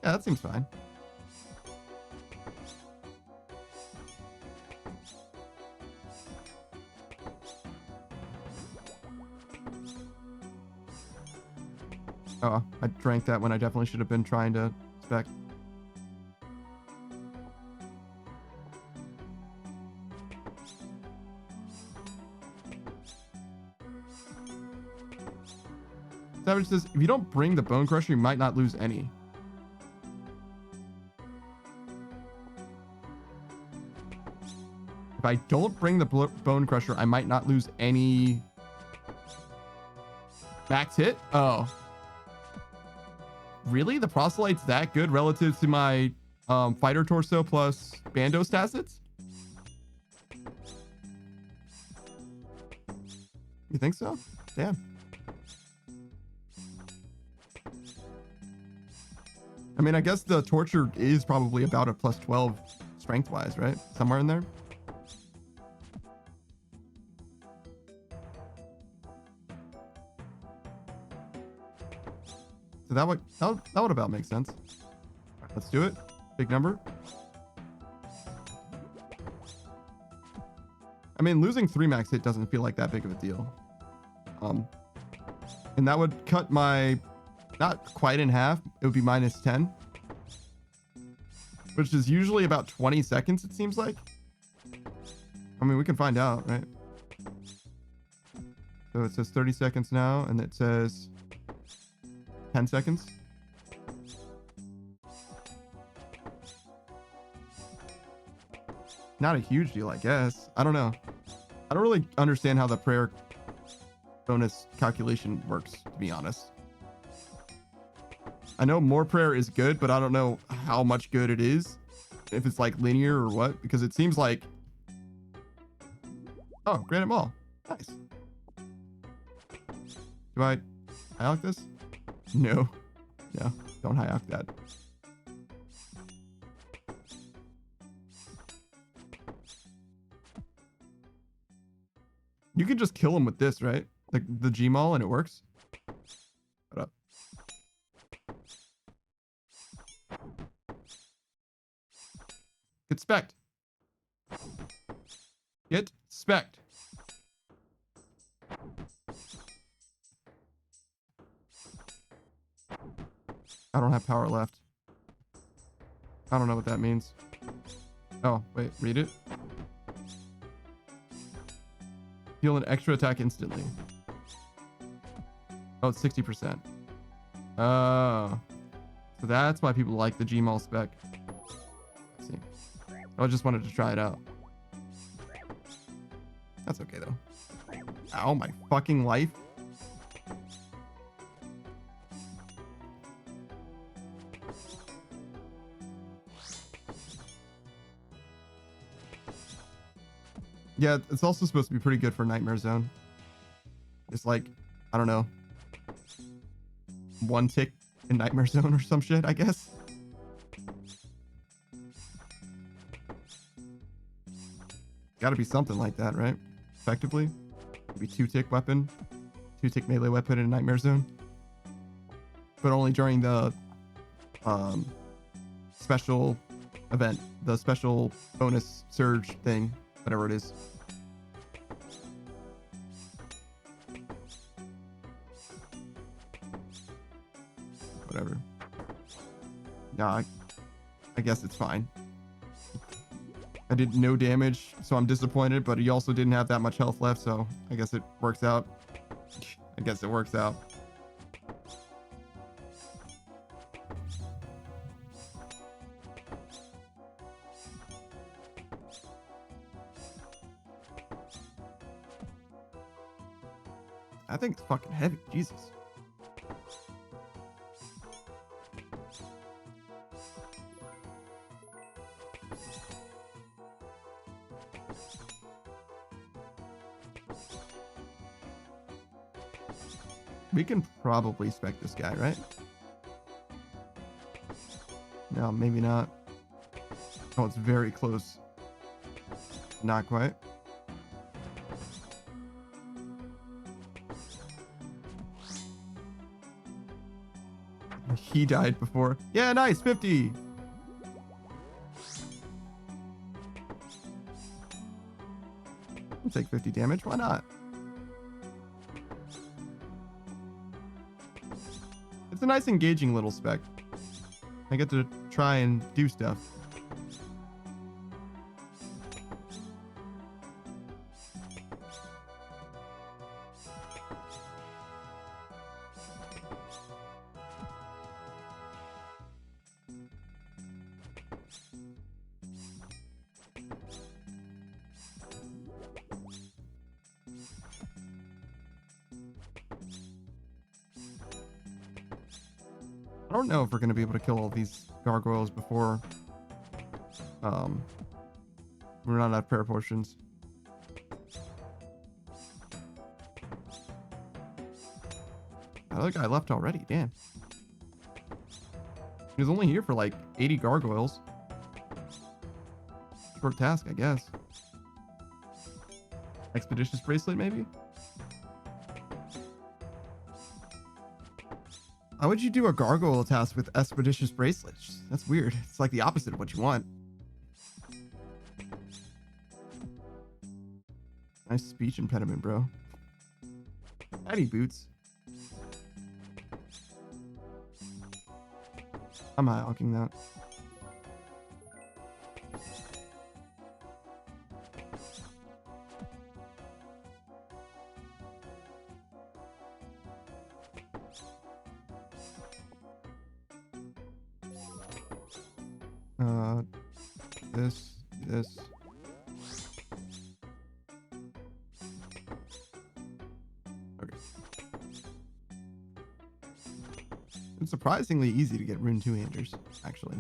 Yeah, that seems fine. Oh, I drank that when I definitely should have been trying to spec. Savage says, if you don't bring the Bone Crusher, you might not lose any. If I don't bring the Bone Crusher, I might not lose any max hit? Oh. Really? The Proselyte's that good relative to my Fighter Torso plus Bandos Tacits? You think so? Damn. I mean, I guess the Torture is probably about a plus 12 strength-wise, right? Somewhere in there. So that would about make sense. Right, let's do it. Big number. I mean, losing 3 max hit doesn't feel like that big of a deal. And that would cut my, not quite in half. It would be minus 10, which is usually about 20 seconds, it seems like. I mean, we can find out, right? So it says 30 seconds now, and it says 10 seconds. Not a huge deal, I guess. I don't know. I don't really understand how the prayer bonus calculation works, to be honest. I know more prayer is good, but I don't know how much good it is. If it's like linear or what, because it seems like... Oh, Granite Mall. Nice. Do I high-lock this? No. No, don't high-lock that. You can just kill him with this, right? Like the Gmaul, and it works. What up? Get specced. Get specced. I don't have power left. I don't know what that means. Oh, wait, read it. Heal an extra attack instantly. Oh, it's 60%. Oh. So that's why people like the Gmaul spec. Let's see. I just wanted to try it out. That's okay, though. Ow, my fucking life. Yeah, it's also supposed to be pretty good for Nightmare Zone. It's like, I don't know, 1 tick in Nightmare Zone or some shit, I guess. Gotta be something like that, right? Effectively. Maybe 2-tick weapon, 2-tick melee weapon in Nightmare Zone. But only during the special event, the special bonus surge thing. Whatever it is. Whatever. Yeah, I guess it's fine. I did no damage, so I'm disappointed, but he also didn't have that much health left, so I guess it works out. I guess it works out. I think it's fucking heavy. Jesus. We can probably spec this guy, right? No, maybe not. Oh, it's very close. Not quite. He died before. Yeah, nice. 50. I'll take 50 damage. Why not? It's a nice engaging little spec. I get to try and do stuff. I don't know if we're going to be able to kill all these gargoyles before we're not out of prayer potions. The other guy left already. Damn. He was only here for like 80 gargoyles. Short task, I guess. Expeditious bracelet, maybe? Why would you do a gargoyle task with expeditious bracelets? That's weird. It's like the opposite of what you want. Nice speech impediment, bro. Tiny boots. I'm high-hawking that. This. Okay. It's surprisingly easy to get rune two-handers, actually.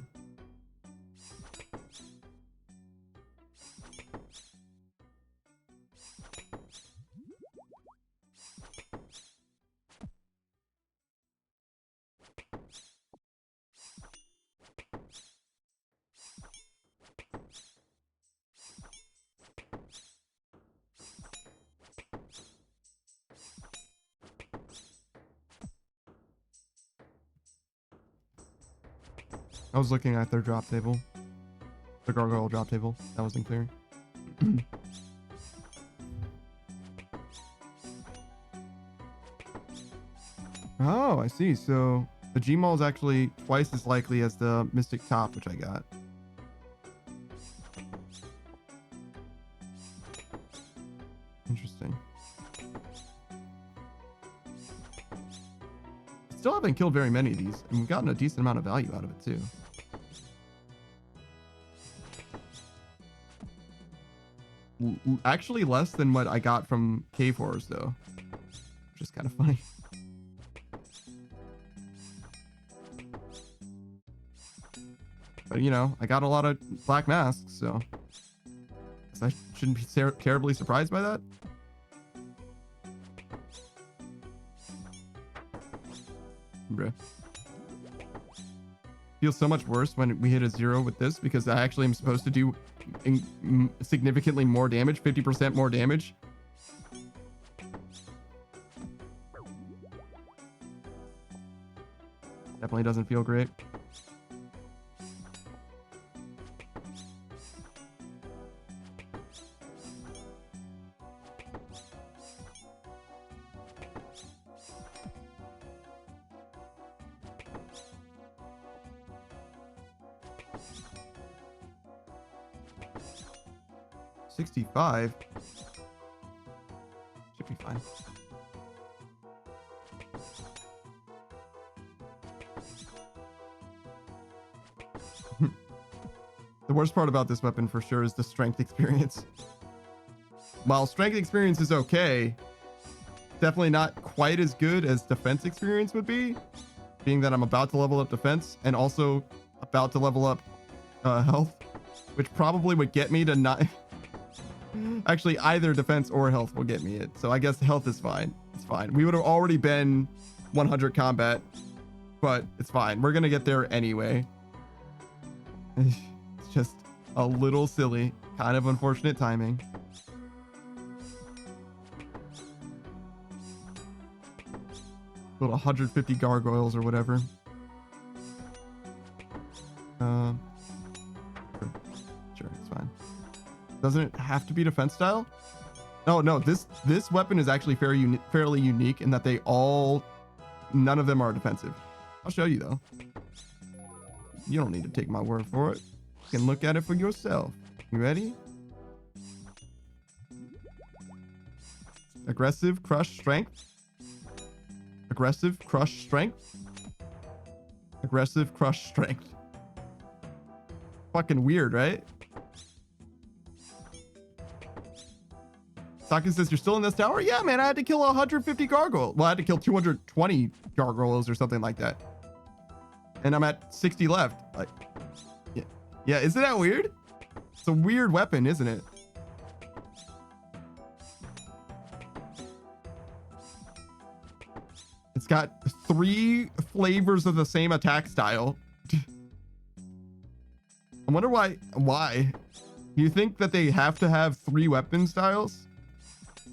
I was looking at their drop table. The gargoyle drop table. That wasn't clear. Oh, I see. So the Gmaul is actually twice as likely as the Mystic Top, which I got. Interesting. Still haven't killed very many of these, and we've gotten a decent amount of value out of it too. Actually less than what I got from cave horrors though, which is kind of funny. But you know, I got a lot of black masks, so I shouldn't be terribly surprised by that. Bruh. Feels so much worse when we hit a 0 with this because I actually am supposed to do significantly more damage, 50% more damage. Definitely doesn't feel great. $65 should be fine. The worst part about this weapon for sure is the strength experience. While strength experience is okay, definitely not quite as good as defense experience would be, being that I'm about to level up defense and also about to level up health, which probably would get me to not... Actually, either defense or health will get me it. So I guess health is fine. It's fine. We would have already been 100 combat, but it's fine. We're gonna get there anyway. It's just a little silly, kind of unfortunate timing. Build 150 gargoyles or whatever. Sure, it's fine. Doesn't it have to be defense style? No. This weapon is actually fairly unique in that none of them are defensive. I'll show you though. You don't need to take my word for it. You can look at it for yourself. You ready? Aggressive, crush, strength. Aggressive, crush, strength. Aggressive, crush, strength. Fucking weird, right? Saki says, you're still in this tower? Yeah, man, I had to kill 150 gargoyles. Well, I had to kill 220 gargoyles or something like that. And I'm at 60 left. Like, yeah, isn't that weird? It's a weird weapon, isn't it? It's got 3 flavors of the same attack style. I wonder why. You think that they have to have 3 weapon styles?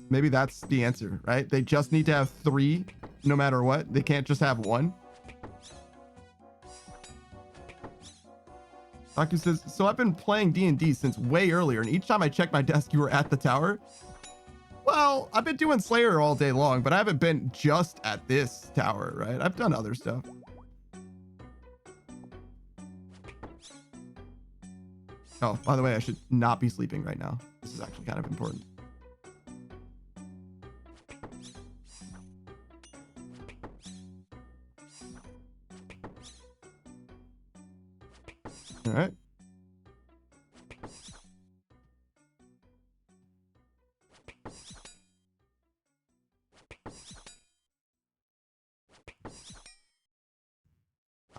Maybe that's the answer, right? They just need to have 3 no matter what. They can't just have 1. Aku says, so I've been playing D&D since way earlier, and each time I check my desk, you were at the tower. Well, I've been doing Slayer all day long, but I haven't been just at this tower, right? I've done other stuff. Oh, by the way, I should not be sleeping right now. This is actually kind of important. All right.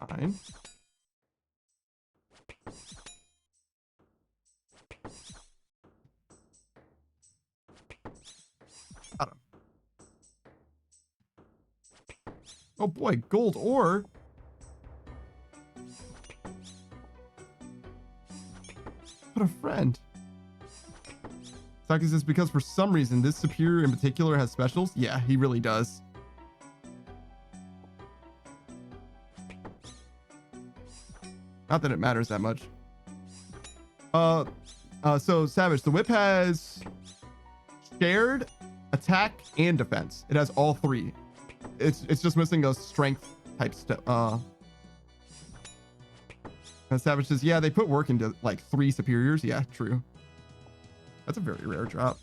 Fine. Got him. Oh boy, gold ore. What a friend. Saki says, because for some reason this superior in particular has specials. Yeah, he really does. Not that it matters that much. So Savage, the whip has shared, attack, and defense. It has all 3. It's just missing a strength type step. And Savage says, yeah, they put work into like 3 superiors. Yeah, true. That's a very rare drop.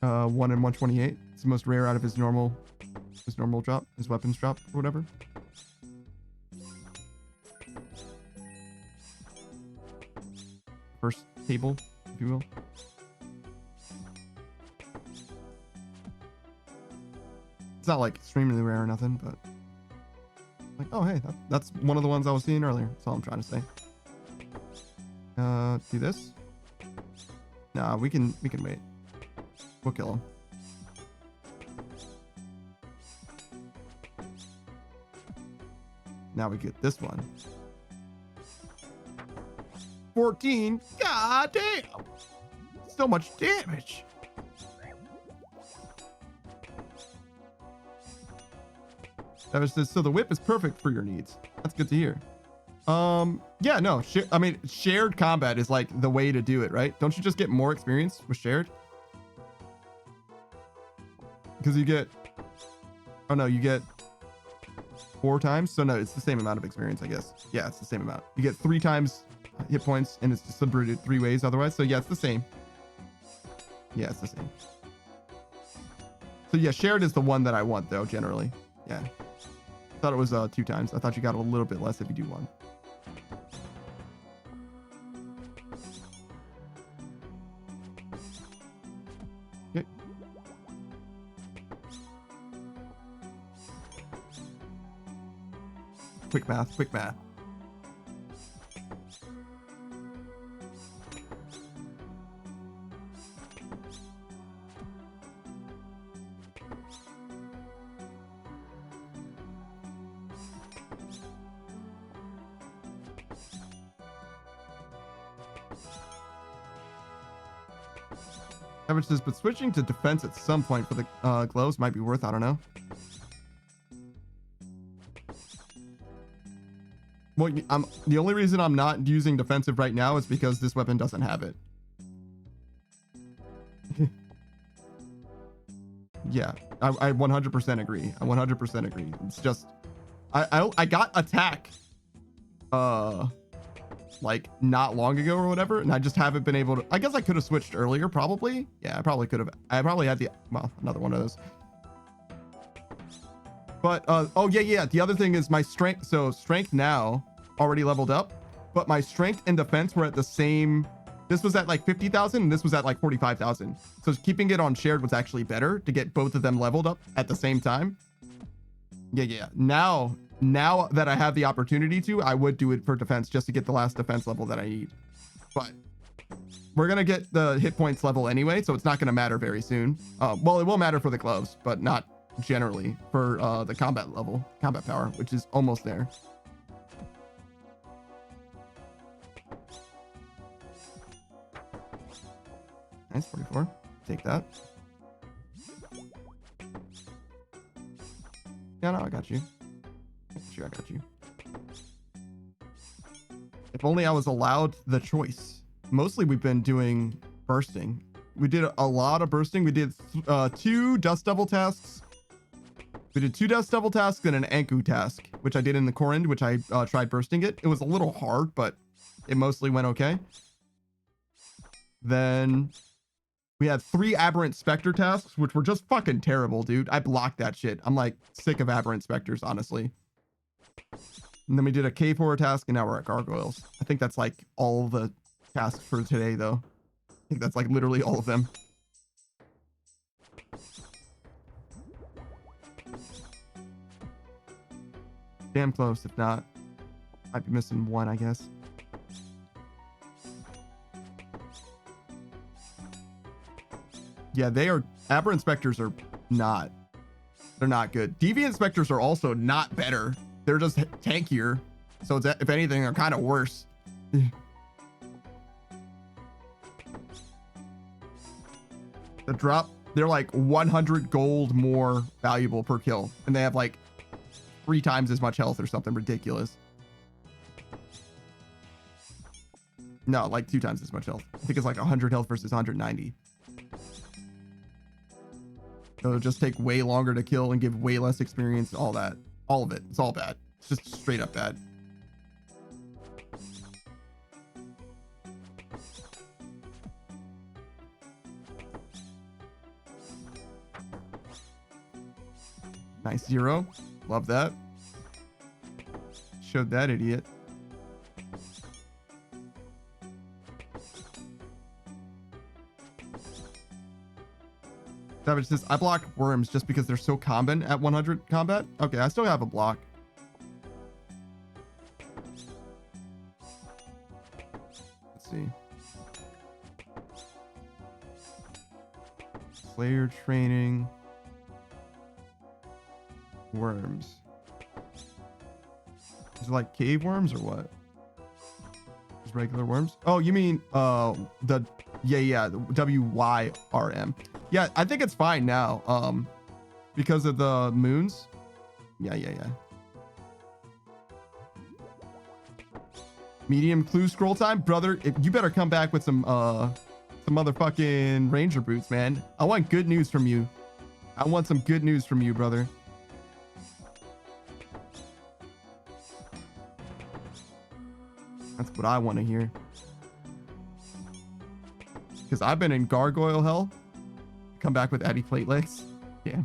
1 in 128. It's the most rare out of his normal drop, his weapons drop, or whatever. First table, if you will. It's not like extremely rare or nothing, but like, oh hey, that's one of the ones I was seeing earlier. That's all I'm trying to say. Do this. Nah, we can wait. We'll kill him. Now we get this one. 14. God damn. So much damage. Savage says, so the whip is perfect for your needs. That's good to hear. Yeah, no, I mean, shared combat is like the way to do it, right? Don't you just get more experience with shared? Because you get, oh no, you get 4 times. So no, it's the same amount of experience, I guess. Yeah, it's the same amount. You get 3 times hit points and it's distributed 3 ways otherwise. So yeah, it's the same. Yeah, it's the same. So yeah, shared is the one that I want though, generally. Yeah. I thought it was 2 times. I thought you got a little bit less if you do 1. Okay. Quick math, quick math. Average says, but switching to defense at some point for the gloves might be worth, I don't know. Well, the only reason I'm not using defensive right now is because this weapon doesn't have it. Yeah, I 100% agree. I 100% agree. It's just, I got attack, like not long ago or whatever, and I just haven't been able to. I guess I could have switched earlier, probably. Yeah, I probably could have. I probably had another one of those. But oh yeah. The other thing is my strength. So strength now already leveled up, but my strength and defense were at the same. This was at like 50,000 and this was at like 45,000. So keeping it on shared was actually better to get both of them leveled up at the same time. Yeah. Now that I have the opportunity to, I would do it for defense just to get the last defense level that I need. But we're going to get the hit points level anyway, so it's not going to matter very soon. Well, it will matter for the gloves, but not generally for the combat power, which is almost there. Nice, 44. Take that. Yeah, no, I got you. I got you. If only I was allowed the choice. Mostly we've been doing bursting. We did a lot of bursting. We did 2 dust devil tasks. We did 2 dust devil tasks and an Anku task, which I did in the core end, which I tried bursting it. It was a little hard, but it mostly went okay. Then we had 3 aberrant specter tasks, which were just fucking terrible, dude. I blocked that shit. I'm like sick of aberrant specters, honestly. And then we did a cave horror task, and now we're at gargoyles. I think that's like all the tasks for today, though. I think that's like literally all of them. Damn close, if not. Might be missing one, I guess. Yeah, they are. Aberrant specters are not. They're not good. Deviant specters are also not better. They're just tankier. So it's, if anything, they're kind of worse. The drop, they're like 100 gold more valuable per kill. And they have like 3 times as much health or something ridiculous. No, like 2 times as much health. I think it's like 100 health versus 190. It'll just take way longer to kill and give way less experience. All that. All of it. It's all bad. It's just straight up bad. Nice 0. Love that. Showed that idiot. Savage says, I block worms just because they're so common at 100 combat. Okay, I still have a block. Let's see. Slayer training. Worms. Is it like cave worms or what? Just regular worms? Oh, you mean the WYRM. Yeah, I think it's fine now. Because of the moons. Yeah. Medium clue scroll time, brother. You better come back with some motherfucking ranger boots, man. I want good news from you. I want some good news from you, brother. That's what I want to hear. Because I've been in gargoyle hell. Come back with Addy plate legs. Yeah.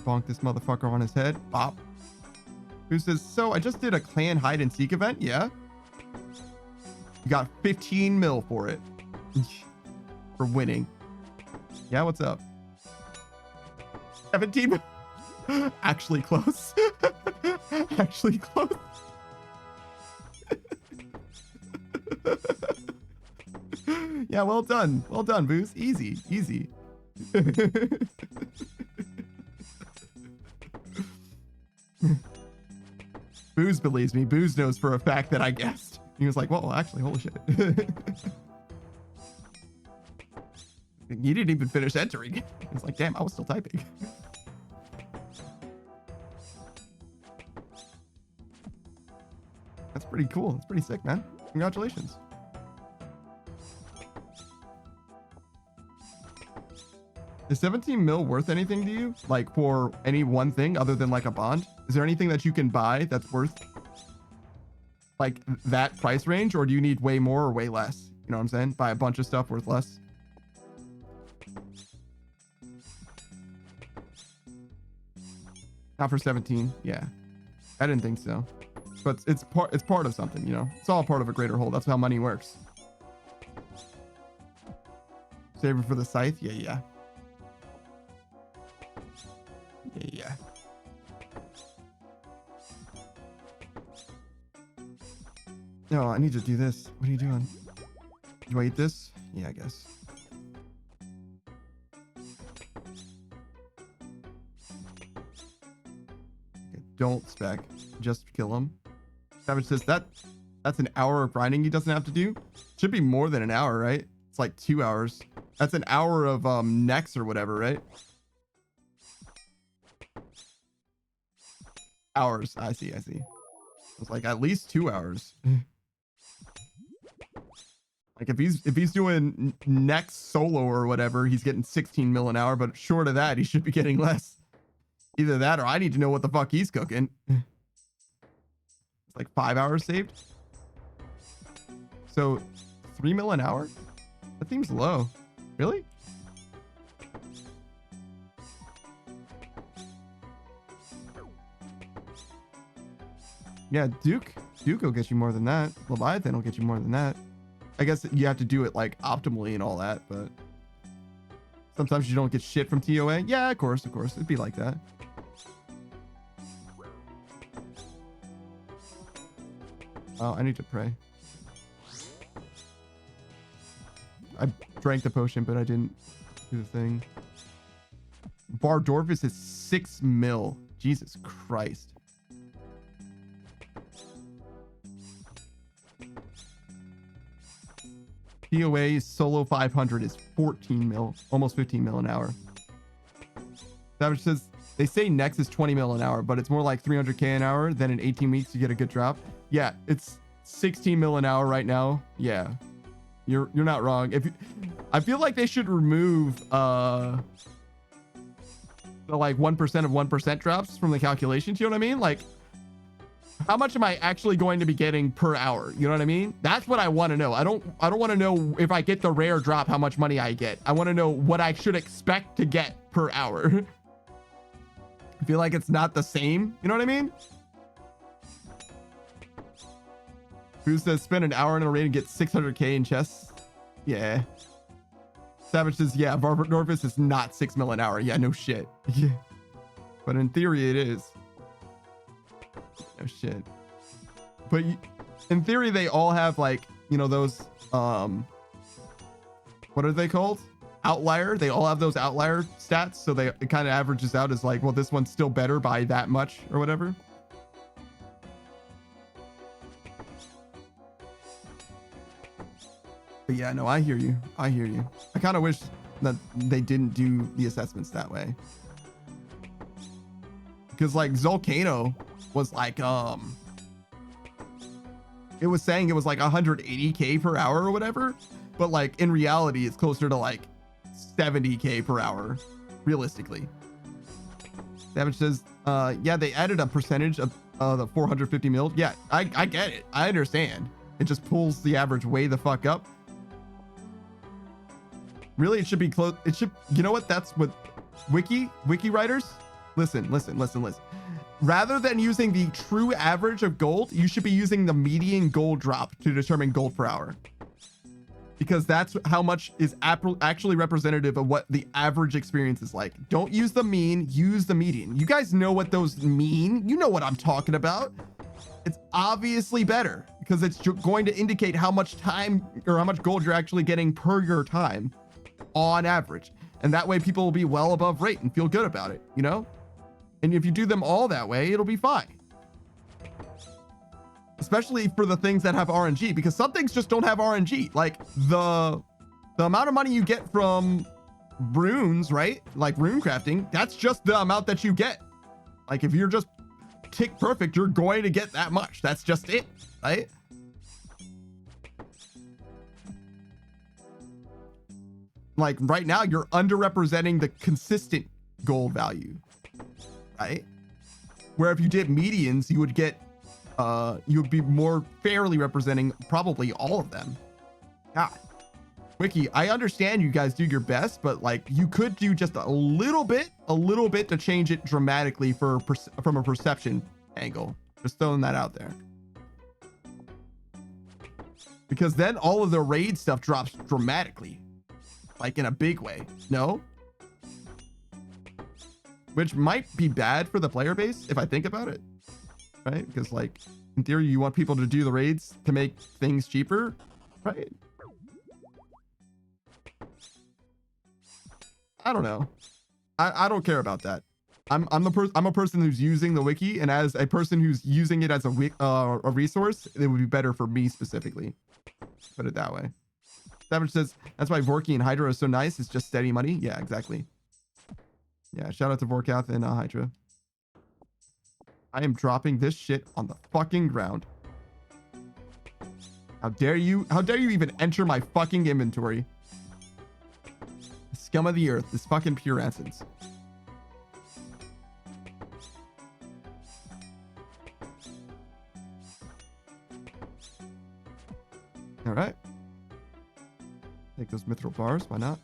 Bonk this motherfucker on his head. Bop. Who says, so I just did a clan hide and seek event. Yeah. You got 15 mil for it. For winning. Yeah, what's up? 17. Actually close. Actually close. Yeah, well done. Well done, Booze. Easy. Booze believes me. Booze knows for a fact that I guessed. He was like, well, actually, holy shit. You didn't even finish entering. It's like, damn, I was still typing. That's pretty cool. That's pretty sick, man. Congratulations. Is 17 mil worth anything to you? Like for any one thing other than like a bond? Is there anything that you can buy that's worth like that price range? Or do you need way more or way less? You know what I'm saying? Buy a bunch of stuff worth less. Not for 17. Yeah. I didn't think so. But it's part of something, you know? It's all part of a greater whole. That's how money works. Save it for the scythe? Yeah, yeah. Yeah. No, I need to do this. What are you doing? Do I eat this? Yeah, I guess. Okay, don't spec. Just kill him. Savage says that's an hour of grinding he doesn't have to do. Should be more than an hour, right? It's like 2 hours. That's an hour of necks or whatever, right? Hours. I see. It's like at least 2 hours. Like if he's doing next solo or whatever, he's getting 16 mil an hour, but short of that, he should be getting less. Either that or I need to know what the fuck he's cooking. It's like 5 hours saved. So 3 mil an hour? That seems low. Really? Yeah, Duke will get you more than that. Leviathan will get you more than that. I guess you have to do it like optimally and all that, but sometimes you don't get shit from TOA. Yeah, of course. It'd be like that. Oh, I need to pray. I drank the potion, but I didn't do the thing. Bardorphus is 6 mil. Jesus Christ. POA solo 500 is 14 mil, almost 15 mil an hour. Savage says they say next is 20 mil an hour, but it's more like 300k an hour. Then in 18 weeks you get a good drop. Yeah, it's 16 mil an hour right now. Yeah, you're not wrong. I feel like they should remove the like 1% of 1% drops from the calculations. You know what I mean? Like, how much am I actually going to be getting per hour? You know what I mean? That's what I want to know. I don't want to know if I get the rare drop, how much money I get. I want to know what I should expect to get per hour. I feel like it's not the same. You know what I mean? Who says spend an hour in a raid and get 600k in chests? Yeah. Savage says, yeah, Bardorphus is not 6 mil an hour. Yeah, no shit. Yeah. But in theory, it is. No shit. But in theory, they all have like, you know, those, what are they called? Outlier. They all have those outlier stats. So it kind of averages out as like, well, this one's still better by that much or whatever. But yeah, no, I hear you. I kind of wish that they didn't do the assessments that way. Because like Zolcano was like, it was saying it was like 180k per hour or whatever. But like in reality, it's closer to like 70k per hour, realistically. Savage says, yeah, they added a percentage of the 450 mil. Yeah, I get it. I understand. It just pulls the average way the fuck up. Really, it should be close. It should, you know what? That's what wiki writers. Listen. Rather than using the true average of gold, you should be using the median gold drop to determine gold per hour. Because that's how much is actually representative of what the average experience is like. Don't use the mean, use the median. You guys know what those mean. You know what I'm talking about. It's obviously better because it's going to indicate how much time or how much gold you're actually getting per your time on average. And that way people will be well above rate and feel good about it, you know? And if you do them all that way, it'll be fine. especially for the things that have RNG, because some things just don't have RNG. Like the amount of money you get from runes, right? Like rune crafting, that's just the amount that you get. Like if you're just tick perfect, you're going to get that much. That's just it, right? Like right now, you're underrepresenting the consistent gold value, right? Where if you did medians, you would get, you would be more fairly representing probably all of them. God. Wiki, I understand you guys do your best, but like you could do just a little bit to change it dramatically from a perception angle. Just throwing that out there. Because then all of the raid stuff drops dramatically. Like in a big way. No? Which might be bad for the player base if I think about it. Right? Because like in theory you want people to do the raids to make things cheaper, right? I don't know. I don't care about that. I'm a person who's using the wiki, and as a person who's using it as a resource, it would be better for me specifically. Put it that way. Savage says that's why Vorky and Hydra are so nice. It's just steady money. Yeah, exactly. Yeah, shout out to Vorkath and Hydra. I am dropping this shit on the fucking ground. How dare you? How dare you even enter my fucking inventory? Scum of the earth. This fucking pure essence. All right. Take those mithril bars. Why not?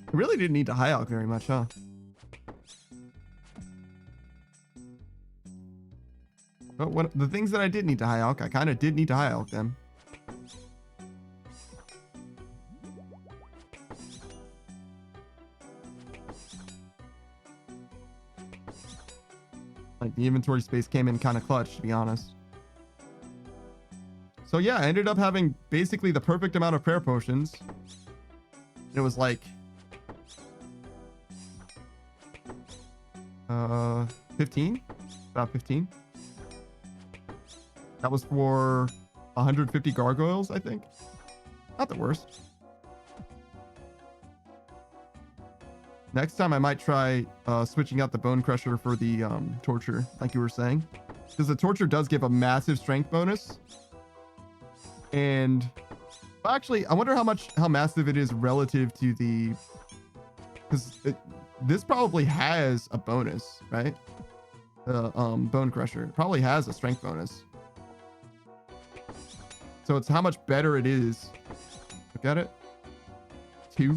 I really didn't need to high alch very much, huh? But what the things that I did need to high alch, I kind of did need to high alch them. Like the inventory space came in kind of clutch, to be honest. So yeah, I ended up having basically the perfect amount of prayer potions. It was like 15, about 15. That was for 150 gargoyles, I think. Not the worst. Next time I might try switching out the bone crusher for the torture, like you were saying, because the torture does give a massive strength bonus. And well, actually, I wonder how massive it is relative to the, because this probably has a bonus, right? The bone crusher probably has a strength bonus. So it's how much better it is. Look at it. 2.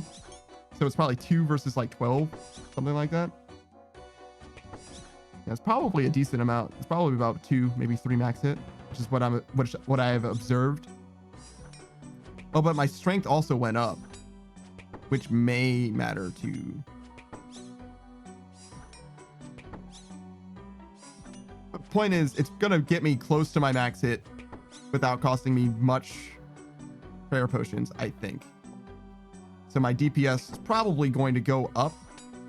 So it's probably 2 versus like 12, something like that. Yeah, it's probably a decent amount. It's probably about 2, maybe 3 max hit, which is what I have observed. Oh, but my strength also went up, which may matter too. The point is, it's gonna get me close to my max hit without costing me much prayer potions, I think. So my DPS is probably going to go up.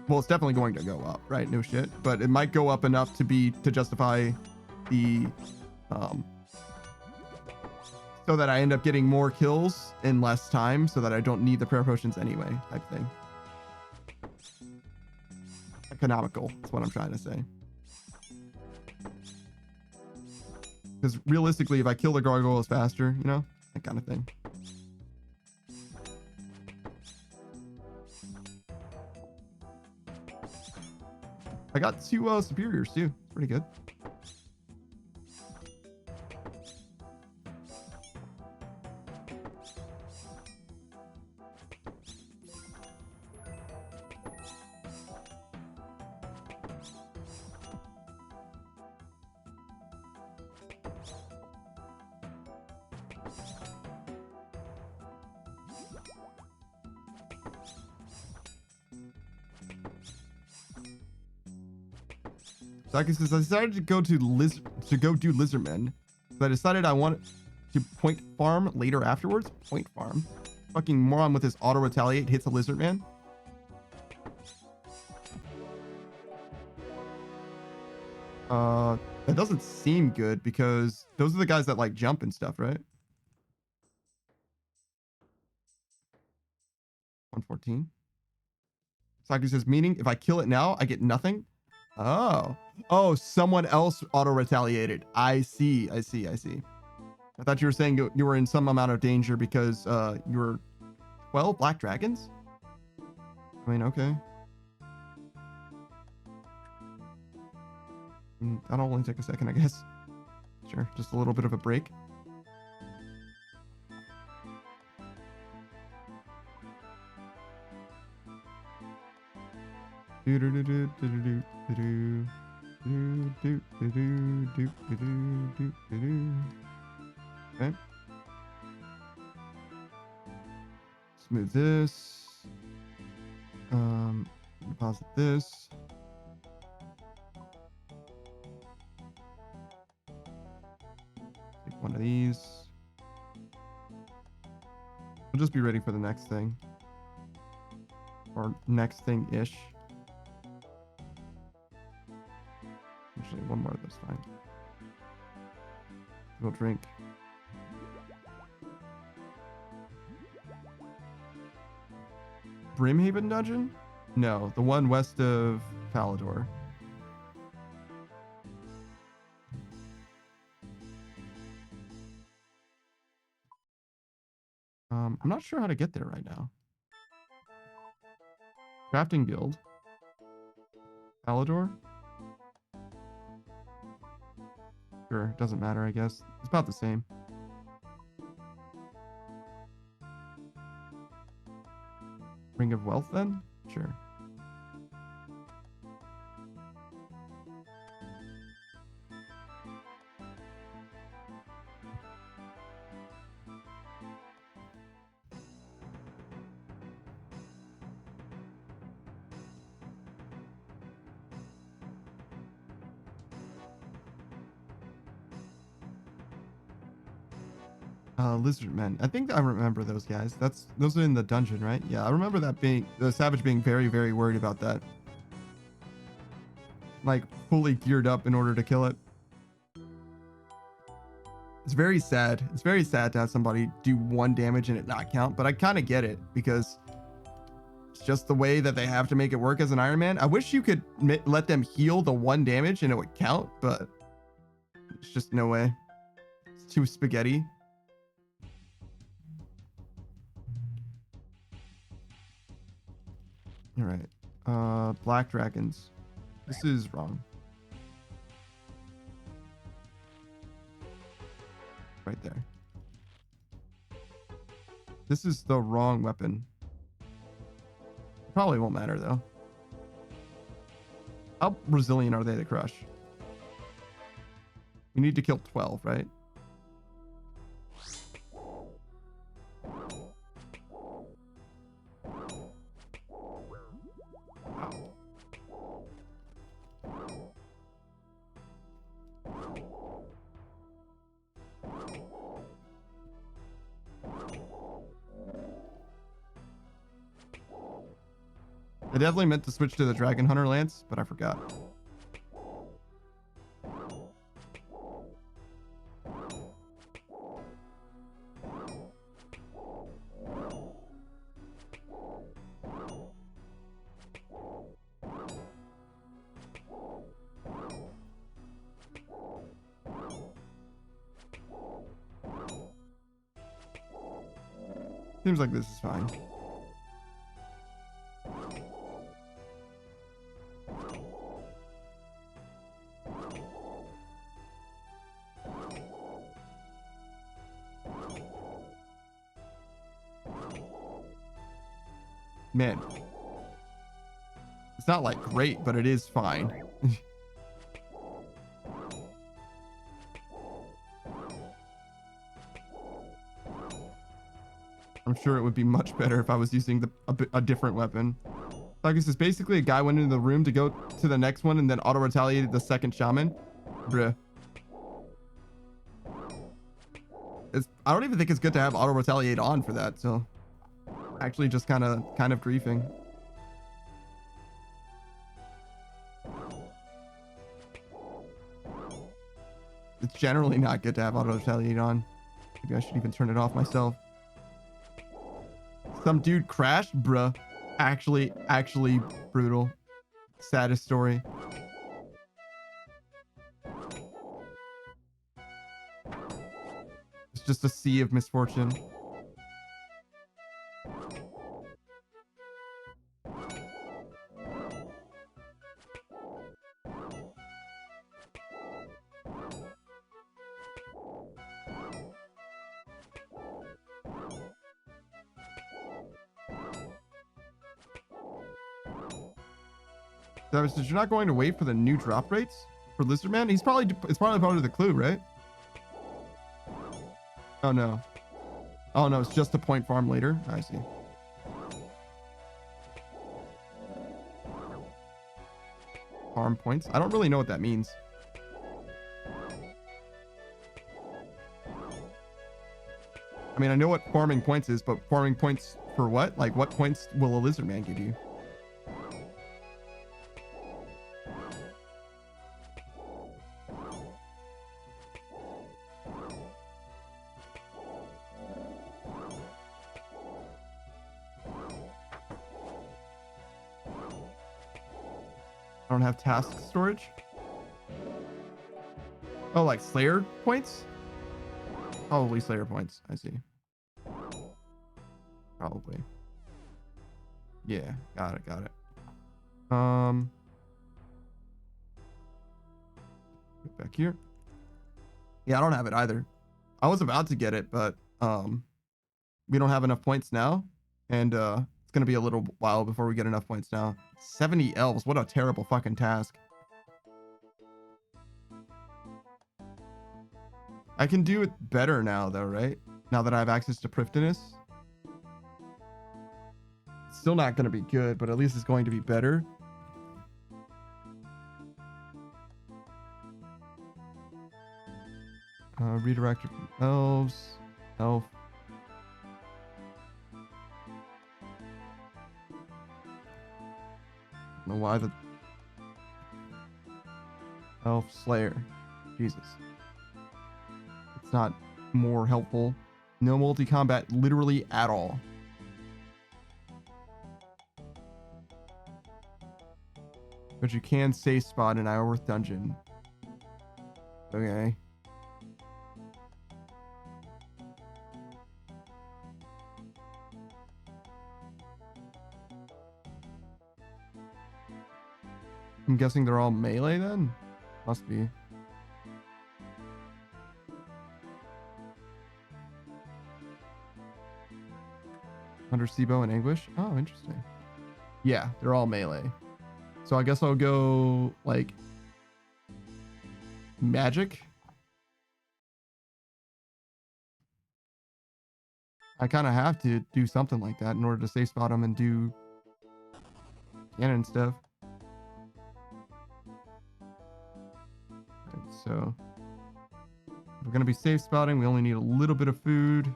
Well, it's definitely going to go up, right? No shit. But it might go up enough to justify the so that I end up getting more kills in less time, so that I don't need the prayer potions anyway, type thing. Economical is what I'm trying to say. Because realistically, if I kill the gargoyles faster, you know, that kind of thing. I got 2 superiors too. Pretty good. Saki says, I decided to go do Lizardmen. So I decided I wanted to point farm later afterwards. Point farm. Fucking moron with his auto retaliate hits a Lizardman. That doesn't seem good because those are the guys that like jump and stuff, right? 114. Saki says, meaning if I kill it now, I get nothing. Oh, someone else auto retaliated. I see. I thought you were saying you were in some amount of danger because you were 12 black dragons. I mean, okay. That'll only take a second, I guess. Sure, just a little bit of a break. Okay. Smooth this. Deposit this. Take one of these. We'll just be ready for the next thing. Or next thing-ish. Actually, one more of this, fine. We'll drink. Brimhaven dungeon? No, the one west of Falador. I'm not sure how to get there right now. Crafting guild. Falador? Sure, doesn't matter, I guess. It's about the same. Ring of Wealth, then? Sure. Lizardmen. I think I remember those guys. Those are in the dungeon, right? Yeah, I remember that being the savage being very, very worried about that. Like fully geared up in order to kill it. It's very sad. It's very sad to have somebody do 1 damage and it not count, but I kind of get it because it's just the way that they have to make it work as an Iron Man. I wish you could let them heal the 1 damage and it would count, but it's just no way. It's too spaghetti. All right. Black dragons. This is wrong. Right there. This is the wrong weapon. Probably won't matter though. How resilient are they to crush? We need to kill 12, right? I definitely meant to switch to the Dragon Hunter Lance, but I forgot. Seems like this is fine. Man, it's not like great, but it is fine. I'm sure it would be much better if I was using a different weapon. So I guess it's basically a guy went into the room to go to the next one and then auto retaliated the second shaman. Bruh. I don't even think it's good to have auto retaliate on for that. So actually just kind of griefing. It's generally not good to have auto retaliate on. Maybe I should even turn it off myself. Some dude crashed, bruh. Actually brutal. Saddest story. It's just a sea of misfortune. So you're not going to wait for the new drop rates for Lizard Man? It's probably part of the clue, right? Oh no. Oh no, it's just a point farm later. I see. Farm points. I don't really know what that means. I mean, I know what farming points is, but farming points for what? Like, what points will a Lizard Man give you? I don't have task storage. Oh, like Slayer points? Probably Slayer points. I see. Probably. Yeah, got it. Get back here. Yeah, I don't have it either. I was about to get it, but we don't have enough points now, and it's gonna be a little while before we get enough points now. 70 elves. What a terrible fucking task. I can do it better now, though, right? Now that I have access to Prifdinus. It's still not going to be good, but at least it's going to be better. Redirected from elves. Elf. I don't know why the Elf Slayer. Jesus. It's not more helpful. No multi-combat literally at all. But you can safe spot an Iorworth dungeon. Okay. I'm guessing they're all melee then? Must be. Under Sibo and Anguish? Oh, interesting. Yeah, they're all melee. So I guess I'll go like magic. I kind of have to do something like that in order to safe spot them and do cannon stuff. Right, so we're going to be safe spotting. We only need a little bit of food.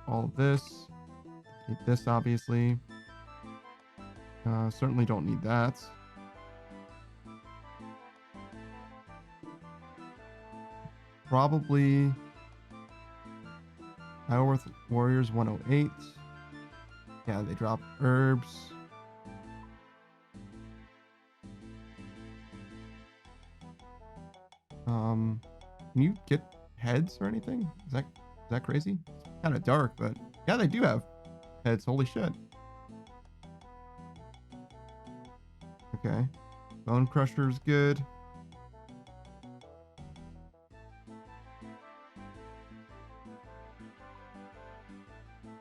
All of this. Need this, obviously. Certainly don't need that. Probably Iorworth Warriors 108. Yeah, they drop herbs. Can you get heads or anything? Is that crazy? It's kind of dark, but yeah, they do have heads. Holy shit. Okay. Bone Crusher's good.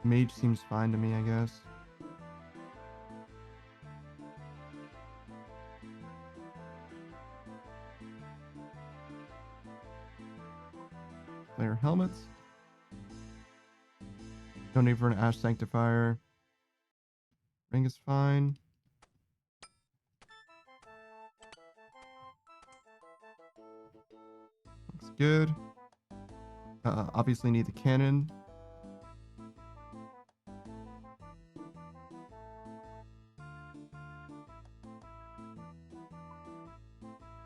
Mage seems fine to me, I guess. Player helmets. No need for an Ash Sanctifier. Ring is fine. Looks good. Obviously need the cannon.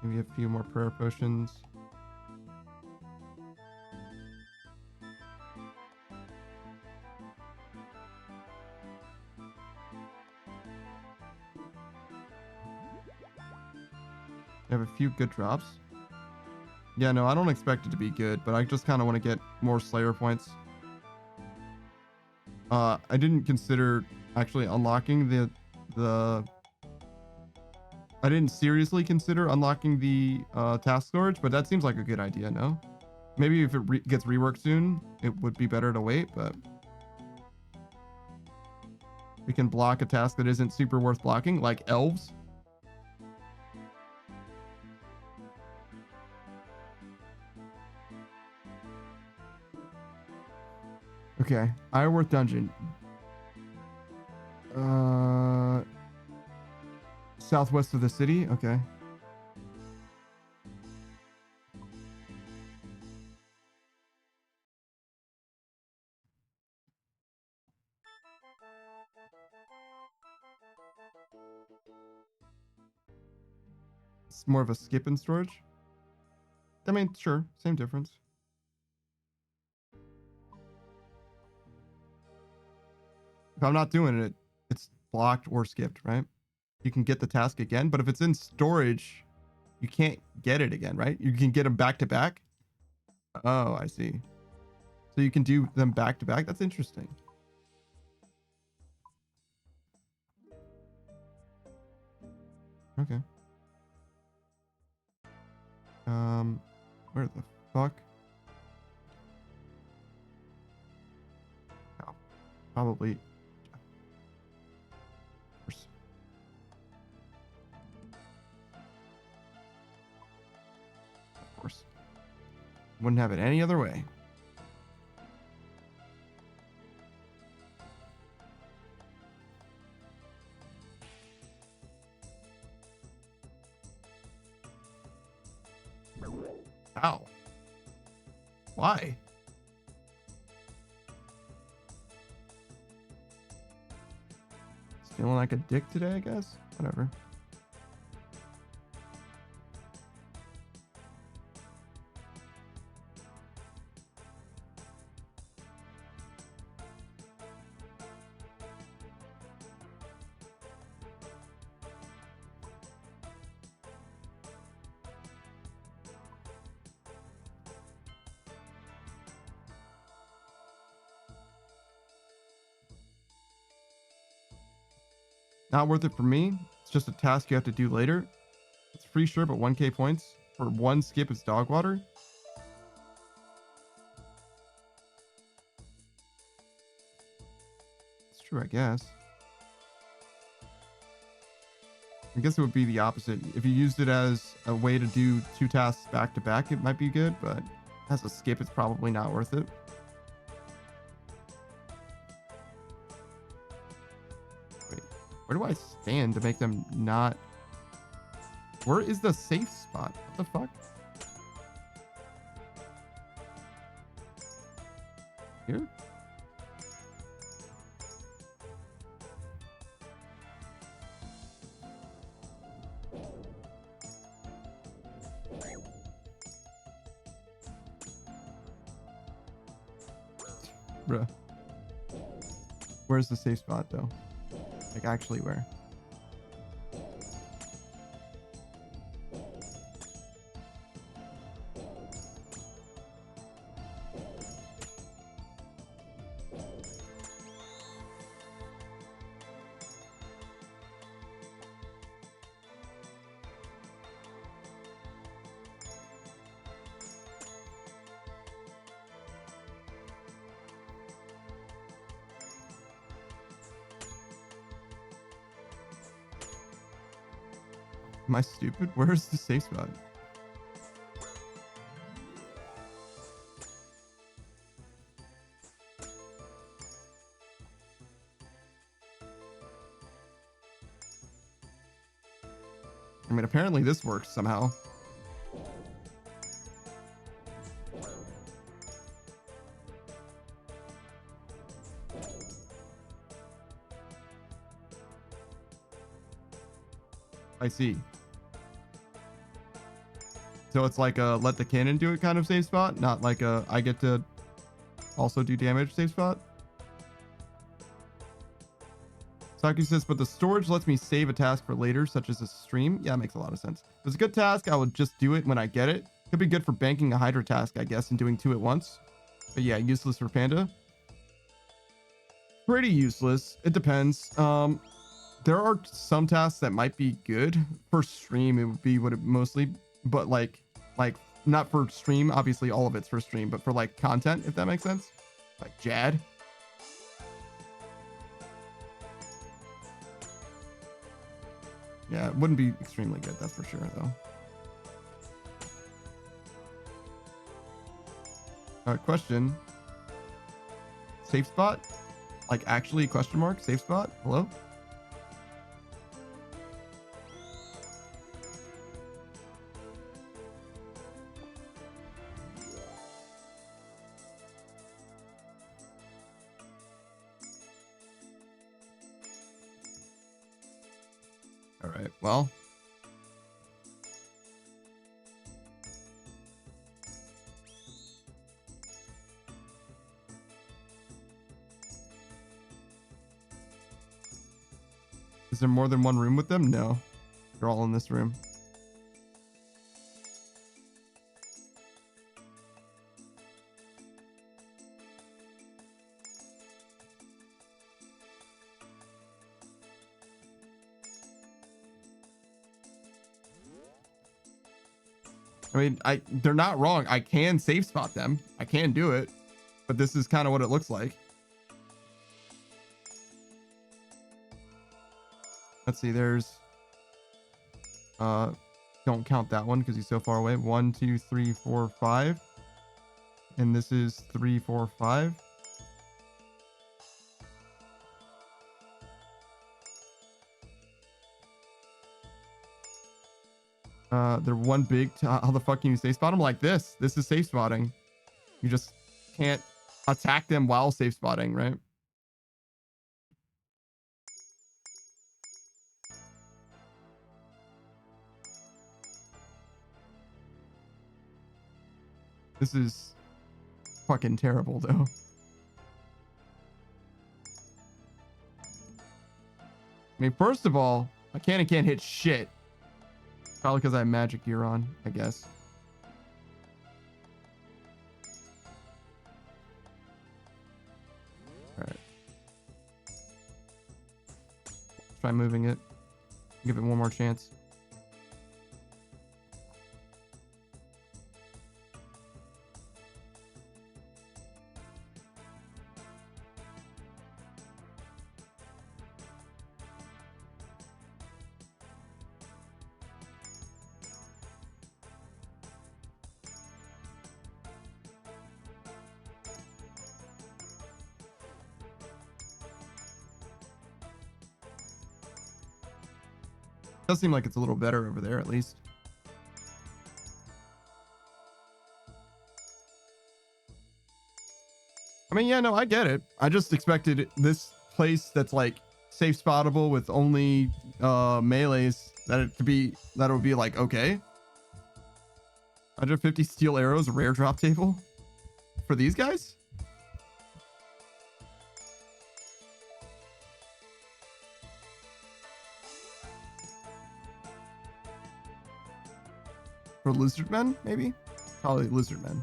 Maybe a few more prayer potions. I have a few good drops. Yeah, no, I don't expect it to be good, but I just kind of want to get more Slayer points. I didn't consider actually unlocking the I didn't seriously consider unlocking the task storage, but that seems like a good idea, no? Maybe if it gets reworked soon, it would be better to wait, but we can block a task that isn't super worth blocking, like elves. Okay, Ironworth Dungeon. Southwest of the city. Okay. It's more of a skip in storage. I mean, sure, same difference. If I'm not doing it, it's blocked or skipped, right? You can get the task again, but if it's in storage, you can't get it again, right? You can get them back to back. Oh, I see. So you can do them back to back. That's interesting. Okay. Where the fuck? Oh, probably. Of course. Wouldn't have it any other way. Ow. Why? It's feeling like a dick today, I guess. Whatever. Not worth it for me. It's just a task you have to do later. It's free, sure, but 1k points for one skip is dog water. It's true, I guess. I guess it would be the opposite. If you used it as a way to do two tasks back to back, it might be good, but as a skip, it's probably not worth it. Wait, where do I stand to make them not... Where is the safe spot? What the fuck? Here? Bruh. Where's the safe spot, though? Like, actually where? Am I stupid? Where's the safe spot? I mean, apparently this works somehow. I see. So it's like a let the cannon do it kind of save spot, not like a I get to also do damage save spot. Saki says, but the storage lets me save a task for later, such as a stream. Yeah, that makes a lot of sense. If it's a good task, I would just do it when I get it. Could be good for banking a Hydra task, I guess, and doing 2 at once. But yeah, useless for Panda. Pretty useless. It depends. There are some tasks that might be good for stream. It would be what it mostly, but like not for stream. Obviously, all of it's for stream, but for like content, if that makes sense. Like Jad. Yeah, it wouldn't be extremely good, that's for sure, though. Question. Safe spot? Like actually question mark? Safe spot? Hello? All right, well. Is there more than one room with them? No. They're all in this room. I mean, they're not wrong. I can safe spot them. I can do it. But this is kind of what it looks like. Let's see, there's don't count that one because he's so far away. 1, 2, 3, 4, 5. And this is 3, 4, 5. They're one big. How the fuck can you safe spot them like this? This is safe spotting. You just can't attack them while safe spotting, right? This is fucking terrible, though. I mean, first of all, my cannon can't hit shit. Probably because I have magic gear on, I guess. All right. Try moving it. Give it one more chance. Does seem like it's a little better over there, at least. I mean, yeah, no, I get it. I just expected this place that's like safe spottable with only melees that it would be like, okay. 150 steel arrows, rare drop table for these guys. For lizard men, maybe? Probably lizard men.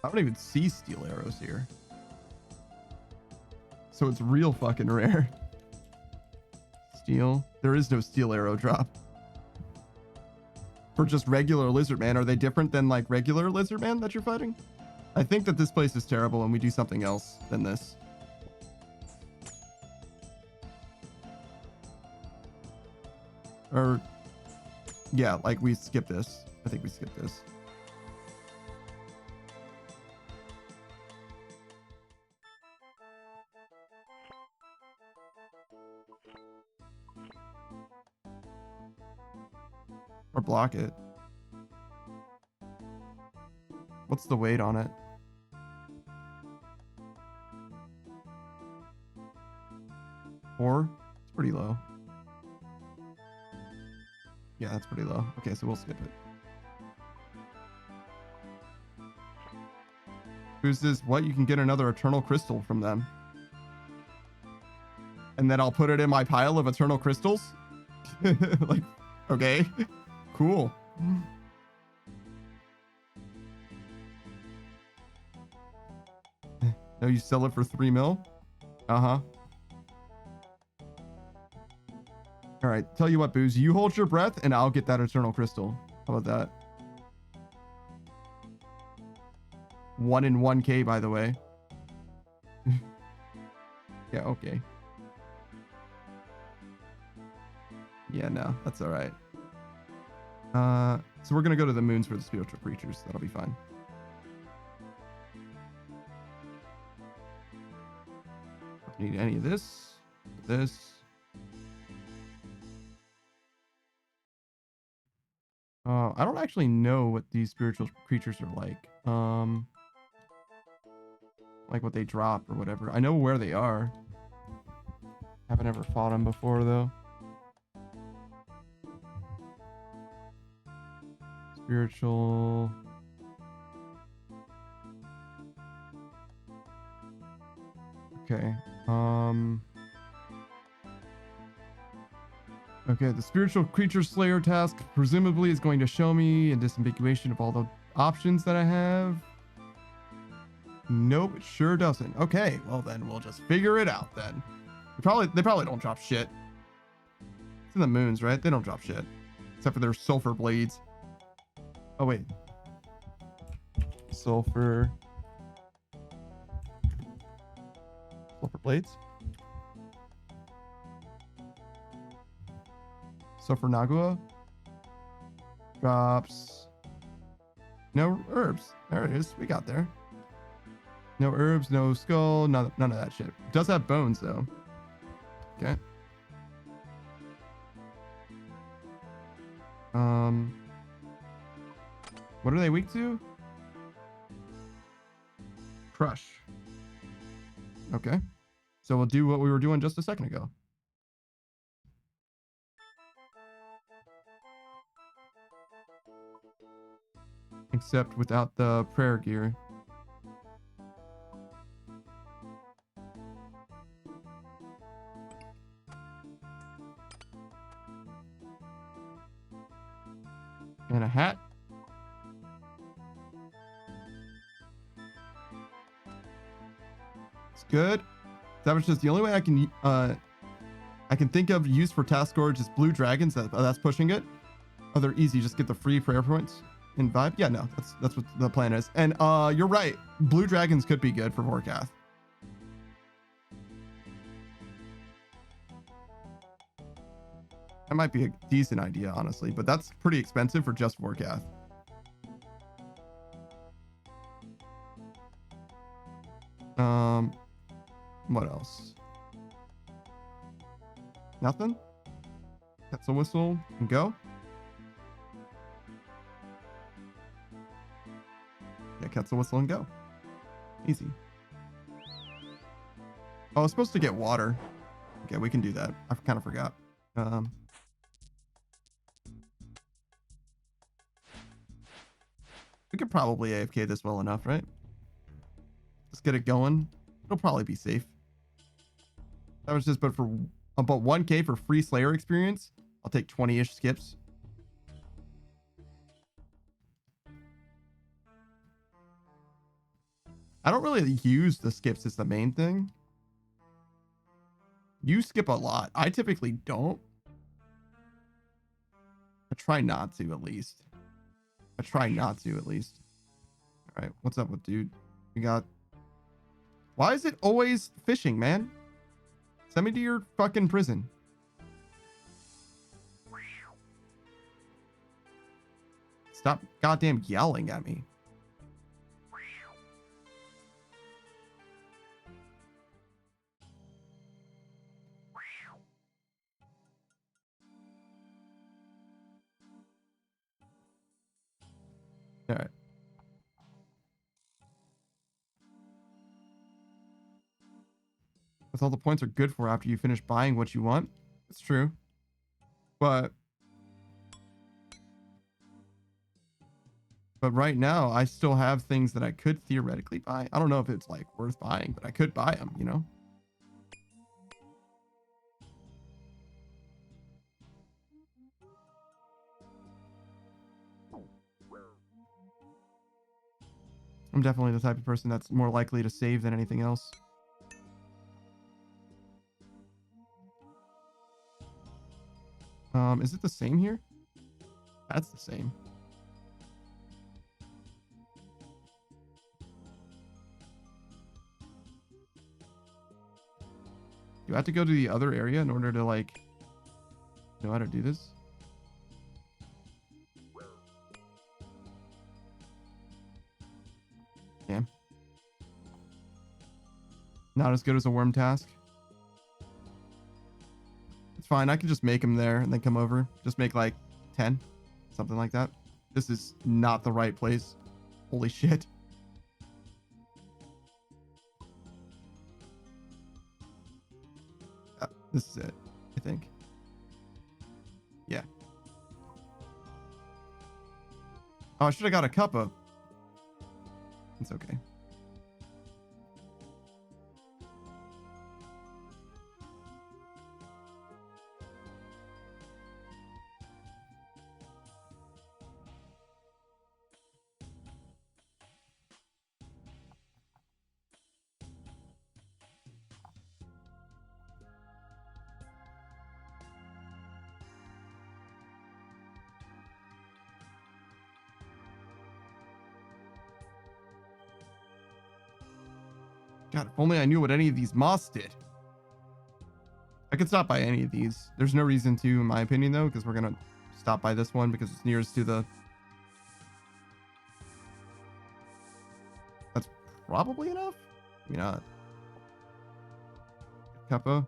I don't even see steel arrows here. So it's real fucking rare. Steel. There is no steel arrow drop. For just regular lizard man, are they different than like regular lizard man that you're fighting? I think that this place is terrible and we do something else than this. Or yeah, like we skip this. I think we skip this. Or block it. What's the weight on it? 4? It's pretty low. Yeah, that's pretty low. Okay, so we'll skip it. Who's this? What? You can get another eternal crystal from them. And then I'll put it in my pile of eternal crystals? Like, okay. Cool. No, you sell it for 3 mil? Uh-huh. All right, tell you what, Booze, you hold your breath and I'll get that eternal crystal. How about that? 1 in 1K, by the way. Yeah, okay. Yeah, no, that's all right. So we're gonna go to the moons for the spiritual creatures. That'll be fine. Don't need any of this. This. I don't actually know what these spiritual creatures are like what they drop or whatever. I know where they are. Haven't ever fought them before though. Spiritual. Okay. Okay, the spiritual creature slayer task presumably is going to show me a disambiguation of all the options that I have. Nope, it sure doesn't. Okay, well then we'll just figure it out then. They probably don't drop shit. It's in the moons, right? They don't drop shit. Except for their sulfur blades. Oh wait. Sulfur blades? Sulfur Nagua drops no herbs. There it is. We got there. No herbs, no skull, none of that shit. It does have bones though. Okay. What are they weak to? Crush. Okay. So we'll do what we were doing just a second ago. Except without the prayer gear. And a hat. It's good. That was just the only way I can think of use for task score is blue dragons. That's pushing it. Oh, they're easy. Just get the free prayer points in vibe. Yeah, no, that's what the plan is. And you're right. Blue dragons could be good for Vorkath. That might be a decent idea, honestly, but that's pretty expensive for just Vorkath. What else? Nothing? That's a whistle and go. Yeah, Ketzel whistle and go. Easy. Oh, I was supposed to get water. Okay, we can do that. I kind of forgot. We could probably AFK this well enough, right? Let's get it going. It'll probably be safe. That was just, but for about 1K for free Slayer experience, I'll take 20-ish skips. I don't really use the skips as the main thing. You skip a lot. I typically don't. I try not to, at least. All right, what's up with dude? We got... Why is it always fishing, man? Send me to your fucking prison. Stop goddamn yelling at me. All right. That's all the points are good for after you finish buying what you want. It's true. But right now, I still have things that I could theoretically buy. I don't know if it's like worth buying, but I could buy them, you know? I'm definitely the type of person that's more likely to save than anything else. Is it the same here? That's the same. Do I have to go to the other area in order to like know how to do this? Damn. Not as good as a worm task. It's fine. I can just make him there and then come over. Just make like 10, something like that. This is not the right place. Holy shit. This is it, I think. Yeah. Oh, I should have got a cuppa. It's okay. God, if only I knew what any of these moths did. I could stop by any of these. There's no reason to, in my opinion, though, because we're going to stop by this one because it's nearest to the... That's probably enough? Maybe not. Kappa.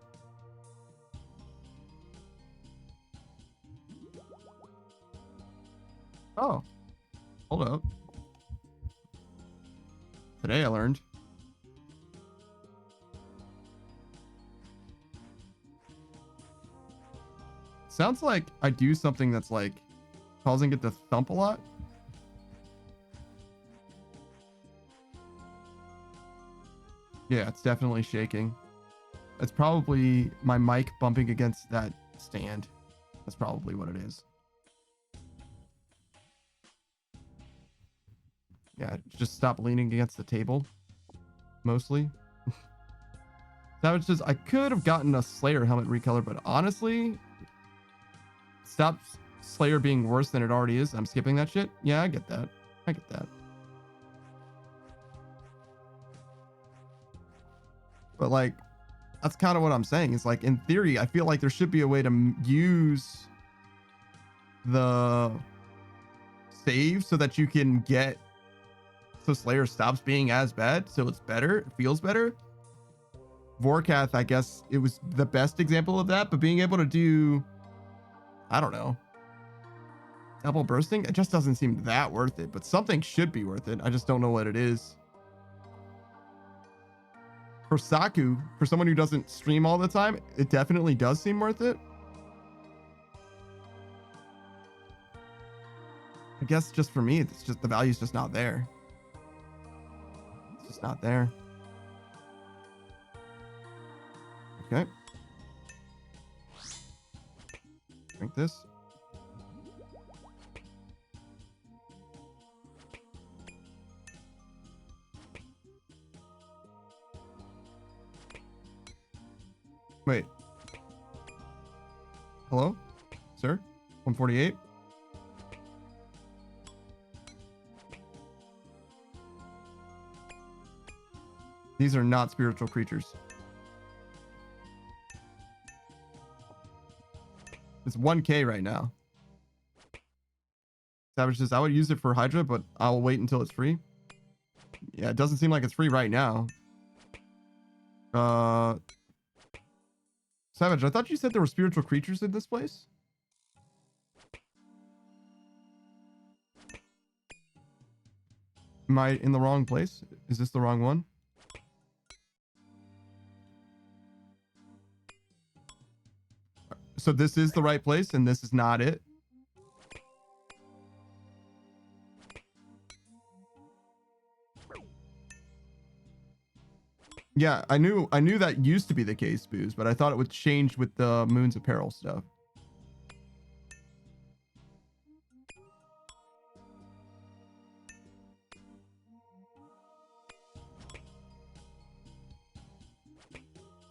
Oh. Hold up. Today I learned. Sounds like I do something that's like causing it to thump a lot. Yeah, it's definitely shaking. It's probably my mic bumping against that stand. That's probably what it is. Yeah, just stop leaning against the table. Mostly. That was just, I could have gotten a Slayer helmet recolor, but honestly, stop Slayer being worse than it already is. I'm skipping that shit. Yeah, I get that. I get that. But like, that's kind of what I'm saying. It's like, in theory, I feel like there should be a way to use the save so that you can get, so Slayer stops being as bad, so it's better, it feels better. Vorkath, I guess it was the best example of that, but being able to do, I don't know, double bursting, it just doesn't seem that worth it, but something should be worth it. I just don't know what it is. For Saku, for someone who doesn't stream all the time, it definitely does seem worth it. I guess just for me, it's just the value's just not there. It's just not there. Okay. Drink this. Wait. Hello? Sir? 148? These are not spiritual creatures. It's 1K right now. Savage says, I would use it for Hydra, but I'll wait until it's free. Yeah, it doesn't seem like it's free right now. Savage, I thought you said there were spiritual creatures in this place. Am I in the wrong place? Is this the wrong one? So this is the right place and this is not it. Yeah, I knew that used to be the case, Booze, but I thought it would change with the Moon's Apparel stuff.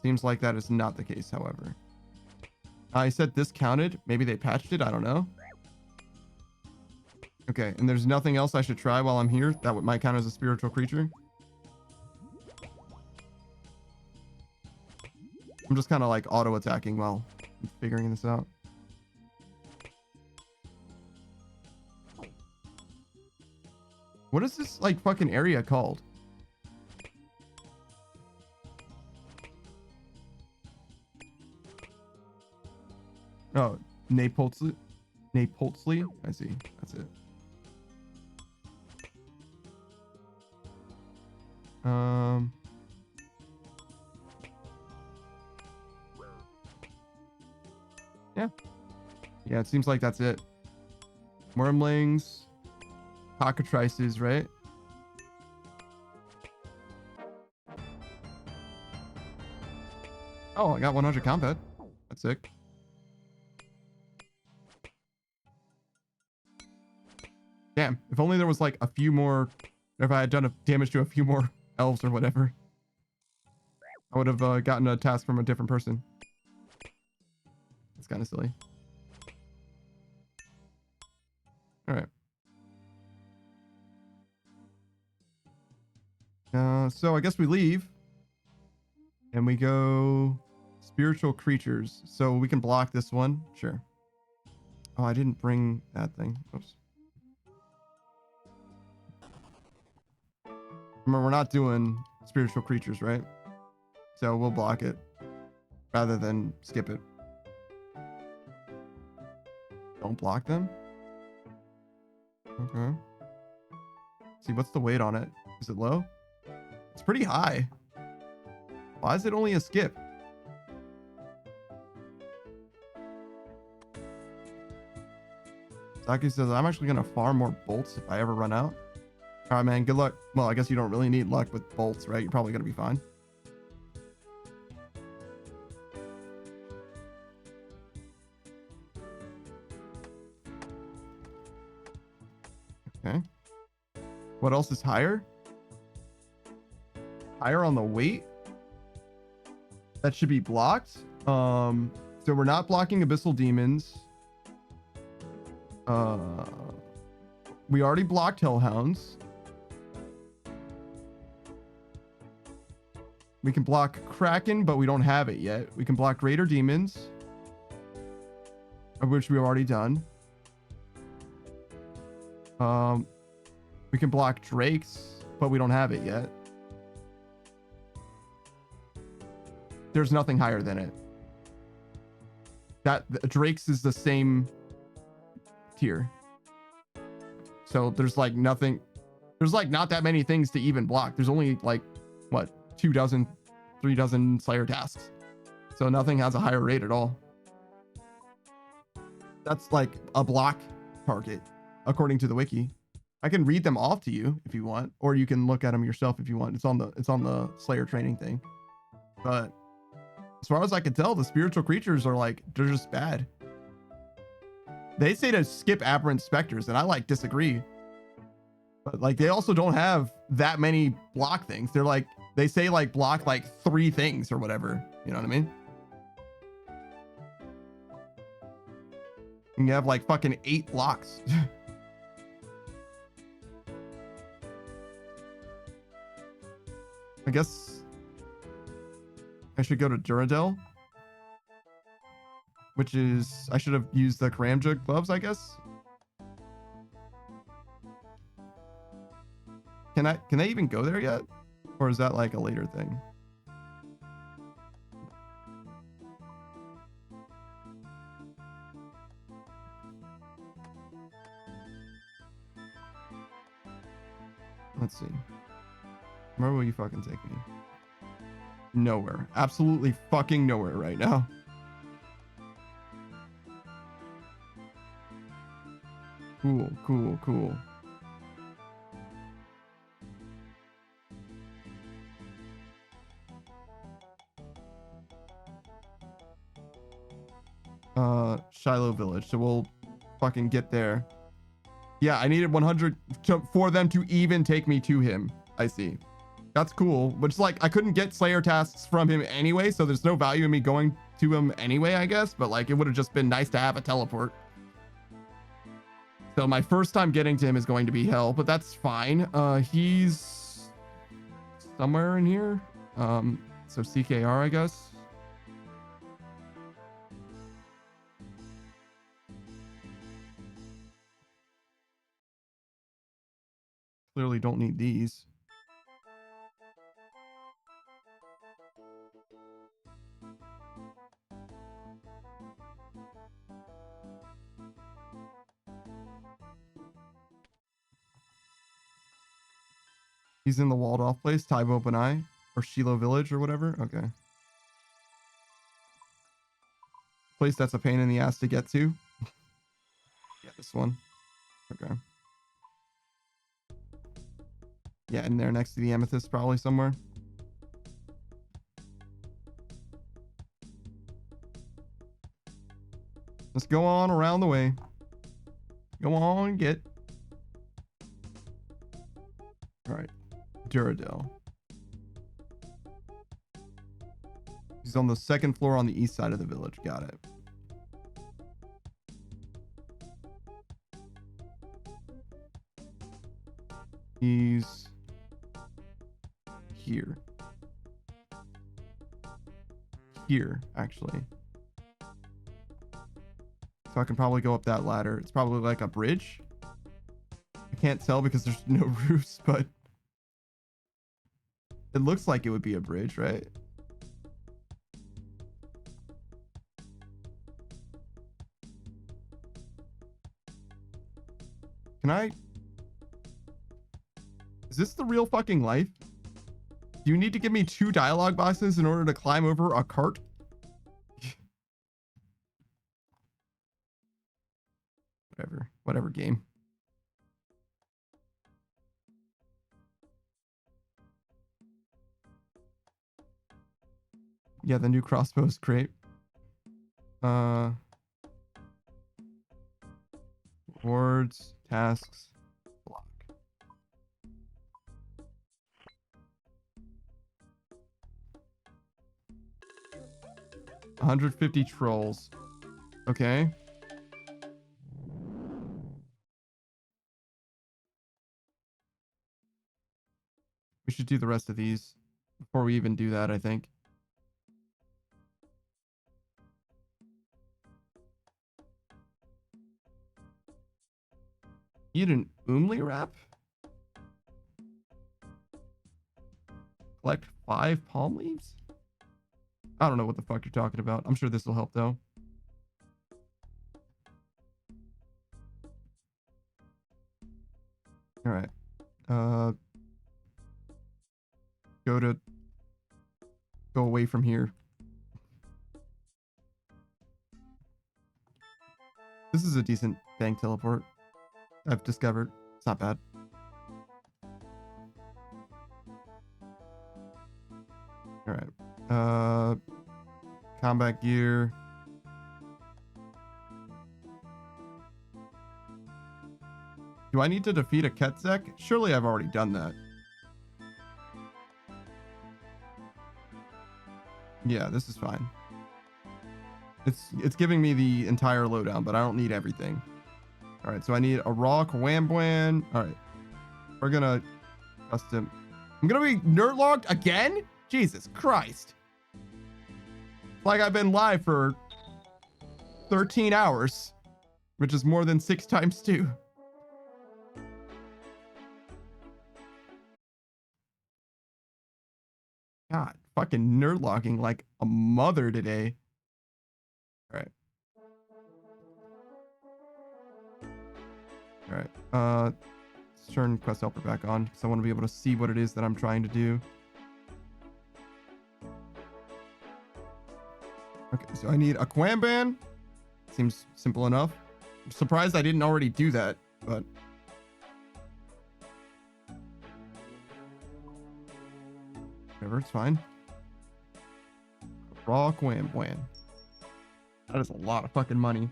Seems like that is not the case, however. I said this counted. Maybe they patched it. I don't know. Okay, and there's nothing else I should try while I'm here that might count as a spiritual creature. I'm just kind of like auto attacking while I'm figuring this out. What is this like fucking area called? Oh, Napolsley. Napolsley? I see. That's it. Yeah. Yeah, it seems like that's it. Wormlings. Cockatrices, right? Oh, I got 100 combat. That's sick. Damn, if only there was like a few more, if I had done damage to a few more elves or whatever, I would have gotten a task from a different person. It's kind of silly. All right. So I guess we leave and we go spiritual creatures. So we can block this one. Sure. Oh, I didn't bring that thing. Oops. Remember, we're not doing spiritual creatures, right? So we'll block it rather than skip it. Don't block them. Okay. See, what's the weight on it? Is it low? It's pretty high. Why is it only a skip? Saki says, I'm actually going to farm more bolts if I ever run out. All right, man. Good luck. Well, I guess you don't really need luck with bolts, right? You're probably going to be fine. Okay. What else is higher? Higher on the weight? That should be blocked. So we're not blocking Abyssal Demons. We already blocked Hellhounds. We can block Kraken, but we don't have it yet. We can block Greater Demons, of which we've already done. We can block Drakes, but we don't have it yet. There's nothing higher than it. Drakes is the same tier. So there's like nothing. There's like not that many things to even block. There's only like what, 2 dozen, 3 dozen Slayer tasks. So nothing has a higher rate at all. That's like a block target, according to the wiki. I can read them off to you if you want, or you can look at them yourself if you want. It's on the Slayer training thing. But as far as I can tell, the spiritual creatures are like, they're just bad. They say to skip aberrant specters, and I like disagree. But like, they also don't have that many block things. They're like, they say like block like 3 things or whatever. You know what I mean? And you have like fucking 8 blocks. I guess I should go to Duradel, which is, I should have used the Karamja gloves, I guess. Can they even go there yet? Or is that like a later thing? Let's see. Where will you fucking take me? Nowhere. Absolutely fucking nowhere right now. Cool, cool, cool. Shiloh Village. So we'll fucking get there. Yeah, I needed 100 for them to even take me to him. I see. That's cool. Which, like, I couldn't get Slayer tasks from him anyway, so there's no value in me going to him anyway, I guess. But, like, it would have just been nice to have a teleport. So my first time getting to him is going to be hell, but that's fine. He's somewhere in here. So CKR, I guess. Clearly don't need these. He's in the walled off place, Taibo Benai, or Shiloh Village or whatever. Okay. Place that's a pain in the ass to get to. Yeah, this one. Okay. Yeah, in there next to the amethyst probably somewhere. Let's go on around the way. Go on, get. All right. Duradel. He's on the second floor on the east side of the village. Got it. He's here. Here, actually. So I can probably go up that ladder. It's probably like a bridge. I can't tell because there's no roofs, but it looks like it would be a bridge, right? Can I? Is this the real fucking life? Do you need to give me 2 dialogue boxes in order to climb over a cart? Whatever game. Yeah, the new crossbow is great. Rewards, tasks, block. 150 trolls. Okay. We should do the rest of these before we even do that, I think. Eat an Umli wrap? Collect 5 palm leaves? I don't know what the fuck you're talking about. I'm sure this will help though. All right. Go away from here. This is a decent bank teleport. I've discovered. It's not bad. All right. Combat gear. Do I need to defeat a Ketzek? Surely I've already done that. Yeah, this is fine. It's giving me the entire lowdown, but I don't need everything. All right, so I need a raw Kawambwan. All right, we're gonna custom. I'm gonna be nerd logged again? Jesus Christ! Like I've been live for 13 hours, which is more than 6 times 2. God, fucking nerd logging like a mother today. All right. All right. Let's turn Quest Helper back on because I want to be able to see what it is that I'm trying to do. Okay, so I need a Quamban. Seems simple enough. I'm surprised I didn't already do that, but whatever, it's fine. Raw Quamban. That is a lot of fucking money.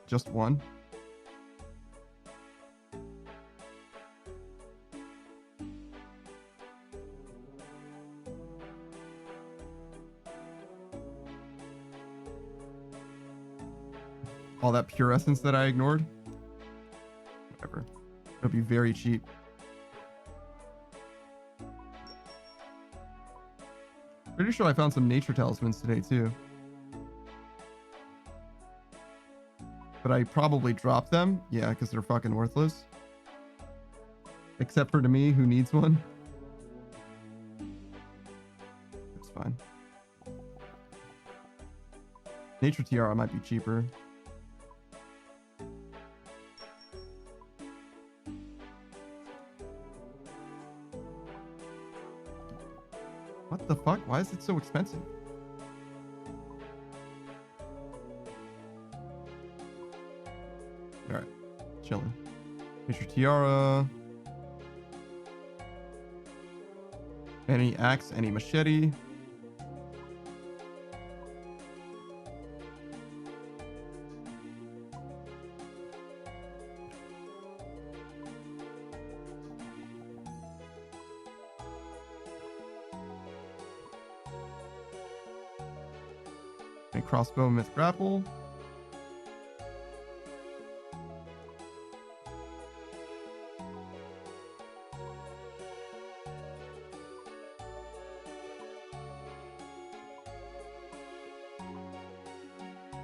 Just one. All that pure essence that I ignored. Whatever. It'll be very cheap. Pretty sure I found some nature talismans today too. But I probably dropped them. Yeah, because they're fucking worthless. Except for to me, who needs one. It's fine. Nature Tiara might be cheaper. What the fuck? Why is it so expensive? Alright. Chilling. Nature Tiara. Any axe, any machete. A crossbow, myth grapple.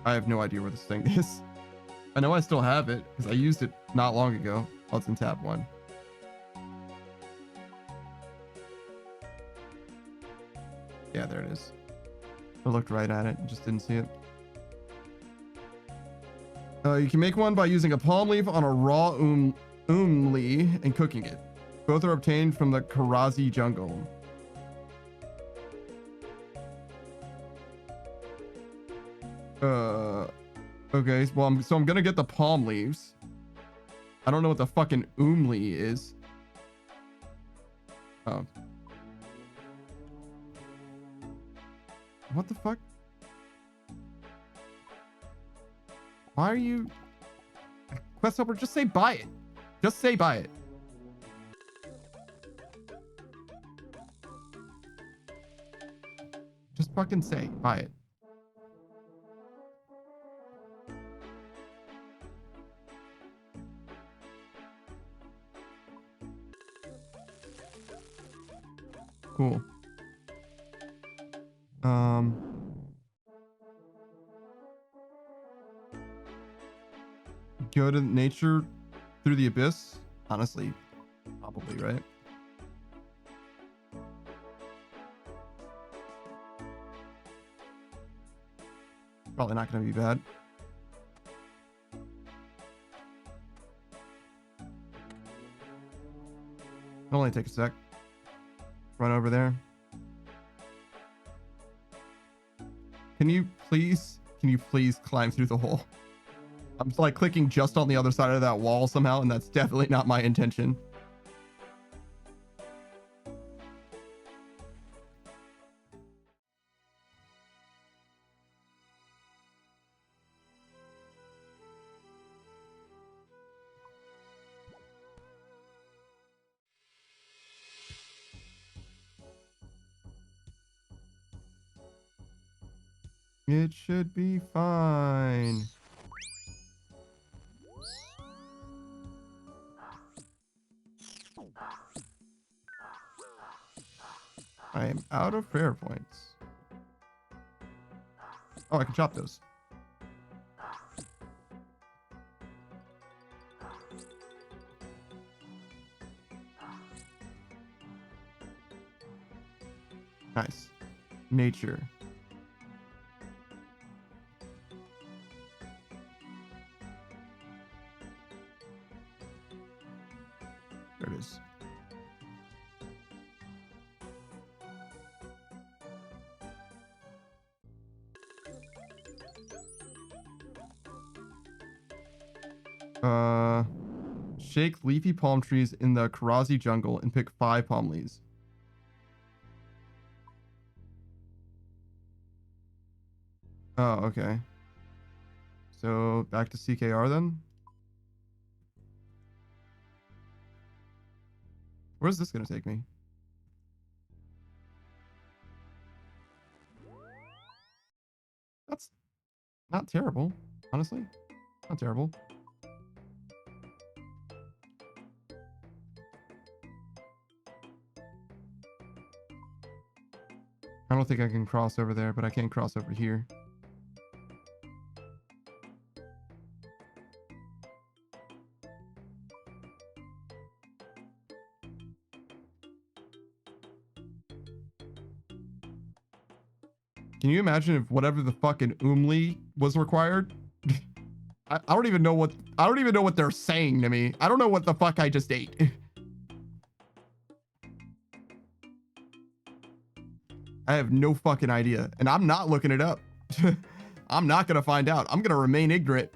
I have no idea where this thing is. I know I still have it because I used it not long ago. Oh, it's in tab 1. Yeah, there it is. I looked right at it and just didn't see it. You can make one by using a palm leaf on a raw umli and cooking it. Both are obtained from the Karazi jungle. Okay, well, I'm gonna get the palm leaves. I don't know what the fucking umli is. Oh. What the fuck? Why are you... Quest Helper, just say buy it. Just say buy it. Just fucking say buy it. Cool. Go to nature through the abyss. Honestly, probably, right? Probably not going to be bad. It'll only take a sec. Run over there. Can you please climb through the hole? I'm like clicking just on the other side of that wall somehow, and that's definitely not my intention. It should be fine. I am out of prayer points. Oh, I can chop those. Nice. Nature. There it is. Shake leafy palm trees in the Karazi jungle and pick 5 palm leaves. Oh, okay. So back to CKR then. Where's this gonna take me? That's not terrible, honestly. Not terrible. I don't think I can cross over there, but I can cross over here. Can you imagine if whatever the fucking Umli was required? I don't even know what they're saying to me. I don't know what the fuck I just ate. I have no fucking idea, and I'm not looking it up. I'm not gonna find out. I'm gonna remain ignorant.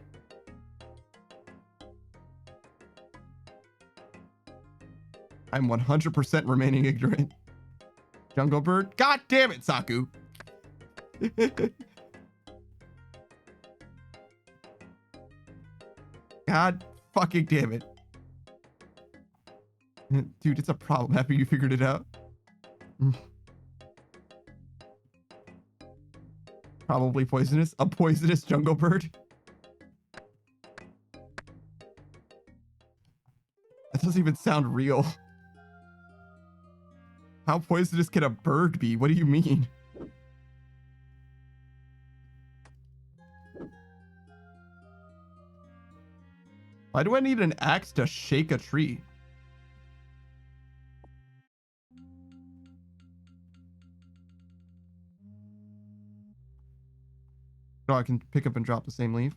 I'm 100% remaining ignorant. Jungle bird? God damn it, Saku. God fucking damn it. Dude, it's a problem after you figured it out. Probably poisonous. A poisonous jungle bird. That doesn't even sound real. How poisonous can a bird be? What do you mean? Why do I need an axe to shake a tree? Oh, I can pick up and drop the same leaf.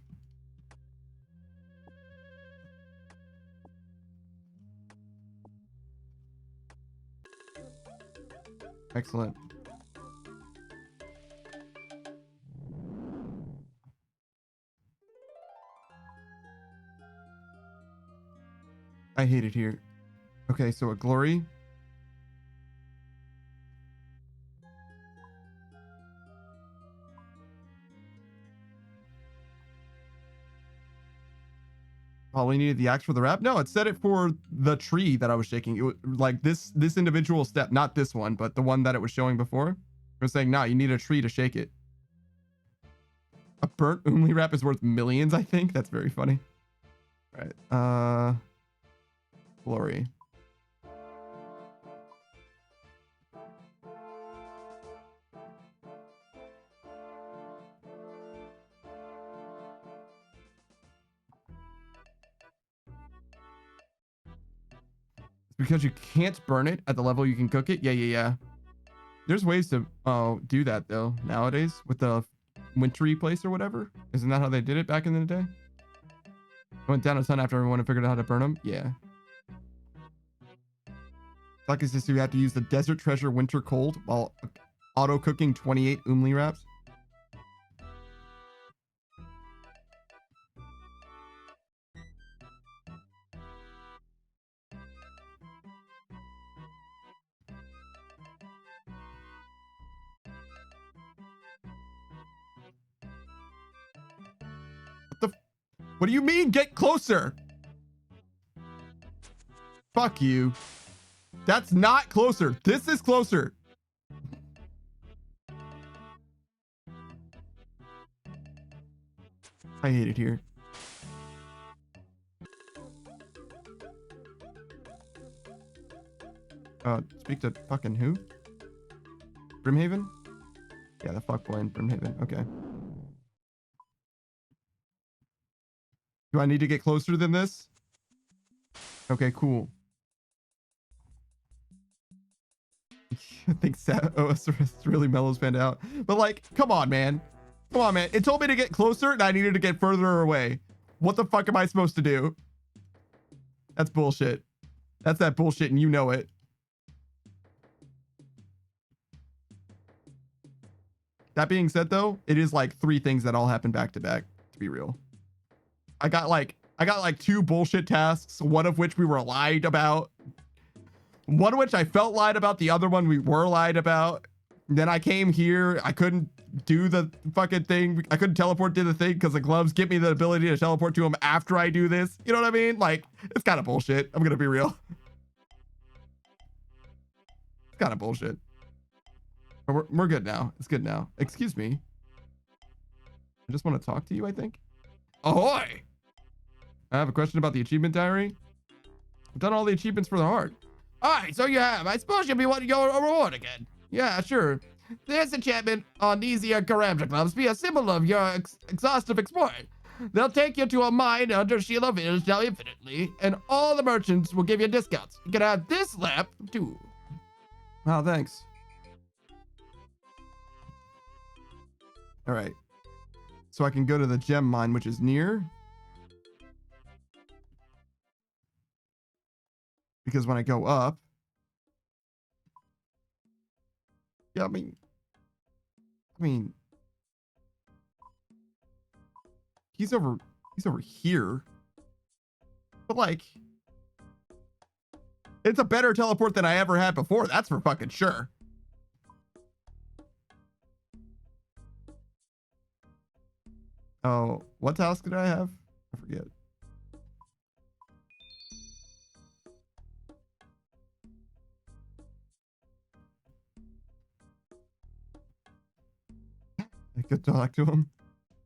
Excellent. I hate it here. Okay, so a glory. Probably needed the axe for the wrap. No, it said it for the tree that I was shaking. It was like this individual step, not this one, but the one that it was showing before. It was saying, nah, you need a tree to shake it. A burnt Umli wrap is worth millions, I think. That's very funny. All right. Glory. Because you can't burn it at the level you can cook it. Yeah. There's ways to do that though nowadays with the wintry place or whatever. Isn't that how they did it back in the day? Went down a ton after everyone had figured out how to burn them. Yeah. Like is this, you have to use the desert treasure winter cold while auto cooking 28 Umli wraps. What do you mean? Get closer. Fuck you. That's not closer. This is closer. I hate it here. Speak to fucking who? Brimhaven? Yeah, the fuckboy in Brimhaven. Okay. Do I need to get closer than this? Okay, cool. I think OSRS really mellows Panda out. But like, come on, man. Come on, man. It told me to get closer and I needed to get further away. What the fuck am I supposed to do? That's bullshit. That's that bullshit and you know it. That being said though, it is like 3 things that all happen back to back, to be real. I got like 2 bullshit tasks, one of which we were lied about. One of which I felt lied about, the other one we were lied about. And then I came here, I couldn't do the fucking thing. I couldn't teleport to the thing because the gloves give me the ability to teleport to him after I do this. You know what I mean? Like, it's kind of bullshit. I'm gonna be real. It's kind of bullshit. But we're good now. It's good now. Excuse me. I just want to talk to you, I think. Ahoy! I have a question about the achievement diary. I've done all the achievements for the heart. All right, so you have. I suppose you'll be wanting your reward again. Yeah, sure. This enchantment on these here Karamja gloves be a symbol of your exhaustive exploring. They'll take you to a mine under Sheila Village now infinitely, and all the merchants will give you discounts. You can have this lamp, too. Oh, thanks. All right. So I can go to the gem mine, which is near. Because when I go up, yeah, I mean, he's over here, but like, it's a better teleport than I ever had before. That's for fucking sure. Oh, what task did I have? I forget. I could talk to him,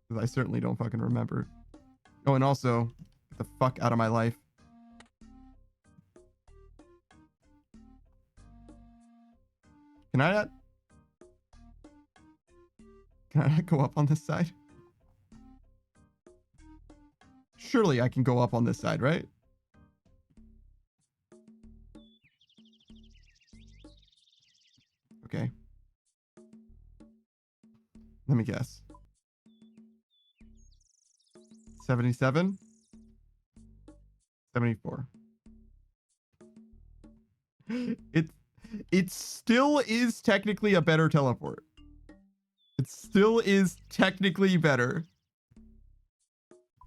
because I certainly don't fucking remember. Oh, and also, get the fuck out of my life. Can I not go up on this side? Surely I can go up on this side, right? Okay. Let me guess. 77? 74. It still is technically a better teleport. It still is technically better.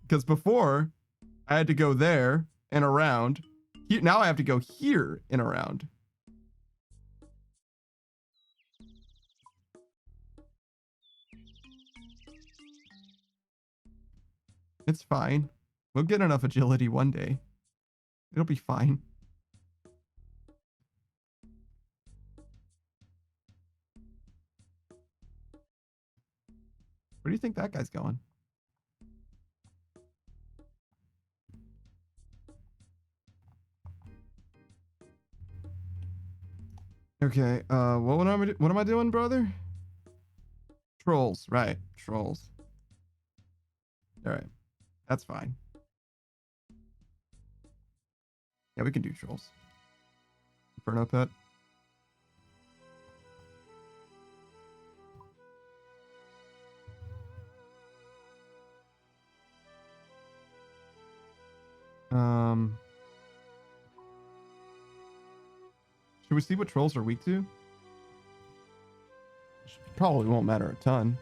Because before, I had to go there and around. Now I have to go here and around. It's fine. We'll get enough agility one day. It'll be fine. Where do you think that guy's going? Okay, what am I doing, brother? Trolls, right. Trolls. All right. That's fine. Yeah, we can do trolls. Inferno pet. Should we see what trolls are weak to? Probably won't matter a ton.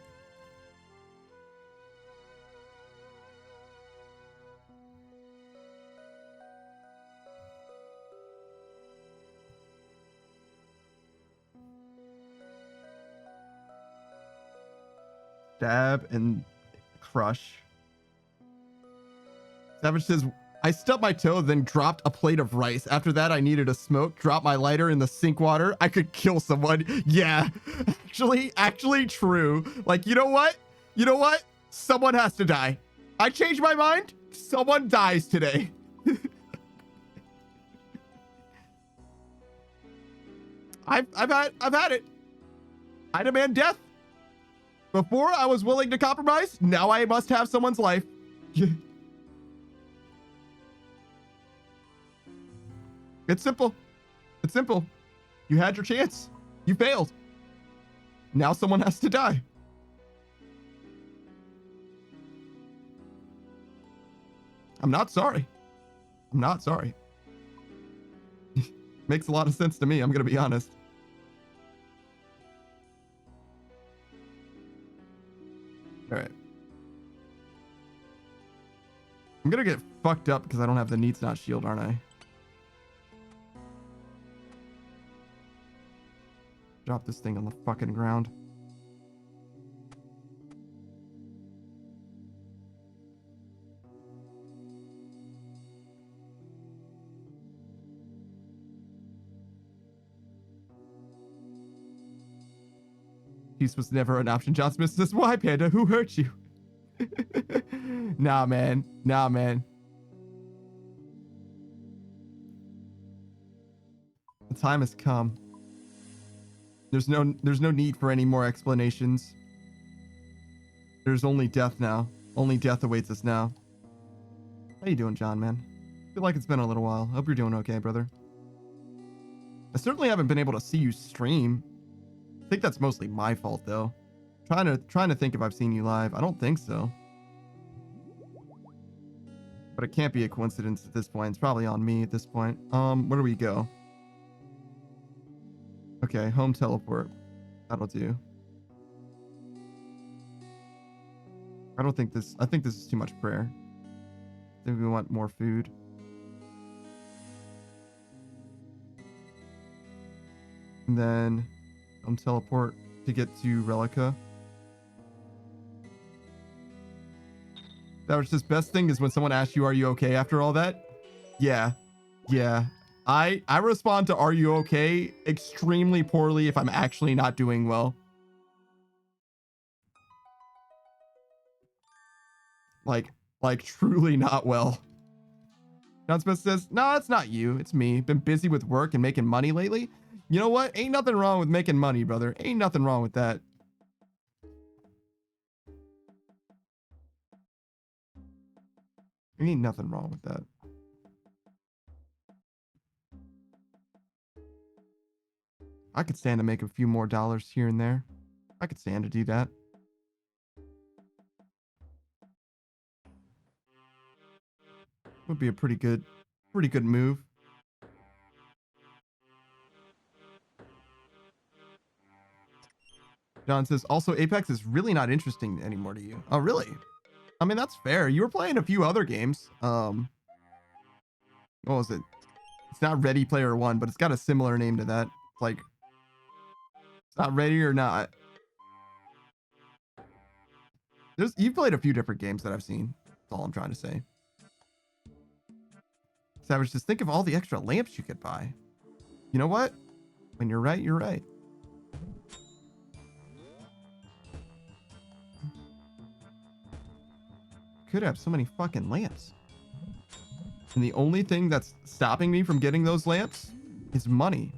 Stab and crush. Savage says, I stubbed my toe, then dropped a plate of rice. After that, I needed a smoke. Dropped my lighter in the sink water. I could kill someone. Yeah, actually true. Like, you know what? You know what? Someone has to die. I changed my mind. Someone dies today. I've had it. I demand death. Before I was willing to compromise. Now I must have someone's life. It's simple. It's simple. You had your chance. You failed. Now someone has to die. I'm not sorry. I'm not sorry. Makes a lot of sense to me. I'm going to be honest. All right. I'm going to get fucked up because I don't have the needs not shield, aren't I? Drop this thing on the fucking ground. Peace was never an option. John Smith says, why, Panda? Who hurt you? Nah, man. Nah, man. The time has come. There's no need for any more explanations. There's only death now. Only death awaits us now. How you doing, John, man? Feel like it's been a little while. Hope you're doing okay, brother. I certainly haven't been able to see you stream. I think that's mostly my fault, though. Trying to think if I've seen you live. I don't think so. But it can't be a coincidence at this point. It's probably on me at this point. Where do we go? Okay, home teleport. That'll do. I think this is too much prayer. I think we want more food. And then home teleport to get to Relica. That was just best thing is when someone asks you, are you okay after all that? Yeah. Yeah. I respond to are you okay extremely poorly if I'm actually not doing well. Like truly not well. John Smith says, no, it's not you. It's me. Been busy with work and making money lately. You know what? Ain't nothing wrong with making money, brother. Ain't nothing wrong with that. Ain't nothing wrong with that. I could stand to make a few more dollars here and there. I could stand to do that. Would be a pretty good move. John says, also Apex is really not interesting anymore to you. Oh, really? I mean, that's fair. You were playing a few other games. What was it? It's not Ready Player One, but it's got a similar name to that. It's like, it's not Ready or Not. You've played a few different games that I've seen. That's all I'm trying to say. Savage says, think of all the extra lamps you could buy. You know what? When you're right, you're right. Could have so many fucking lamps. And the only thing that's stopping me from getting those lamps is money.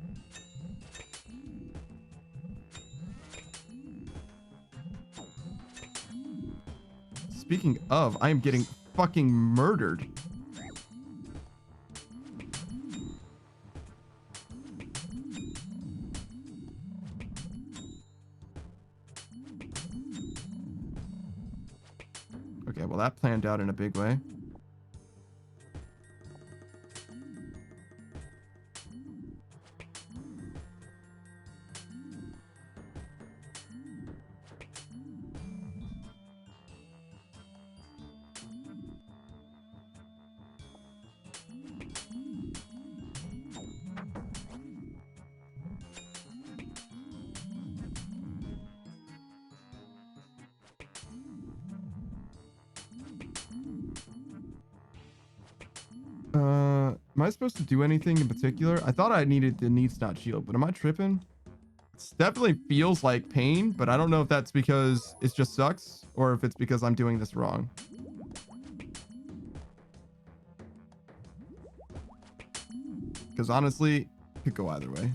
Speaking of, I am getting fucking murdered. Okay, well that planned out in a big way. Am I supposed to do anything in particular? I thought I needed the needs not shield, but am I tripping? It definitely feels like pain, but I don't know if that's because it just sucks or if it's because I'm doing this wrong. Because honestly, it could go either way.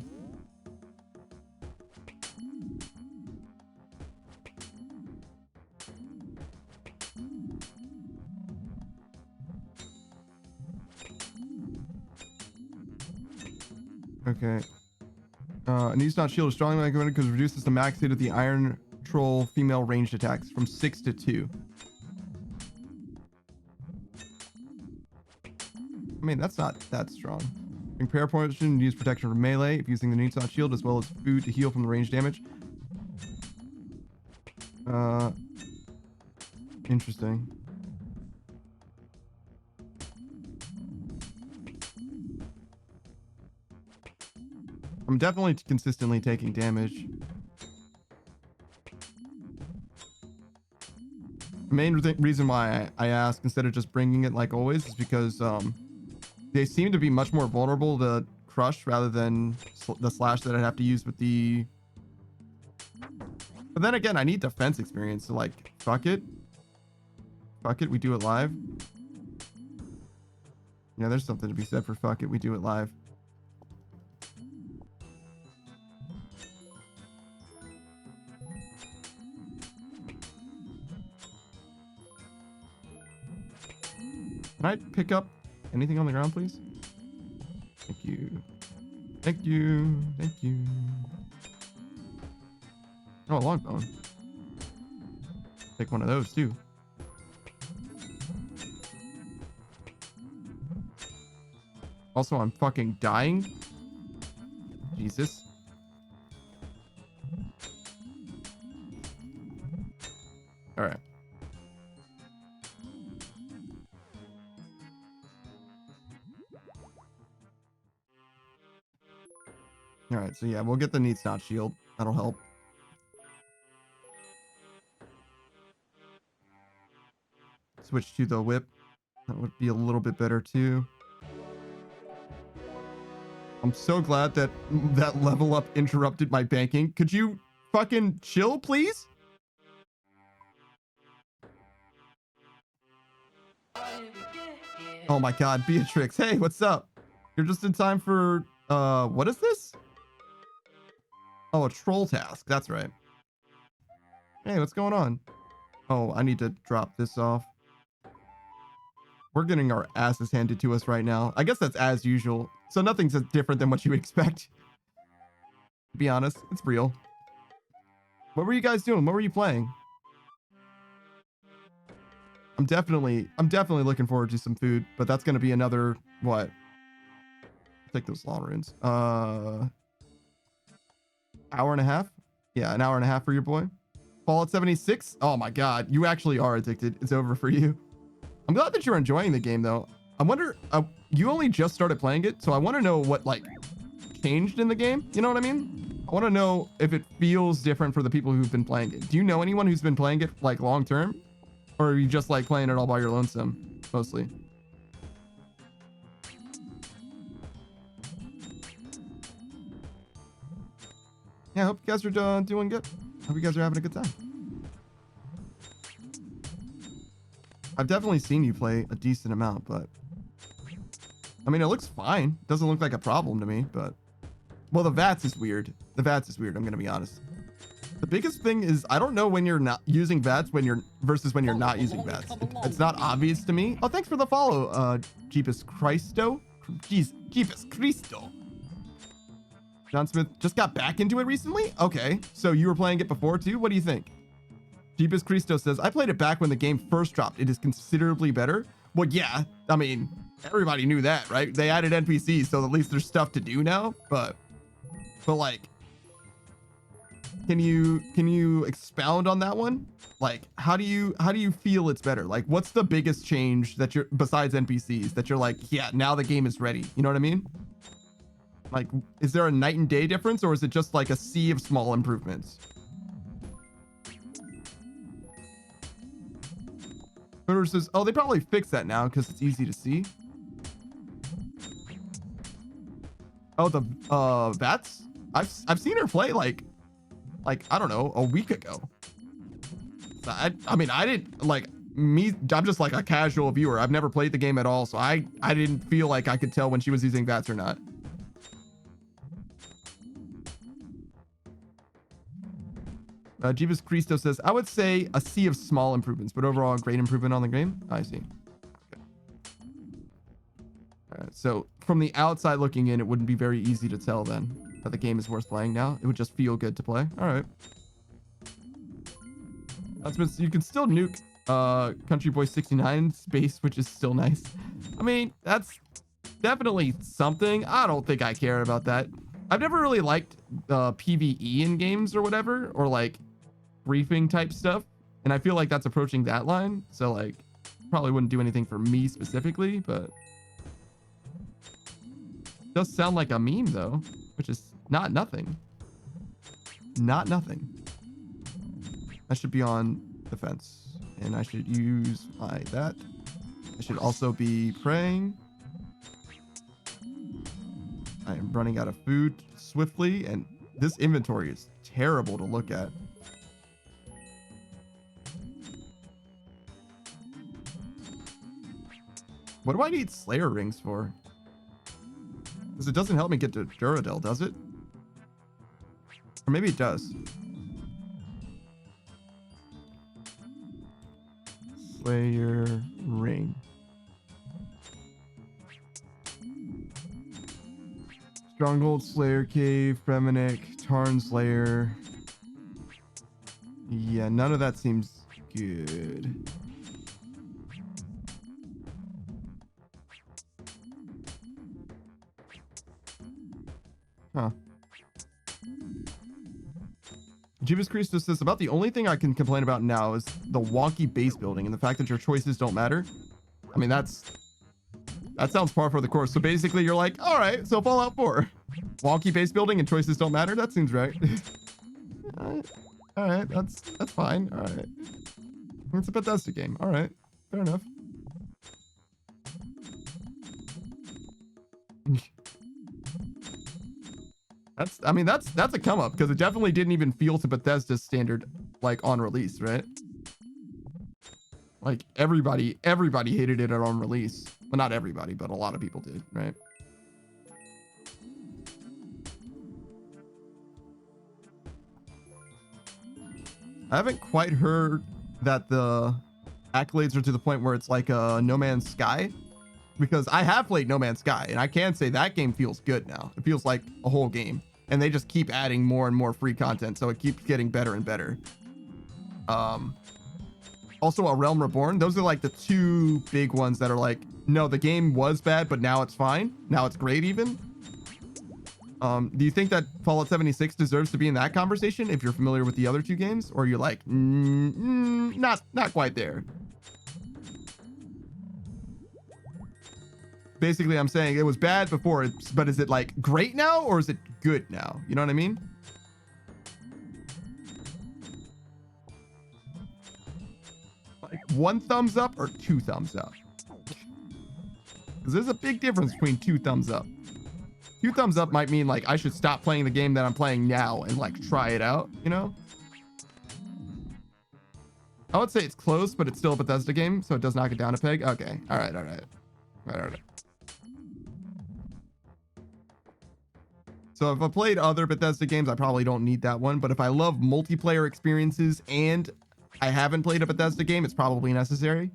Okay. Needs not shield is strongly recommended because it reduces the max hit of the Iron Troll female ranged attacks from 6 to 2. I mean, that's not that strong. Repair portion, use protection from melee if using the needs not shield, as well as food to heal from the range damage. Interesting. I'm definitely consistently taking damage. The main reason why I ask instead of just bringing it like always is because they seem to be much more vulnerable to crush rather than the slash that I'd have to use with the... But then again, I need defense experience, so like, fuck it. Fuck it, we do it live. Yeah, there's something to be said for fuck it, we do it live. Can I pick up anything on the ground, please? Thank you. Thank you. Thank you. Oh, a long bone. Take one of those, too. Also, I'm fucking dying. Jesus. All right. All right, so yeah, we'll get the needs not shield. That'll help. Switch to the whip. That would be a little bit better too. I'm so glad that that level up interrupted my banking. Could you fucking chill, please? Oh my god, Beatrix. Hey, what's up? You're just in time for what is this? Oh, a troll task. That's right. Hey, what's going on? Oh, I need to drop this off. We're getting our asses handed to us right now. I guess that's as usual. So nothing's different than what you expect. To be honest, it's real. What were you guys doing? What were you playing? I'm definitely looking forward to some food, but that's gonna be another what? Take those law runes. Hour and a half? Yeah, an hour and a half for your boy. Fallout 76? Oh my god, you actually are addicted. It's over for you. I'm glad that you're enjoying the game though. I wonder, you only just started playing it, so I want to know what like changed in the game. You know what I mean? I want to know if it feels different for the people who've been playing it. Do you know anyone who's been playing it like long term? Or are you just like playing it all by your lonesome mostly? Yeah, I hope you guys are doing good. Hope you guys are having a good time. I've definitely seen you play a decent amount, but I mean, it looks fine. Doesn't look like a problem to me, but well, the VATS is weird. The VATS is weird. I'm going to be honest. The biggest thing is I don't know when you're not using VATS versus when you're not using VATS. It's not obvious to me. Oh, thanks for the follow, Jeepus Christo. Jeez, Jeepus Christo. John Smith just got back into it recently? Okay, so you were playing it before too? What do you think? Jeepus Christo says, I played it back when the game first dropped. It is considerably better. Well, yeah, I mean, everybody knew that, right? They added NPCs, so at least there's stuff to do now, but like, can you expound on that one? Like, how do you feel it's better? Like, what's the biggest change that you're, besides NPCs, that you're like, yeah, now the game is ready? You know what I mean? Like, is there a night and day difference, or is it just like a sea of small improvements? Twitter says, oh, they probably fixed that now because it's easy to see. Oh, the VATS? I've seen her play like I don't know, a week ago. I mean, I didn't like me. I'm just like a casual viewer. I've never played the game at all, so I didn't feel like I could tell when she was using VATS or not. Jeebus Christo says, I would say a sea of small improvements, but overall a great improvement on the game. I see. Okay. All right, so from the outside looking in, it wouldn't be very easy to tell then. that the game is worth playing now. It would just feel good to play. All right. You can still nuke Country Boy 69 space, which is still nice. I mean, that's definitely something. I don't think I care about that. I've never really liked PvE in games or whatever, or like briefing type stuff. And I feel like that's approaching that line. So like probably wouldn't do anything for me specifically, but it does sound like a meme though, which is not nothing. Not nothing. I should be on defense and I should use my that. I should also be praying. I am running out of food swiftly, and this inventory is terrible to look at. What do I need Slayer rings for? Because it doesn't help me get to Duradel, does it? Or maybe it does. Slayer ring. Stronghold, Slayer Cave, Premonic, Tarn Slayer. Yeah, none of that seems good. Huh. Jeebus Christos says, about the only thing I can complain about now is the wonky base building and the fact that your choices don't matter. I mean, that sounds par for the course. So basically you're like, all right, so Fallout 4. Wonky base building and choices don't matter? That seems right. All right, that's fine. All right. It's a Bethesda game. All right, fair enough. I mean, that's a come up because it definitely didn't even feel to Bethesda's standard like on release, right? Like everybody hated it on release. Well, not everybody, but a lot of people did, right? I haven't quite heard that the accolades are to the point where it's like a No Man's Sky, because I have played No Man's Sky and I can say that game feels good now. It feels like a whole game, and they just keep adding more and more free content, so it keeps getting better and better. Also, A Realm Reborn. Those are like the two big ones that are like, no, the game was bad, but now it's fine. Now it's great even. Do you think that Fallout 76 deserves to be in that conversation if you're familiar with the other two games? Or you're like, not quite there? Basically, I'm saying it was bad before, but is it like great now or is it good now? You know what I mean? Like 1 thumbs up or 2 thumbs up? Because there's a big difference between 2 thumbs up. 2 thumbs up might mean like I should stop playing the game that I'm playing now and like try it out, you know? I would say it's close, but it's still a Bethesda game, so it does knock it down a peg. Okay. All right. So if I played other Bethesda games, I probably don't need that one. But if I love multiplayer experiences and I haven't played a Bethesda game, it's probably necessary.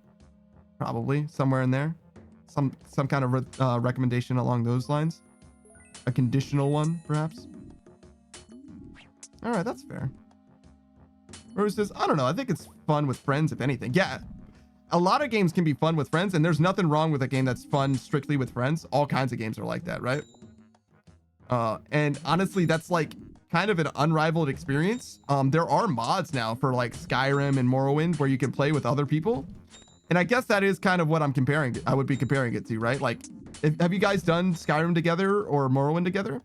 Probably somewhere in there. Some kind of recommendation along those lines. A conditional one, perhaps. All right, that's fair. Rose says, I don't know. I think it's fun with friends, if anything. Yeah, a lot of games can be fun with friends, and there's nothing wrong with a game that's fun strictly with friends. All kinds of games are like that, right? And honestly, that's like kind of an unrivaled experience. There are mods now for like Skyrim and Morrowind where you can play with other people. And I guess that is kind of what I would be comparing it to, right? Like, have you guys done Skyrim together or Morrowind together?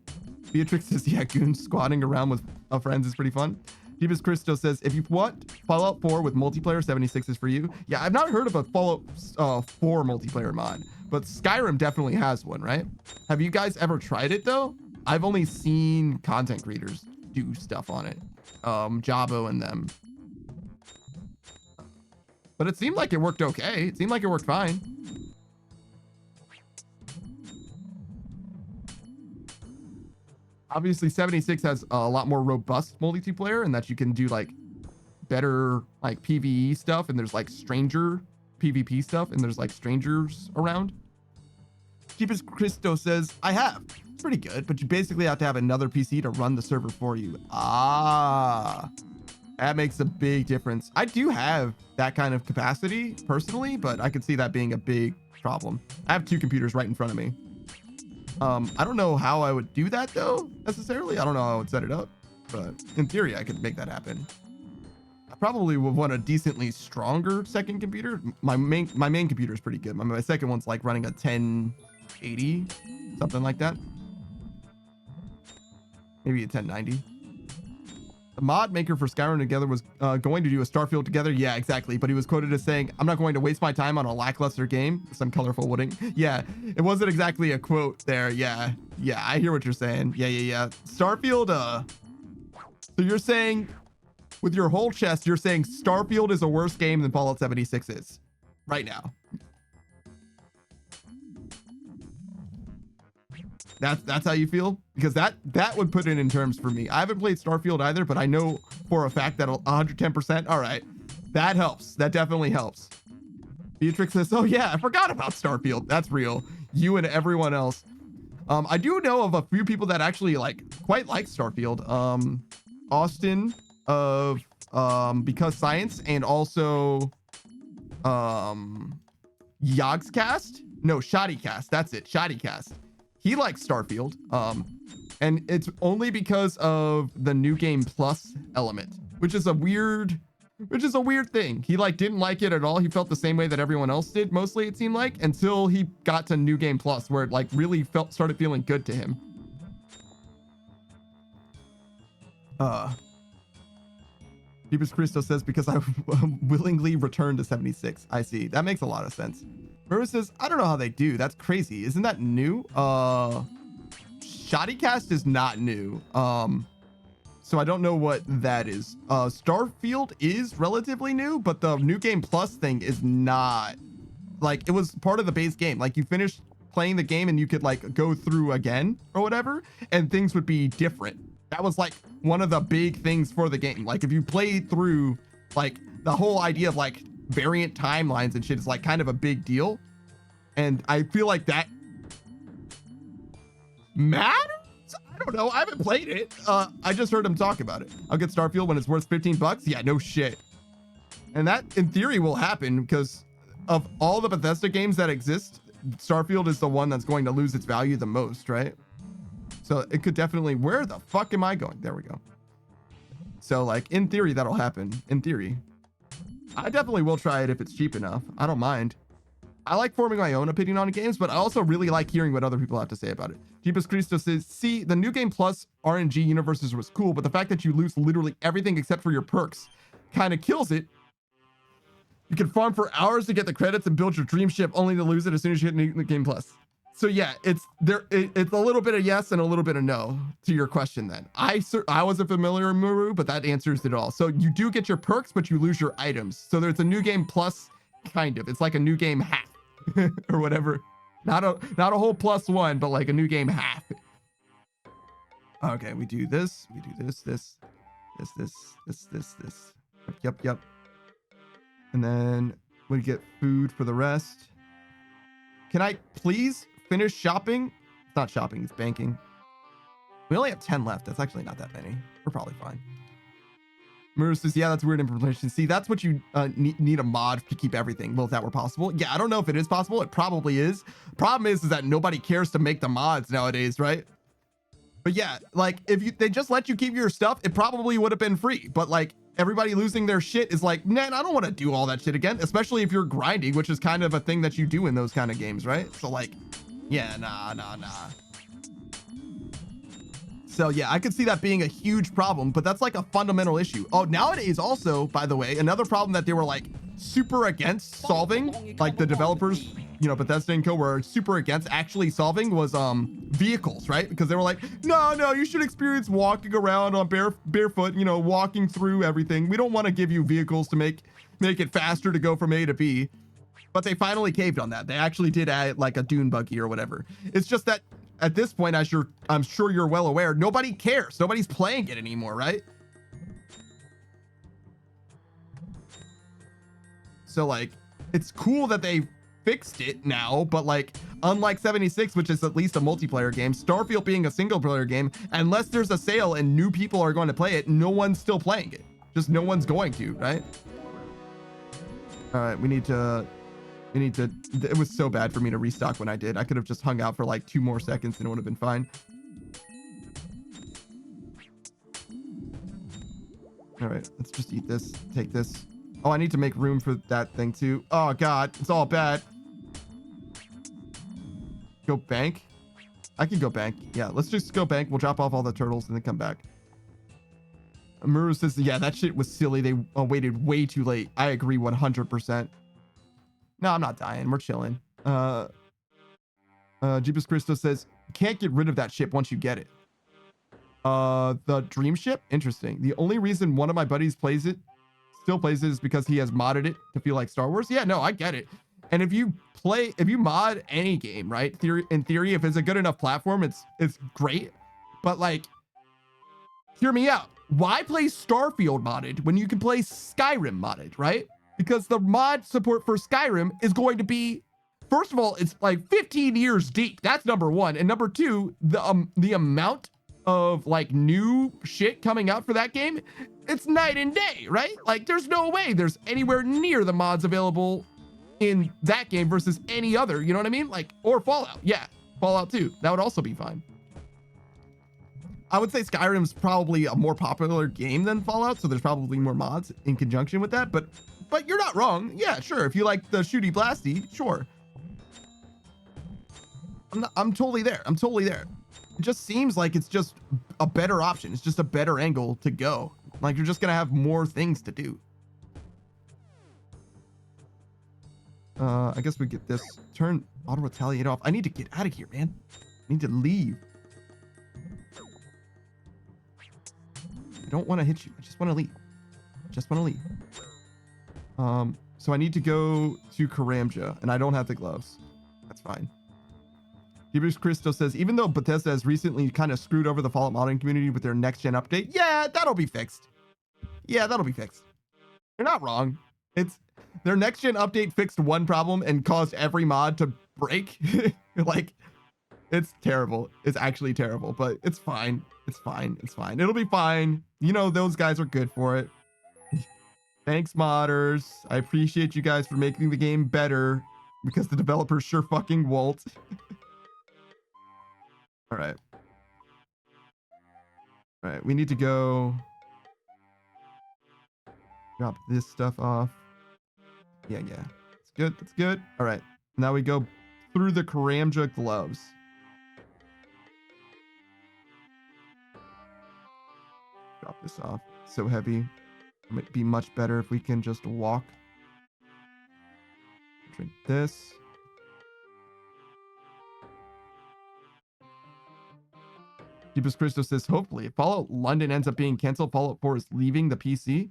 Beatrix says, yeah, goons squatting around with friends is pretty fun. Jeebus Christo says, if you want Fallout 4 with multiplayer, 76 is for you. Yeah, I've not heard of a Fallout 4 multiplayer mod, but Skyrim definitely has one, right? Have you guys ever tried it though? I've only seen content creators do stuff on it. Jabo and them. But it seemed like it worked okay. It seemed like it worked fine. Obviously 76 has a lot more robust multiplayer, and that you can do like better like PvE stuff, and there's like stranger PvP stuff, and there's like strangers around. Jeepers Christo says, I have. It's pretty good, but you basically have to have another PC to run the server for you. Ah, that makes a big difference. I do have that kind of capacity personally, but I could see that being a big problem. I have 2 computers right in front of me. I don't know how I would do that though, necessarily. I don't know how I would set it up, but in theory, I could make that happen. I probably would want a decently stronger second computer. My main computer is pretty good. My second one's like running a 1080, something like that. Maybe a 1090. The mod maker for Skyrim Together was going to do a Starfield Together. Yeah, exactly. But he was quoted as saying, "I'm not going to waste my time on a lackluster game." Some colorful wording. Yeah, it wasn't exactly a quote there. Yeah, I hear what you're saying. Yeah. Starfield, so you're saying, with your whole chest, you're saying Starfield is a worse game than Fallout 76 is right now. That's how you feel? Because that would put it in terms for me. I haven't played Starfield either, but I know for a fact that 110%. All right, that helps. That definitely helps. Beatrix says, "Oh yeah, I forgot about Starfield." That's real. You and everyone else. I do know of a few people that actually quite like Starfield. Austin of Because Science, and also Yogscast. No, Shoddycast. That's it. Shoddycast. He likes Starfield, and it's only because of the new game plus element, which is a weird thing. He didn't like it at all. He felt the same way that everyone else did, mostly it seemed like, until he got to new game plus, where it really started feeling good to him. Jeepers Christo says, "Because I willingly returned to 76. I see. That makes a lot of sense." Rose says, "I don't know how they do. That's crazy. Isn't that new?" Shoddycast is not new. So I don't know what that is. Starfield is relatively new, but the new game plus thing is not. It was part of the base game. You finished playing the game and you could go through again or whatever, and things would be different. That was one of the big things for the game. If you played through, the whole idea of variant timelines and shit is kind of a big deal, and I feel like that matters. I don't know, I haven't played it. I just heard him talk about it. I'll get Starfield when it's worth $15. Yeah, no shit. And that in theory will happen, because of all the Bethesda games that exist, Starfield is the one that's going to lose its value the most, right? So it could definitely. Where the fuck am I going? There we go. So in theory that'll happen. In theory I definitely will try it if it's cheap enough. I don't mind. I like forming my own opinion on games, but I also really like hearing what other people have to say about it. Jeepus Christo says, "See, the new game plus RNG universes was cool, but the fact that you lose literally everything except for your perks kind of kills it. You can farm for hours to get the credits and build your dream ship, only to lose it as soon as you hit new game plus." So yeah, it's a little bit of yes and a little bit of no to your question then. I wasn't familiar with Muru, but that answers it all. So you do get your perks, but you lose your items. So there's a new game plus, kind of. It's like a new game half or whatever. Not a whole +1, but a new game half. Okay, we do this. We do this. Yep. And then we get food for the rest. Can I please finish shopping? It's not shopping, it's banking. We only have 10 left. That's actually not that many. We're probably fine. Muru says, "Yeah, that's weird implementation." See, that's what you need a mod to keep everything. Well, if that were possible. Yeah, I don't know if it is possible. It probably is. Problem is that nobody cares to make the mods nowadays, right? But yeah, if they just let you keep your stuff, it probably would have been free. But everybody losing their shit is man, I don't want to do all that shit again, especially if you're grinding, which is kind of a thing that you do in those kind of games, right? So yeah, nah. So yeah, I could see that being a huge problem, but that's a fundamental issue. Oh, nowadays also, by the way, another problem that they were super against solving, the developers, Bethesda and co were super against actually solving, was vehicles, right? Because they were no, you should experience walking around on barefoot, walking through everything. We don't want to give you vehicles to make it faster to go from A to B. But they finally caved on that. They actually did add a dune buggy or whatever. It's just that at this point, I'm sure you're well aware, nobody cares. Nobody's playing it anymore, right? So it's cool that they fixed it now, but like, unlike 76, which is at least a multiplayer game, Starfield being a single player game, unless there's a sale and new people are going to play it, no one's still playing it. Just no one's going to, right? All right, we need to, it was so bad for me to restock when I did. I could have just hung out for like 2 more seconds and it would have been fine. All right, let's just eat this, take this. Oh, I need to make room for that thing too. Oh God, it's all bad. Go bank. I can go bank. Yeah, let's just go bank. We'll drop off all the turtles and then come back. Amuru says, yeah, that shit was silly. They waited way too late. I agree 100%. No, I'm not dying. We're chilling. Jeepus Christo says, you can't get rid of that ship once you get it. The dream ship? Interesting. The only reason one of my buddies still plays it is because he has modded it to feel like Star Wars. Yeah, no, I get it. And if you mod any game, right? In theory, if it's a good enough platform, it's great. But like, hear me out. Why play Starfield modded when you can play Skyrim modded, right? Because the mod support for Skyrim is going to be, first of all, it's like 15 years deep. That's number one. And number two, the amount of like new shit coming out for that game, it's night and day, right? Like there's no way there's anywhere near the mods available in that game versus any other, you know what I mean? Like, or Fallout. Yeah, Fallout 2. That would also be fine. I would say Skyrim's probably a more popular game than Fallout, so there's probably more mods in conjunction with that, but you're not wrong. Yeah, sure. If you like the shooty blasty, sure. I'm totally there. I'm totally there. It just seems like it's just a better option. It's just a better angle to go. Like you're just gonna have more things to do. I guess we get this. Turn auto retaliate off. I need to get out of here, man. I need to leave. I don't want to hit you. I just want to leave. Just want to leave. So I need to go to Karamja, and I don't have the gloves. That's fine. Hebrews Christo says, even though Bethesda has recently kind of screwed over the Fallout modding community with their next-gen update, yeah, that'll be fixed. Yeah, that'll be fixed. You're not wrong. It's their next-gen update fixed one problem and caused every mod to break. Like, it's terrible. It's actually terrible, but it's fine. It's fine. It's fine. It'll be fine. You know, those guys are good for it. Thanks, modders. I appreciate you guys for making the game better because the developers sure fucking won't. All right. All right. We need to go drop this stuff off. Yeah. It's good. That's good. All right. Now we go through the Karamja gloves. Drop this off. It's so heavy. It might be much better if we can just walk. Drink this. Deepest Christo says, hopefully, if Fallout London ends up being canceled, Fallout 4 is leaving the PC.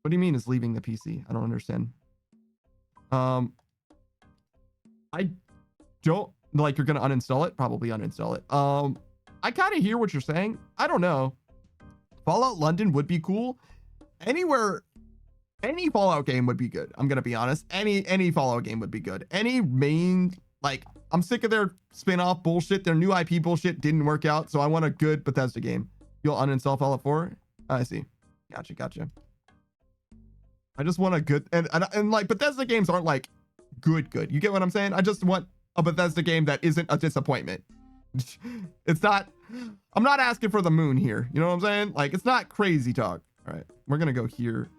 What do you mean is leaving the PC? I don't understand. I don't, like, you're going to uninstall it? Probably uninstall it. I kind of hear what you're saying. I don't know. Fallout London would be cool. Anywhere, any Fallout game would be good. I'm going to be honest. Any Fallout game would be good. Any main, like, I'm sick of their spin-off bullshit. Their new IP bullshit didn't work out, so I want a good Bethesda game. You'll uninstall Fallout 4? I see. Gotcha. I just want a good, and like, Bethesda games aren't like good. You get what I'm saying? I just want a Bethesda game that isn't a disappointment. It's not, I'm not asking for the moon here. You know what I'm saying? Like, it's not crazy talk. All right, we're gonna go here.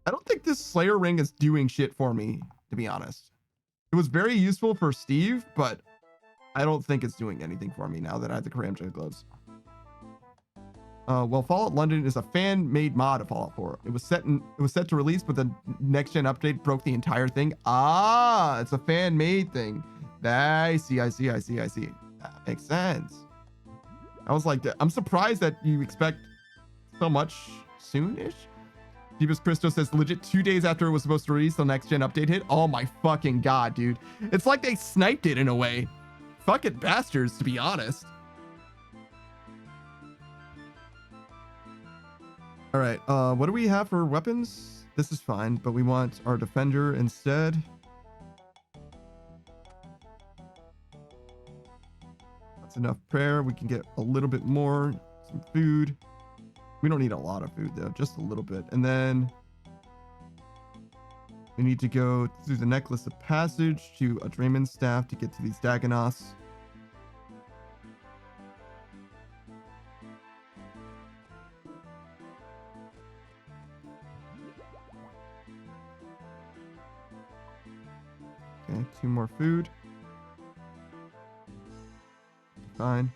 I don't think this Slayer ring is doing shit for me, to be honest. It was very useful for Steve, but I don't think it's doing anything for me now that I have the Karamja gloves. Well, Fallout London is a fan-made mod of Fallout 4. It was set to release, but the next-gen update broke the entire thing. Ah, it's a fan-made thing. I see. That makes sense. I was like, I'm surprised that you expect so much soonish. Deepest Christo says, legit 2 days after it was supposed to release, the next-gen update hit. Oh my fucking god, dude. It's like they sniped it in a way. Fucking bastards, to be honest. All right, what do we have for weapons? this is fine, but we want our defender instead. That's enough prayer. We can get a little bit more, some food. We don't need a lot of food though, just a little bit. And then we need to go through the necklace of passage to a Draymond staff to get to these Dagonoths. Okay, 2 more food. Fine.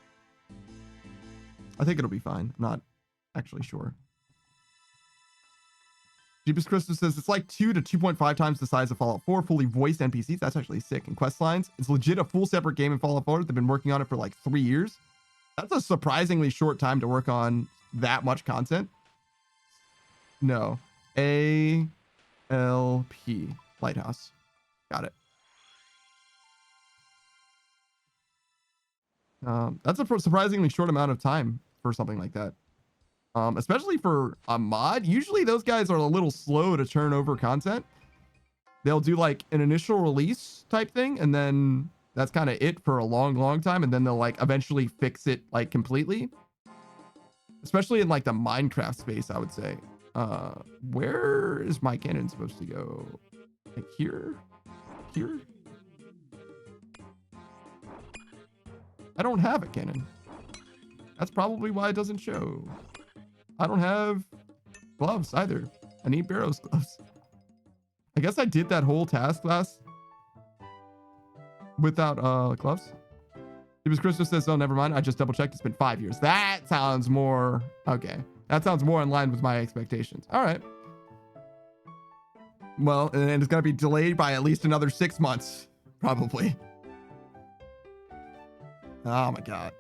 I think it'll be fine. I'm not actually sure. Jeepus Christus says it's like 2 to 2.5 times the size of Fallout 4, fully voiced NPCs. That's actually sick. And quest lines. It's legit a full separate game in Fallout 4. They've been working on it for like 3 years. That's a surprisingly short time to work on that much content. No. ALP. Lighthouse. Got it. That's a surprisingly short amount of time for something like that. Especially for a mod. Usually those guys are a little slow to turn over content. They'll do like an initial release type thing, and then that's kind of it for a long time, and then they'll like eventually fix it like completely. Especially in like the Minecraft space, I would say. Where is my cannon supposed to go? Like here? Here? I don't have a cannon. That's probably why it doesn't show. I don't have gloves either. I need Barrow's gloves. I guess I did that whole task last without gloves. It was Christopher says, oh, never mind. I just double checked. It's been 5 years. That sounds more okay. That sounds more in line with my expectations. All right. Well, and it's gonna be delayed by at least another 6 months, probably. Oh my god.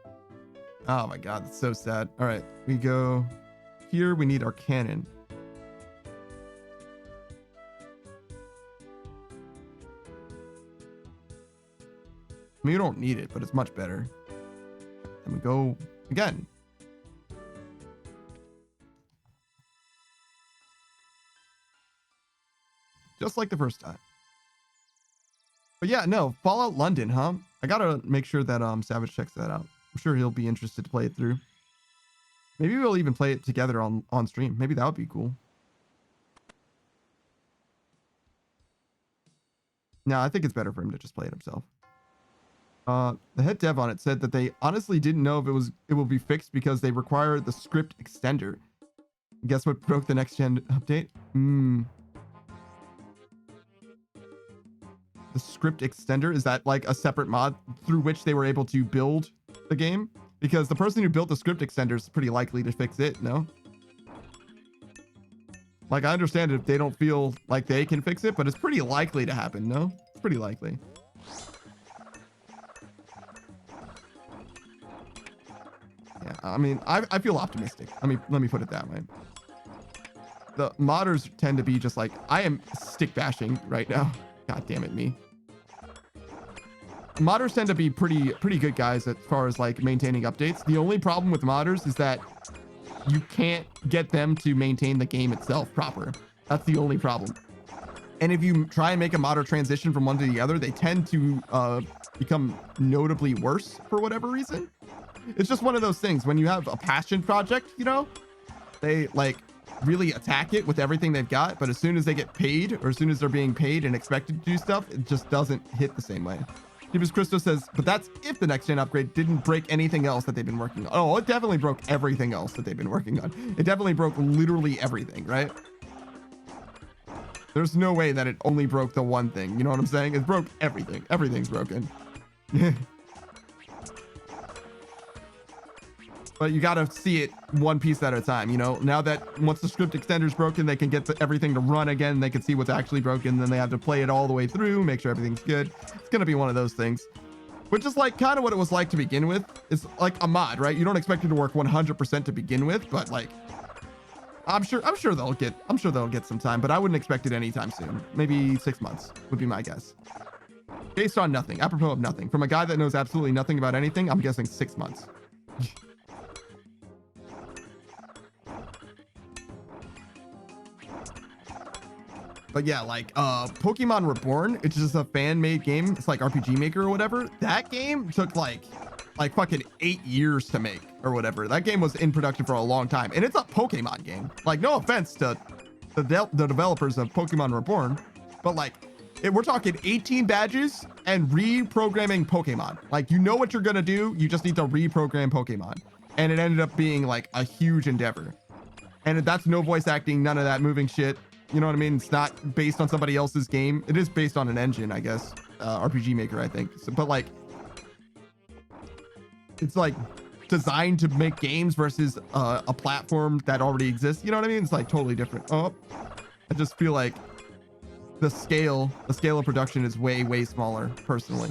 Oh my god, that's so sad. All right, we go here. We need our cannon. I mean, you don't need it, but it's much better. And we go again. Just like the first time. But yeah, no, Fallout London, huh? I gotta make sure that Savage checks that out. I'm sure he'll be interested to play it through. Maybe we'll even play it together on stream. Maybe that would be cool. No, I think it's better for him to just play it himself. The head dev on it said that they honestly didn't know if it will be fixed because they require the script extender. Guess what broke the next gen update? The script extender, is that like a separate mod through which they were able to build the game? Because the person who built the script extender is pretty likely to fix it, no? Like, I understand if they don't feel like they can fix it, but it's pretty likely to happen, no? It's pretty likely. Yeah, I mean, I feel optimistic. Let me put it that way. The modders tend to be just like, I am stick bashing right now. God damn it, me. Modders tend to be pretty good guys as far as like maintaining updates. The only problem with modders is that you can't get them to maintain the game itself proper. That's the only problem. And if you try and make a modder transition from one to the other, they tend to become notably worse for whatever reason. It's just one of those things. When you have a passion project, you know, they like really attack it with everything they've got, but as soon as they get paid, or as soon as they're being paid and expected to do stuff, it just doesn't hit the same way. Jeebus Christo says, but that's if the next gen upgrade didn't break anything else that they've been working on. Oh, it definitely broke everything else that they've been working on. It definitely broke literally everything, right? There's no way that it only broke the one thing. You know what I'm saying? It broke everything. Everything's broken. But you got to see it one piece at a time, you know? Now that once the script extender's broken, they can get everything to run again. They can see what's actually broken. Then they have to play it all the way through, make sure everything's good. It's going to be one of those things, which is like kind of what it was like to begin with. It's like a mod, right? You don't expect it to work 100% to begin with, but like, I'm sure they'll get some time, but I wouldn't expect it anytime soon. Maybe 6 months would be my guess. Based on nothing, apropos of nothing. From a guy that knows absolutely nothing about anything, I'm guessing 6 months. But yeah, like Pokemon Reborn, it's just a fan-made game. It's like RPG Maker or whatever. That game took like fucking 8 years to make or whatever. That game was in production for a long time, and it's a Pokemon game. Like, no offense to the developers of Pokemon Reborn, but like we're talking 18 badges and reprogramming Pokemon. Like, you know what you're gonna do, you just need to reprogram Pokemon. And it ended up being like a huge endeavor. And that's no voice acting, none of that moving shit. You know what I mean? It's not based on somebody else's game. It is based on an engine, I guess. RPG Maker, I think. So, but like, it's like designed to make games versus a platform that already exists. You know what I mean? It's like totally different. Oh, I just feel like the scale of production is way smaller, personally,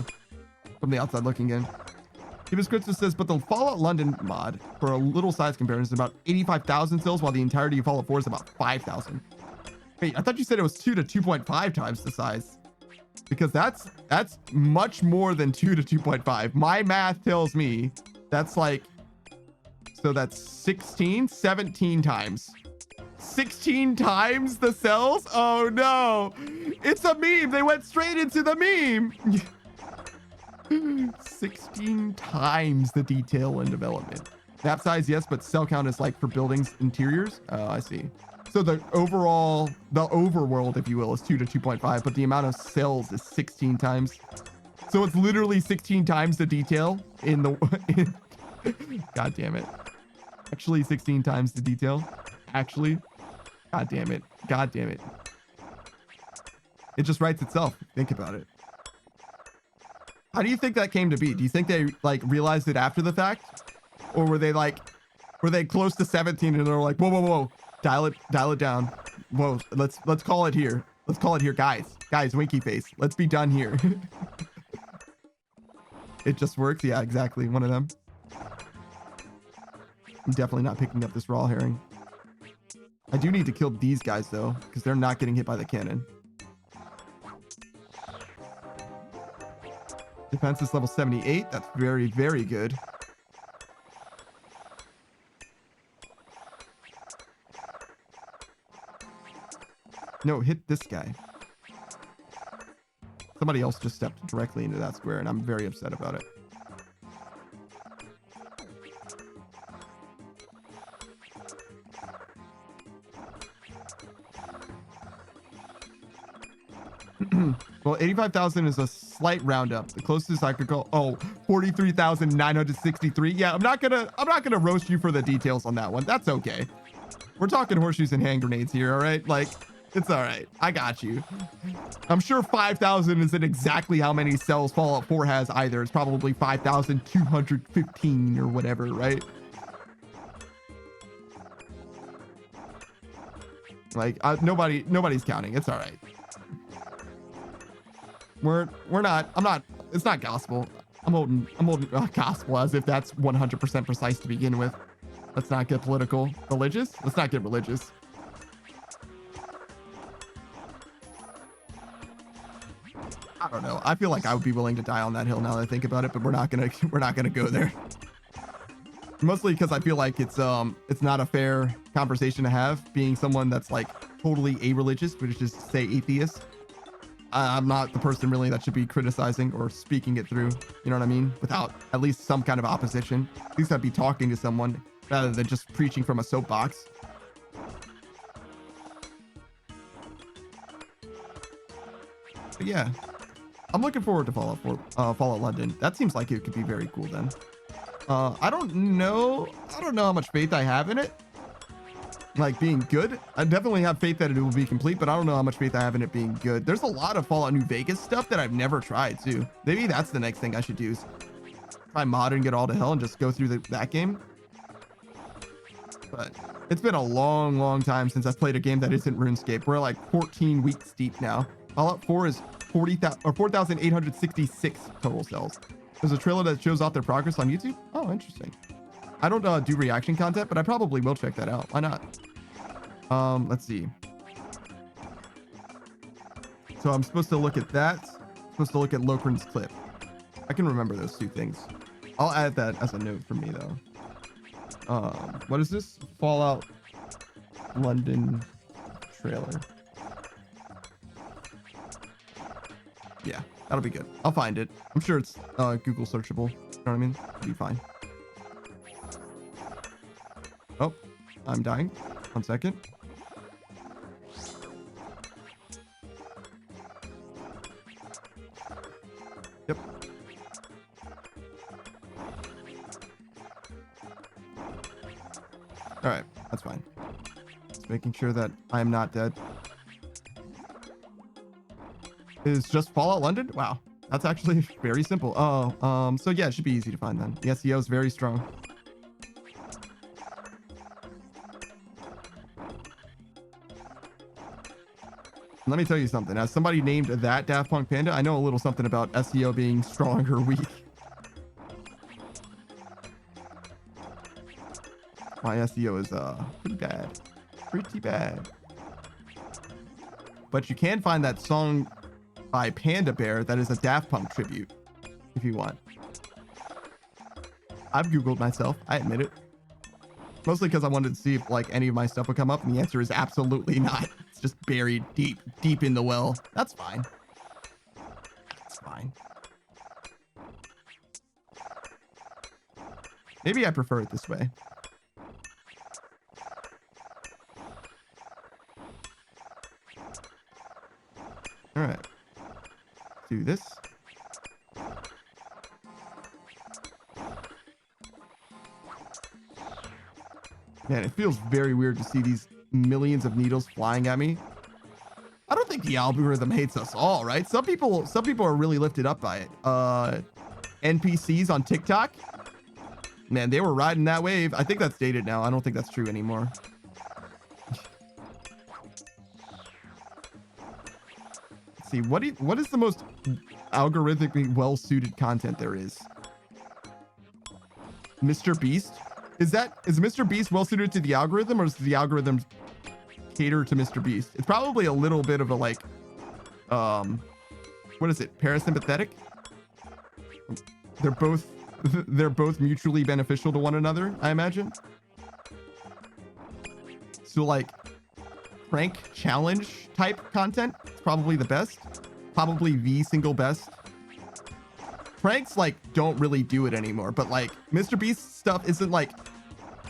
from the outside looking in. Davis Christmas says, but the Fallout London mod, for a little size comparison, is about 85,000 cells, while the entirety of Fallout 4 is about 5,000. Wait, I thought you said it was 2 to 2.5 times the size, because that's much more than 2 to 2.5. My math tells me that's like, so that's 17 times. 16 times the cells? Oh no, it's a meme. They went straight into the meme. 16 times the detail and development. Map size, yes, but cell count is like for buildings interiors. Oh, I see. So the overworld, if you will, is 2 to 2.5, but the amount of cells is 16 times. So it's literally 16 times the detail in the God damn it. Actually 16 times the detail. Actually. God damn it. God damn it. It just writes itself. Think about it. How do you think that came to be? Do you think they like realized it after the fact? Or were they close to 17 and they're like, whoa. Dial it down. Whoa, let's call it here. Let's call it here, guys, winky face. Let's be done here. It just works. Yeah, exactly. One of them. I'm definitely not picking up this raw herring. I do need to kill these guys though, because they're not getting hit by the cannon. Defense is level 78. That's very, very good. No, hit this guy. Somebody else just stepped directly into that square, and I'm very upset about it. Well, 85,000 is a slight roundup. The closest I could go, 43,963. Yeah, I'm not gonna roast you for the details on that one. That's okay. We're talking horseshoes and hand grenades here, all right? Like, it's all right. I got you. I'm sure 5,000 isn't exactly how many cells Fallout 4 has either. It's probably 5,215 or whatever, right? Like, nobody's counting. It's all right. We're not. I'm not. It's not gospel. I'm holding gospel as if that's 100% precise to begin with. Let's not get political. Religious? Let's not get religious. I don't know. I feel like I would be willing to die on that hill now that I think about it, but we're not gonna go there. Mostly because I feel like it's not a fair conversation to have, being someone that's like totally a-religious, which is just to say atheist. I'm not the person really that should be criticizing or speaking it through, you know what I mean? Without at least some kind of opposition. At least I'd be talking to someone rather than just preaching from a soapbox. But yeah, I'm looking forward to Fallout London. That seems like it could be very cool then. I don't know how much faith I have in it. Like being good. I definitely have faith that it will be complete, but I don't know how much faith I have in it being good. There's a lot of Fallout New Vegas stuff that I've never tried too. Maybe that's the next thing I should do, is try mod and get all to hell and just go through that game. But it's been a long time since I've played a game that isn't RuneScape. We're like 14 weeks deep now. Fallout 4 is 4,866 total cells. There's a trailer that shows off their progress on YouTube. Oh, interesting. I don't do reaction content, but I probably will check that out. Why not? Let's see. So I'm supposed to look at that. I'm supposed to look at Lokren's clip. I can remember those two things. I'll add that as a note for me though. What is this? Fallout London trailer. Yeah, that'll be good. I'll find it. I'm sure it's Google searchable. You know what I mean? It'll be fine. Oh, I'm dying. 1 second. Yep. All right, that's fine. Just making sure that I am not dead. Is just Fallout London? Wow, that's actually very simple. Oh, so yeah, it should be easy to find then. The SEO is very strong. Let me tell you something. As somebody named that Daft Punk Panda, I know a little something about SEO being strong or weak. My SEO is pretty bad. Pretty bad. But you can find that song by Panda Bear that is a Daft Punk tribute if you want. I've Googled myself. I admit it. Mostly because I wanted to see if like any of my stuff would come up, and the answer is absolutely not. It's just buried deep in the well. That's fine. It's fine. Maybe I prefer it this way. All right. Do this. Man, it feels very weird to see these millions of needles flying at me. I don't think the algorithm hates us all, right? Some people are really lifted up by it. NPCs on TikTok, man, they were riding that wave. I think that's dated now. I don't think that's true anymore. Let's see, what is the most algorithmically well-suited content there is? Mr. Beast? Is Mr. Beast well-suited to the algorithm, or does the algorithm cater to Mr. Beast? It's probably a little bit of a like, what is it? Parasympathetic? They're both mutually beneficial to one another, I imagine. So like prank challenge type content is probably the best. Probably the single best. Pranks like don't really do it anymore, but like Mr. Beast stuff isn't like,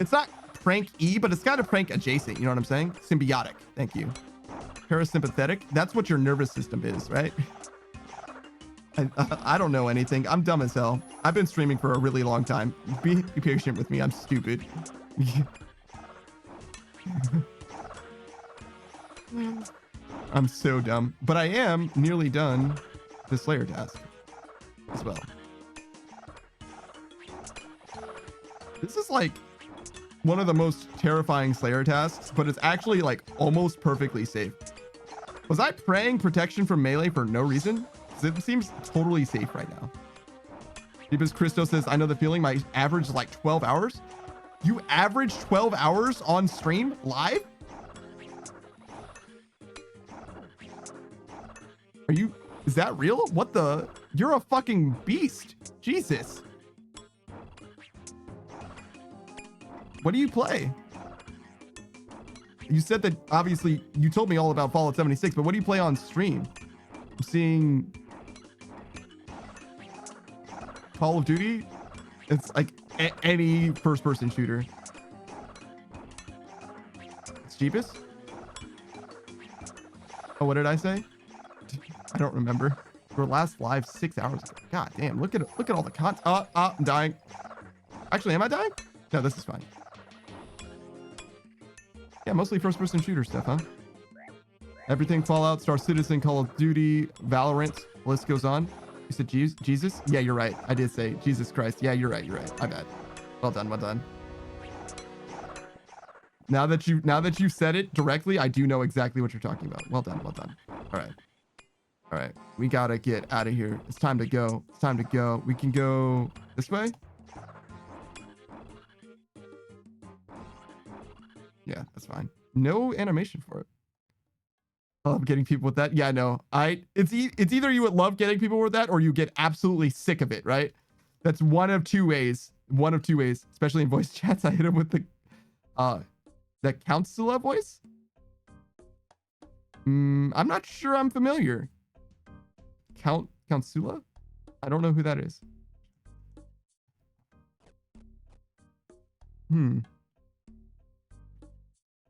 it's not prank-y, but it's kind of prank adjacent. You know what I'm saying? Symbiotic. Thank you. Parasympathetic. That's what your nervous system is, right? I don't know anything. I'm dumb as hell. I've been streaming for a really long time. Be patient with me. I'm stupid. I'm so dumb, but I am nearly done the Slayer task as well. This is like one of the most terrifying Slayer tasks, but it's actually like almost perfectly safe. Was I praying protection from melee for no reason? It seems totally safe right now. Deepest Christo says, I know the feeling. My average is like 12 hours. You average 12 hours on stream live? Is that real? What the? You're a fucking beast. Jesus. What do you play? You said that obviously you told me all about Fallout 76, but what do you play on stream? I'm seeing Call of Duty. It's like any first-person shooter. It's cheapest. Oh, what did I say? I don't remember. Your last live 6 hours ago. God damn! Look at all the content. I'm dying. Actually, am I dying? No, this is fine. Yeah, mostly first-person shooter stuff, huh? Everything Fallout, Star Citizen, Call of Duty, Valorant. The list goes on. You said Jesus? Yeah, you're right. I did say Jesus Christ. Yeah, you're right. You're right. My bad. Well done. Well done. Now that you said it directly, I do know exactly what you're talking about. Well done. Well done. All right. All right. We gotta get out of here. It's time to go. It's time to go. We can go this way. Yeah, that's fine. No animation for it. I love getting people with that. Yeah, no. It's either you would love getting people with that or you get absolutely sick of it, right? That's one of two ways. One of two ways, especially in voice chats. I hit him with the that Councilla voice. I'm not sure I'm familiar. Count Sula? I don't know who that is.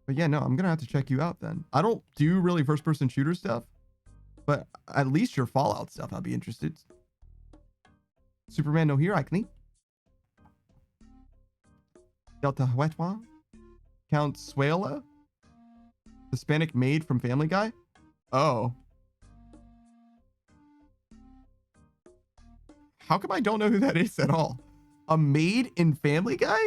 But yeah, no, I'm gonna have to check you out then. I don't do really first-person shooter stuff, but at least your Fallout stuff, I'll be interested. Superman no Hirakni. Delta Huetwa. Count Suela. Hispanic maid from Family Guy. Oh. How come I don't know who that is at all? A maid in Family Guy?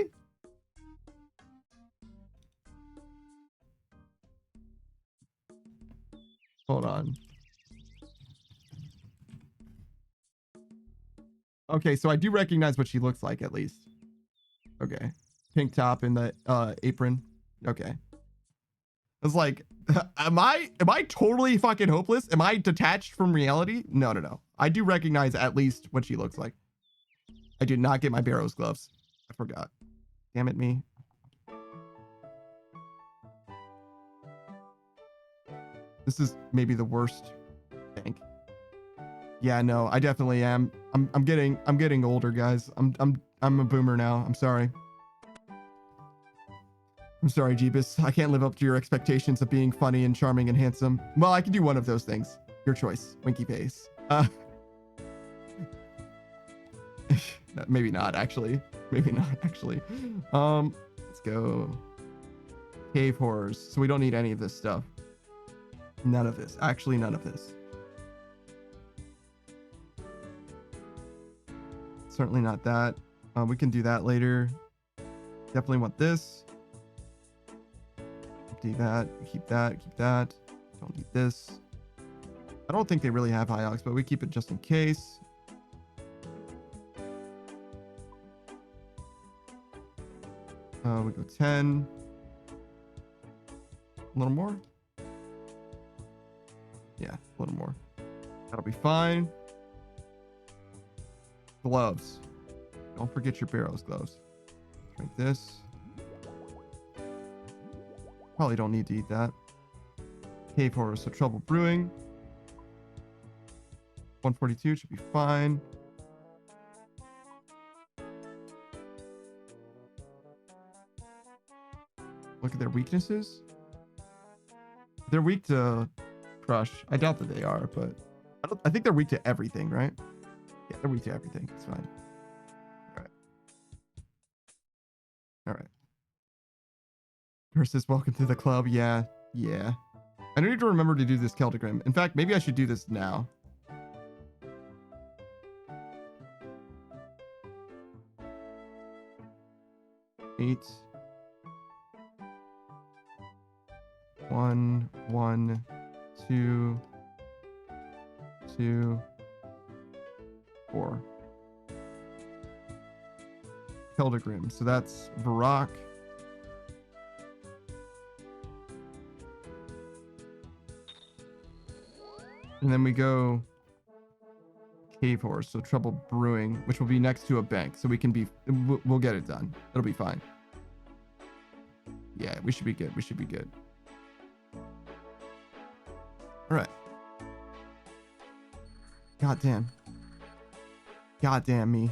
Hold on. Okay, so I do recognize what she looks like at least. Okay. Pink top and the apron. Okay. I was like, am I totally fucking hopeless? Am I detached from reality? No. I do recognize at least what she looks like. I did not get my Barrows gloves. I forgot. Damn it, me. This is maybe the worst bank. Yeah, no, I definitely am. I'm getting older, guys. I'm a boomer now. I'm sorry. I'm sorry, Jeebus. I can't live up to your expectations of being funny and charming and handsome. Well, I can do one of those things. Your choice. Winky face. Maybe not, actually. Maybe not, actually. Let's go. Cave horrors. So we don't need any of this stuff. None of this. Actually, none of this. Certainly not that. We can do that later. Definitely want this. Do that. Keep that. Keep that. Don't need this. I don't think they really have high ox, but we keep it just in case. We go 10. A little more. Yeah, a little more. That'll be fine. Gloves. Don't forget your Barrows gloves. Drink this. Probably don't need to eat that. Cave horror, so trouble brewing. 142 should be fine. Look at their weaknesses. They're weak to crush. I doubt that they are, but I think they're weak to everything, right? Yeah, they're weak to everything. It's fine. All right. All right. Versus welcome to the club. Yeah. I need to remember to do this Celtigrim. In fact, maybe I should do this now. Eight. 1, 1, 2, 2, 4. Celtigrim. So that's Varrock. And then we go Cave Horse, so Trouble Brewing, which will be next to a bank. So we can be, we'll get it done. It'll be fine. Yeah, we should be good. We should be good. All right. Goddamn. Goddamn me.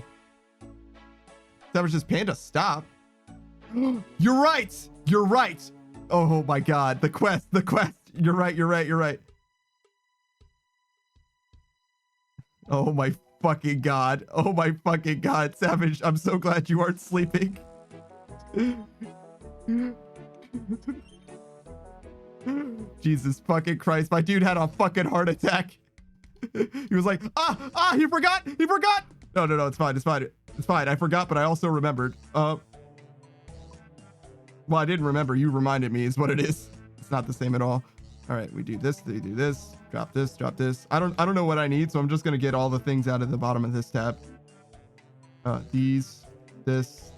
That was just Panda. Stop. You're right. You're right. Oh my God. The quest. You're right. Oh my fucking God. Savage, I'm so glad you aren't sleeping. Jesus fucking Christ. My dude had a fucking heart attack. He was like, he forgot. No, it's fine. I forgot, but I also remembered. Well, I didn't remember. You reminded me is what it is. It's not the same at all. All right, we do this, they do this. Drop this. I don't know what I need, so I'm just gonna get all the things out of the bottom of this tab. These, this.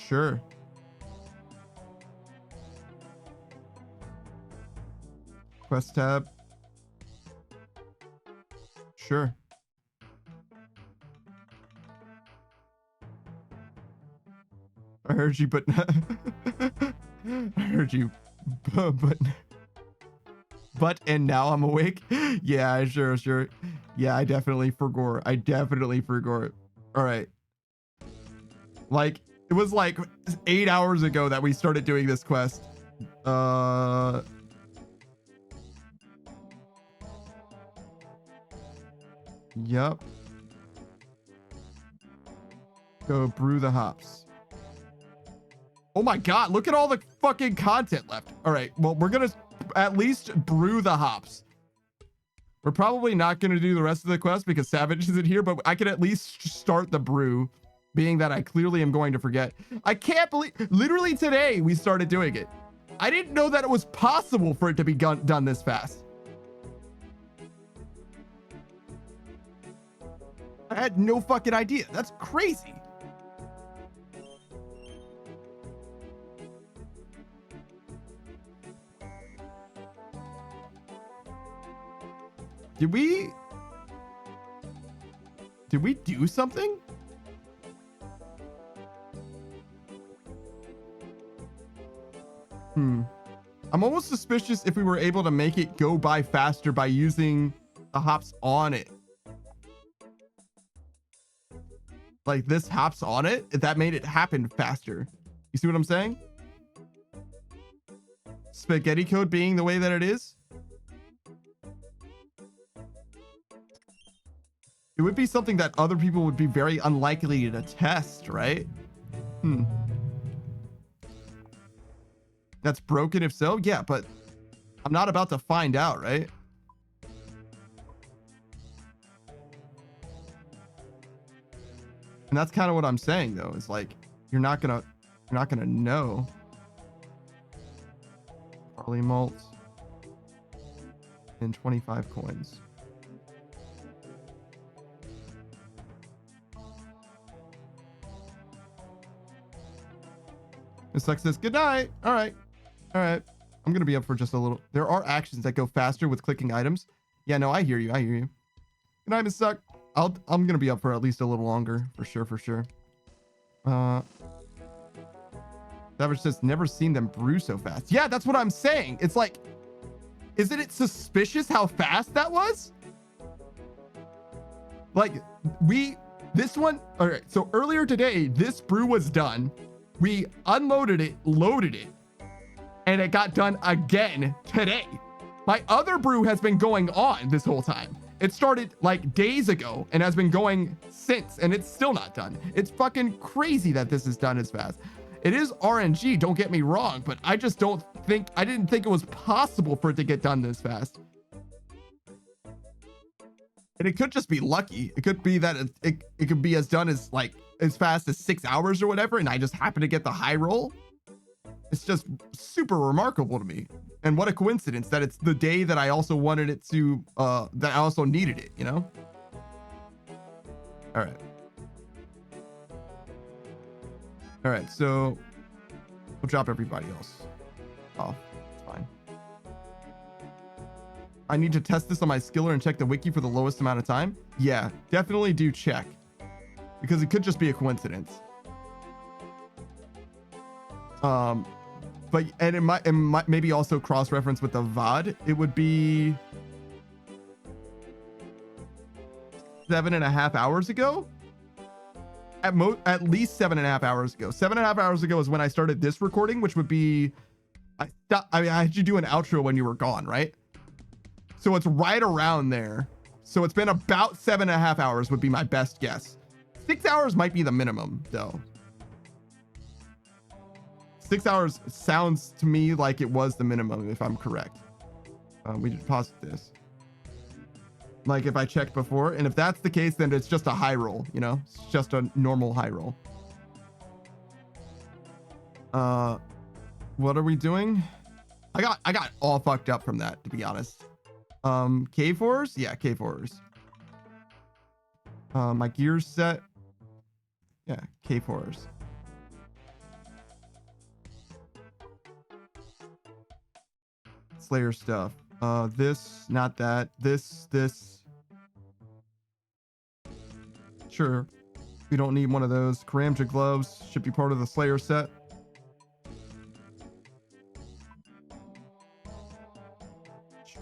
Sure. Quest tab. Sure. I heard you, but I heard you, but But and now I'm awake. Yeah, sure. Yeah, I definitely forgot. All right. Like it was like 8 hours ago that we started doing this quest. Yep. Go brew the hops. Oh my god, look at all the fucking content left. All right, well, we're gonna at least brew the hops. We're probably not gonna do the rest of the quest because Savage isn't here, but I could at least start the brew, being that I clearly am going to forget. I can't believe, literally today we started doing it. I didn't know that it was possible for it to be done this fast. I had no fucking idea. That's crazy. Did we do something? I'm almost suspicious if we were able to make it go by faster by using the hops on it. Like this hops on it, that made it happen faster. You see what I'm saying? Spaghetti code being the way that it is. It would be something that other people would be very unlikely to test, right? That's broken if so? Yeah, but I'm not about to find out, right? And that's kind of what I'm saying though. It's like you're not gonna know. Barley malt and 25 coins. Miss Lex says, good night. All right. I'm going to be up for just a little. There are actions that go faster with clicking items. Yeah, no, I hear you. Good night, Miss Suck. I'm going to be up for at least a little longer. For sure. Savage says, never seen them brew so fast. Yeah, that's what I'm saying. It's like, isn't it suspicious how fast that was? Like, this one, all right, so earlier today, this brew was done. We unloaded it, loaded it, and it got done again today. My other brew has been going on this whole time. It started like days ago and has been going since, and it's still not done. It's fucking crazy that this is done as fast. It is RNG, don't get me wrong, but I just didn't think it was possible for it to get done this fast. And it could just be lucky. It could be that it could be as done as like as fast as 6 hours or whatever, and I just happen to get the high roll. It's just super remarkable to me. And what a coincidence that it's the day that I also wanted it to, that I also needed it, you know? All right, so we'll drop everybody else off. It's fine. I need to test this on my skiller and check the wiki for the lowest amount of time. Yeah, definitely do check, because it could just be a coincidence. But and it might maybe also cross-reference with the VOD. It would be 7.5 hours ago. At least 7.5 hours ago. 7.5 hours ago is when I started this recording, which would be I had you do an outro when you were gone, right? So it's right around there. So it's been about 7.5 hours would be my best guess. 6 hours might be the minimum though. 6 hours sounds to me like it was the minimum, if I'm correct. We deposit this. Like if I checked before, and if that's the case, then it's just a high roll, you know? It's just a normal high roll. What are we doing? I got all fucked up from that, to be honest. K4s? Yeah, K4s. My gears set. Yeah, K4s. Slayer stuff. This, not that. This. Sure. We don't need one of those. Karamja gloves should be part of the Slayer set.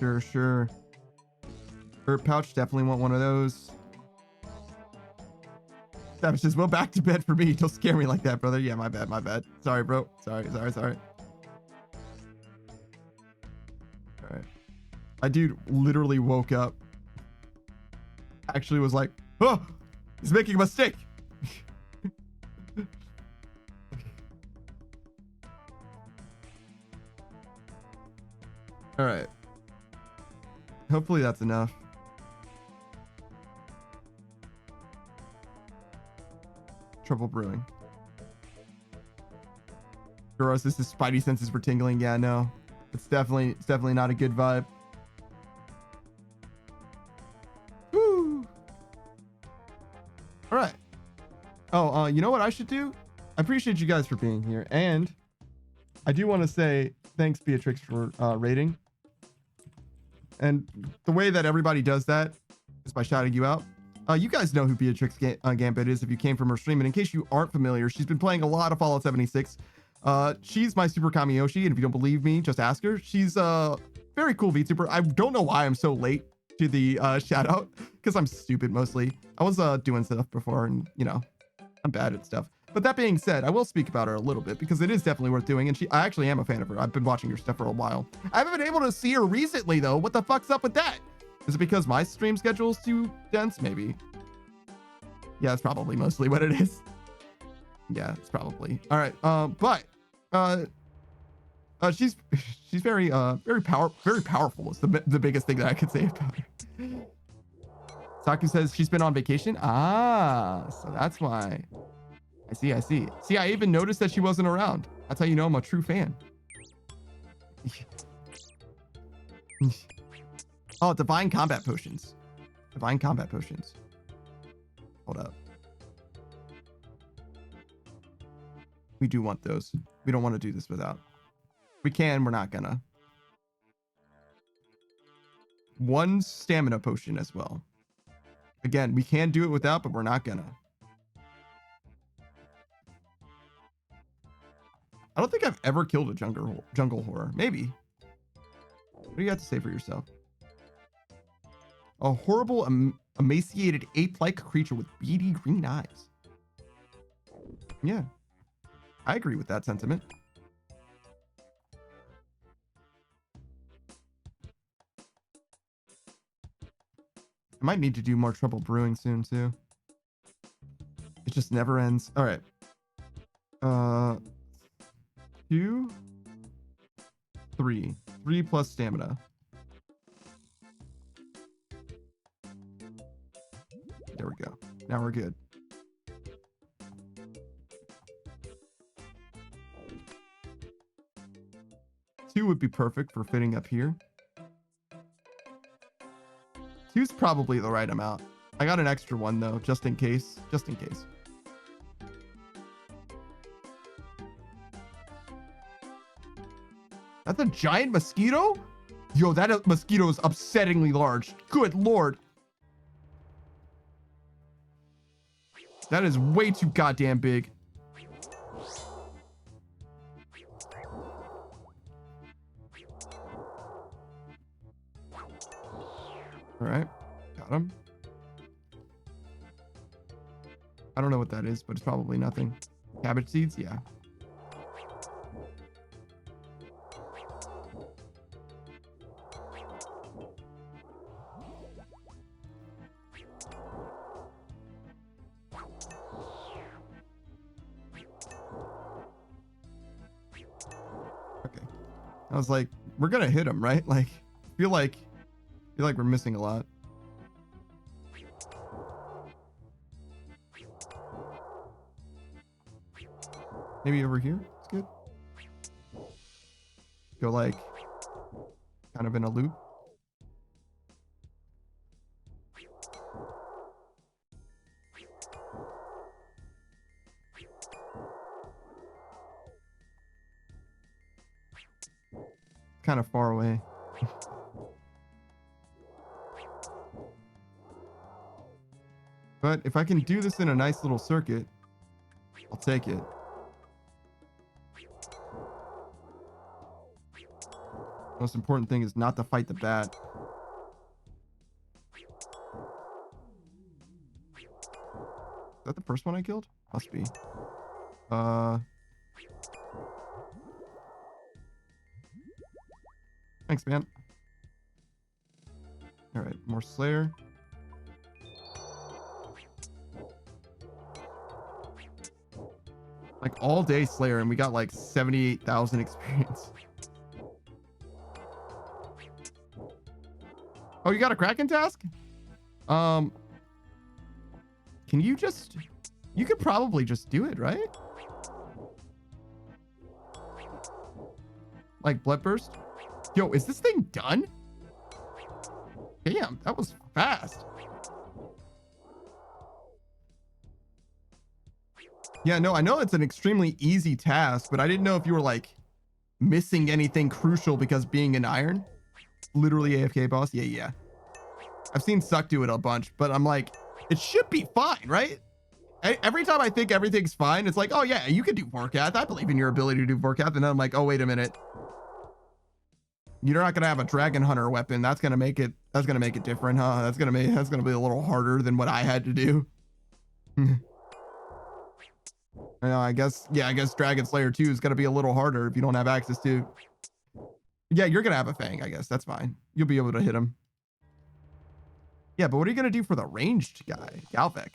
Sure, sure. Herb pouch, definitely want one of those. That was just, well, back to bed for me. Don't scare me like that, brother. Yeah, my bad, my bad. Sorry, bro. Sorry. All right. My dude literally woke up. Actually was like, oh, he's making a mistake. All right. Hopefully that's enough. Trouble brewing. Gross, this is spidey senses for tingling. Yeah, no. It's definitely not a good vibe. Woo. All right. Oh, you know what I should do? I appreciate you guys for being here. And I do want to say thanks, Beatrix, for rating. And the way that everybody does that is by shouting you out. You guys know who Beatrix Gambit is if you came from her stream. And in case you aren't familiar, she's been playing a lot of Fallout 76. She's my Super Kamiyoshi, and if you don't believe me, just ask her. She's a very cool VTuber. I don't know why I'm so late to the shout out, because I'm stupid mostly. I was doing stuff before, and you know, I'm bad at stuff. But that being said, I will speak about her a little bit because it is definitely worth doing, and I actually am a fan of her. I've been watching her stuff for a while. I haven't been able to see her recently though. What the fuck's up with that? Is it because my stream schedule is too dense? Maybe. Yeah, that's probably mostly what it is. Yeah, it's probably. All right. But she's very powerful is the biggest thing that I could say about her. Saku says she's been on vacation. Ah, so that's why. I see. See, I even noticed that she wasn't around. That's how you know I'm a true fan. Oh, divine combat potions. Hold up. We do want those. We don't want to do this without. We can, we're not gonna. One stamina potion as well. Again, we can do it without, but we're not gonna. I don't think I've ever killed a jungle horror. Maybe. What do you have to say for yourself? A horrible, emaciated ape-like creature with beady green eyes. Yeah. I agree with that sentiment. I might need to do more trouble brewing soon too. It just never ends. All right. 2, 3. 3 plus stamina. There we go. Now we're good. Two would be perfect for fitting up here. 2's probably the right amount. I got an extra one though, just in case. Just in case. That's a giant mosquito? Yo, that mosquito is upsettingly large. Good lord. That is way too goddamn big. All right, got him. I don't know what that is, but it's probably nothing. Cabbage seeds, yeah. Okay, I was like, we're gonna hit him, right? Like, I feel like we're missing a lot. Maybe over here. It's good. Go like kind of in a loop. Kind of far away. But if I can do this in a nice little circuit, I'll take it. Most important thing is not to fight the bat. Is that the first one I killed? Must be. Thanks, man. All right, more Slayer. Like all day Slayer, and we got like 78,000 experience. Oh, you got a Kraken task? Can you just... You could probably just do it, right? Like Blood Burst? Yo, is this thing done? Damn, that was fast. Yeah, no, I know it's an extremely easy task, but I didn't know if you were like missing anything crucial because being an iron. Literally AFK boss. Yeah. I've seen Suck do it a bunch, but I'm like, it should be fine, right? Every time I think everything's fine, it's like, oh yeah, you can do Vorkath. I believe in your ability to do Vorkath. And then I'm like, oh, wait a minute. You're not gonna have a Dragon Hunter weapon. That's gonna make it different, huh? That's gonna be a little harder than what I had to do. I guess Dragon Slayer 2 is gonna be a little harder if you don't have access to. Yeah, you're gonna have a Fang, I guess. That's fine. You'll be able to hit him. Yeah, but what are you gonna do for the ranged guy, Galvek?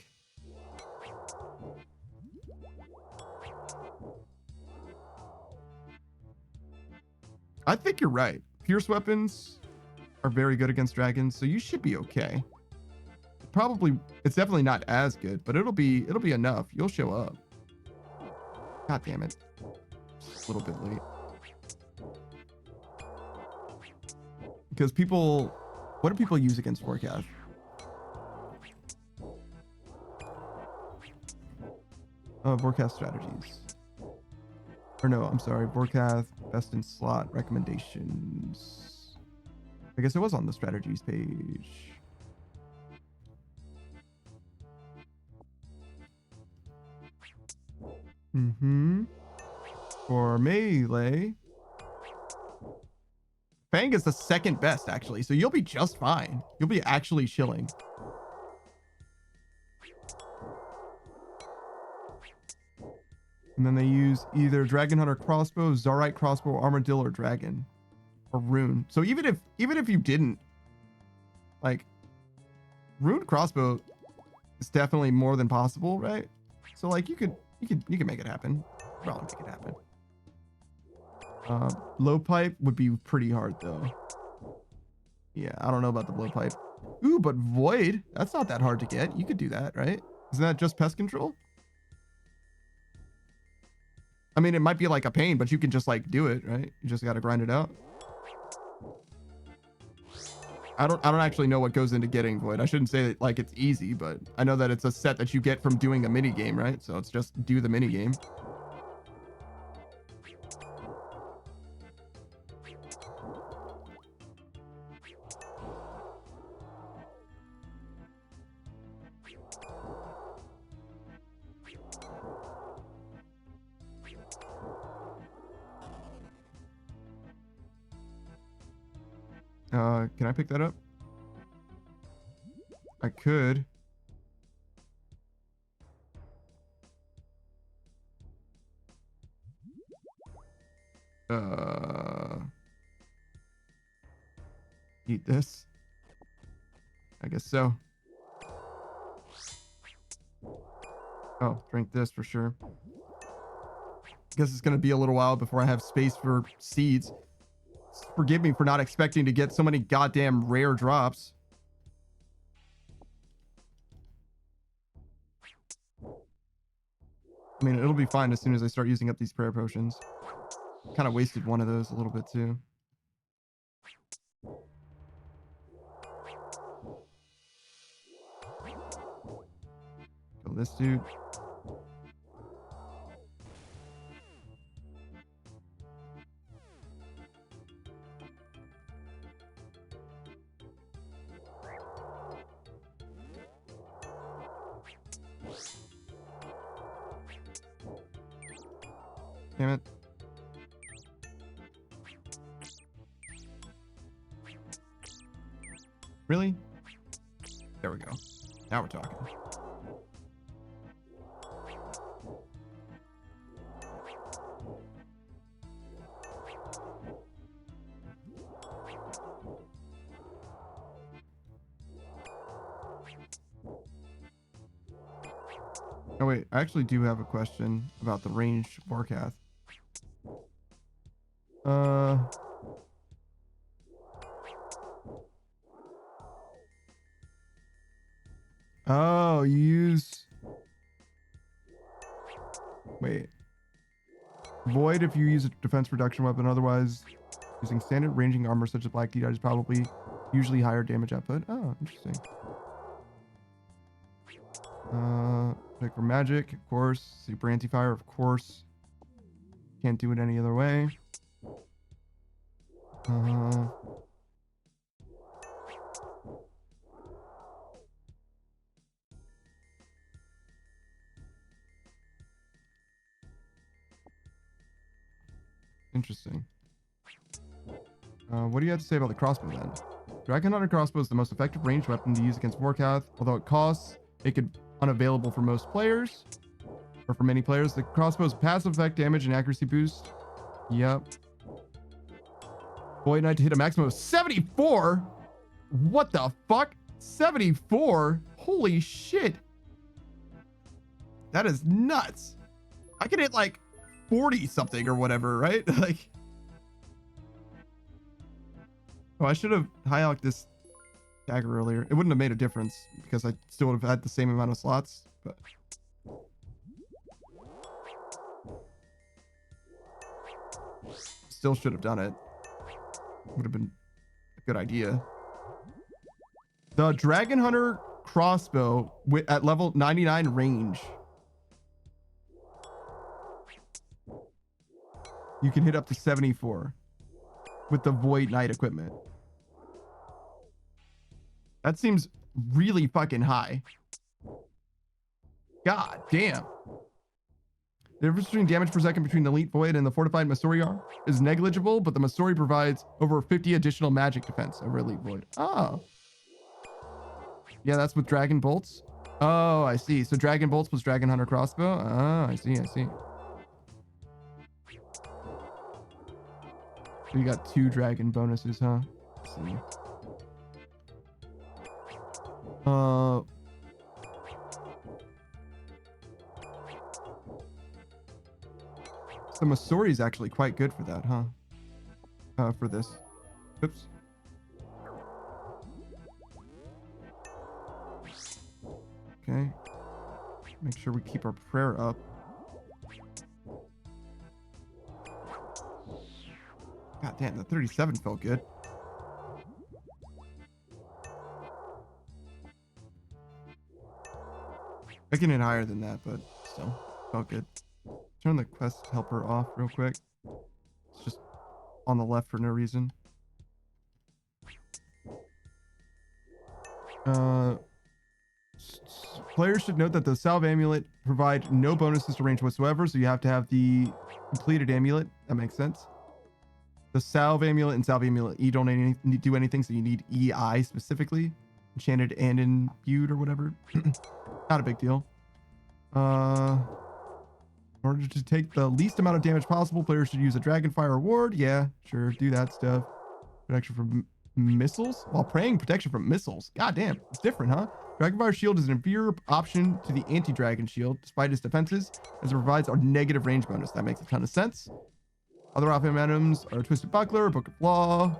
I think you're right. Pierce weapons are very good against dragons, so you should be okay. It's definitely not as good, but it'll be enough. You'll show up. God damn it. Just a little bit late. Because what do people use against Vorkath? Vorkath strategies. Or no, I'm sorry. Vorkath best in slot recommendations. I guess it was on the strategies page. For melee, Fang is the second best, actually. So you'll be just fine. You'll be actually chilling. And then they use either Dragon Hunter crossbow, Zarite crossbow, Armadillo, or Dragon, or Rune. So even if you didn't, like, Rune crossbow is definitely more than possible, right? So like you could make it happen. Probably make it happen. Blowpipe would be pretty hard though. Yeah, I don't know about the blowpipe. Ooh, but Void, that's not that hard to get. You could do that, right? Isn't that just pest control? I mean, it might be like a pain, but you can just like do it, right? You just got to grind it out. I don't actually know what goes into getting Void. I shouldn't say that like it's easy, but I know that it's a set that you get from doing a mini game, right? So it's just do the mini game. Can I pick that up? I could. Eat this. I guess so. Oh, drink this for sure. Guess it's gonna be a little while before I have space for seeds. Forgive me for not expecting to get so many goddamn rare drops. I mean, it'll be fine as soon as I start using up these prayer potions. Kind of wasted one of those a little bit too. Kill this dude. Damn it. Really? There we go. Now we're talking. Oh wait, I actually do have a question about the ranged Vorkath. Oh, you use... Wait. Void if you use a defense reduction weapon. Otherwise, using standard ranging armor such as Black Deed is probably usually higher damage output. Oh, interesting. Like for magic, of course. Super anti-fire, of course. Can't do it any other way. Interesting. What do you have to say about the crossbow then? Dragon Hunter crossbow is the most effective ranged weapon to use against Vorkath. Although it costs, it could be unavailable for most players, or for many players. The crossbow's passive effect, damage, and accuracy boost. Yep. Void Knight to hit a maximum of 74. What the fuck? 74? Holy shit. That is nuts. I could hit like 40 something or whatever, right? Like, oh, I should have high-alked this dagger earlier. It wouldn't have made a difference because I still would have had the same amount of slots, but still should have done it. Would have been a good idea. The Dragon Hunter crossbow at level 99 range. You can hit up to 74 with the Void Knight equipment. That seems really fucking high. God damn. The difference between damage per second between the Elite Void and the Fortified Masori arm is negligible, but the Masori provides over 50 additional magic defense over Elite Void. Oh. Yeah, that's with Dragon Bolts. Oh, I see. So Dragon Bolts plus Dragon Hunter crossbow. Oh, I see. I see. So you got 2 dragon bonuses, huh? Let's see. So Masori is actually quite good for that, huh? For this. Oops. Okay. Make sure we keep our prayer up. God damn, the 37 felt good. I can hit higher than that, but still felt good. Turn the quest helper off real quick. It's just on the left for no reason. Players should note that the Salve Amulet provide no bonuses to range whatsoever, so you have to have the completed amulet. That makes sense. The Salve Amulet and Salve Amulet, you don't do anything, so you need EI specifically. Enchanted and imbued or whatever. Not a big deal. In order to take the least amount of damage possible, players should use a Dragonfire Ward. Yeah, sure, do that stuff. Protection from missiles? While praying protection from missiles. God damn, it's different, huh? Dragonfire Shield is an inferior option to the anti-dragon shield, despite its defenses, as it provides a negative range bonus. That makes a ton of sense. Other offhand items are Twisted Buckler, Book of Law.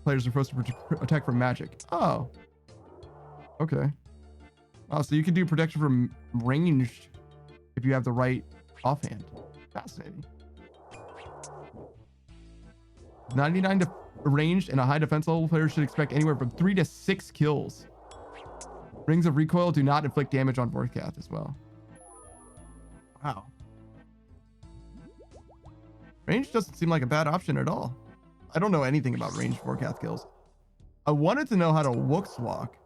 Players are supposed to protect from magic. Oh. Okay. Oh, so you can do protection from ranged if you have the right offhand. Fascinating. 99 to ranged and a high defense level player should expect anywhere from 3 to 6 kills. Rings of Recoil do not inflict damage on Vorkath as well. Wow. Range doesn't seem like a bad option at all. I don't know anything about ranged Vorkath kills. I wanted to know how to Wooks Walk.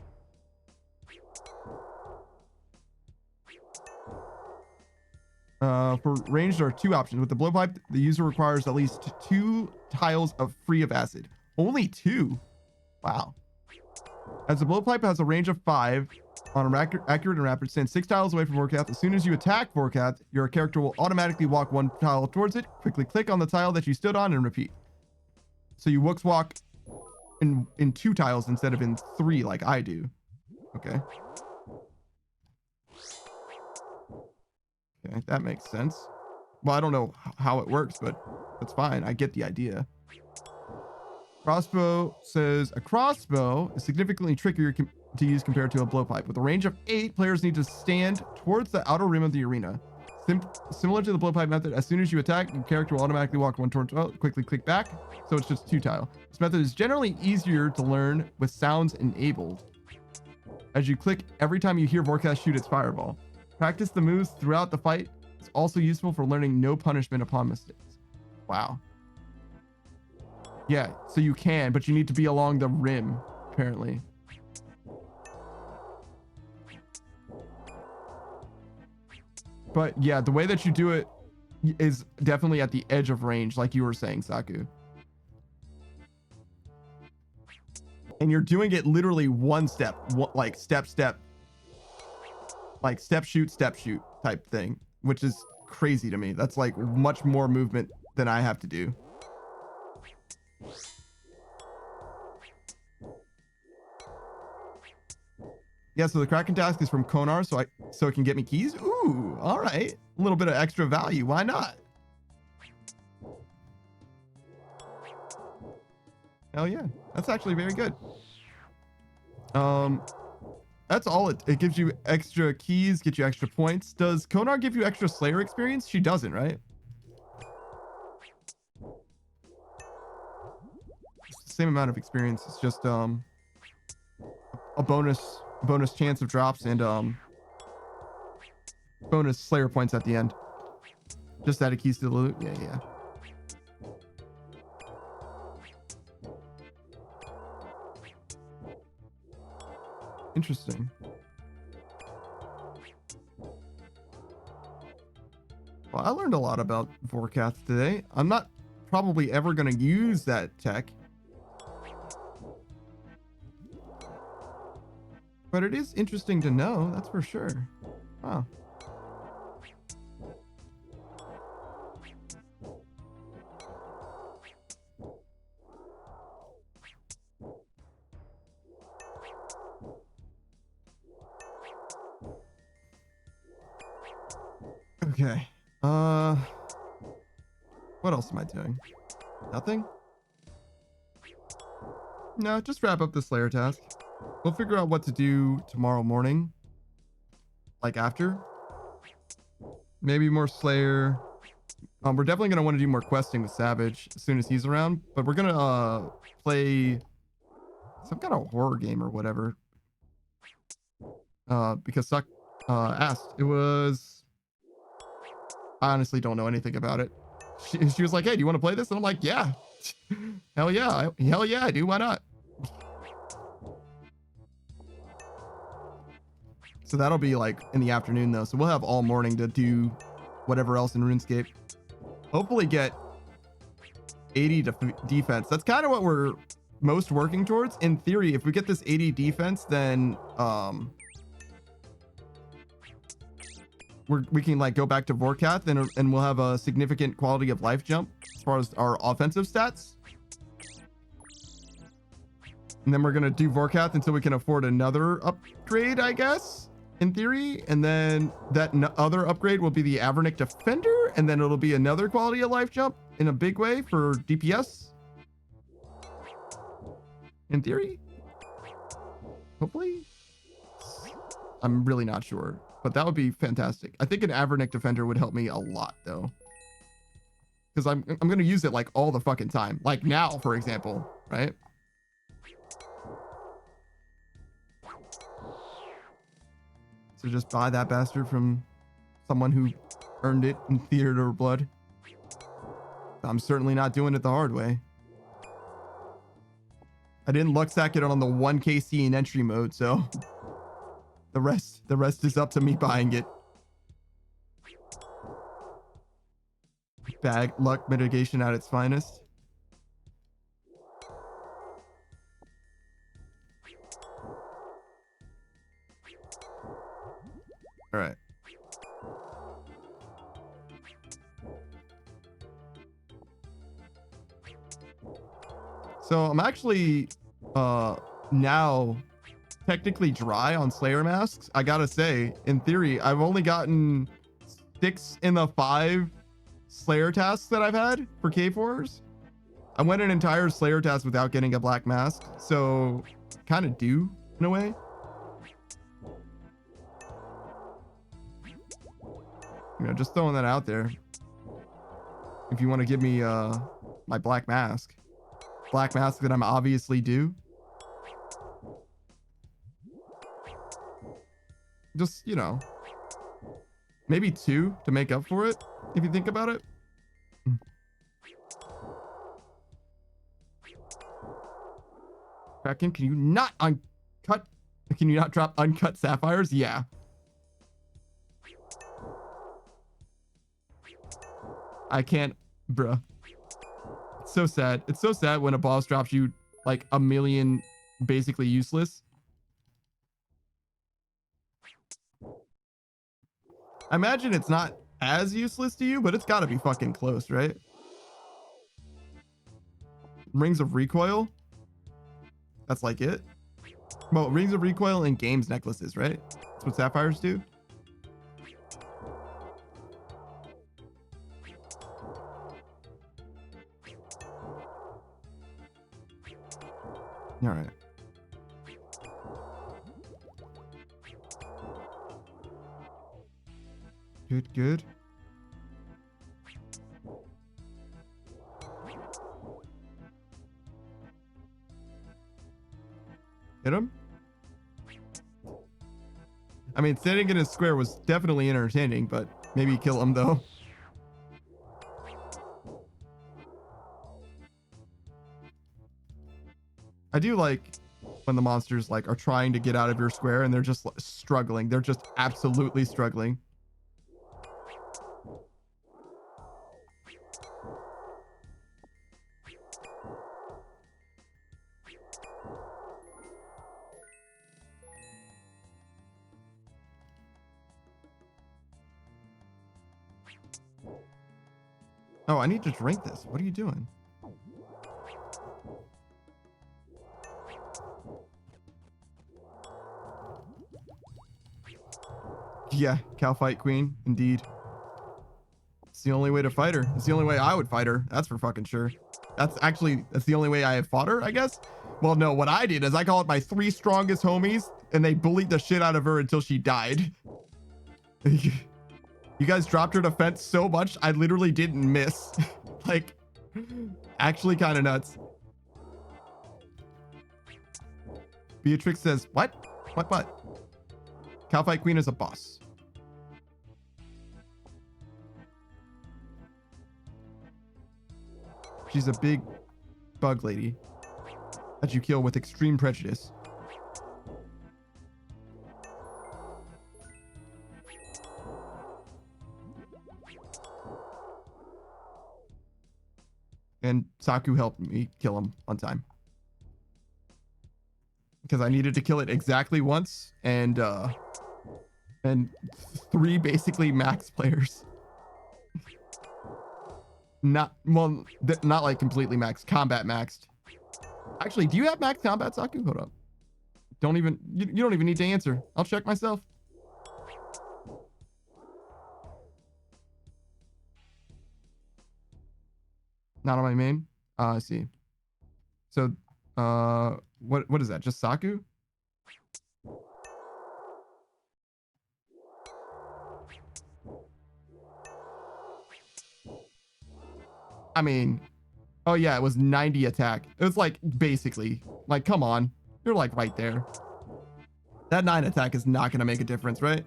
For ranged, there are 2 options. With the blowpipe, the user requires at least 2 tiles of free of acid. Only 2? Wow. As the blowpipe has a range of 5 on a accurate and rapid, stand 6 tiles away from Vorkath. As soon as you attack Vorkath, your character will automatically walk 1 tile towards it. Quickly click on the tile that you stood on and repeat. So you walk in 2 tiles instead of in 3 like I do. Okay. Okay, that makes sense. Well, I don't know how it works, but that's fine. I get the idea. Crossbow says a crossbow is significantly trickier to use compared to a blowpipe. With a range of 8, players need to stand towards the outer rim of the arena. Similar to the blowpipe method, as soon as you attack, your character will automatically walk 1 towards, quickly click back. So it's just 2 tile. This method is generally easier to learn with sounds enabled, as you click every time you hear Vorkath shoot its fireball. Practice the moves throughout the fight. It's also useful for learning no punishment upon mistakes. Wow. Yeah, so you can, but you need to be along the rim, apparently. But yeah, the way that you do it is definitely at the edge of range, like you were saying, Saku. And you're doing it literally one step, like step, like step, shoot type thing, which is crazy to me. That's like much more movement than I have to do. Yeah, so the Kraken task is from Konar, so it can get me keys. Ooh, all right. A little bit of extra value. Why not? Hell yeah. That's actually very good. That's all it gives you extra keys, get you extra points. Does Konar give you extra Slayer experience? She doesn't, right? It's the same amount of experience. It's just a bonus chance of drops and bonus Slayer points at the end. Just added keys to the loot. Yeah. Interesting. Well, I learned a lot about Vorkath today. I'm not probably ever going to use that tech, but it is interesting to know, that's for sure. Wow. Okay. What else am I doing? Nothing? No, just wrap up the Slayer task. We'll figure out what to do tomorrow morning. Like after. Maybe more Slayer. We're definitely going to want to do more questing with Savage as soon as he's around. But we're going to play some kind of horror game or whatever. Because Suck asked. It was... I honestly don't know anything about it. She was like, hey, do you want to play this? And I'm like, yeah. Hell yeah. Hell yeah, I do. Why not? So that'll be like in the afternoon though. So we'll have all morning to do whatever else in RuneScape. Hopefully get 80 defense. That's kind of what we're most working towards. In theory, if we get this 80 defense, then we can like go back to Vorkath and we'll have a significant quality of life jump as far as our offensive stats. And then we're going to do Vorkath until we can afford another upgrade, I guess, in theory. And then that other upgrade will be the Avernic Defender. And then it'll be another quality of life jump in a big way for DPS. In theory. Hopefully. I'm really not sure. But that would be fantastic. I think an Avernic Defender would help me a lot, though. Because I'm going to use it like all the fucking time. Like now, for example, right? So just buy that bastard from someone who earned it in theater blood. I'm certainly not doing it the hard way. I didn't luck sack it on the 1KC in entry mode, so the rest is up to me buying it. Bag luck mitigation at its finest. So I'm actually now technically dry on Slayer masks. I gotta say, in theory, I've only gotten 6 in the 5 Slayer tasks that I've had for K4s. I went an entire Slayer task without getting a black mask, so kind of due in a way. You know, just throwing that out there. If you want to give me my black mask that I'm obviously due. Just, you know, maybe 2 to make up for it, if you think about it. Kraken, can you not uncut? Can you not drop uncut sapphires? Yeah. I can't, bruh. It's so sad. It's so sad when a boss drops you like a million basically useless. I imagine it's not as useless to you, but it's got to be fucking close, right? Rings of Recoil. That's like it. Well, Rings of Recoil and games necklaces, right? That's what sapphires do. All right. Good, good. Hit him. I mean, standing in his square was definitely entertaining, but maybe kill him though. I do like when the monsters like are trying to get out of your square and they're just struggling. They're just absolutely struggling. Oh, I need to drink this. What are you doing? Yeah, cow fight queen, indeed. It's the only way to fight her. It's the only way I would fight her. That's for fucking sure. That's the only way I have fought her, I guess. Well, no, what I did is I called my 3 strongest homies and they bullied the shit out of her until she died. You guys dropped her defense so much, I literally didn't miss. Like, actually kind of nuts. Beatrix says, what? What? Cow fight queen is a boss. She's a big bug lady that you kill with extreme prejudice. And Saku helped me kill him on time. Because I needed to kill it exactly once and 3 basically max players. Not like completely maxed, combat maxed. Actually, do you have max combat, Saku? Hold up. You don't even need to answer. I'll check myself. Not on my main. I see. So, what is that? Just Saku? I mean, oh yeah, it was 90 attack. It was like basically, like, come on, you're like right there. That 9 attack is not gonna make a difference, right?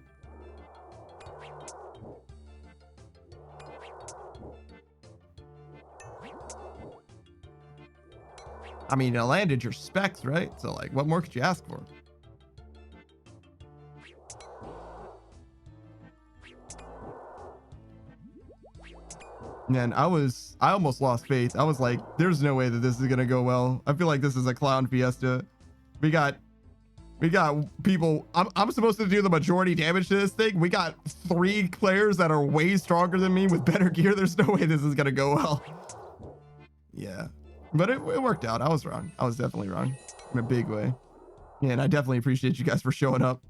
I mean, it landed your specs, right? So like, what more could you ask for? Man, I almost lost faith. I was like, there's no way that this is gonna go well. I feel like this is a clown fiesta. We got people. I'm supposed to do the majority damage to this thing. We got 3 players that are way stronger than me with better gear. There's no way this is gonna go well. Yeah. But it worked out. I was wrong. I was definitely wrong in a big way. Yeah, and I definitely appreciate you guys for showing up,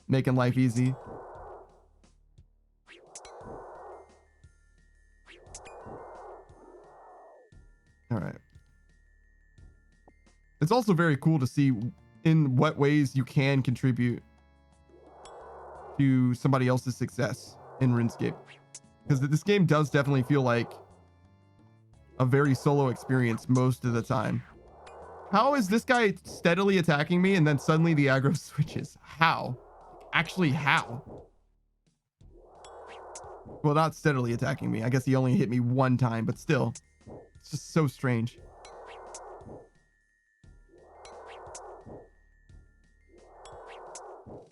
making life easy. All right. It's also very cool to see in what ways you can contribute to somebody else's success in RuneScape. Because this game does definitely feel like a very solo experience most of the time. How is this guy steadily attacking me and then suddenly the aggro switches? How? Actually, how? Well, not steadily attacking me. I guess he only hit me one time, but still. It's just so strange.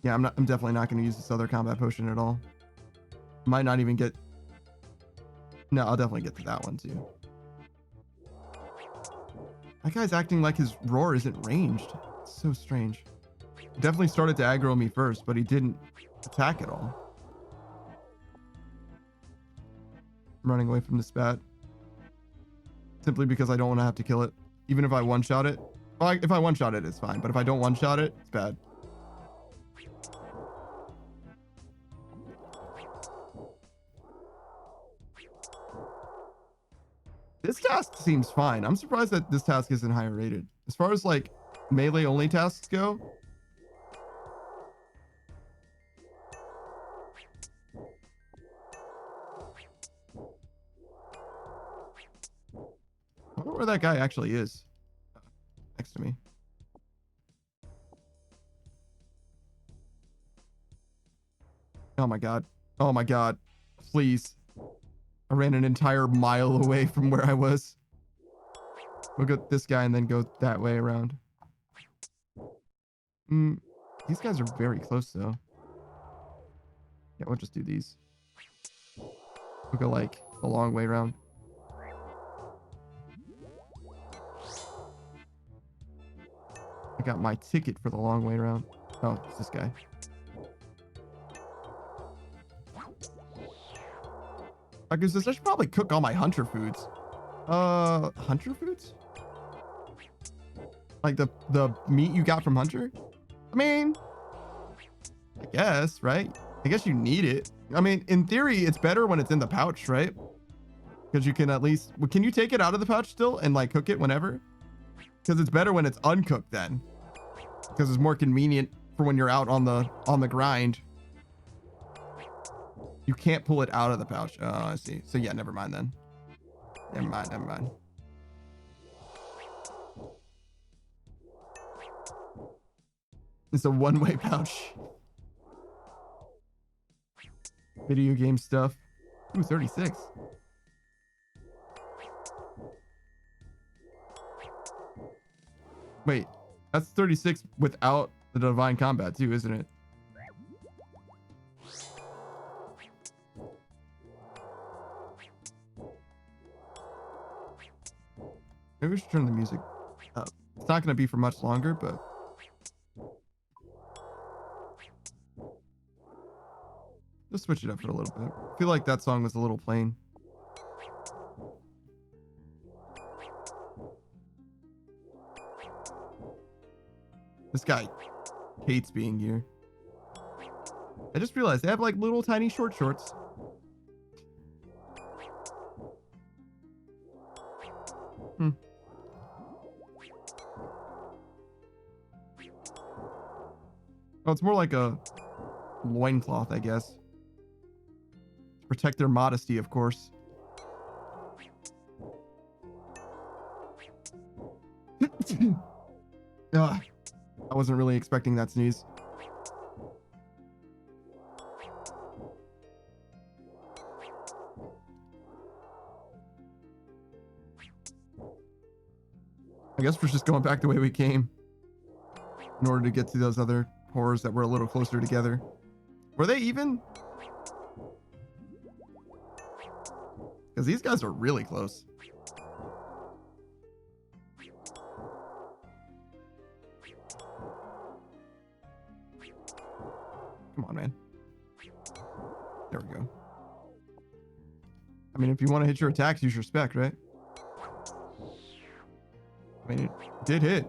Yeah, I'm definitely not going to use this other combat potion at all. Might not even get... No, I'll definitely get to that one too. That guy's acting like his roar isn't ranged. It's so strange. He definitely started to aggro me first, but he didn't attack at all. I'm running away from the spat. Simply because I don't want to have to kill it. Even if I one-shot it. Well, if I one-shot it, it's fine. But if I don't one-shot it, it's bad. This task seems fine. I'm surprised that this task isn't higher rated. As far as like melee only tasks go. I wonder where that guy actually is. Next to me. Oh my god. Oh my god. Please. I ran an entire mile away from where I was. We'll go this guy and then go that way around. These guys are very close though. Yeah, we'll just do these. We'll go like the long way around. I got my ticket for the long way around. Oh, it's this guy. I should probably cook all my hunter foods. Hunter foods? Like the meat you got from Hunter? I mean, I guess, right? I guess you need it. I mean, in theory, it's better when it's in the pouch, right? Because you can at least... Can you take it out of the pouch still and like cook it whenever? Because it's better when it's uncooked then. Because it's more convenient for when you're out on the grind. You can't pull it out of the pouch. Oh, I see. So yeah, never mind then. Never mind. It's a one-way pouch. Video game stuff. Ooh, 36. Wait, that's 36 without the divine combat too, isn't it? Maybe we should turn the music up. It's not going to be for much longer, but... Just switch it up for a little bit. I feel like that song was a little plain. This guy hates being here. I just realized they have like little tiny short shorts. Oh, it's more like a loincloth, I guess. To protect their modesty, of course. I wasn't really expecting that sneeze. I guess we're just going back the way we came in order to get to those other horrors that were a little closer together. Were they even? Because these guys are really close. Come on, man. There we go. I mean, if you want to hit your attacks, use your spec, right? Did hit.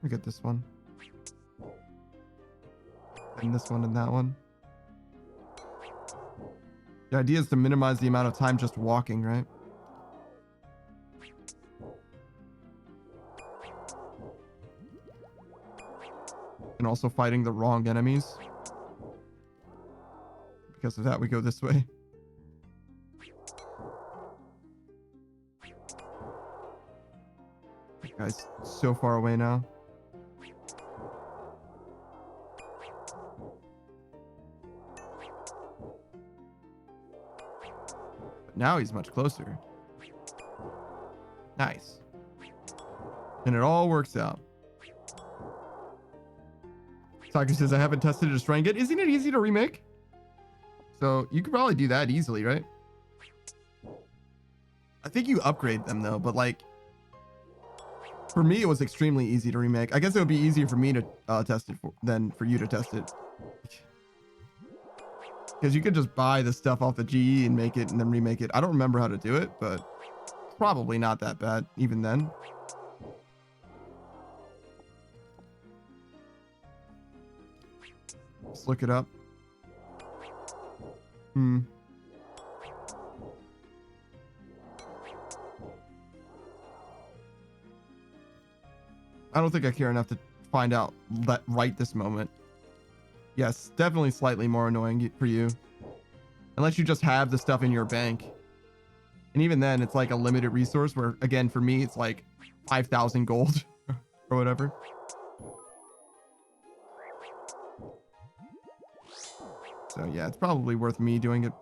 We get this one. And this one and that one. The idea is to minimize the amount of time just walking, right? And also fighting the wrong enemies. Because of that, we go this way. That guy's so far away now. But now he's much closer. Nice. And it all works out. Tiger says, I haven't tested it to try and get. Isn't it easy to remake? So you could probably do that easily, right? I think you upgrade them though, but like for me, it was extremely easy to remake. I guess it would be easier for me to test it than for you to test it. Because you could just buy the stuff off the GE and make it and then remake it. I don't remember how to do it, but probably not that bad even then. Let's look it up. I don't think I care enough to find out right this moment. Yes, definitely slightly more annoying for you. Unless you just have the stuff in your bank. And even then, it's like a limited resource where, again, for me, it's like 5,000 gold or whatever. So yeah, it's probably worth me doing it.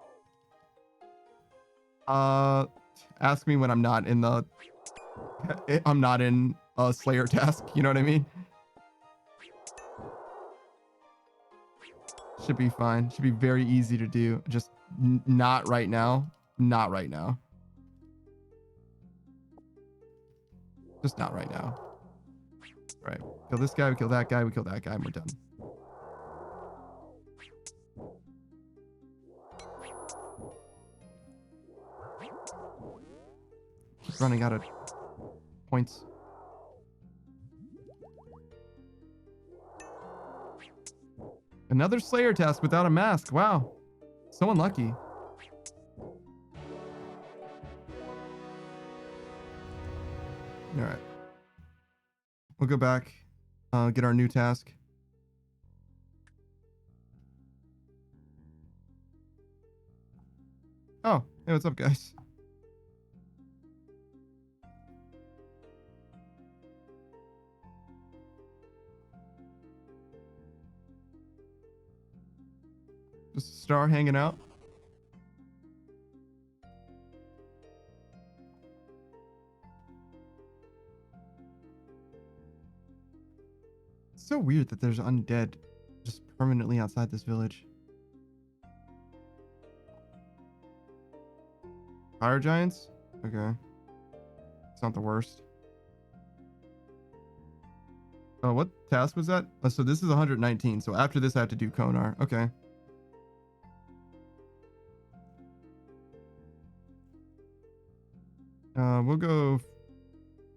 Ask me when I'm not in a Slayer task. You know what I mean? Should be fine. Should be very easy to do. Just not right now. Not right now. Just not right now. Right. Kill this guy. We kill that guy. We kill that guy. And we're done. Keep running out of points. Another Slayer task without a mask. Wow. So unlucky. All right. We'll go back, get our new task. Oh, hey, what's up, guys? Just a star hanging out. It's so weird that there's undead just permanently outside this village. Fire giants? Okay. It's not the worst. Oh, what task was that? Oh, so this is 119. So after this, I have to do Konar. Okay. We'll go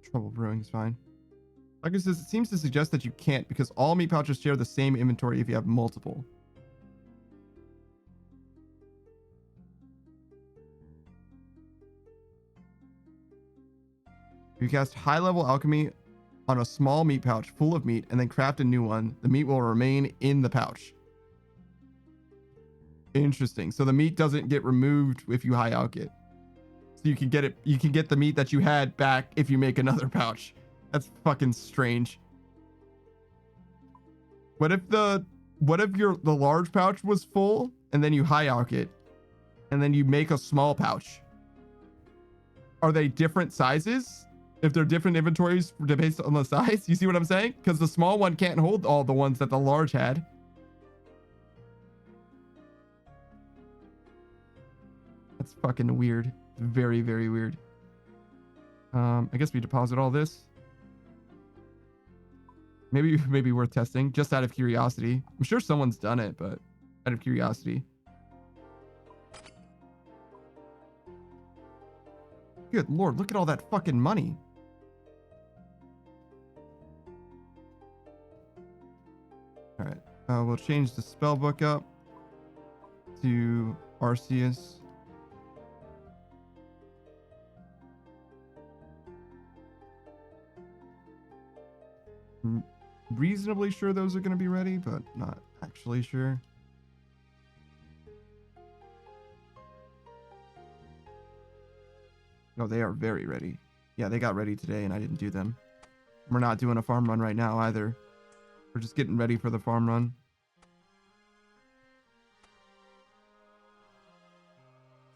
Trouble Brewing is fine. Like it says, it seems to suggest that you can't because all meat pouches share the same inventory if you have multiple. If you cast high level alchemy on a small meat pouch full of meat and then craft a new one, the meat will remain in the pouch. Interesting. So the meat doesn't get removed if you high alch it. So you can get it, you can get the meat that you had back if you make another pouch. That's fucking strange. What if the large pouch was full and then you high alch it and then you make a small pouch? Are they different sizes? If they're different inventories based on the size, you see what I'm saying? Because the small one can't hold all the ones that the large had. That's fucking weird. Very, very weird. I guess we deposit all this. Maybe worth testing just out of curiosity. I'm sure someone's done it, but out of curiosity. Good Lord, look at all that fucking money. All right, we'll change the spell book up to Arceus. Reasonably sure those are going to be ready, but not actually sure. No, they are very ready. Yeah, they got ready today and I didn't do them. We're not doing a farm run right now either. We're just getting ready for the farm run.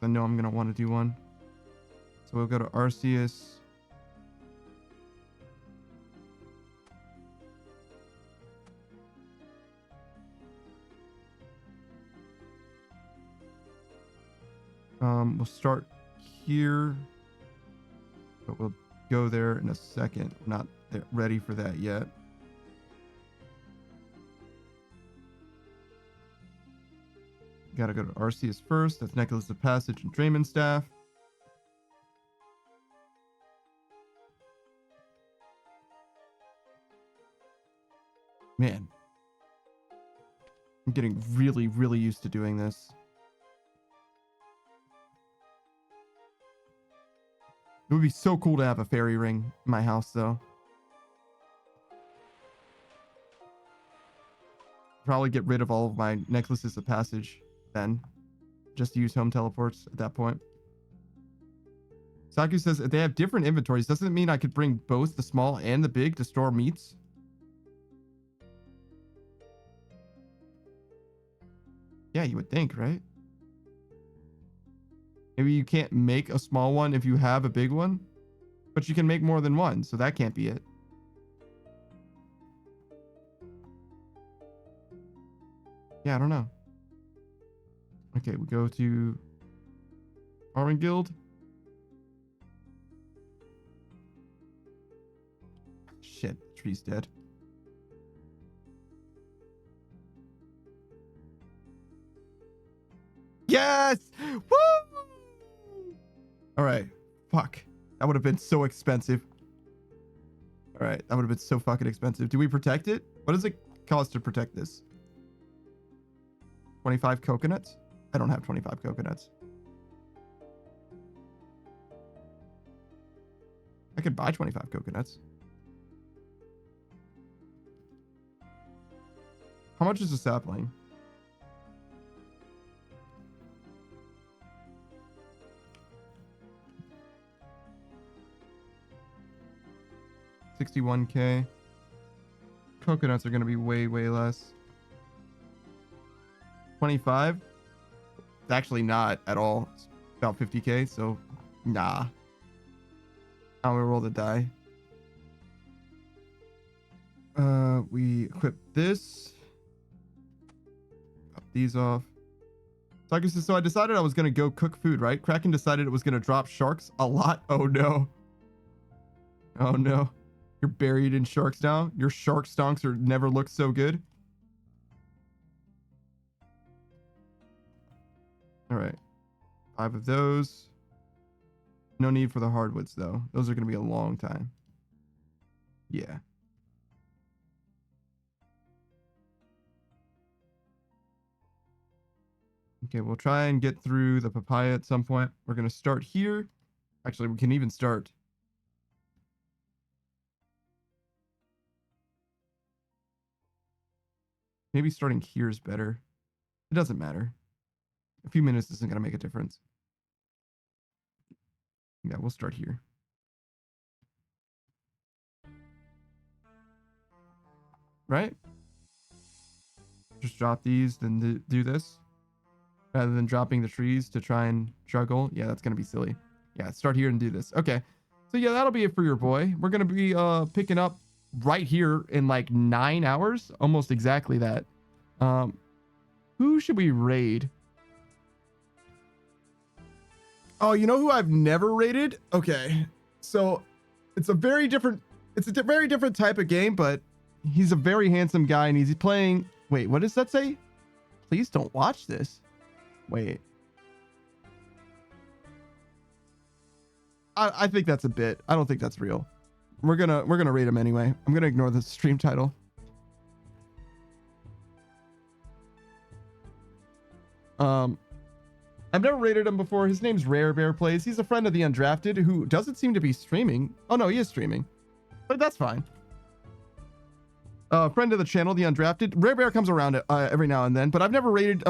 I know I'm going to want to do one. So we'll go to Arceus. We'll start here, but we'll go there in a second. We're not ready for that yet. Gotta go to Arceus first. That's Necklace of Passage and Draymond Staff. Man, I'm getting really, really used to doing this. It would be so cool to have a fairy ring in my house, though. Probably get rid of all of my necklaces of passage then. Just use home teleports at that point. Saku says if they have different inventories, doesn't it mean I could bring both the small and the big to store meats? Yeah, you would think, right? Maybe you can't make a small one if you have a big one, but you can make more than one, so that can't be it. Yeah, I don't know. Okay, we go to Farming Guild. Shit, the tree's dead. Yes! Woo! All right. Fuck. That would have been so expensive. All right. That would have been so fucking expensive. Do we protect it? What does it cost to protect this? 25 coconuts? I don't have 25 coconuts. I could buy 25 coconuts. How much is a sapling? $61K. Coconuts are going to be way, way less. 25? It's actually not at all. It's about 50K, so nah. I'm gonna roll the die. We equip this. Pop these off. So I decided I was gonna go cook food, right? Kraken decided it was gonna drop sharks a lot. Oh no. Oh no. You're buried in sharks now. Your shark stonks are never looked so good. All right. 5 of those. No need for the hardwoods though. Those are going to be a long time. Yeah. Okay, we'll try and get through the papaya at some point. We're going to start here. Actually, we can even start. Maybe starting here is better. It doesn't matter. A few minutes isn't going to make a difference. Yeah, we'll start here. Right? Just drop these, then do this. Rather than dropping the trees to try and juggle. Yeah, that's going to be silly. Yeah, start here and do this. Okay. So yeah, that'll be it for your boy. We're going to be picking up right here in like 9 hours. Almost exactly that. Who should we raid? Oh, you know who I've never raided? Okay. So it's a very different type of game, but he's a very handsome guy, and he's playing. Wait, what does that say? Please don't watch this. Wait. I think that's a bit. I don't think that's real. We're gonna rate him anyway. I'm gonna ignore the stream title. I've never rated him before. His name's Rare Bear Plays. He's a friend of the Undrafted who doesn't seem to be streaming. Oh no, he is streaming, but that's fine. Friend of the channel, the Undrafted. Rare Bear comes around every now and then, but I've never rated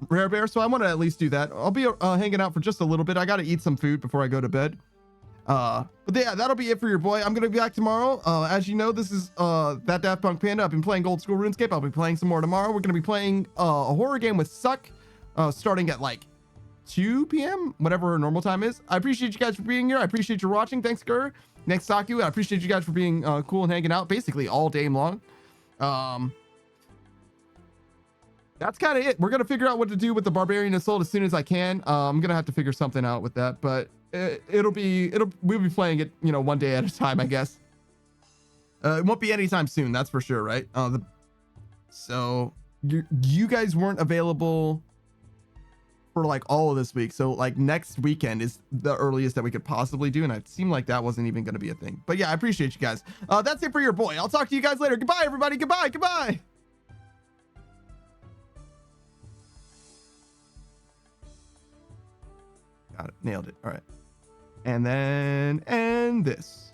Rare Bear, so I want to at least do that. I'll be hanging out for just a little bit. I got to eat some food before I go to bed. But yeah, that'll be it for your boy. I'm gonna be back tomorrow. As you know, this is that Daft Punk Panda. I've been playing old school RuneScape. I'll be playing some more tomorrow. We're gonna be playing a horror game with Suck, starting at like 2 p.m. whatever her normal time is. I appreciate you guys for being here. I appreciate you watching. Thanks, Gur. Next Saku. I appreciate you guys for being cool and hanging out basically all day long. That's kind of it. We're gonna figure out what to do with the Barbarian Assault as soon as I can. I'm gonna have to figure something out with that, but we'll be playing it, you know, one day at a time, I guess. It won't be anytime soon, that's for sure, right? So you guys weren't available for like all of this week, so like next weekend is the earliest that we could possibly do, and it seemed like that wasn't even going to be a thing. But yeah, I appreciate you guys. That's it for your boy. I'll talk to you guys later. Goodbye, everybody. Goodbye. Got it. Nailed it. All right. And then end this.